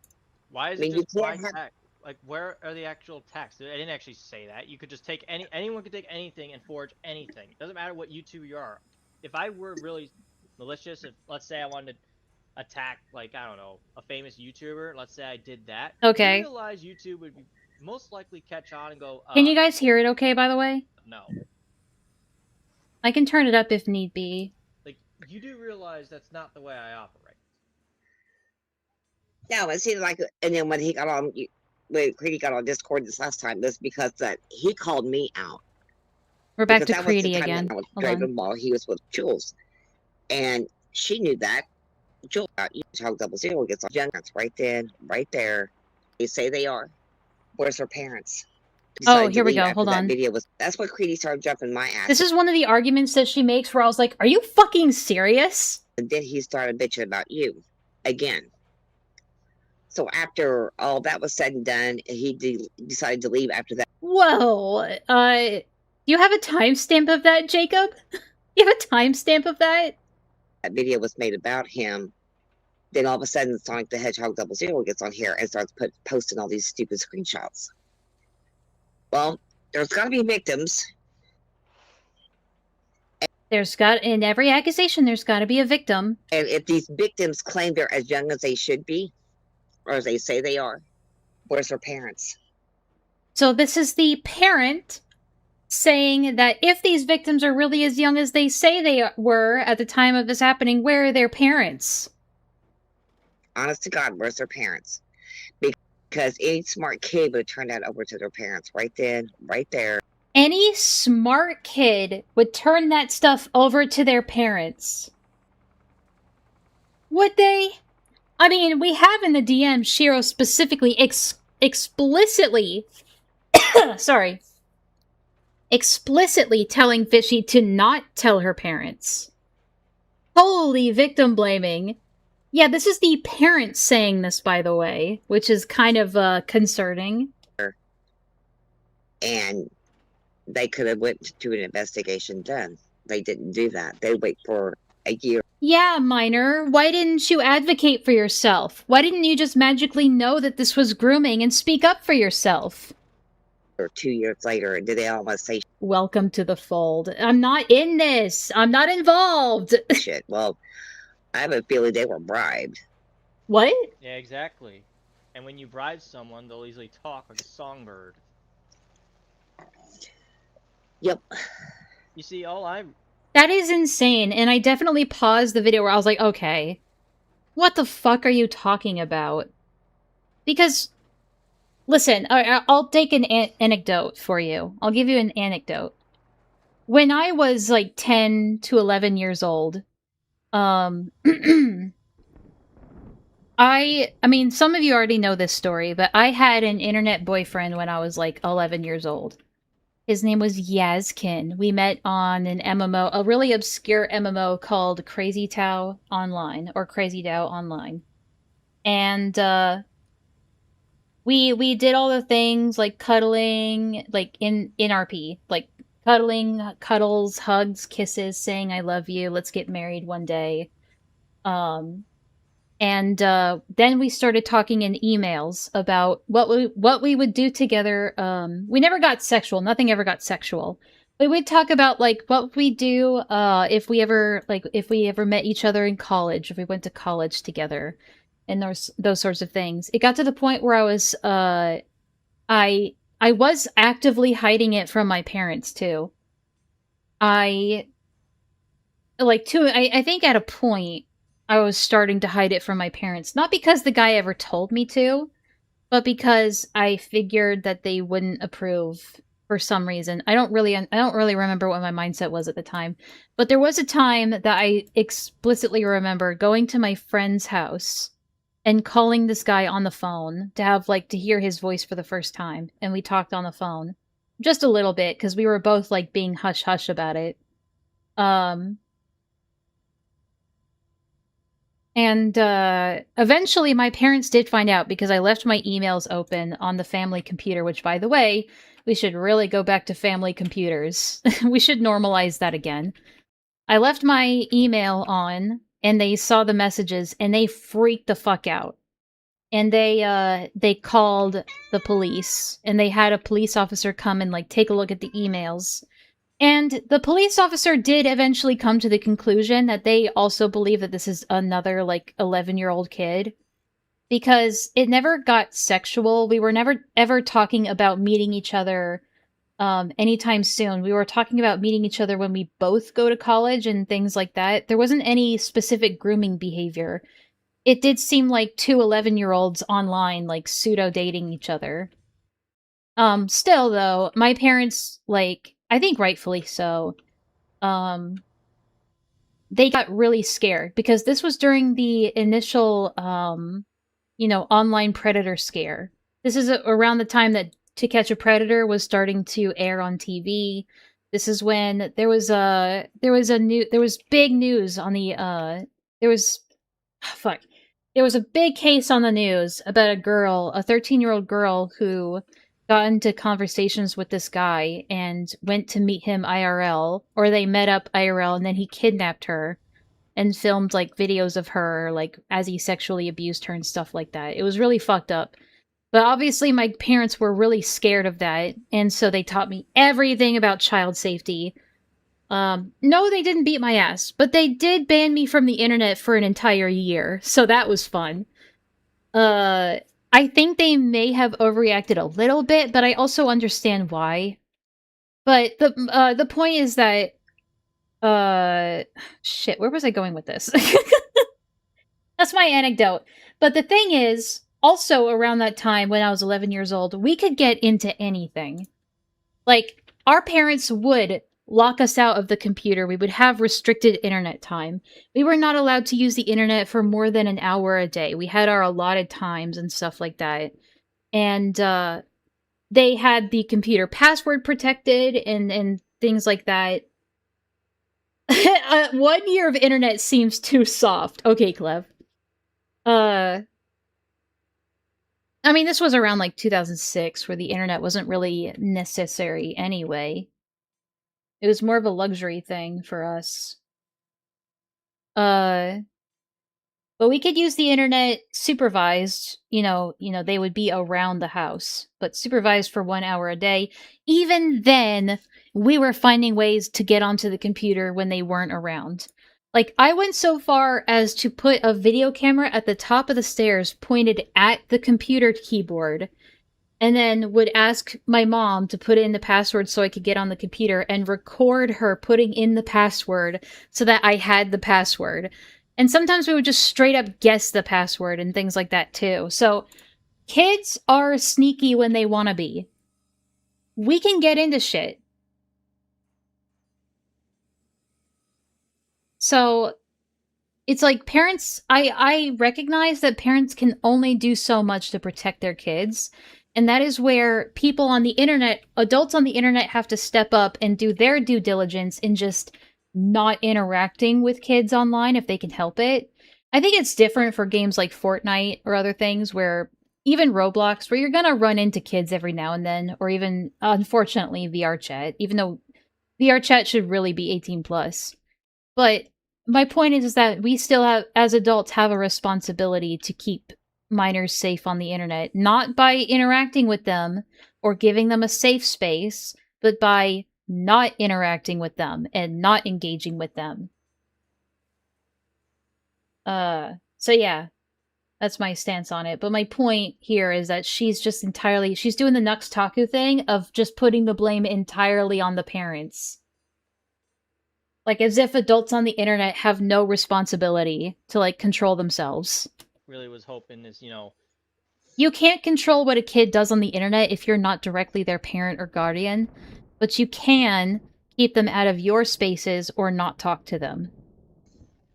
Why is it just my text? Like, where are the actual texts? I didn't actually say that. You could just take anyone could take anything and forge anything. It doesn't matter what YouTube you are. If I were really malicious, if let's say I wanted to attack, like, I don't know, a famous YouTuber, let's say I did that. Okay. I realize YouTube would be most likely catch on and go, Can you guys hear it okay, by the way? No. I can turn it up if need be. Like, you do realize that's not the way I operate. No, it seemed like, and then when he got on, when Creedy got on Discord this last time, this because that he called me out. We're back to Creedy again. Hold on. While he was with Jules, and she knew that. Jules, Hedgehog 00 gets on young right then, right there. They say they are. Where's her parents? Oh, here we go. Hold that on. video was. That's what Creedy started jumping my ass. This is one of the arguments that she makes where I was like, are you fucking serious? And then he started bitching about you again. So after all that was said and done, he decided to leave after that. Whoa. Do you have a timestamp of that, Jacob? You have a timestamp of that? That video was made about him. Then all of a sudden, Sonic the Hedgehog 00 gets on here and starts posting all these stupid screenshots. Well, there's got to be victims. In every accusation, there's got to be a victim. And if these victims claim they're as young as they should be, or as they say they are, where's their parents? So this is the parent saying that if these victims are really as young as they say they were at the time of this happening, where are their parents? Honest to God, where's their parents? Because any smart kid would have turned that over to their parents right then, right there. Any smart kid would turn that stuff over to their parents. Would they? I mean, we have in the DM Shiro specifically explicitly sorry. Explicitly telling Fishy to not tell her parents. Holy victim blaming. Yeah, this is the parents saying this, by the way, which is kind of concerning. And they could have went to an investigation done. They didn't do that. They wait for a year. Yeah, Minor, why didn't you advocate for yourself? Why didn't you just magically know that this was grooming and speak up for yourself? Or 2 years later, did they almost say, welcome to the fold. I'm not in this. I'm not involved. shit? Well, I have a feeling they were bribed. What? Yeah, exactly. And when you bribe someone, they'll easily talk like a songbird. Yep. You see, That is insane, and I definitely paused the video where I was like, okay, what the fuck are you talking about? Because, listen, I'll take an anecdote for you. I'll give you an anecdote. When I was like 10 to 11 years old, I mean, some of you already know this story, but I had an internet boyfriend when I was like 11 years old. His name was Yazkin. We met on an MMO, a really obscure MMO called Crazy Tao Online, or Crazy Tao Online. And, we did all the things, like cuddling, like in RP, like cuddling, cuddles, hugs, kisses, saying I love you, let's get married one day. And then we started talking in emails about what we would do together. We never got sexual. Nothing ever got sexual. We would talk about like what we do if we ever met each other in college, if we went to college together, and those sorts of things. It got to the point where I was I was actively hiding it from my parents too. I think at a point I was starting to hide it from my parents. Not because the guy ever told me to, but because I figured that they wouldn't approve for some reason. I don't really remember what my mindset was at the time. But there was a time that I explicitly remember going to my friend's house and calling this guy on the phone to hear his voice for the first time. And we talked on the phone. Just a little bit, because we were both like being hush-hush about it. And eventually my parents did find out because I left my emails open on the family computer, which, by the way, we should really go back to family computers. We should normalize that again. I left my email on, and they saw the messages, and they freaked the fuck out. And they called the police, and they had a police officer come and like take a look at the emails. And the police officer did eventually come to the conclusion that they also believe that this is another, like, 11-year-old kid. Because it never got sexual. We were never ever talking about meeting each other anytime soon. We were talking about meeting each other when we both go to college and things like that. There wasn't any specific grooming behavior. It did seem like two 11-year-olds online, like, pseudo-dating each other. Still, though, my parents, like, I think rightfully so, they got really scared because this was during the initial, online predator scare. This is around the time that To Catch a Predator was starting to air on TV. This is when there was big news on the there was a big case on the news about a 13-year-old girl who got into conversations with this guy and went to meet him IRL, or they met up IRL, and then he kidnapped her and filmed like videos of her like as he sexually abused her and stuff like that. It was really fucked up. But obviously my parents were really scared of that, and so they taught me everything about child safety. No, they didn't beat my ass, but they did ban me from the internet for an entire year, so that was fun. I think they may have overreacted a little bit, but I also understand why. But the point is that shit, where was I going with this? That's my anecdote. But the thing is, also around that time when I was 11 years old, we could get into anything. Like, our parents would lock us out of the computer. We would have restricted internet time. We were not allowed to use the internet for more than an hour a day. We had our allotted times and stuff like that. And they had the computer password protected and things like that. 1 year of internet seems too soft. Okay, Clev. I mean, this was around like 2006, where the internet wasn't really necessary anyway. It was more of a luxury thing for us. But we could use the internet supervised. You know, they would be around the house, but supervised for 1 hour a day. Even then, we were finding ways to get onto the computer when they weren't around. Like, I went so far as to put a video camera at the top of the stairs pointed at the computer keyboard, and then would ask my mom to put in the password so I could get on the computer and record her putting in the password so that I had the password. And sometimes we would just straight up guess the password and things like that too. So, kids are sneaky when they want to be. We can get into shit. So, it's like parents, I recognize that parents can only do so much to protect their kids. And that is where people on the internet, adults on the internet, have to step up and do their due diligence in just not interacting with kids online if they can help it. I think it's different for games like Fortnite or other things where, even Roblox, where you're gonna run into kids every now and then, or even, unfortunately, VR chat, even though VR chat should really be 18 plus. But my point is that we still have, as adults, have a responsibility to keep minors safe on the internet, not by interacting with them or giving them a safe space, but by not interacting with them and not engaging with them. So yeah, that's my stance on it. But my point here is that she's just entirely, she's doing the Nux Taku thing of just putting the blame entirely on the parents. Like, as if adults on the internet have no responsibility to, like, control themselves. Really was hoping is, You can't control what a kid does on the internet if you're not directly their parent or guardian, but you can keep them out of your spaces or not talk to them.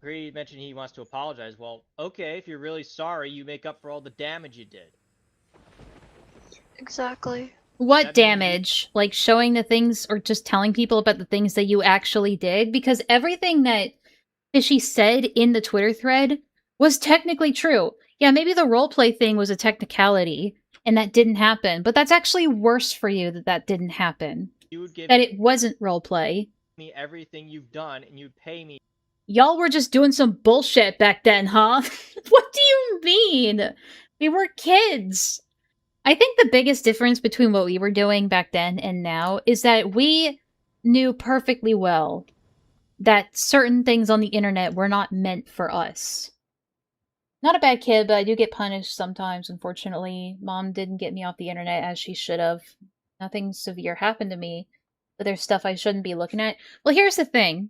He mentioned he wants to apologize. Well, okay, if you're really sorry, you make up for all the damage you did. Exactly. What damage? Like, showing the things or just telling people about the things that you actually did? Because everything that she said in the Twitter thread was technically true. Yeah, maybe the roleplay thing was a technicality, and that didn't happen. But that's actually worse for you that that didn't happen. You would give that it wasn't roleplay. me everything you've done, and you'd pay me. Y'all were just doing some bullshit back then, huh? What do you mean? We were kids. I think the biggest difference between what we were doing back then and now is that we knew perfectly well that certain things on the internet were not meant for us. Not a bad kid, but I do get punished sometimes, unfortunately. Mom didn't get me off the internet as she should have. Nothing severe happened to me, but there's stuff I shouldn't be looking at. Well, here's the thing.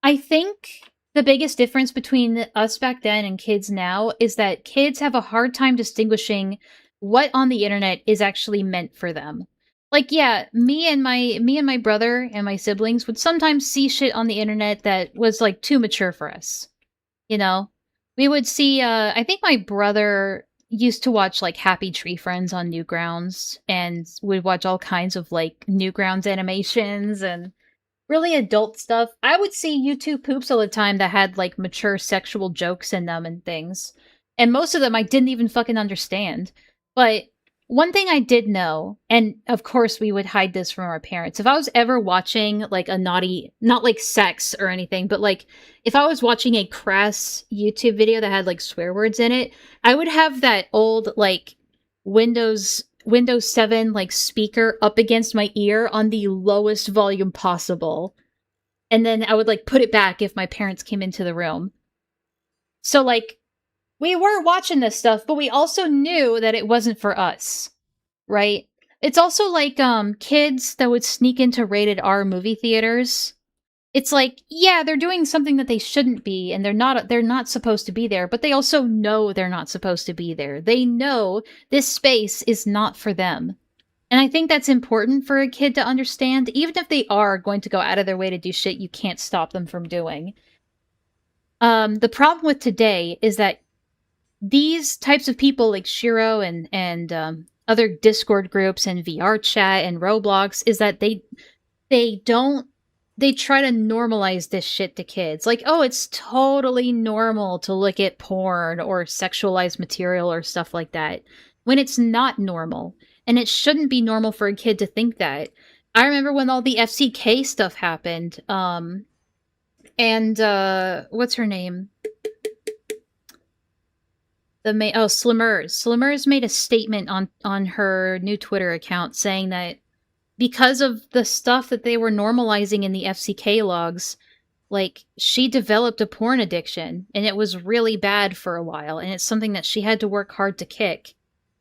I think the biggest difference between us back then and kids now is that kids have a hard time distinguishing what on the internet is actually meant for them. Like, yeah, me and my brother and my siblings would sometimes see shit on the internet that was, like, too mature for us. You know? We would see, I think my brother used to watch like Happy Tree Friends on Newgrounds, and would watch all kinds of like Newgrounds animations and really adult stuff. I would see YouTube poops all the time that had like mature sexual jokes in them and things. And most of them I didn't even fucking understand. But one thing I did know, and of course we would hide this from our parents, if I was ever watching like a naughty, not like sex or anything, but like if I was watching a crass YouTube video that had like swear words in it, I would have that old like Windows 7 like speaker up against my ear on the lowest volume possible. And then I would like put it back if my parents came into the room. So like we were watching this stuff, but we also knew that it wasn't for us, right? It's also like kids that would sneak into rated R movie theaters. It's like, yeah, they're doing something that they shouldn't be, and they're not supposed to be there, but they also know they're not supposed to be there. They know this space is not for them. And I think that's important for a kid to understand, even if they are going to go out of their way to do shit you can't stop them from doing. The problem with today is that these types of people like Shiro and other Discord groups and VR chat and Roblox is that they try to normalize this shit to kids. Like, oh, it's totally normal to look at porn or sexualized material or stuff like that, when it's not normal. And it shouldn't be normal for a kid to think that. I remember when all the FCK stuff happened, and what's her name? Slimmers. Slimmers made a statement on her new Twitter account saying that because of the stuff that they were normalizing in the FCK logs, like, she developed a porn addiction, and it was really bad for a while, and it's something that she had to work hard to kick.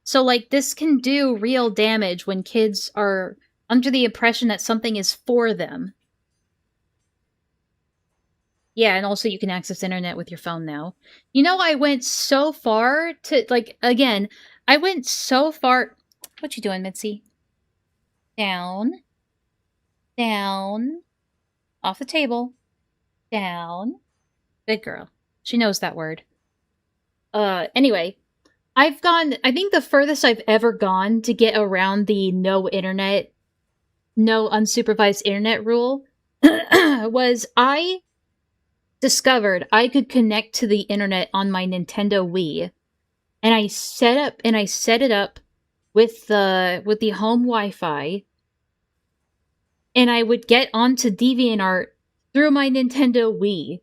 So, like, this can do real damage when kids are under the impression that something is for them. Yeah, and also you can access internet with your phone now. You know, I went so far to, like, again, I went so far... What you doing, Mitzi? Down. Down. Off the table. Down. Good girl. She knows that word. Anyway. I think the furthest I've ever gone to get around the no unsupervised internet rule was I discovered I could connect to the internet on my Nintendo Wii, and I set it up with the home Wi-Fi, and I would get onto DeviantArt through my Nintendo Wii.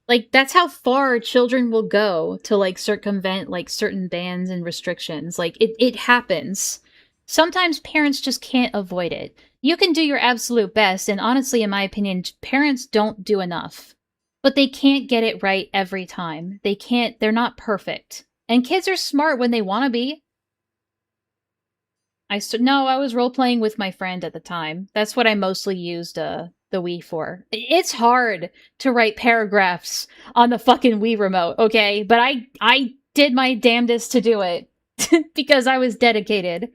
Like, that's how far children will go to, like, circumvent, like, certain bans and restrictions. Like, it happens. Sometimes parents just can't avoid it. You can do your absolute best, and honestly, in my opinion, parents don't do enough. But they can't get it right every time. They're not perfect. And kids are smart when they want to be. No, I was role-playing with my friend at the time. That's what I mostly used, the Wii for. It's hard to write paragraphs on the fucking Wii remote, okay? But I did my damnedest to do it. Because I was dedicated.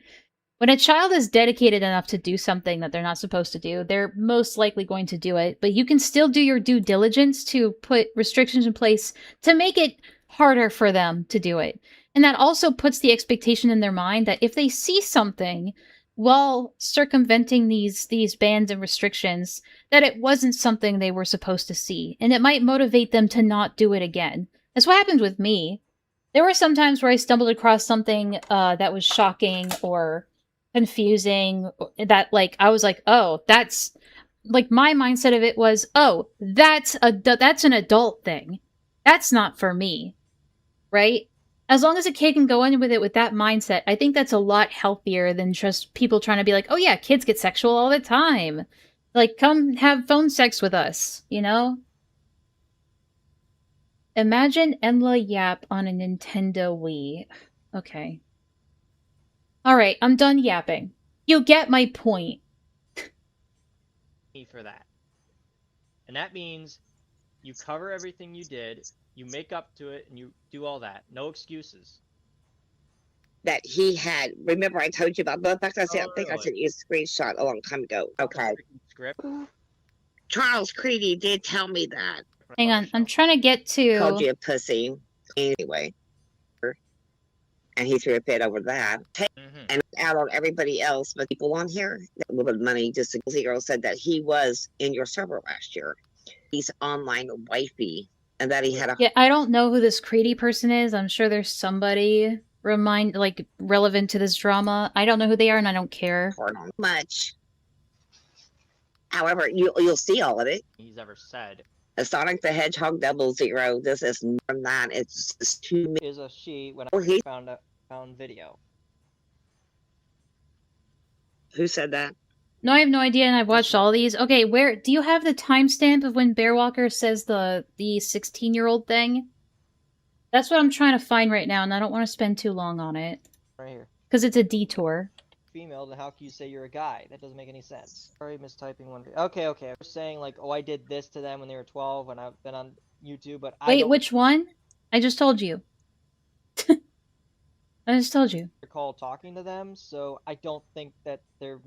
When a child is dedicated enough to do something that they're not supposed to do, they're most likely going to do it. But you can still do your due diligence to put restrictions in place to make it harder for them to do it. And that also puts the expectation in their mind that if they see something while circumventing these bans and restrictions, that it wasn't something they were supposed to see. And it might motivate them to not do it again. That's what happened with me. There were some times where I stumbled across something that was shocking or confusing, that, like, I was like, oh, that's... Like, my mindset of it was, oh, that's an adult thing. That's not for me. Right? As long as a kid can go in with it with that mindset, I think that's a lot healthier than just people trying to be like, oh yeah, kids get sexual all the time. Like, come have phone sex with us, you know? Imagine Enlaa Yap on a Nintendo Wii. Okay. Alright, I'm done yapping. You get my point. For that. And that means you cover everything you did, you make up to it, and you do all that. No excuses. That he had. Remember, I told you about the fact I said, I think I sent you a screenshot a long time ago. Okay. Script. Charles Creedy did tell me that. Hang on, I'm trying to get to... Called you a pussy. Anyway. and he threw a fit over that. Mm-hmm. And out on everybody else, but people on here, that little bit of money, just a Zero said that he was in your server last year. He's online wifey, and that he had a Yeah, I don't know who this Creedy person is. I'm sure there's somebody relevant to this drama. I don't know who they are, and I don't care. hard on much. However, you'll see all of it. He's ever said. Sonic the Hedgehog 00. This is more than that. It's too. Is a she when Oh, he found video. Who said that? No, I have no idea, and I've watched all these. Okay, where do you have the timestamp of when Bearwalker says the 16-year-old thing? That's what I'm trying to find right now, and I don't want to spend too long on it. Right here. Because it's a detour. Female, then how can you say you're a guy? That doesn't make any sense. Sorry, mistyping one. Okay. I was saying like, oh, I did this to them when they were 12 when I've been on YouTube, but Wait, which one? I just told you. I just told you. Recall talking to them, so I don't think that they're.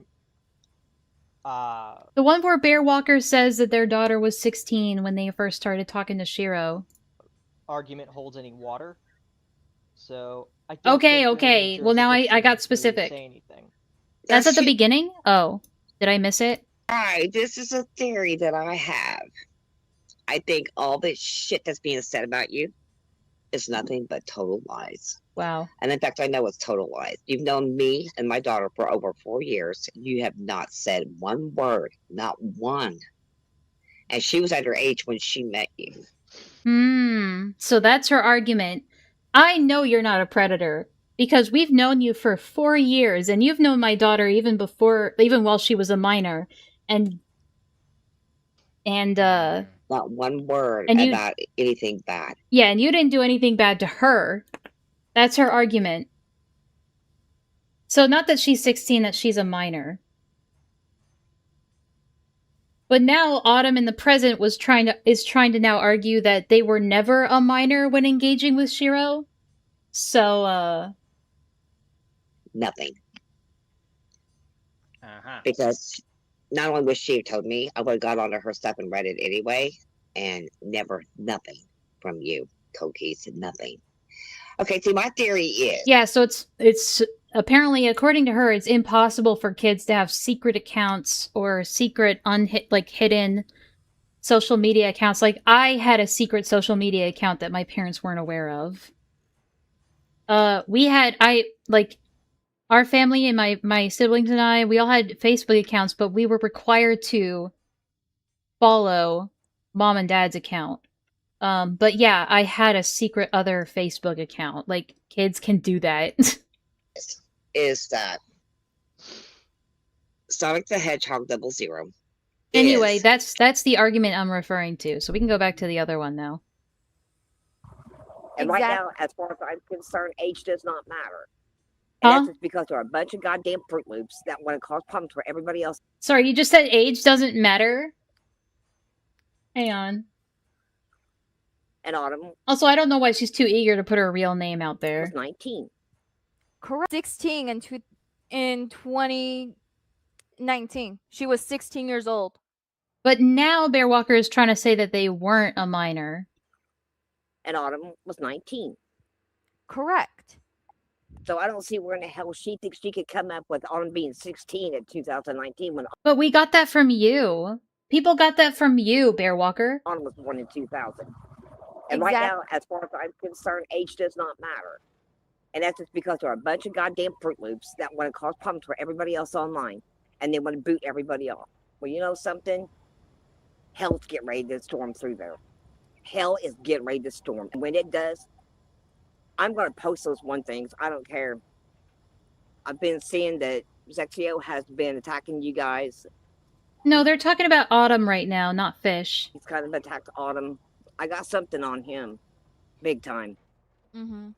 The one where Bearwalker says that their daughter was 16 when they first started talking to Shiro. Argument holds any water. So I don't Okay. Well, now I got specific. Say anything. That's at the beginning? Oh. Did I miss it? Alright, this is a theory that I have. I think all this shit that's being said about you is nothing but total lies. Wow. And in fact, I know it's total lies. You've known me and my daughter for over 4 years. You have not said one word, not one. And she was underage when she met you. So that's her argument. I know you're not a predator because we've known you for 4 years, and you've known my daughter even while she was a minor, and not one word about anything bad. Yeah, and you didn't do anything bad to her. That's her argument. So not that she's 16, that she's a minor. But now Autumn in the present is trying to now argue that they were never a minor when engaging with Shiro. So nothing. Uh-huh. Because not only was she told me, I would have got onto her stuff and read it anyway, and nothing from you, Coldkeys, nothing. Okay, see, my theory is... Yeah, so it's apparently, according to her, it's impossible for kids to have secret accounts or secret hidden social media accounts. Like, I had a secret social media account that my parents weren't aware of. Our family and my siblings and I, we all had Facebook accounts, but we were required to follow mom and dad's account. But yeah, I had a secret other Facebook account. Like, kids can do that. Is that Sonic the Hedgehog 00. Anyway, that's the argument I'm referring to. So we can go back to the other one now. And right now, as far as I'm concerned, age does not matter. Huh? And that's just because there are a bunch of goddamn Fruit Loops that want to cause problems for everybody else. Sorry, you just said age doesn't matter? Hang on. And Autumn. Also, I don't know why she's too eager to put her real name out there. Was 19. Correct. 16 in 2019. She was 16 years old. But now Bearwalker is trying to say that they weren't a minor. And Autumn was 19. Correct. So I don't see where in the hell she thinks she could come up with Autumn being 16 in 2019 when... But we got that from you. People got that from you, Bearwalker. Autumn was born in 2000. And right now, as far as I'm concerned, age does not matter. And that's just because there are a bunch of goddamn Fruit Loops that want to cause problems for everybody else online. And they want to boot everybody off. Well, you know something? Hell's getting ready to storm through there. Hell is getting ready to storm. And when it does, I'm going to post those one things. I don't care. I've been seeing that Zexio has been attacking you guys. No, they're talking about Autumn right now, not Fish. He's kind of attacked Autumn. I got something on him. Big time. Mm-hmm.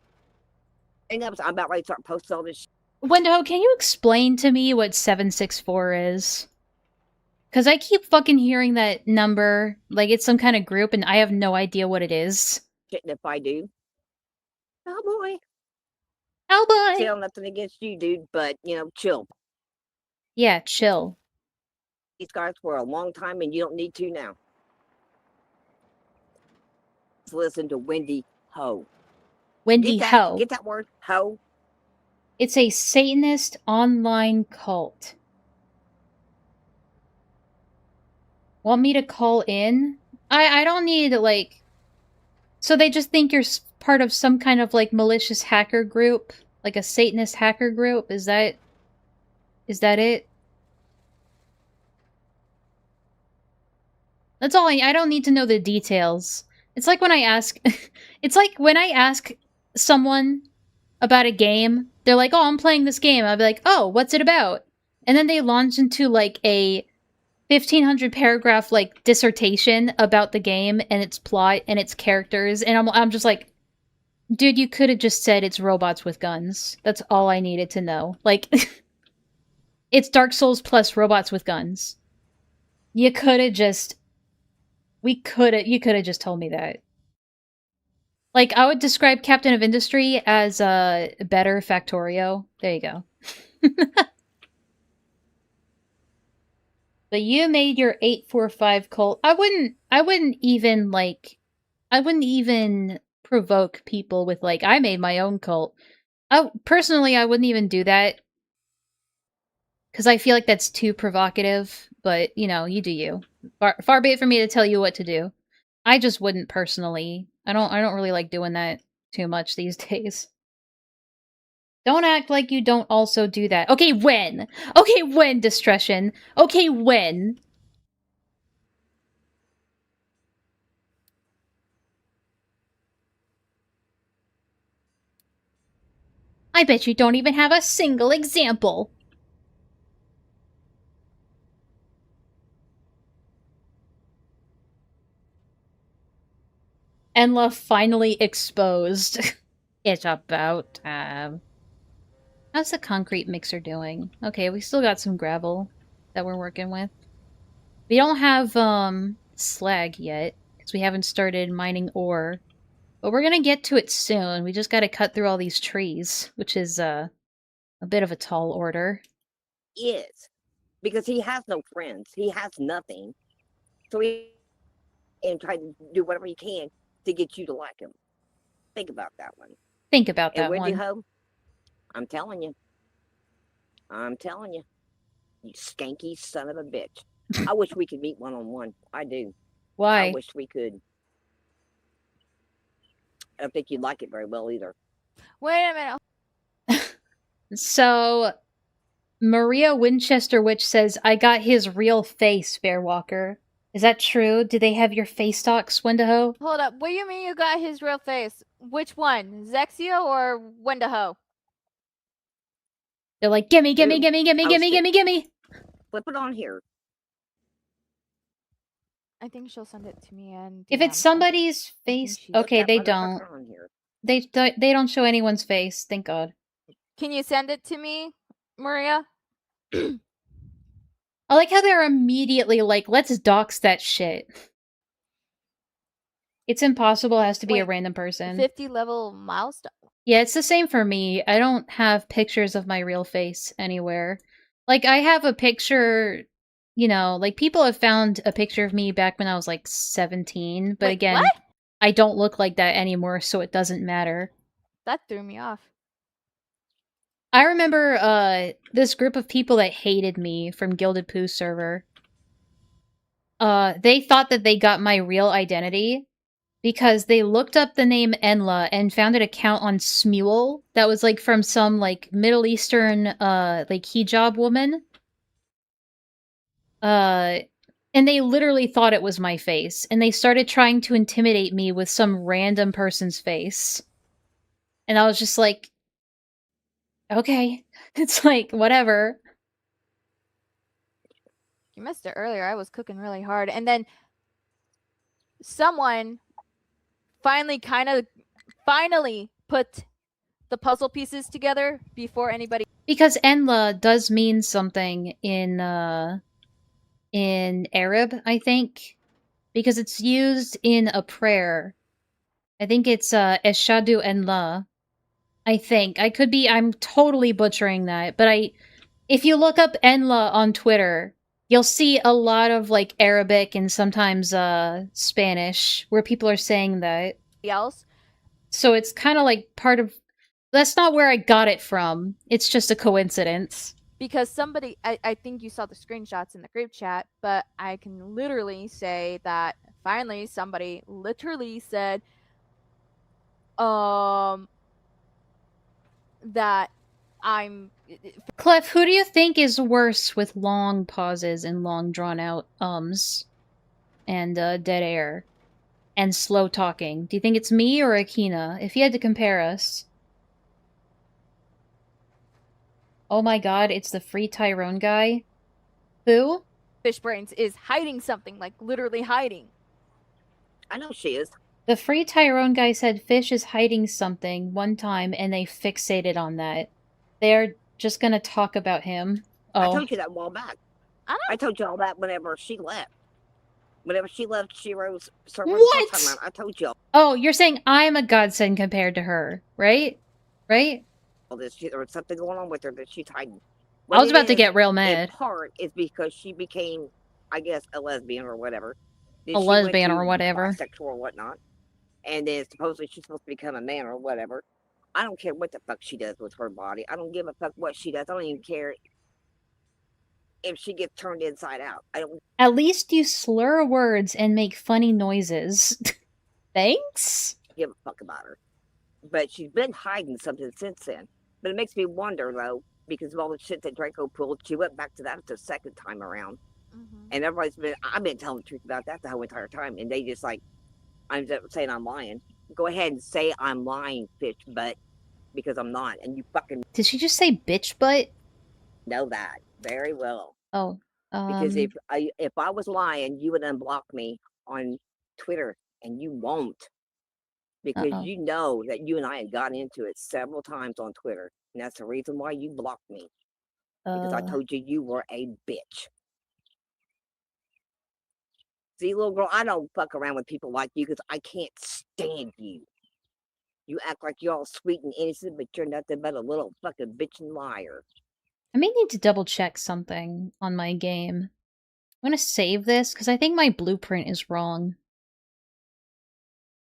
And I'm about ready to start posting all this shit. Wendo, can you explain to me what 764 is? Because I keep fucking hearing that number, like it's some kind of group, and I have no idea what it is. Shit, and if I do, oh boy. Oh boy. Still nothing against you, dude, but, you know, chill. Yeah, chill. These guys for a long time, and you don't need to now. Let's listen to Wendy Ho. Wendy Ho. Get that word? Ho? It's a Satanist online cult. Want me to call in? I don't need, like... So they just think you're part of some kind of, like, malicious hacker group? Like a Satanist hacker group? Is that it? That's all I don't need to know the details. It's like when I ask... it's like when I ask someone about a game, they're like, oh, I'm playing this game. I'll be like, oh, what's it about? And then they launch into, like, a 1,500 paragraph, like, dissertation about the game and its plot and its characters, and I'm just like, dude, you could have just said it's robots with guns. That's all I needed to know. Like, it's Dark Souls plus robots with guns. You could have just... you could have just told me that. Like, I would describe Captain of Industry as a better Factorio. There you go. But you made your 845 cult. I wouldn't even, like... I wouldn't even provoke people with, like, I made my own cult. Personally, I wouldn't even do that. Because I feel like that's too provocative. But, you know, you do you. Far be it for me to tell you what to do. I just wouldn't personally. I don't really like doing that too much these days. Don't act like you don't also do that. Okay, when? Okay, when, Distression? Okay, when? I bet you don't even have a single example. Enlaa finally exposed. It's about time. How's the concrete mixer doing? Okay, we still got some gravel that we're working with. We don't have, slag yet, because we haven't started mining ore. But we're gonna get to it soon. We just gotta cut through all these trees, which is, a bit of a tall order. Is. Because he has no friends. He has nothing. So he... and try to do whatever he can to get you to like him. Think about that one. Think about that and Wendy one. Ho, I'm telling you. I'm telling you. You skanky son of a bitch. I wish we could meet one-on-one. I do. Why? I wish we could. I don't think you'd like it very well either. Wait a minute. So, Maria Winchester Witch says, I got his real face, Bearwalker. Is that true? Did they have your face talks, Wendigo? Hold up. What do you mean you got his real face? Which one? Zexia or Wendigo? They're like, gimme, gimme, Ooh, gimme, gimme, post gimme, it. gimme, gimme. Flip it on here. I think she'll send it to me and If it's somebody's face, okay, they don't. On here. They don't show anyone's face, thank God. Can you send it to me, Maria? I like how they're immediately like, let's dox that shit. It's impossible, it has to be a random person. 50 level milestone. Yeah, it's the same for me. I don't have pictures of my real face anywhere. Like, I have a picture, you know, like, people have found a picture of me back when I was, like, 17. But Wait, again, what? I don't look like that anymore, so it doesn't matter. That threw me off. I remember, this group of people that hated me from Gilded Pooh server. They thought that they got my real identity because they looked up the name Enlaa and found an account on Smule that was, like, from some, like, Middle Eastern, like, hijab woman. And they literally thought it was my face. And they started trying to intimidate me with some random person's face. And I was just like, okay. It's like, whatever. You missed it earlier. I was cooking really hard. And then someone finally put the puzzle pieces together before anybody. Because Enlaa does mean something in Arab, I think. Because it's used in a prayer. I think it's Eshadu Enlaa. I think. I'm totally butchering that. But if you look up Enlaa on Twitter, you'll see a lot of, like, Arabic and sometimes Spanish where people are saying that. Else. So it's kind of like part of... That's not where I got it from. It's just a coincidence. Because somebody, I think you saw the screenshots in the group chat, but I can literally say that finally somebody literally said, that I'm. Clef, who do you think is worse with long pauses and long drawn out and dead air and slow talking? Do you think it's me or Akina? If you had to compare us. Oh my god, it's the free Tyrone guy. Who? Fishbrains is hiding something, like literally hiding. I know she is. The free Tyrone guy said Fish is hiding something one time and they fixated on that. They're just gonna talk about him. I Oh. told you that a while back. I told you all that whenever she left. Whenever she left Shiro's server the first time around, I told you Oh, you're saying I'm a godsend compared to her, right? Right? all this. There was something going on with her that she's hiding. I was about to get real mad. In part, is because she became, I guess, a lesbian or whatever. Then A she lesbian went or to whatever. bisexual or whatnot. And then supposedly she's supposed to become a man or whatever. I don't care what the fuck she does with her body. I don't give a fuck what she does. I don't even care if she gets turned inside out. I don't. At least you slur words and make funny noises. Thanks? Give a fuck about her. But she's been hiding something since then. But it makes me wonder, though, because of all the shit that Draco pulled, she went back to that the second time around. And I've been telling the truth about that the whole entire time. And they just like, I'm just saying I'm lying. Go ahead and say I'm lying, bitch butt, because I'm not. And you fucking Did she just say bitch butt? know that very well. Oh. Because if I was lying, you would unblock me on Twitter, and you won't. Because you know that you and I had gotten into it several times on Twitter. And that's the reason why you blocked me. Because I told you were a bitch. See, little girl, I don't fuck around with people like you because I can't stand you. You act like you're all sweet and innocent, but you're nothing but a little fucking bitch and liar. I may need to double check something on my game. I'm gonna save this because I think my blueprint is wrong.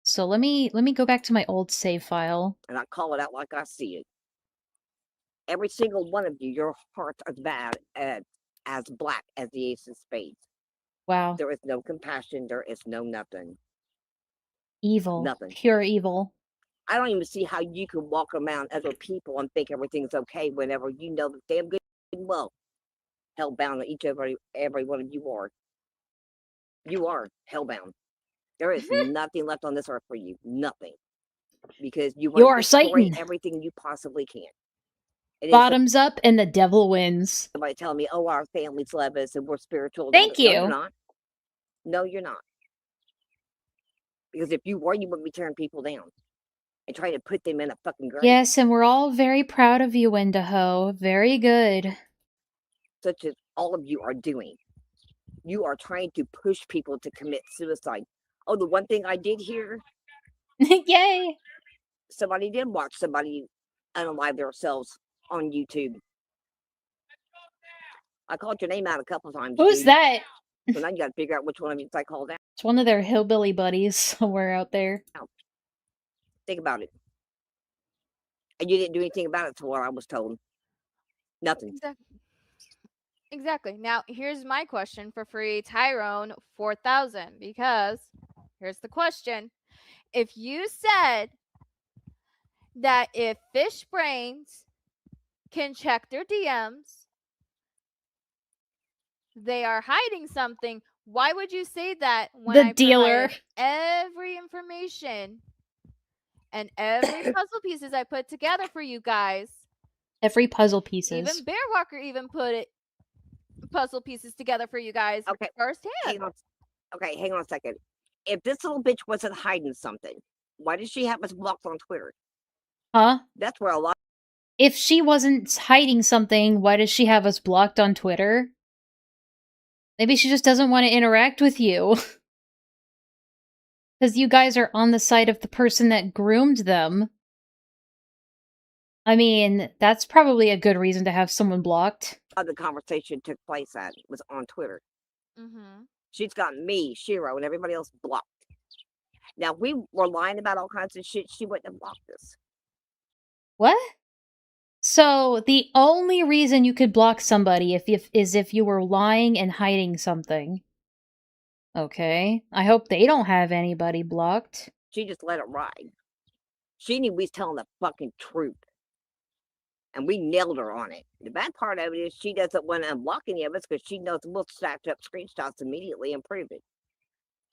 So let me go back to my old save file. And I call it out like I see it. Every single one of you, your hearts are bad as black as the ace of spades. Wow. There is no compassion. There is no nothing. Evil. Nothing. Pure evil. I don't even see how you can walk around other people and think everything's okay whenever you know that damn good and well hellbound that every one of you are. You are hellbound. There is nothing left on this earth for you. Nothing. Because you want to destroy Satan. everything you possibly can. Bottoms up and the devil wins. Somebody telling me, oh, our families love us and we're spiritual. Thank you. No, you're not. No, you're not. Because if you were, you wouldn't be tearing people down and trying to put them in a fucking grave. Yes, and we're all very proud of you, Wendiho. Very good. Such as all of you are doing. You are trying to push people to commit suicide. Oh, the one thing I did hear. Yay! Somebody did watch somebody unalive themselves on YouTube. I called your name out a couple times. Who's that? So now you got to figure out which one of you I called out. It's one of their hillbilly buddies somewhere out there. Think about it. And you didn't do anything about it to what I was told. Nothing. Exactly. Now, here's my question for free Tyrone 4000, because here's the question. If you said that if fish brains can check their DMs, they are hiding something, why would you say that when I dealer every information and every puzzle pieces I put together for you guys? Every puzzle pieces. Even Bearwalker even put puzzle pieces together for you guys firsthand. Hang on a second. If this little bitch wasn't hiding something, why did she have us blocked on Twitter? Huh? That's where a lot. If she wasn't hiding something, why does she have us blocked on Twitter? Maybe she just doesn't want to interact with you. Because you guys are on the side of the person that groomed them. I mean, that's probably a good reason to have someone blocked. The conversation took place at was on Twitter. Mm-hmm. She's got me, Shiro, and everybody else blocked. Now, if we were lying about all kinds of shit, she wouldn't have blocked us. What? So the only reason you could block somebody is if you were lying and hiding something. Okay. I hope they don't have anybody blocked. She just let it ride. She knew we was telling the fucking truth. And we nailed her on it. The bad part of it is she doesn't want to unblock any of us because she knows we'll stack up screenshots immediately and prove it.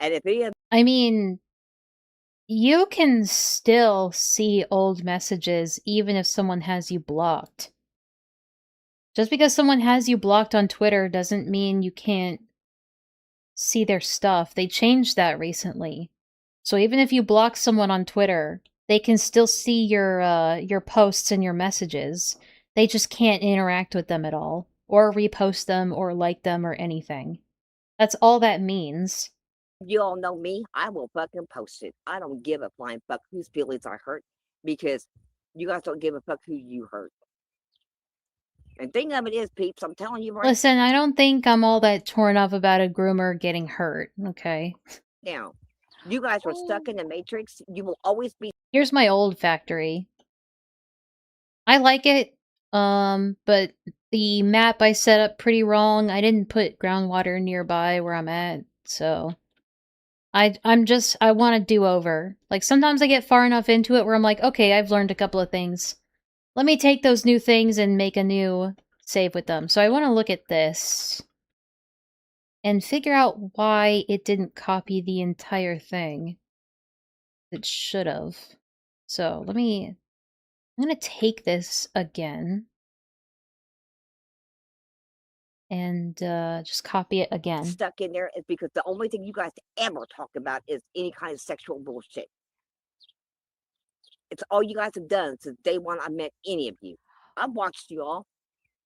And if any of I mean, you can still see old messages even if someone has you blocked. Just because someone has you blocked on Twitter doesn't mean you can't see their stuff. They changed that recently. So even if you block someone on Twitter, they can still see your posts and your messages. They just can't interact with them at all, or repost them, or like them, or anything. That's all that means. you all know me, I will fucking post it. I don't give a flying fuck whose feelings I hurt because you guys don't give a fuck who you hurt. And thing of it is, peeps, I'm telling you right Listen, I don't think I'm all that torn up about a groomer getting hurt, okay? now, you guys are stuck in the Matrix. You will always be. Here's my old factory. I like it, but the map I set up pretty wrong. I didn't put groundwater nearby where I'm at, so I want a do-over. Like, sometimes I get far enough into it where I'm like, okay, I've learned a couple of things. Let me take those new things and make a new save with them. So I want to look at this and figure out why it didn't copy the entire thing. It should have. So I'm gonna take this again and just copy it again. Stuck in there is because the only thing you guys ever talk about is any kind of sexual bullshit. It's all you guys have done since day one I met any of you. I've watched you all.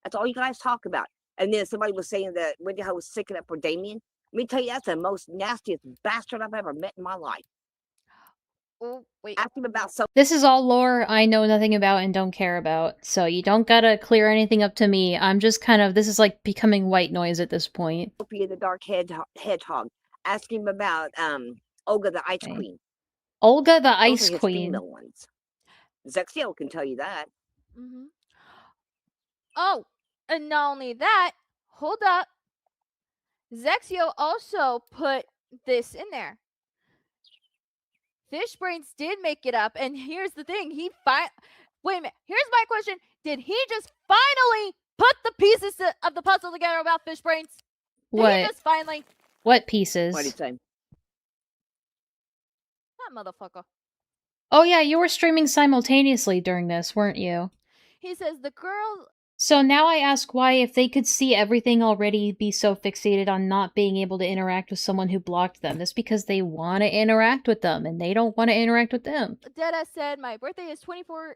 That's all you guys talk about. And then somebody was saying that Wendy was sticking up for Damien. Let me tell you, that's the most nastiest bastard I've ever met in my life. Oh, wait. Ask him about something. This is all lore I know nothing about and don't care about, so you don't gotta clear anything up to me. I'm just kind of, this is like becoming white noise at this point. The dark hedgehog. Ask him about Olga the Ice Queen. Olga the Those Ice are his Queen. female ones. Zexio can tell you that. Mm-hmm. Oh, and not only that, hold up. Zexio also put this in there. Fishbrains did make it up, and here's the thing: wait a minute. Here's my question: did he just finally put the pieces of the puzzle together about Fishbrains? Did he just finally? What pieces? What did he say? That motherfucker. Oh yeah, you were streaming simultaneously during this, weren't you? He says the girl. So now I ask why, if they could see everything already, be so fixated on not being able to interact with someone who blocked them. That's because they want to interact with them, and they don't want to interact with them. Deadass said, my birthday is 24th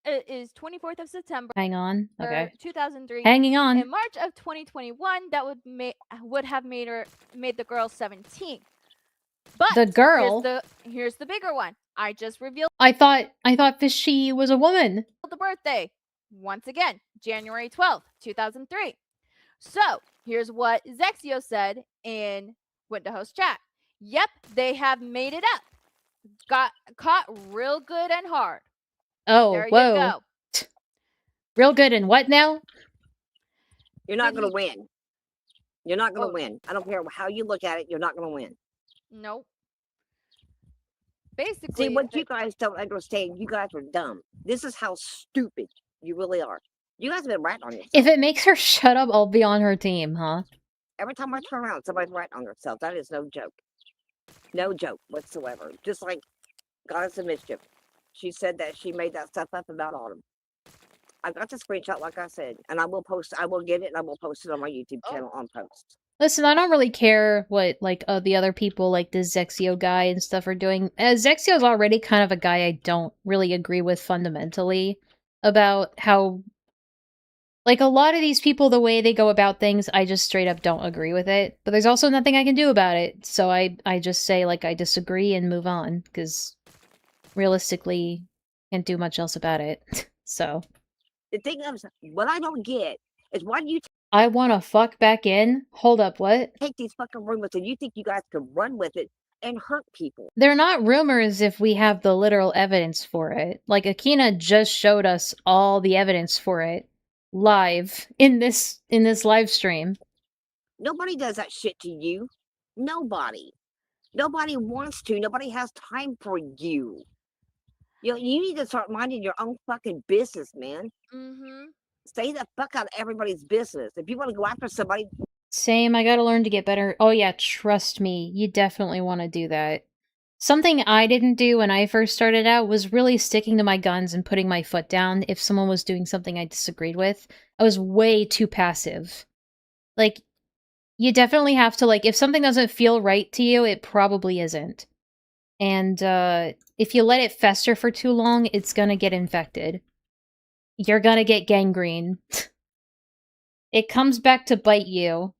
of September. Hang on. Okay. 2003. Hanging on. In March of 2021, that would have made the girl 17. But the girl. Here's the bigger one. I just revealed. I thought Fishy was a woman. The birthday. Once again, January 12th, 2003. So, here's what Zexio said in Window Host chat. Yep, they have made it up. Got caught real good and hard. Oh, there whoa. You go. Real good and what now? You're not going to win. You're not going to win. I don't care how you look at it. You're not going to win. Nope. Basically, see what you guys don't understand. You guys are dumb. This is how stupid you really are. You guys have been right on yourself. If it makes her shut up, I'll be on her team, huh? Every time I turn around, somebody's right on themselves. That is no joke. No joke whatsoever. Just like Goddess of Mischief. She said that she made that stuff up about Autumn. I got the screenshot, like I said, and I will get it, and I will post it on my YouTube channel on post. Listen, I don't really care what, like, the other people, like the Zexio guy and stuff are doing. Zexio's already kind of a guy I don't really agree with fundamentally about how, like, a lot of these people, the way they go about things, I just straight up don't agree with it. But there's also nothing I can do about it, so I just say, like, I disagree and move on, because realistically, can't do much else about it, so. The thing is, what I don't get is why do you I want to fuck back in? Hold up, what? take these fucking rumors and you think you guys can run with it and hurt people. They're not rumors if we have the literal evidence for it. Like, Akina just showed us all the evidence for it live in this live stream. Nobody does that shit to you. Nobody. Nobody wants to. Nobody has time for you. You need to start minding your own fucking business, man. Mm-hmm. Stay the fuck out of everybody's business. If you want to go after somebody, Same, I gotta learn to get better. Oh yeah, trust me, you definitely want to do that. Something I didn't do when I first started out was really sticking to my guns and putting my foot down if someone was doing something I disagreed with. I was way too passive. Like, you definitely have to, like, if something doesn't feel right to you, it probably isn't. And, if you let it fester for too long, it's gonna get infected. You're gonna get gangrene. It comes back to bite you,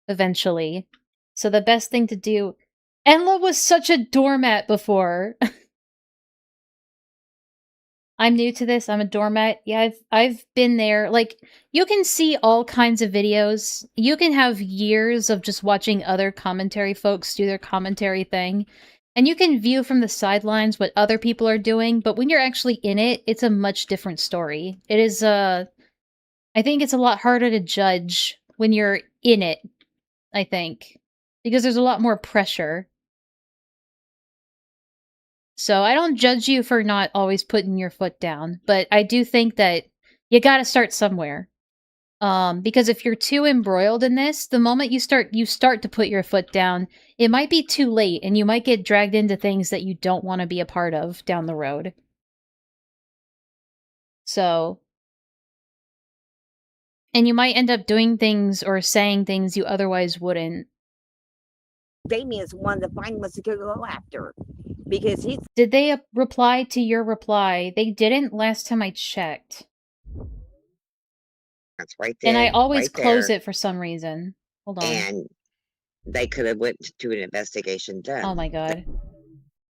eventually. So the best thing to do... Enlaa was such a doormat before! I'm new to this, I'm a doormat. Yeah, I've been there. Like, you can see all kinds of videos. You can have years of just watching other commentary folks do their commentary thing. And you can view from the sidelines what other people are doing, but when you're actually in it, it's a much different story. It is, I think it's a lot harder to judge when you're in it, I think. Because there's a lot more pressure. So I don't judge you for not always putting your foot down, but I do think that you gotta start somewhere. Because if you're too embroiled in this, the moment you start to put your foot down, it might be too late, and you might get dragged into things that you don't want to be a part of down the road. So... And you might end up doing things or saying things you otherwise wouldn't. Damien's one of the fine ones to go after. Because he's... Did they reply to your reply? They didn't last time I checked. That's right there. And I always right close there. it for some reason. Hold on. And they could have went to an investigation done. Oh my god.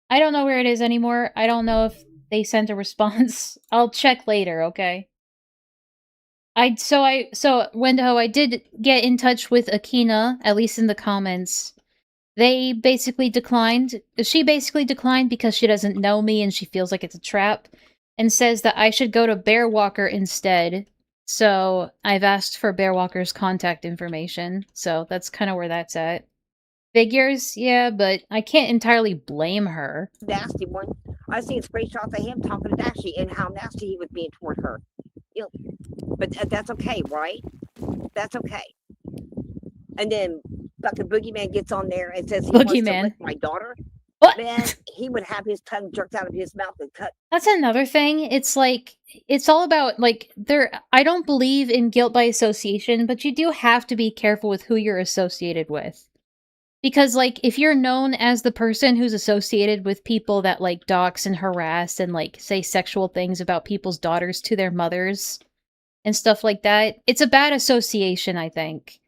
I don't know where it is anymore. I don't know if they sent a response. I'll check later, okay? So Wendigo, I did get in touch with Akina, at least in the comments. They basically declined. She basically declined because she doesn't know me and she feels like it's a trap, and says that I should go to Bearwalker instead. So I've asked for Bearwalker's contact information. So that's kind of where that's at. Figures, yeah, but I can't entirely blame her. Nasty one. I seen screenshots of him talking to Dashy and how nasty he was being toward her. You know, but that's okay, right? That's okay. And then fucking Boogeyman gets on there and says he wants to lick my daughter. What? Man, he would have his tongue jerked out of his mouth and cut. That's another thing. It's like, it's all about, like, I don't believe in guilt by association, but you do have to be careful with who you're associated with. Because, like, if you're known as the person who's associated with people that, like, dox and harass and, like, say sexual things about people's daughters to their mothers and stuff like that, it's a bad association, I think.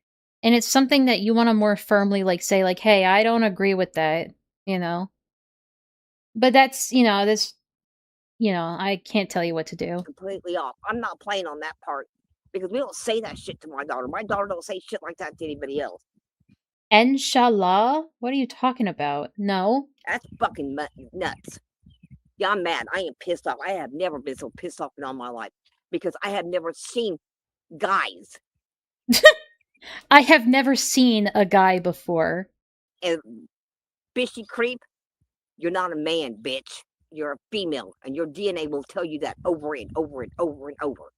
And it's something that you want to more firmly, like, say, like, hey, I don't agree with that, you know? But that's, I can't tell you what to do. Completely off. I'm not playing on that part. Because we don't say that shit to my daughter. My daughter don't say shit like that to anybody else. Inshallah? What are you talking about? No. That's fucking nuts. Yeah, I'm mad. I am pissed off. I have never been so pissed off in all my life. Because I have never seen guys. I have never seen a guy before. And fishy creep, you're not a man, bitch. You're a female. And your DNA will tell you that over and over and over and over.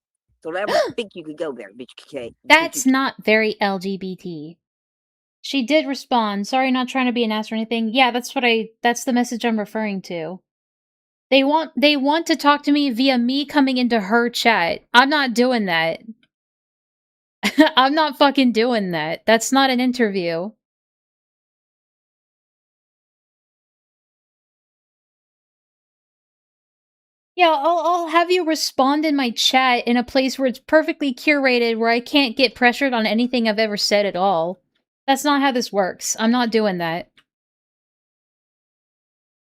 So don't ever think you could go there, bitch. Okay? That's not very LGBT. She did respond. Sorry, not trying to be an ass or anything. Yeah, that's the message I'm referring to. They want to talk to me via me coming into her chat. I'm not doing that. I'm not fucking doing that. That's not an interview. Yeah, I'll have you respond in my chat in a place where it's perfectly curated, where I can't get pressured on anything I've ever said at all. That's not how this works. I'm not doing that.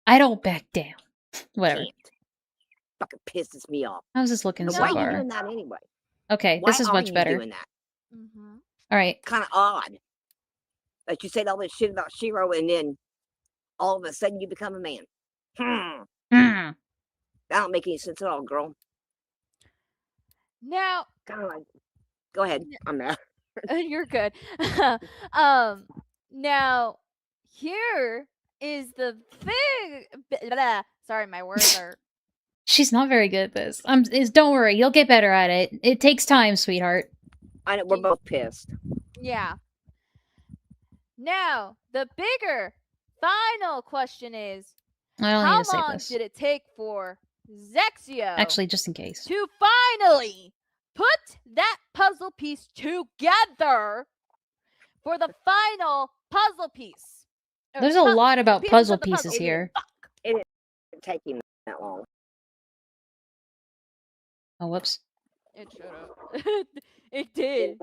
I don't back down. Whatever. Fucking pisses me off. How's this looking so why far? are you doing that anyway? Okay, Why this is are much you better. doing that? All right. Kind of odd that you said all this shit about Shiro and then all of a sudden you become a man. Mm. That don't make any sense at all, girl. Now, Kind of like, go ahead. I'm there. you're good. Now, here is the thing. Sorry, my words are. She's not very good at this. Don't worry, you'll get better at it. It takes time, sweetheart. I know we're both pissed. Yeah. Now, the bigger final question is, I don't need how to save long this. did it take for Zexio Actually, just in case. to finally put that puzzle piece together for the final puzzle piece? There's a lot about pieces puzzle of the pieces puzzle. here. It didn't take him that long. Oh, whoops. It should have. It did.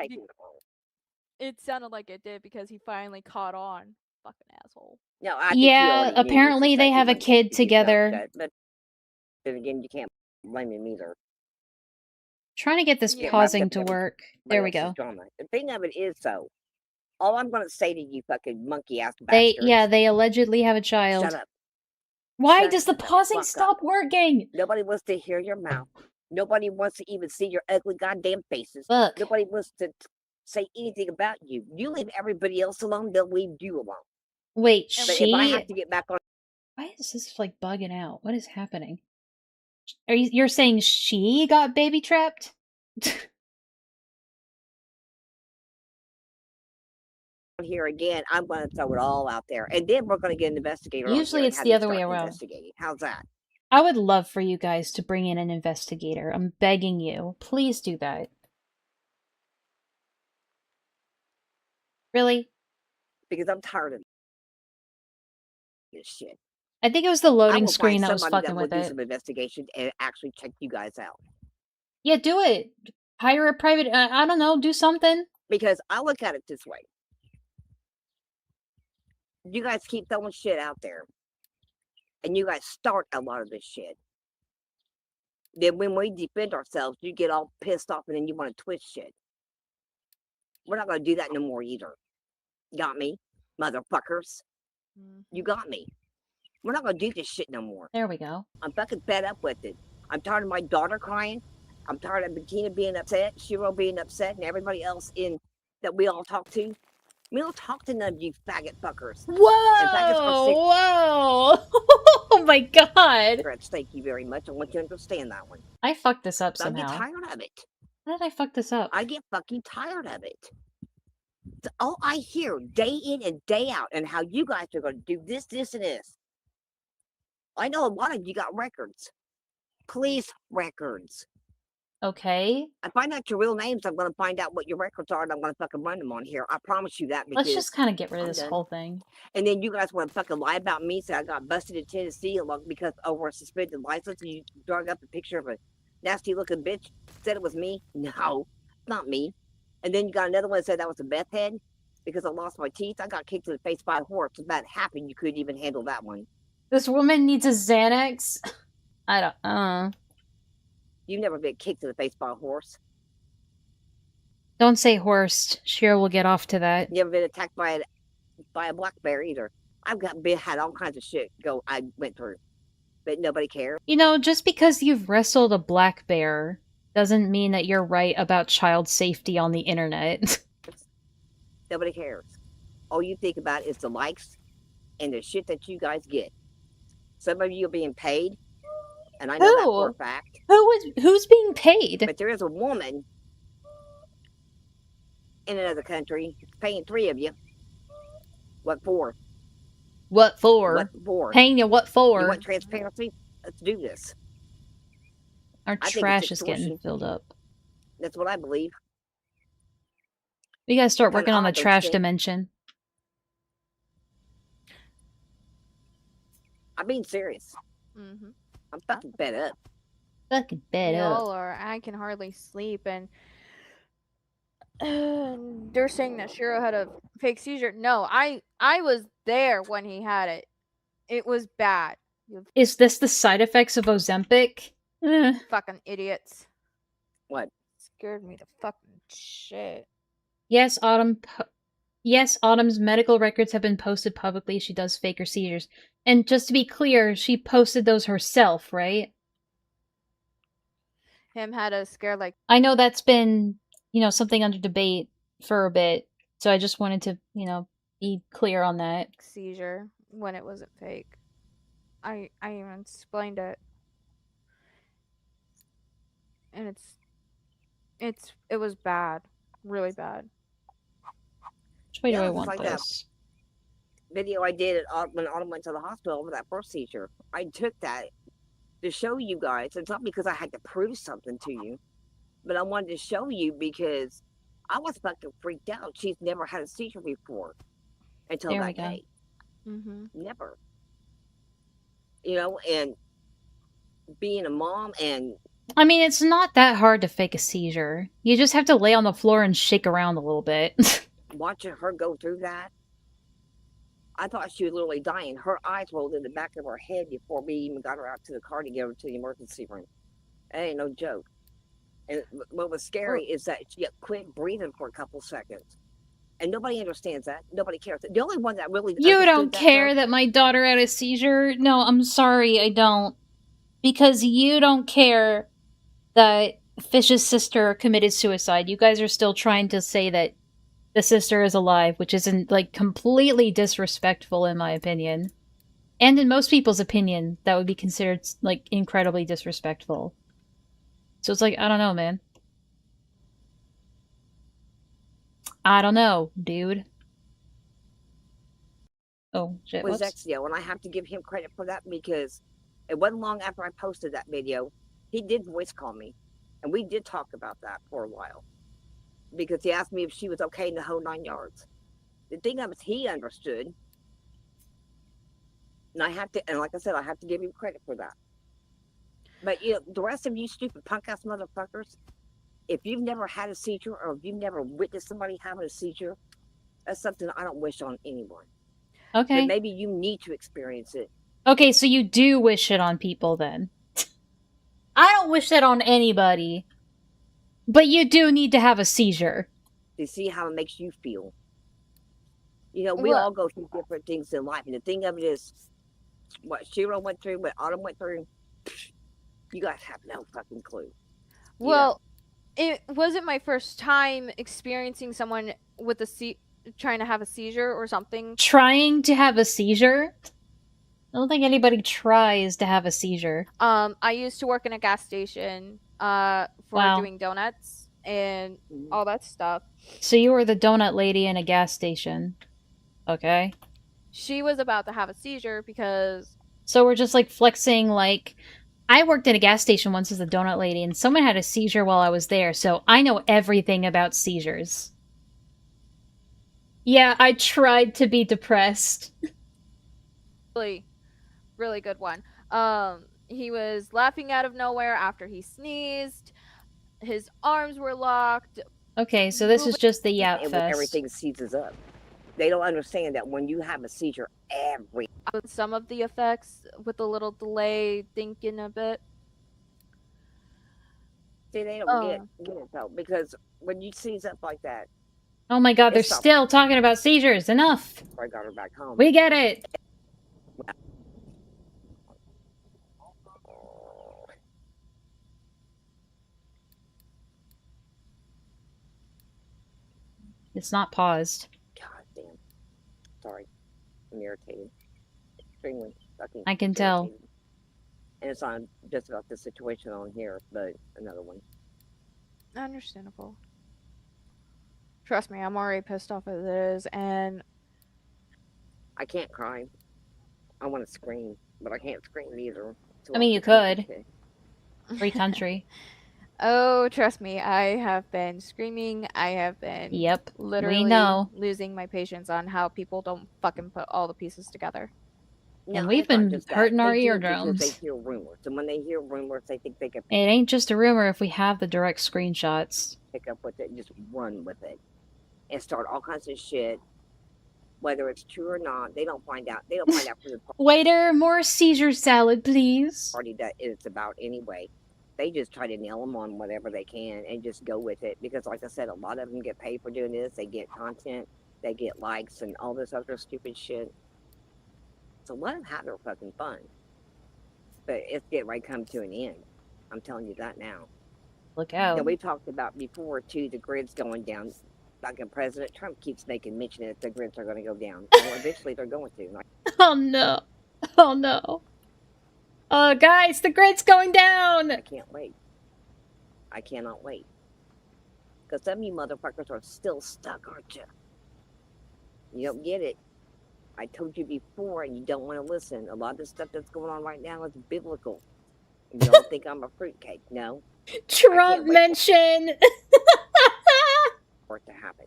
It sounded like it did because he finally caught on. Fucking asshole. No, I think Yeah, apparently they have a kid together. But then again, you can't blame him either. Trying to get this Yeah. pausing to work. There we go. Drama. The thing of it is, though, all I'm going to say to you fucking monkey ass They bastards. they allegedly have a child. Shut up. Why Shut does the the pausing fuck stop working? Nobody wants to hear your mouth. Nobody wants to even see your ugly goddamn faces. Look. Nobody wants to say anything about you. You leave everybody else alone, they'll leave you alone. Wait, But if I have to get back on, why is this like bugging out? What is happening? You're saying she got baby trapped? here again, I'm going to throw it all out there, and then we're going to get an investigator. on Usually here and it's have the them other way start around. Investigating. How's that? I would love for you guys to bring in an investigator. I'm begging you. Please do that. Really? Because I'm tired of this shit. I think it was the I loading will screen find that was somebody fucking will with do it. some investigation and actually check you guys out. Yeah, do it. Hire a private, I don't know, do something. Because I look at it this way. You guys keep throwing shit out there. And you guys start a lot of this shit. Then when we defend ourselves, you get all pissed off and then you want to twist shit. We're not going to do that no more either. Got me? Motherfuckers. You got me. We're not going to do this shit no more. There we go. I'm fucking fed up with it. I'm tired of my daughter crying. I'm tired of Bettina being upset, Shiro being upset, and everybody else in that we all talk to. We don't talk to none of you faggot fuckers. Whoa! Whoa! Oh my god! Thank you very much. I want you to understand that one. I fucked this up I get somehow. tired of it. How did I fuck this up? I get fucking tired of it. It's all I hear day in and day out, and how you guys are going to do this, this, and this. I know a lot of you got records. Police records. Okay. I find out your real names, I'm going to find out what your records are, and I'm going to fucking run them on here. I promise you that. Let's just kind of get rid of this done. whole thing. And then you guys want to fucking lie about me, say I got busted in Tennessee because over a suspended license, and you drug up a picture of a nasty looking bitch, said it was me. No, not me. And then you got another one that said that was a meth head because I lost my teeth. I got kicked in the face by a horse. It's about happened. You couldn't even handle that one. This woman needs a Xanax. I don't. You've never been kicked in the face by a horse. Don't say horse. Shiro will get off to that. You ever been attacked by a black bear either? I've had all kinds of shit I went through, but nobody cares. You know, just because you've wrestled a black bear doesn't mean that you're right about child safety on the internet. Nobody cares. All you think about is the likes and the shit that you guys get. Some of you are being paid, and I know that for a fact. Who's being paid? But there is a woman in another country paying 3 of you. What for? What for? What for? Paying you what for? You want transparency? Let's do this. Our trash is getting filled up. That's what I believe. We gotta start working on the trash dimension. I'm being serious. Mm-hmm. I'm fucking fed up. Fucking fed Y'all up. are. I can hardly sleep, and they're saying that Shiro had a fake seizure. No, I was there when he had it. It was bad. Is this the side effects of Ozempic? Fucking idiots. What? Scared me to fucking shit. Yes, Autumn. Yes, Autumn's medical records have been posted publicly. She does fake her seizures. And just to be clear, she posted those herself, right? Him had a scare like I know that's been, something under debate for a bit. So I just wanted to, be clear on that. seizure when it wasn't fake. I even explained it. And it was bad. Really bad. Which way do I it's want like this? That video I did when Autumn went to the hospital for that first seizure. I took that to show you guys. It's not because I had to prove something to you, but I wanted to show you because I was fucking freaked out. She's never had a seizure before until There that we go. day. Mm-hmm. Never. And being a mom and I mean, it's not that hard to fake a seizure. You just have to lay on the floor and shake around a little bit. watching her go through that, I thought she was literally dying. Her eyes rolled in the back of her head before we even got her out to the car to get her to the emergency room. That ain't no joke. And what was scary is that she quit breathing for a couple seconds. And nobody understands that. Nobody cares. The only one that really You don't care that my daughter had a seizure? No, I'm sorry, I don't. Because you don't care that Fish's sister committed suicide. You guys are still trying to say that the sister is alive, which isn't, completely disrespectful in my opinion. And in most people's opinion, that would be considered, incredibly disrespectful. So it's I don't know, man. I don't know, dude. Oh, shit, was whoops. Exio, and I have to give him credit for that because it wasn't long after I posted that video, he did voice call me. And we did talk about that for a while. Because he asked me if she was okay in the whole 9 yards. The thing of it is he understood. And like I said, I have to give him credit for that. But the rest of you stupid punk ass motherfuckers, if you've never had a seizure or if you've never witnessed somebody having a seizure, that's something I don't wish on anyone. Okay. But maybe you need to experience it. Okay, so you do wish it on people then. I don't wish that on anybody. But you do need to have a seizure. To see how it makes you feel. We all go through different things in life. And the thing of it is, what Shiro went through, what Autumn went through, you guys have no fucking clue. Well, it wasn't my first time experiencing someone with trying to have a seizure or something. Trying to have a seizure? I don't think anybody tries to have a seizure. I used to work in a gas station for doing donuts and all that stuff. So you were the donut lady in a gas station. Okay. She was about to have a seizure because... So we're just flexing I worked at a gas station once as a donut lady and someone had a seizure while I was there, so I know everything about seizures. Yeah, I tried to be depressed. Really, really good one. He was laughing out of nowhere after he sneezed. His arms were locked. Okay, so this is just the yap and fest. Everything seizes up. They don't understand that when you have a seizure, with some of the effects with a little delay, thinking a bit. See, they don't get it though, because when you seize up like that. Oh my god, they're still talking about seizures. Enough. I got her back home. We get it. It's not paused. God damn. Sorry. I'm irritated. Extremely fucking I can tell. And it's on just about the situation on here, but another one. Understandable. Trust me, I'm already pissed off as it is, and... I can't cry. I want to scream, but I can't scream either. I mean, you could. Free country. Oh, trust me, I have been screaming. I have been literally losing my patience on how people don't fucking put all the pieces together. And we've been hurting our eardrums. They hear rumors, and when they hear rumors, they think they can. It ain't just a rumor if we have the direct screenshots. Pick up with it and just run with it, and start all kinds of shit. Whether it's true or not, they don't find out. They don't find out from the Waiter, more Caesar salad, please. Party that it's about anyway. They just try to nail them on whatever they can and just go with it because, like I said, a lot of them get paid for doing this. They get content. they get likes and all this other stupid shit. So let them have their fucking fun. But it's getting ready to come to an end. I'm telling you that now. Look out. Now, we talked about before, too, the grid's going down. Like President Trump keeps making mention that the grids are going to go down. Well, eventually they're going to. Like, Oh no. Oh no. Guys, the grid's going down! I can't wait. I cannot wait. Because some of you motherfuckers are still stuck, aren't you? You don't get it. I told you before, and you don't want to listen. A lot of the stuff that's going on right now is biblical. You don't think I'm a fruitcake. No. Trump mention! For it to happen.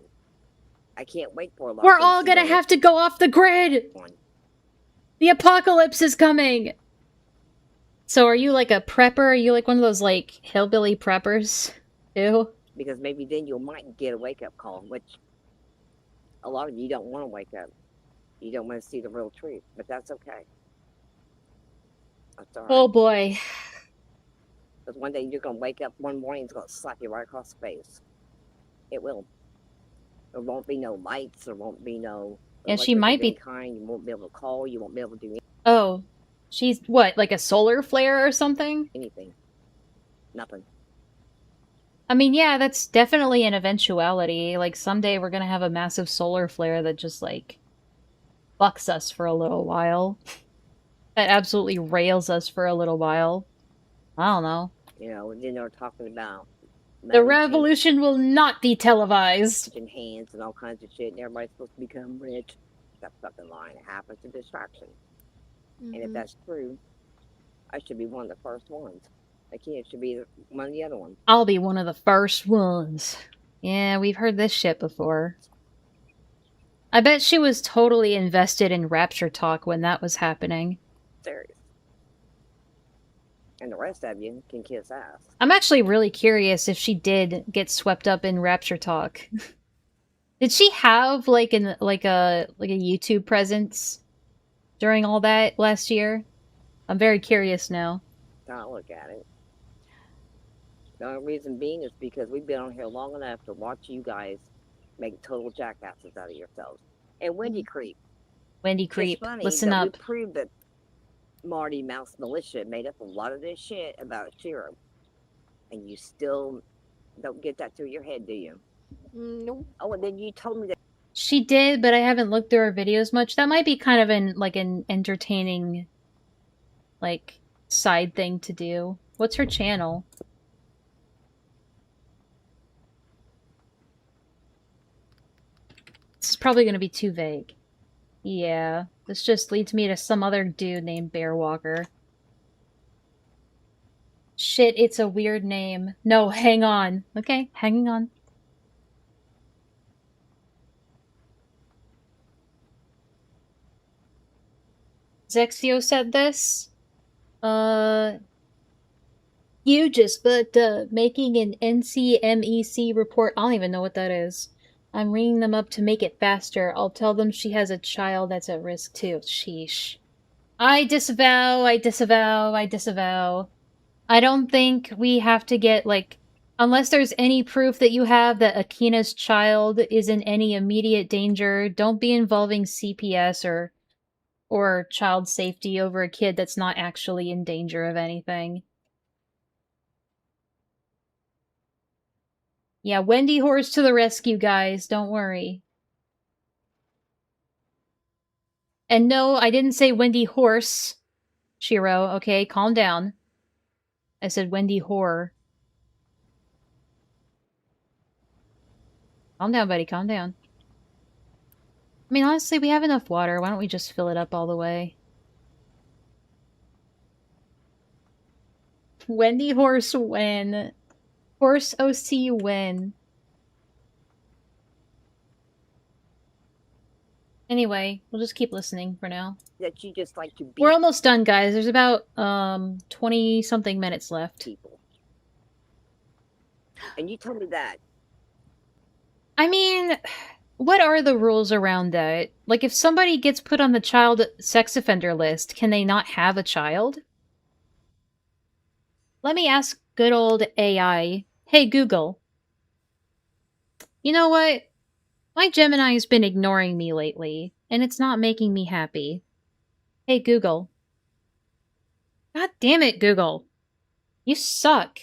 I can't wait for a lot We're of all gonna have to go off the grid! The apocalypse is coming! So are you like a prepper? Are you like one of those like hillbilly preppers too? Because maybe then you might get a wake-up call, which a lot of you don't want to wake up. You don't want to see the real truth, but that's okay. That's all right. Oh boy. Because one day you're going to wake up one morning, it's going to slap you right across the face. It will. There won't be no lights, there won't be no... Yeah, she might be... kind. You won't be able to call, you won't be able to do anything. Oh. She's, what, like a solar flare or something? Anything. Nothing. I mean, yeah, that's definitely an eventuality. Like, someday we're gonna have a massive solar flare that just, like, fucks us for a little while. That absolutely rails us for a little while. I don't know. You know, then they're talking about... The revolution will not be televised. Hands and all kinds of shit, and everybody's supposed to become rich. That fucking line. It happens to distraction. And if that's true, I should be one of the first ones. I can't should be one of the other ones. I'll be one of the first ones. Yeah, we've heard this shit before. I bet she was totally invested in Rapture Talk when that was happening. Serious. And the rest of you can kiss ass. I'm actually really curious if she did get swept up in Rapture Talk. Did she have like a YouTube presence during all that last year? I'm very curious now. Don't look at it. The only reason being is because we've been on here long enough to watch you guys make total jackasses out of yourselves. And Wendy Creep. Wendy Creep, listen up. We proved that Marty Mouse Militia made up a lot of this shit about Shiro. And you still don't get that through your head, do you? No. Oh, and then you told me that... She did, but I haven't looked through her videos much. That might be kind of an entertaining, like, side thing to do. What's her channel? This is probably going to be too vague. Yeah, this just leads me to some other dude named Bearwalker. Shit, it's a weird name. No, hang on. Okay, hanging on. Zexio said this. You just making an NCMEC report. I don't even know what that is. I'm ringing them up to make it faster. I'll tell them she has a child that's at risk too. Sheesh. I disavow, I disavow, I disavow. I don't think we have to get, like... Unless there's any proof that you have that Akina's child is in any immediate danger, don't be involving CPS or child safety over a kid that's not actually in danger of anything. Yeah, Wendy Horse to the rescue, guys. Don't worry. And no, I didn't say Wendy Horse, Shiro. Okay, calm down. I said Wendy Whore. Calm down, buddy. Calm down. I mean, honestly, we have enough water. Why don't we just fill it up all the way? Wendy Horse win. Horse OC win. Anyway, we'll just keep listening for now. That you just like to be... We're almost done, guys. There's about 20-something minutes left. People. And you told me that. I mean, what are the rules around that? Like, if somebody gets put on the child sex offender list, can they not have a child? Let me ask good old AI. Hey, Google. You know what? My Gemini's been ignoring me lately, and it's not making me happy. Hey, Google. God damn it, Google. You suck.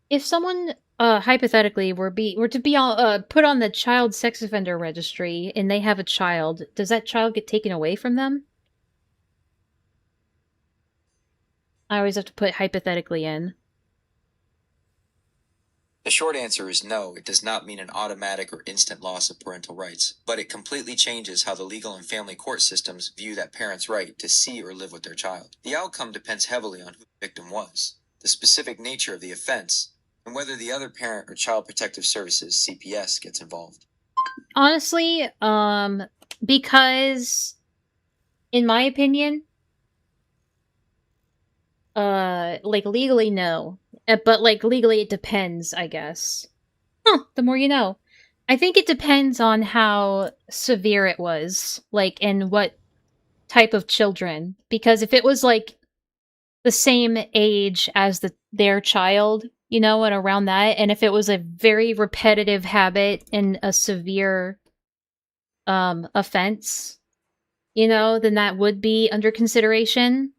If someone, hypothetically, were to be put on the child sex offender registry, and they have a child, does that child get taken away from them? I always have to put hypothetically in. The short answer is no, it does not mean an automatic or instant loss of parental rights, but it completely changes how the legal and family court systems view that parent's right to see or live with their child. The outcome depends heavily on who the victim was, the specific nature of the offense, and whether the other parent or Child Protective Services, CPS, gets involved. Honestly, because, in my opinion, like, legally, no. But, like, legally, it depends, I guess. Huh, the more you know. I think it depends on how severe it was, like, and what type of children. Because if it was, like, the same age as their child, you know, and around that, and if it was a very repetitive habit and a severe, offense, you know, then that would be under consideration.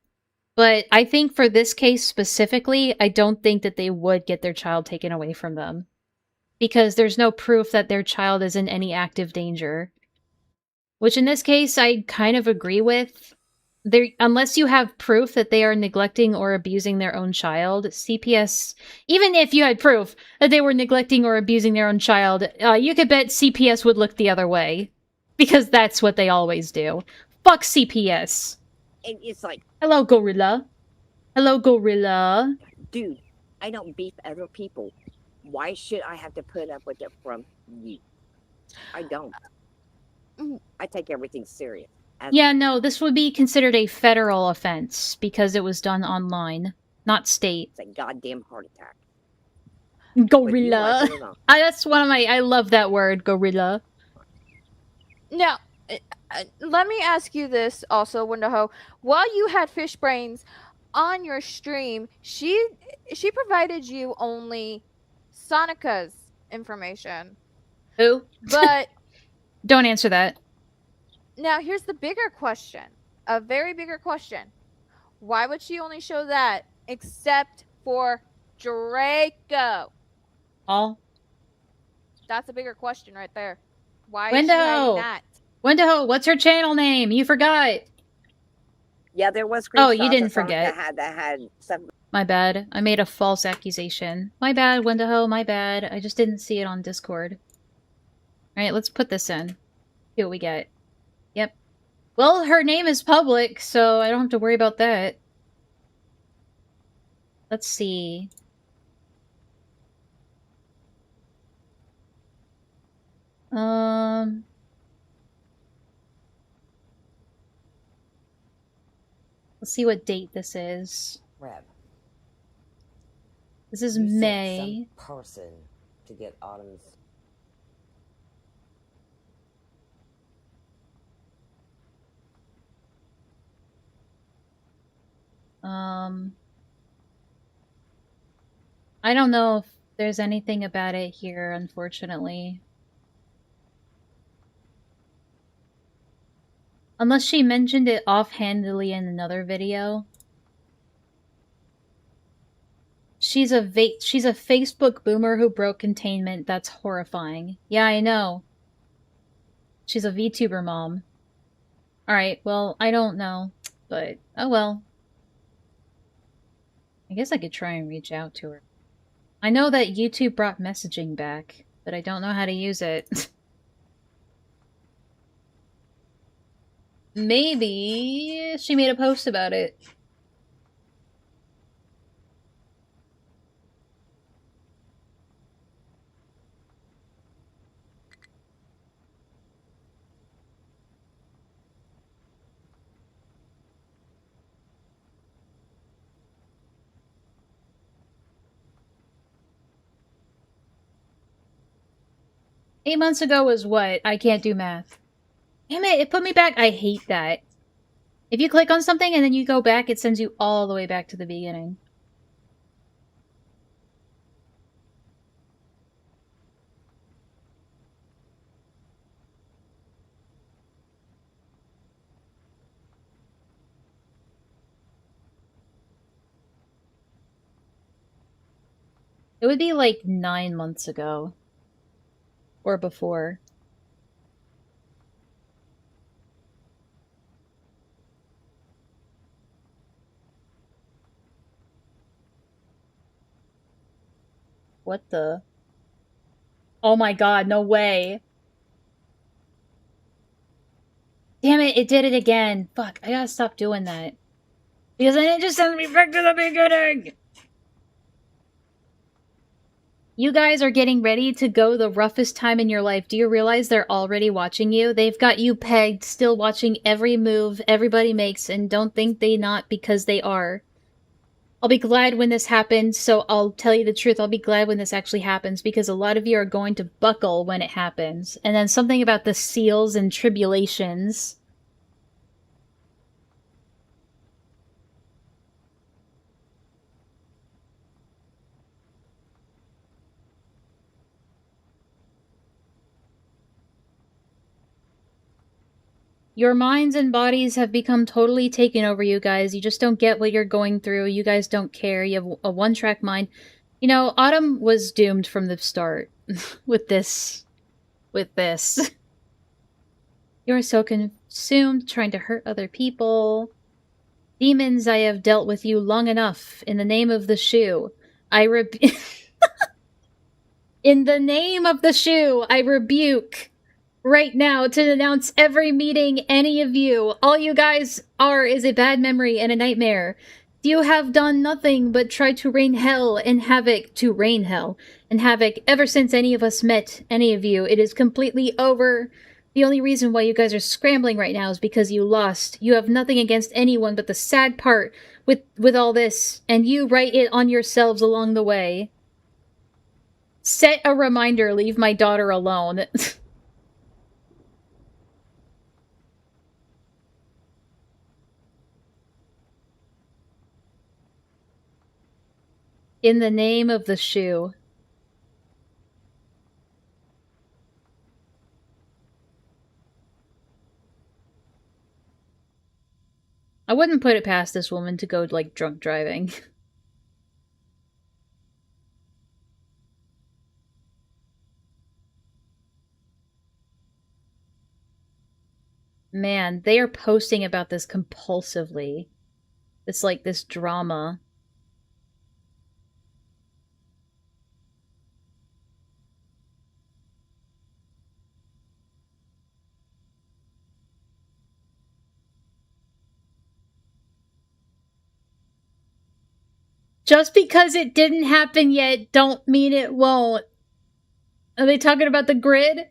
But I think for this case specifically, I don't think that they would get their child taken away from them. Because there's no proof that their child is in any active danger. Which in this case, I kind of agree with. Unless you have proof that they are neglecting or abusing their own child, CPS... Even if you had proof that they were neglecting or abusing their own child, you could bet CPS would look the other way. Because that's what they always do. Fuck CPS! And it's like, hello, Gorilla. Hello, Gorilla. Dude, I don't beef other people. Why should I have to put up with it from you? I don't. I take everything serious. Yeah, no, this would be considered a federal offense because it was done online, not state. It's a goddamn heart attack. Gorilla. That's one of my... I love that word, gorilla. Now, let me ask you this also, Wendaho. While you had Fish Brains on your stream, she provided you only Sonica's information. Who? But don't answer that. Now, here's the bigger question. A very bigger question. Why would she only show that except for Draco? All. That's a bigger question right there. Why is she hiding that? Wendaho, what's her channel name? You forgot. Yeah, there was. Oh, you didn't forget. That had some. My bad. I made a false accusation. My bad, Wendaho. My bad. I just didn't see it on Discord. Alright, let's put this in. See what we get. Yep. Well, her name is public, so I don't have to worry about that. Let's see. Let's see what date this is. Reb. This is You sent May. some person to get Autumn's. I don't know if there's anything about it here, unfortunately. Unless she mentioned it offhandedly in another video. She's a Facebook boomer who broke containment. That's horrifying. Yeah, I know. She's a VTuber mom. Alright, well, I don't know. But, oh well. I guess I could try and reach out to her. I know that YouTube brought messaging back, but I don't know how to use it. Maybe she made a post about it. Eight months ago was what? I can't do math. Damn it, it put me back. I hate that. If you click on something and then you go back, it sends you all the way back to the beginning. It would be like 9 months ago. Or before. What the? Oh my god, no way. Damn it, it did it again. Fuck, I gotta stop doing that. Because then it just sends me back to the beginning! You guys are getting ready to go the roughest time in your life. Do you realize they're already watching you? They've got you pegged, still watching every move everybody makes, and don't think they not because they are. I'll be glad when this happens, so I'll tell you the truth. I'll be glad when this actually happens, because a lot of you are going to buckle when it happens. And then something about the seals and tribulations. Your minds and bodies have become totally taken over, you guys. You just don't get what you're going through. You guys don't care. You have a one-track mind. You know, Autumn was doomed from the start with this. You are so consumed trying to hurt other people. Demons, I have dealt with you long enough. In the name of the shoe, in the name of the shoe, I rebuke right now to denounce every meeting any of you. All you guys are is a bad memory and a nightmare. You have done nothing but try to rain hell and havoc ever since any of us met any of you. It is completely over. The only reason why you guys are scrambling right now is because you lost. You have nothing against anyone, but the sad part with all this, and you write it on yourselves along the way. Set a reminder, leave my daughter alone. In the name of the shoe. I wouldn't put it past this woman to go, like, drunk driving. Man, they are posting about this compulsively. It's like this drama. Just because it didn't happen yet, don't mean it won't. Are they talking about the grid?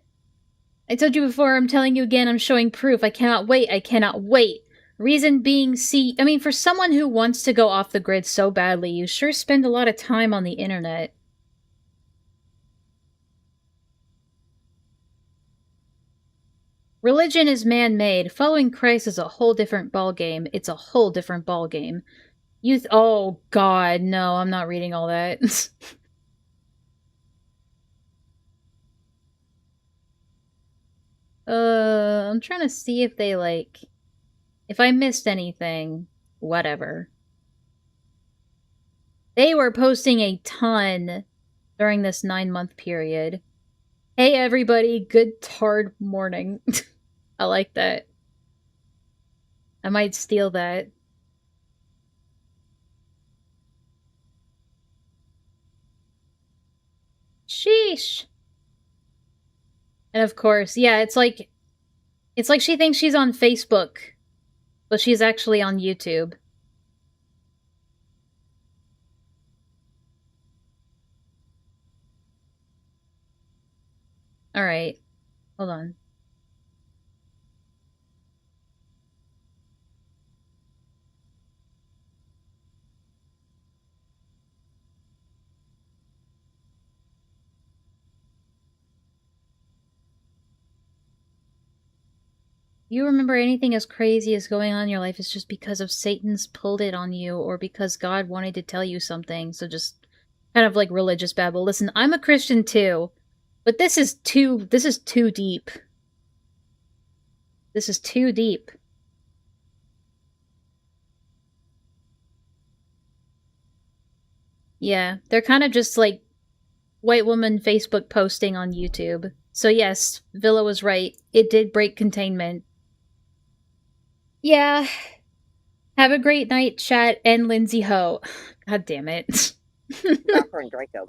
I told you before, I'm telling you again, I'm showing proof. I cannot wait, I cannot wait. Reason being, I mean, for someone who wants to go off the grid so badly, you sure spend a lot of time on the internet. Religion is man-made. Following Christ is a whole different ballgame. It's a whole different ballgame. Oh god, no, I'm not reading all that. I'm trying to see if they, like... If I missed anything, whatever. They were posting a ton during this 9-month period. Hey everybody, good tard morning. I like that. I might steal that. Sheesh. And of course, yeah, it's like she thinks she's on Facebook, but she's actually on YouTube. Alright. Hold on. You remember anything as crazy as going on in your life is just because of Satan's pulled it on you, or because God wanted to tell you something, so just kind of like religious babble. Listen, I'm a Christian too, but this is too deep. This is too deep. Yeah, they're kind of just like white woman Facebook posting on YouTube. So yes, Villa was right. It did break containment. Yeah. Have a great night, chat, and Lindsay Ho. God damn it. Not her and Draco.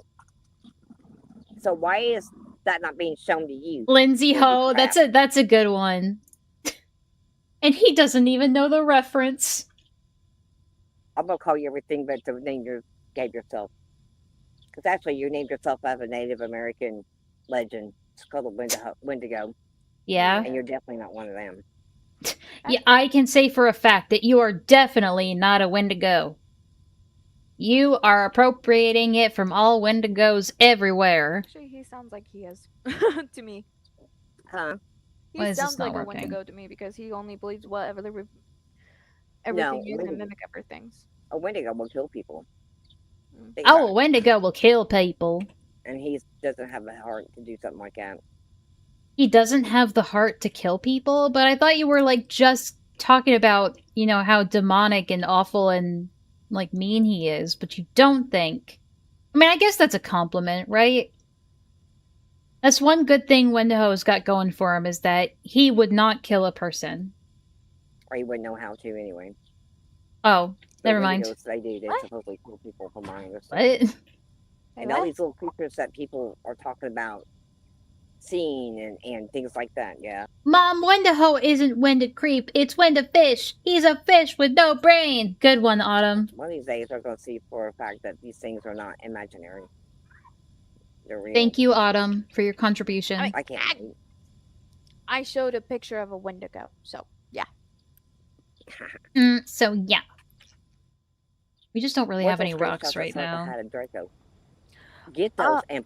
So why is that not being shown to you? Lindsay Holy Ho, crap. that's a good one. And he doesn't even know the reference. I'm gonna call you everything but the name you gave yourself. Because actually, you named yourself as a Native American legend. It's called a Wendigo. Yeah. And you're definitely not one of them. Yeah, I can say for a fact that you are definitely not a Wendigo. You are appropriating it from all Wendigos everywhere. Actually, he sounds like he is to me. Huh? He Why is this sounds not like a working? Wendigo to me because he only believes whatever No, everything is and Wendigo. mimic everything. A Wendigo will kill people. Think Oh, about a it. Wendigo will kill people. And he doesn't have the heart to do something like that. He doesn't have the heart to kill people, but I thought you were, like, just talking about, you know, how demonic and awful and, like, mean he is, but you don't think... I mean, I guess that's a compliment, right? That's one good thing Wendigo's got going for him, is that he would not kill a person. Or he wouldn't know how to anyway. Oh, But never mind. Wendigos, they do. They supposedly kill people from my understanding. What? And all these little creatures that people are talking about seeing and things like that, yeah. Mom, Wendigo isn't Wendigreep, it's Wendifish. He's a fish with no brain. Good one, Autumn. One of these days, they're going to see for a fact that these things are not imaginary. They're real. Thank you, Autumn, for your contribution. I can't wait. I showed a picture of a Wendigo, so yeah. So yeah. We just don't really What's have any those great rocks stuff right that's now. Had a Draco? Get those and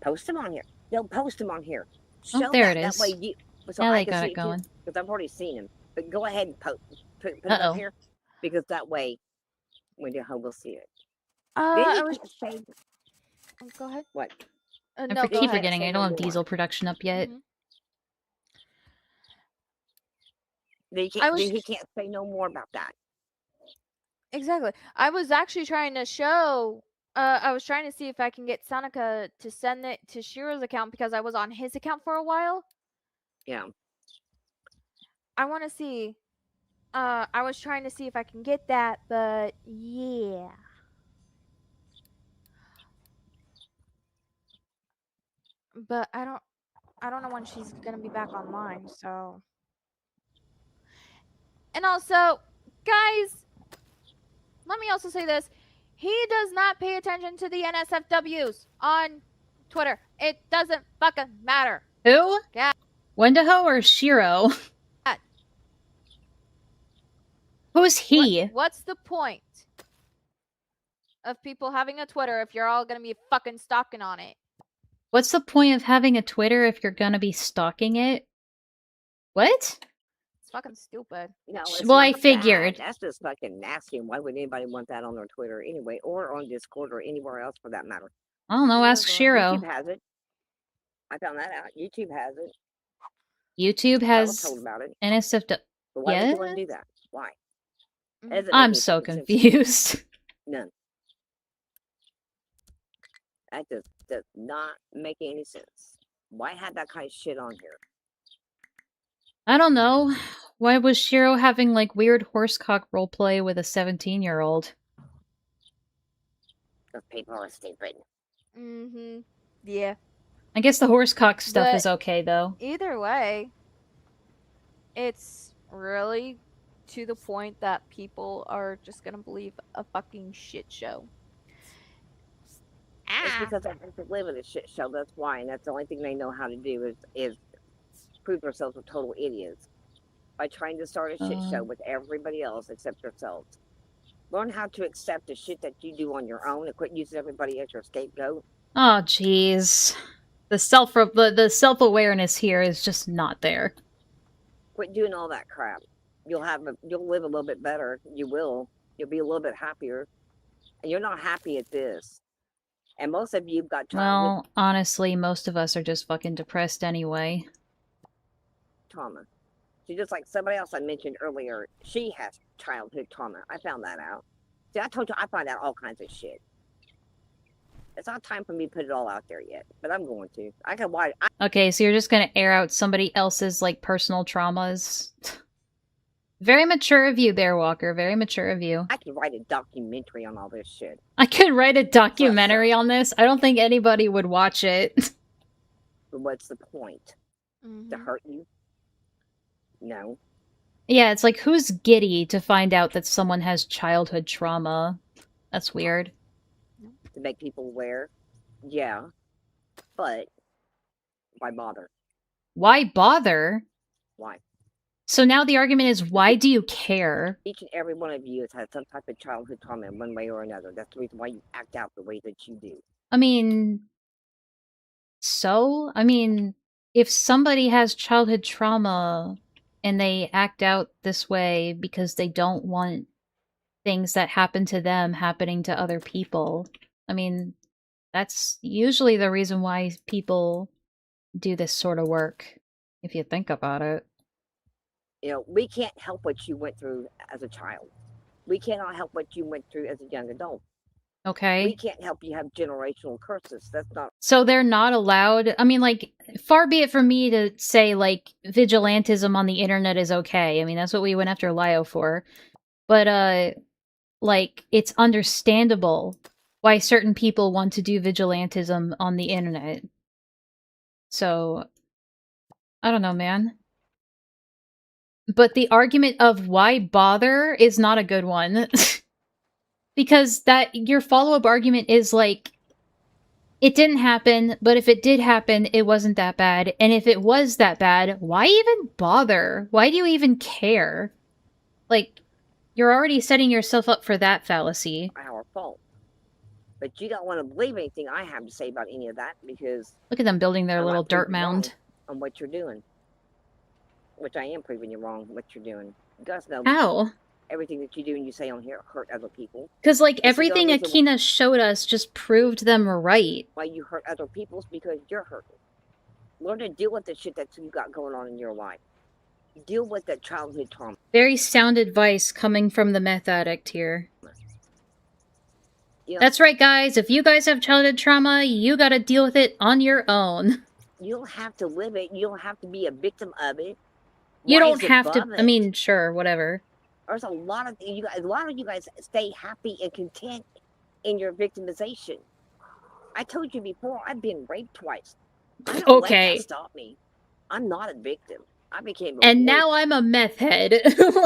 post them on here. No, post them on here. Oh, Show there that. it That is. way you. So Now I they can got see it going. because I've already seen them. But go ahead and put it Uh-oh. up here because that way, when you're home, we'll see it. I was saying. Go ahead. What? I No, go keep ahead. forgetting I don't have diesel production up yet. He can't say no more about that. Exactly. I was actually trying to show. I was trying to see if I can get Sonica to send it to Shiro's account because I was on his account for a while. Yeah. I want to see. I was trying to see if I can get that, but yeah. But I don't know when she's gonna be back online. So. And also, guys, let me also say this. He does not pay attention to the NSFWs on Twitter. It doesn't fucking matter. Who? Yeah. Wendigo or Shiro? Who's he? What's the point of people having a Twitter if you're all gonna be fucking stalking on it? What's the point of having a Twitter if you're gonna be stalking it? What? It's fucking stupid. No, Well, I figured. That's just fucking nasty. And why would anybody want that on their Twitter anyway, or on Discord, or anywhere else for that matter? I don't know. Ask Shiro. YouTube has it. I found that out. YouTube has it. YouTube I was has told about it. NSFW. But why would Yeah? you want to do that? Why? That doesn't make I'm any so fucking sense. confused. None. That does not make any sense. Why have that kind of shit on here? I don't know. Why was Shiro having, like, weird horsecock roleplay with a 17-year-old? Those people are stupid. Mm-hmm. Yeah. I guess the horsecock stuff But is okay, though. Either way, it's really to the point that people are just gonna believe a fucking shit show. It's because they have to live in a shit show. That's why, and that's the only thing they know how to do is prove themselves as total idiots by trying to start a shit show with everybody else except yourselves. Learn how to accept the shit that you do on your own and quit using everybody as your scapegoat. Oh, jeez. The self-awareness here is just not there. Quit doing all that crap. You'll live a little bit better. You will. You'll be a little bit happier. And you're not happy at this. And most of you've got childhood Well, honestly, most of us are just fucking depressed anyway. trauma. So just like somebody else I mentioned earlier, she has childhood trauma. I found that out. See, I told you I find out all kinds of shit. It's not time for me to put it all out there yet, but I'm going to. I can watch. Okay, so you're just gonna air out somebody else's, like, personal traumas? Very mature of you, Bear Walker. Very mature of you. I could write a documentary on all this shit. I could write a documentary on this. I don't think anybody would watch it. But what's the point? To hurt you? No. Yeah, it's like, who's giddy to find out that someone has childhood trauma? That's weird. To make people aware? Yeah. But why bother? Why bother? Why? So now the argument is, why do you care? Each and every one of you has had some type of childhood trauma in one way or another. That's the reason why you act out the way that you do. I mean... So? I mean, if somebody has childhood trauma and they act out this way because they don't want things that happen to them happening to other people, I mean, that's usually the reason why people do this sort of work, if you think about it. You know, we can't help what you went through as a child. We cannot help what you went through as a young adult. Okay. We can't help you have generational curses. That's not... So they're not allowed... I mean, like, far be it from me to say, like, vigilantism on the internet is okay. I mean, that's what we went after Lio for. But, like, it's understandable why certain people want to do vigilantism on the internet. So, I don't know, man. But the argument of why bother is not a good one. Because your follow-up argument is like, it didn't happen, but if it did happen, it wasn't that bad. And if it was that bad, why even bother? Why do you even care? Like, you're already setting yourself up for that fallacy. Our fault. But you don't want to believe anything I have to say about any of that because... Look at them building their little dirt mound. On what you're doing. Which I am proving you wrong, what you're doing. You guys know... How? Everything that you do and you say on here hurt other people. Because, like, everything Akina showed us just proved them right. Why you hurt other people is because you're hurting. Learn to deal with the shit that you got going on in your life. Deal with that childhood trauma. Very sound advice coming from the meth addict here. You know, that's right, guys. If you guys have childhood trauma, you gotta deal with it on your own. You don't have to live it. You don't have to be a victim of it. You don't have to... I mean, sure, whatever. There's a lot of you guys. A lot of you guys stay happy and content in your victimization. I told you before. I've been raped twice. I don't let that stop me. I'm not a victim. I became. And now I'm a meth head.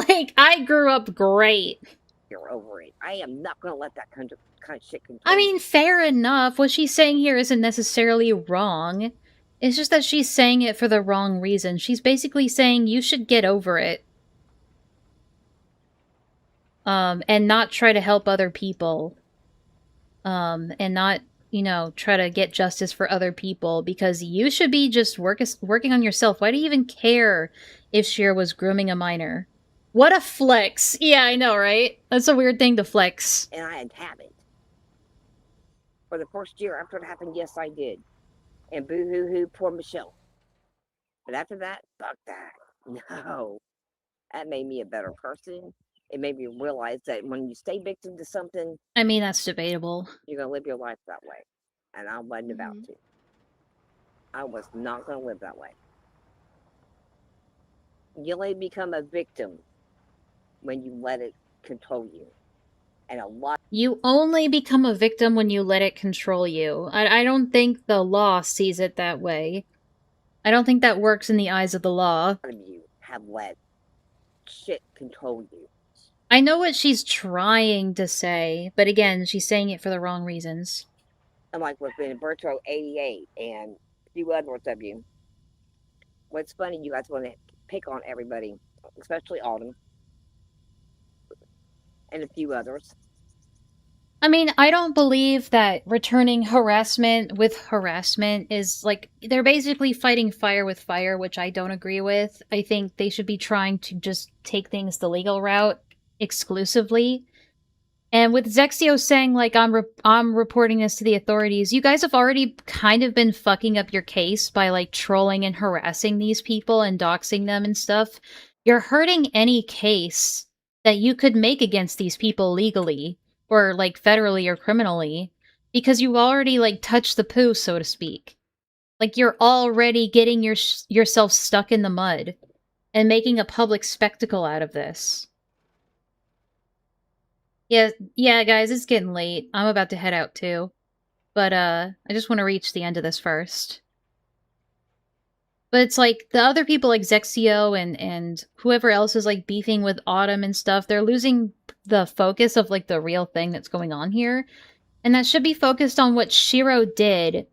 Like, I grew up great. You're over it. I am not gonna let that kind of shit control. I mean, fair enough. What she's saying here isn't necessarily wrong. It's just that she's saying it for the wrong reason. She's basically saying you should get over it. And not try to help other people. And not, you know, try to get justice for other people, because you should be just working on yourself. Why do you even care if Shiro was grooming a minor? What a flex. Yeah, I know, right? That's a weird thing to flex. And I have it. For the first year after it happened, yes, I did. And boo-hoo-hoo, poor Michelle. But after that, fuck that. No. That made me a better person. It made me realize that when you stay victim to something... I mean, that's debatable. You're going to live your life that way. And I wasn't about to. I was not going to live that way. You only become a victim when you let it control you. And a lot... You only become a victim when you let it control you. I don't think the law sees it that way. I don't think that works in the eyes of the law. A lot of you have let shit control you. I know what she's trying to say, but again, she's saying it for the wrong reasons. And like with Berto 88 and a few others of you. What's funny, you guys want to pick on everybody, especially Autumn. And a few others. I mean, I don't believe that returning harassment with harassment is, like, they're basically fighting fire with fire, which I don't agree with. I think they should be trying to just take things the legal route exclusively. And with Zexio saying, like, I'm reporting this to the authorities, you guys have already kind of been fucking up your case by, like, trolling and harassing these people and doxing them and stuff. You're hurting any case that you could make against these people legally, or, like, federally or criminally. Because you already, like, touched the poo, so to speak. Like, you're already getting yourself stuck in the mud and making a public spectacle out of this. Yeah, guys, it's getting late. I'm about to head out, too. But, I just want to reach the end of this first. But it's like, the other people like Zexio and whoever else is, like, beefing with Autumn and stuff, they're losing the focus of, like, the real thing that's going on here. And that should be focused on what Shiro did,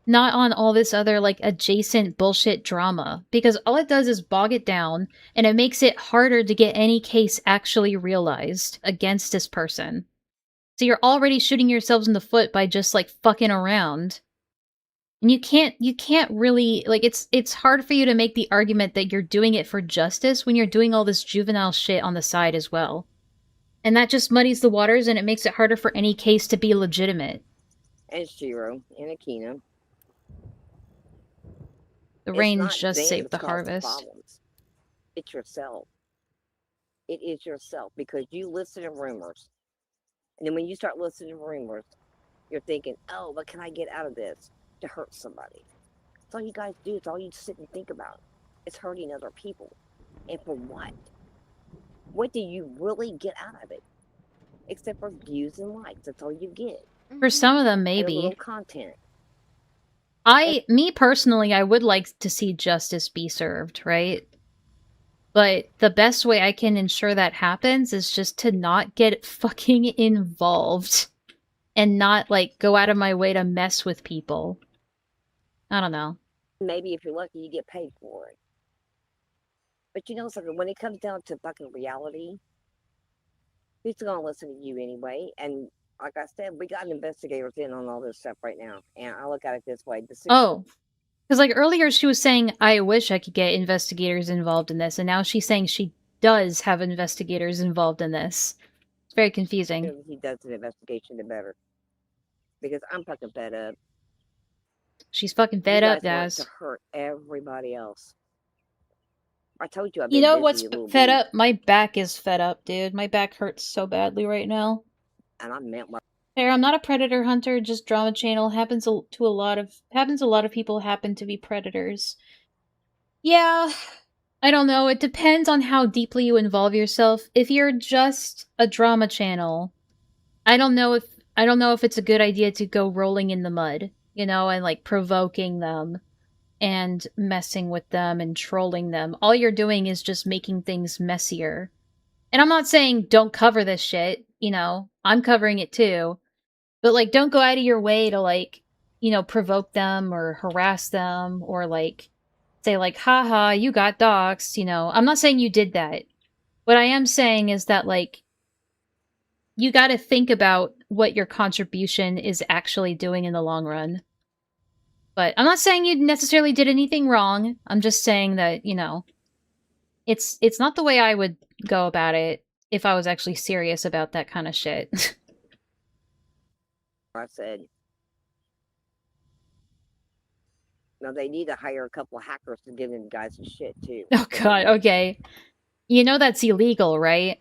not on all this other, like, adjacent bullshit drama. Because all it does is bog it down, and it makes it harder to get any case actually realized against this person. So you're already shooting yourselves in the foot by just, like, fucking around. And you can't really, like, it's hard for you to make the argument that you're doing it for justice when you're doing all this juvenile shit on the side as well. And that just muddies the waters, and it makes it harder for any case to be legitimate. And Shiro and Akina. The rain just saved the harvest. Problems. It's yourself. It is yourself, because you listen to rumors. And then when you start listening to rumors, you're thinking, oh, what can I get out of this to hurt somebody? That's all you guys do. It's all you sit and think about. It's hurting other people. And for what? What do you really get out of it? Except for views and likes. That's all you get. For some of them, And a maybe. little content. Me personally, I would like to see justice be served, right? But the best way I can ensure that happens is just to not get fucking involved. And not, like, go out of my way to mess with people. I don't know. Maybe if you're lucky, you get paid for it. But you know something, when it comes down to fucking reality, who's gonna listen to you anyway? And like I said, we got investigators in on all this stuff right now. And I look at it this way. Oh. Because, like, earlier she was saying, I wish I could get investigators involved in this, and now she's saying she does have investigators involved in this. It's very confusing. The sooner he does an investigation, the better. Because I'm fucking fed up. She's fucking fed up, guys. To hurt everybody else. I told you I've You been know busy what's a little fed bit, up? My back is fed up, dude. My back hurts so badly right now. and I meant what. Hey, I'm not a predator hunter, just drama channel. Happens a lot of people happen to be predators. Yeah, I don't know. It depends on how deeply you involve yourself. If you're just a drama channel, I don't know if it's a good idea to go rolling in the mud, you know, and like provoking them and messing with them and trolling them. All you're doing is just making things messier. And I'm not saying don't cover this shit, you know. I'm covering it too. But, like, don't go out of your way to, like, you know, provoke them or harass them or, like, say, like, haha, you got doxxed, you know. I'm not saying you did that. What I am saying is that, like, you gotta think about what your contribution is actually doing in the long run. But I'm not saying you necessarily did anything wrong. I'm just saying that, you know, it's not the way I would go about it if I was actually serious about that kind of shit. I said, now they need to hire a couple of hackers to give them guys some shit too. Oh god, okay. You know that's illegal, right?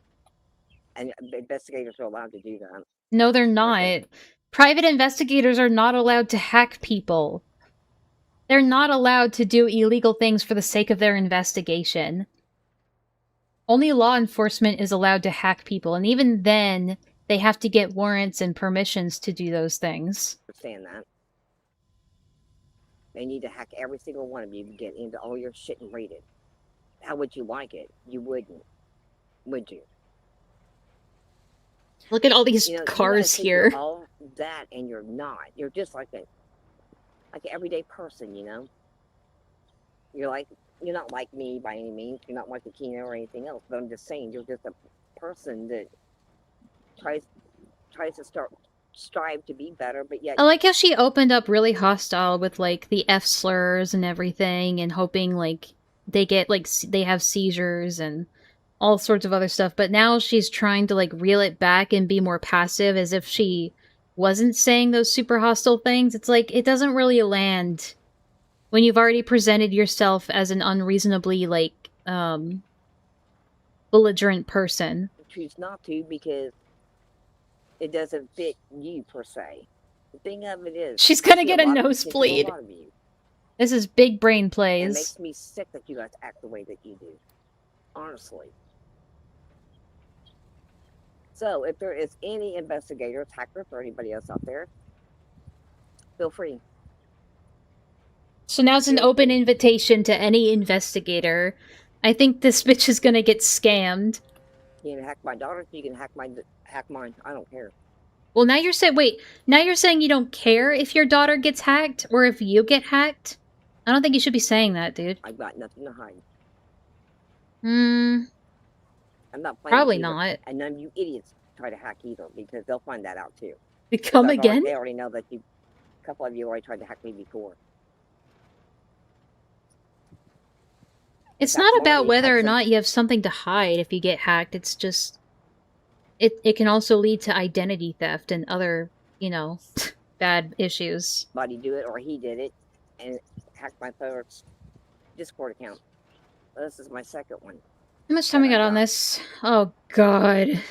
And investigators are allowed to do that. No, they're not. Private investigators are not allowed to hack people. They're not allowed to do illegal things for the sake of their investigation. Only law enforcement is allowed to hack people, and even then, they have to get warrants and permissions to do those things. Understand that. They need to hack every single one of you to get into all your shit and read it. How would you like it? You wouldn't. Would you? Look at all these cars here. You're all that and you're not. You're just like an everyday person, you know? You're not like me by any means. You're not like Akina or anything else. But I'm just saying, you're just a person that tries to strive to be better, but yet I like how she opened up really hostile with, like, the F slurs and everything, and hoping, like, they get, like, they have seizures and all sorts of other stuff, but now she's trying to, like, reel it back and be more passive as if she wasn't saying those super hostile things. It's like, it doesn't really land when you've already presented yourself as an unreasonably, like, belligerent person. choose not to because it doesn't fit you per se. The thing of it is, She's I gonna see get a lot of potential in nosebleed. A lot of you. This is big brain And it plays. makes me sick that you guys act the way that you do. Honestly. So, if there is any investigators, hackers, or anybody else out there, feel free. So now it's an open invitation to any investigator. I think this bitch is gonna get scammed. You can hack my daughter, you can hack mine. I don't care. Well, now you're saying, wait, now you're saying you don't care if your daughter gets hacked or if you get hacked? I don't think you should be saying that, dude. I've got nothing to hide. Hmm. I'm not playing Probably either. not. And none of you idiots try to hack either, because they'll find that out too. Come again? They already know that a couple of you already tried to hack me before. It's In fact, not about Marty whether had or some- not you have something to hide if you get hacked. It's just... It can also lead to identity theft and other, you know, bad issues. Somebody do it, or he did it, and hacked my first Discord account. This is my second one. How much time we got on this? Oh, God.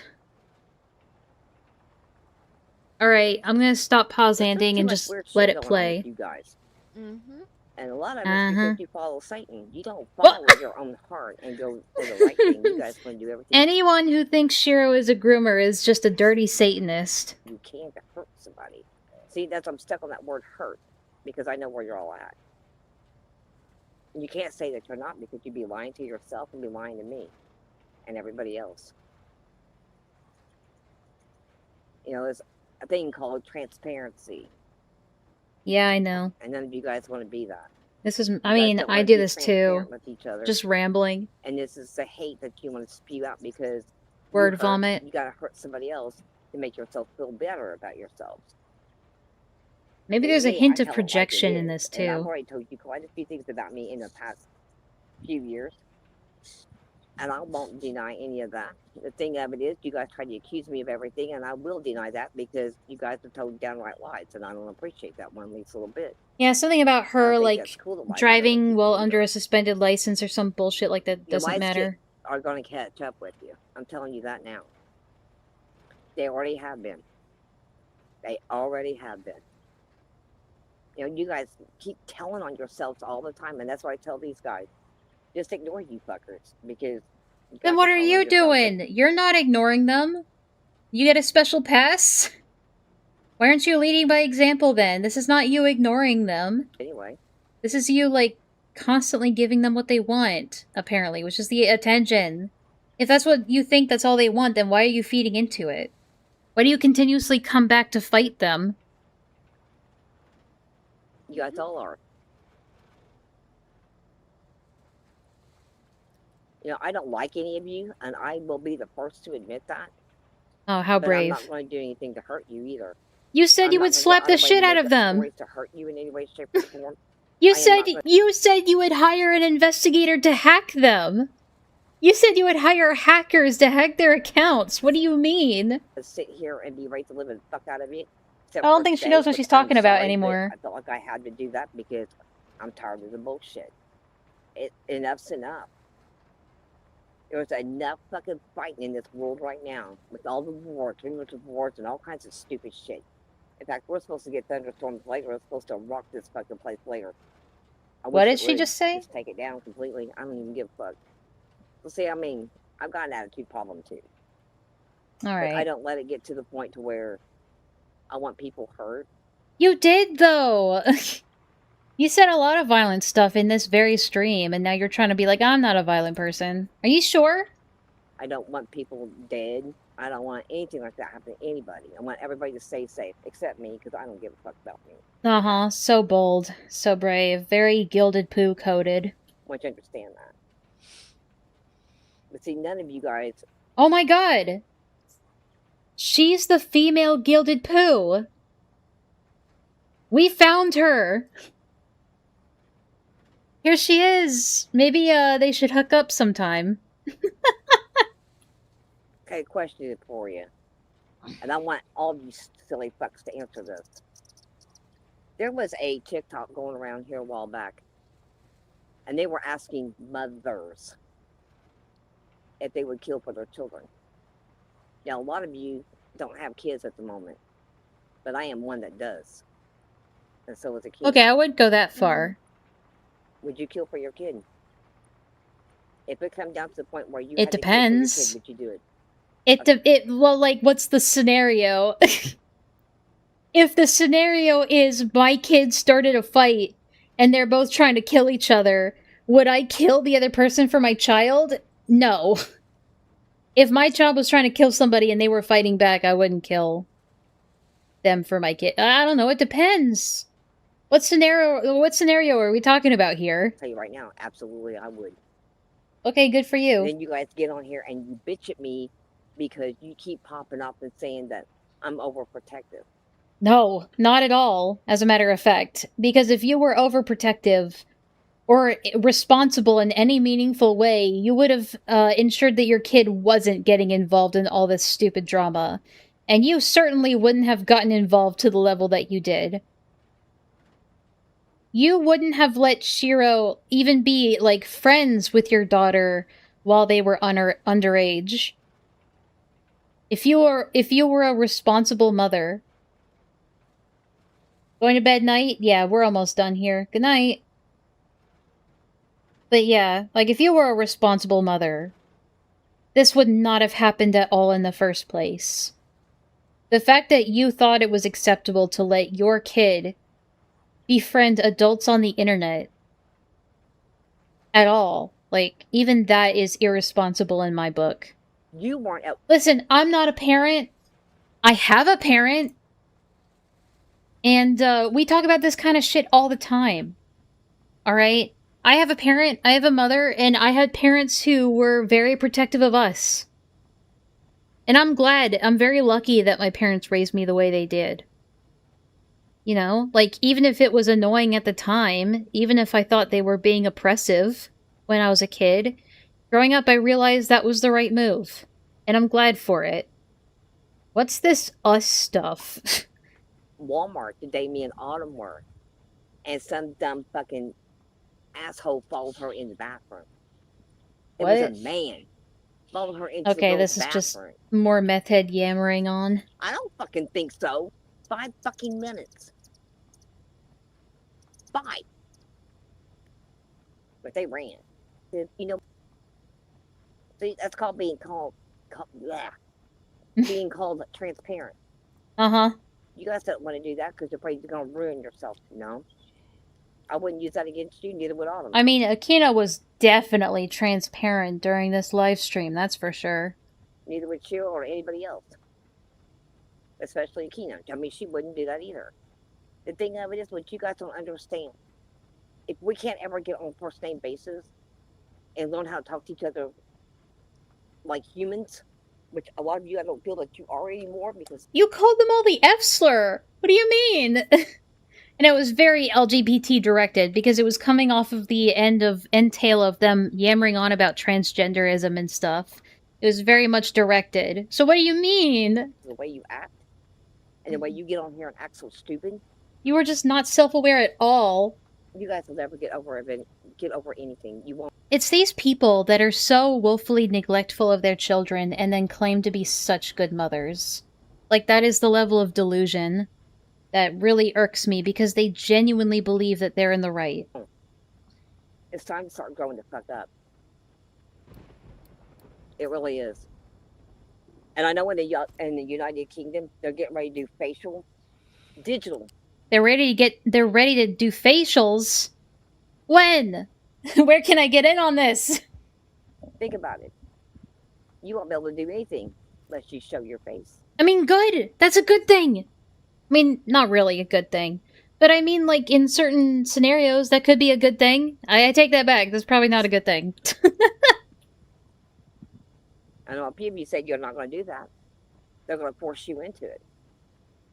Alright, I'm gonna stop pause ending and just let it play. You guys. Mm-hmm. And a lot of it is because you follow Satan. You don't What? follow your own heart and go for the right thing. You guys want to do everything. Anyone who thinks Shiro is a groomer is just a dirty Satanist. You can't hurt somebody. See, I'm stuck on that word hurt, because I know where you're all at. You can't say that you're not, because you'd be lying to yourself and be lying to me and everybody else. You know, there's a thing called transparency, Yeah, I know. and none of you guys want to be that. This is, You I guys mean, don't I wanna do be this too. transparent with each other. Just rambling. And this is the hate that you want to spew out, because Word vomit. You gotta hurt somebody else to make yourself feel better about yourselves. Maybe And there's a me, hint I of tell it like it projection in is, this and I've too. already told you quite a few things about me in the past few years, and I won't deny any of that. The thing of it is, you guys try to accuse me of everything, and I will deny that, because you guys have told downright lies, and I don't appreciate that one least little bit. Yeah, something about her, think like, that's cool to lie about driving while under a suspended license or some bullshit like that Your doesn't lies matter. are going to catch up with you. I'm telling you that now. They already have been. They already have been. You know, you guys keep telling on yourselves all the time, and that's why I tell these guys, just ignore you fuckers, because you Then guys what are are telling you yourselves doing? You're not ignoring them. You get a special pass? Why aren't you leading by example then? This is not you ignoring them. Anyway. This is you, like, constantly giving them what they want, apparently, which is the attention. If that's what you think that's all they want, then why are you feeding into it? Why do you continuously come back to fight them? You guys all are. You know, I don't like any of you, and I will be the first to admit that. Oh, how but brave. I'm not going to do anything to hurt you either. You said you would slap the shit out of them. To hurt you in any way, shape, or form. You said you would hire an investigator to hack them. You said you would hire hackers to hack their accounts. What do you mean? To sit here and be ready to live the fuck out of you. I don't think she knows what she's talking about anymore. I felt like I had to do that because I'm tired of the bullshit. Enough's enough. There's enough fucking fighting in this world right now with all the wars, rumors of wars, and all kinds of stupid shit. In fact, we're supposed to get thunderstorms later. We're supposed to rock this fucking place later. What did she just say? Just take it down completely. I don't even give a fuck. Well, see, I mean, I've got an attitude problem too. All right. But I don't let it get to the point to where I want people hurt. You did, though. You said a lot of violent stuff in this very stream, and now you're trying to be like, I'm not a violent person. Are you sure? I don't want people dead. I don't want anything like that happening to anybody. I want everybody to stay safe, except me, because I don't give a fuck about me. Uh-huh. So bold. So brave. Very Gilded Poo coded. I want you to understand that. But see, none of you guys... Oh my god! She's the female Gilded Poo! We found her! Here she is! Maybe, they should hook up sometime. Okay, question for you. And I want all you silly fucks to answer this. There was a TikTok going around here a while back. And they were asking mothers if they would kill for their children. Now, a lot of you don't have kids at the moment. but I am one that does. And so is Akina. Okay, I wouldn't go that far. Would you kill for your kid? If it comes down to the point where you It had to kill for your depends. kid, would you do it? Well, like, what's the scenario? If the scenario is my kid started a fight and they're both trying to kill each other, would I kill the other person for my child? No. If my child was trying to kill somebody and they were fighting back, I wouldn't kill them for my kid. I don't know, it depends. What scenario are we talking about here? I'll tell you right now, absolutely I would. Okay, good for you. Then you guys get on here and you bitch at me because you keep popping up and saying that I'm overprotective. No, not at all, as a matter of fact. Because if you were overprotective or responsible in any meaningful way, you would have ensured that your kid wasn't getting involved in all this stupid drama. And you certainly wouldn't have gotten involved to the level that you did. You wouldn't have let Shiro even be, like, friends with your daughter while they were underage. If you were a responsible mother... Going to bed night? Yeah, we're almost done here. Good night. But yeah, like, if you were a responsible mother, this would not have happened at all in the first place. The fact that you thought it was acceptable to let your kid befriend adults on the internet at all, like, even that is irresponsible in my book. You weren't out. Listen, I'm not a parent. I have a parent. And we talk about this kind of shit all the time. Alright? I have a parent, I have a mother, and I had parents who were very protective of us. And I'm very lucky that my parents raised me the way they did. You know? Like, even if it was annoying at the time, even if I thought they were being oppressive when I was a kid, growing up I realized that was the right move. And I'm glad for it. What's this us stuff? Walmart today, me and Autumn were, and some dumb fucking asshole followed her in the bathroom. It was a man. Followed her into the this is bathroom. just more meth head yammering on. I don't fucking think so. 5 fucking minutes. 5. But they ran. You know, see, that's called being being called transparent. Uh-huh. You guys don't want to do that because you're afraid you're going to ruin yourself, you know? I wouldn't use that against you, neither would Autumn. I mean, Akina was definitely transparent during this live stream, that's for sure. Neither would Shiro or anybody else. Especially Akina. I mean, she wouldn't do that either. The thing of it is, what you guys don't understand, if we can't ever get on a first name basis and learn how to talk to each other like humans, which a lot of you I don't feel that you are anymore because... You called them all the F-slur! What do you mean? And it was very LGBT directed, because it was coming off of the end tail of them yammering on about transgenderism and stuff. It was very much directed. So what do you mean? The way you act, and the way you get on here and act so stupid. You were just not self-aware at all. You guys will never get over anything. You won't. It's these people that are so woefully neglectful of their children and then claim to be such good mothers. Like, that is the level of delusion that really irks me, because they genuinely believe that they're in the right. It's time to start growing the fuck up. It really is. And I know in the United Kingdom, they're getting ready to do digital. They're ready to do facials? When? Where can I get in on this? Think about it. You won't be able to do anything unless you show your face. I mean, good. That's a good thing. I mean, not really a good thing. But I mean, like, in certain scenarios, that could be a good thing. I take that back. That's probably not a good thing. I know a few of you said you're not going to do that. They're going to force you into it.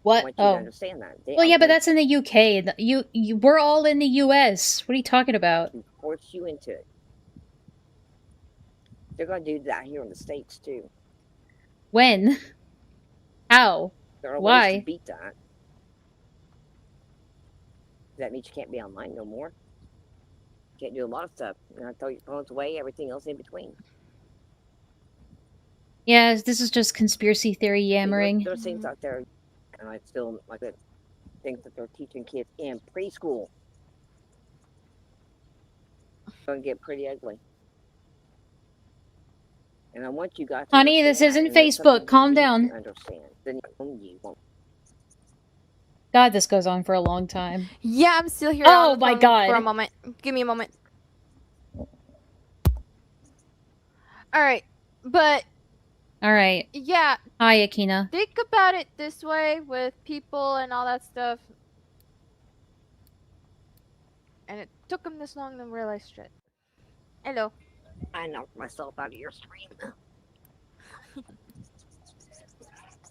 What? I want you to understand that. Well, yeah, but that's in the UK. We're all in the US. What are you talking about? Force you into it. They're going to do that here in the States, too. When? How? There are Why? ways to beat that. That means you can't be online no more. You can't do a lot of stuff. You know, throw your phones away, everything else in between. Yeah, this is just conspiracy theory yammering. There's things out there And I still like that think that they're teaching kids in preschool. It's gonna get pretty ugly. And I want you guys to Honey, this understand that. isn't And there's something Facebook. Calm you need down. to understand. Then you won't. God, this goes on for a long time. Yeah, I'm still here Oh on the my phone God. for a moment. Give me a moment. All right, but All right. yeah. Hi, Akina. Think about it this way with people and all that stuff. And it took them this long to realize shit. Hello. I knocked myself out of your stream.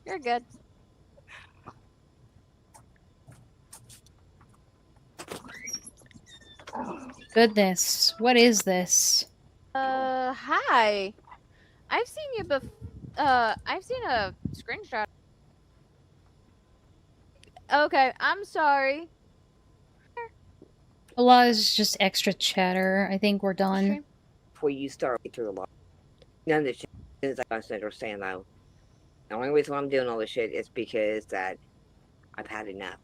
You're good. Goodness, what is this? Hi. I've seen you I've seen a screenshot. Okay, I'm sorry. A lot is just extra chatter. I think we're done. Before you start through a lot, none of this shit is I understand though. The only reason why I'm doing all this shit is because that I've had enough.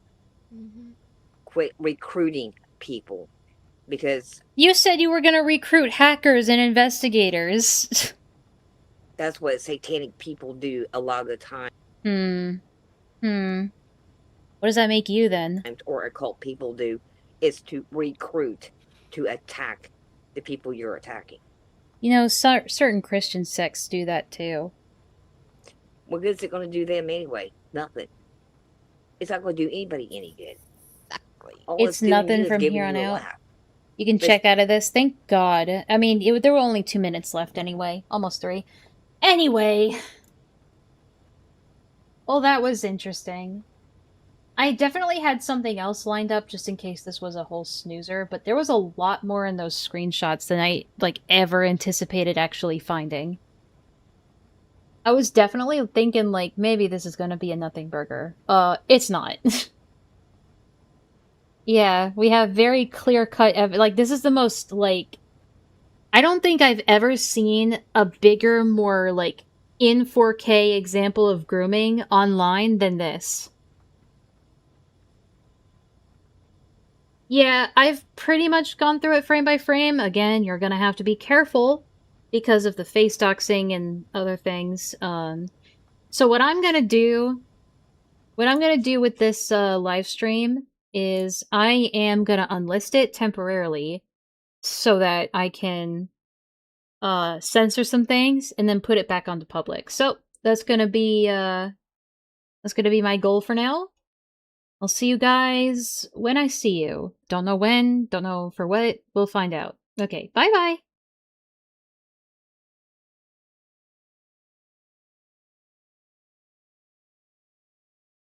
Quit recruiting people because You said you were gonna recruit hackers and investigators. that's what satanic people do a lot of the time. What does that make you then? Or occult people do is to recruit to attack the people you're attacking. You know, certain Christian sects do that too. What good is it going to do them anyway? Nothing. It's not going to do anybody any good. Exactly. It's nothing from here on out. You can check out of this. Thank God. I mean, there were only 2 minutes left anyway. Almost 3. Anyway. Well, that was interesting. I definitely had something else lined up just in case this was a whole snoozer, but there was a lot more in those screenshots than I, ever anticipated actually finding. I was definitely thinking, maybe this is gonna be a nothing burger. It's not. Yeah, we have very clear-cut this is the most, I don't think I've ever seen a bigger, more, in 4K example of grooming online than this. Yeah, I've pretty much gone through it frame by frame. Again, you're gonna have to be careful because of the face doxing and other things. So what I'm gonna do with this live stream is I am gonna unlist it temporarily so that I can censor some things and then put it back onto public. So that's gonna be my goal for now. I'll see you guys when I see you. Don't know when, don't know for what, we'll find out. Okay, bye-bye!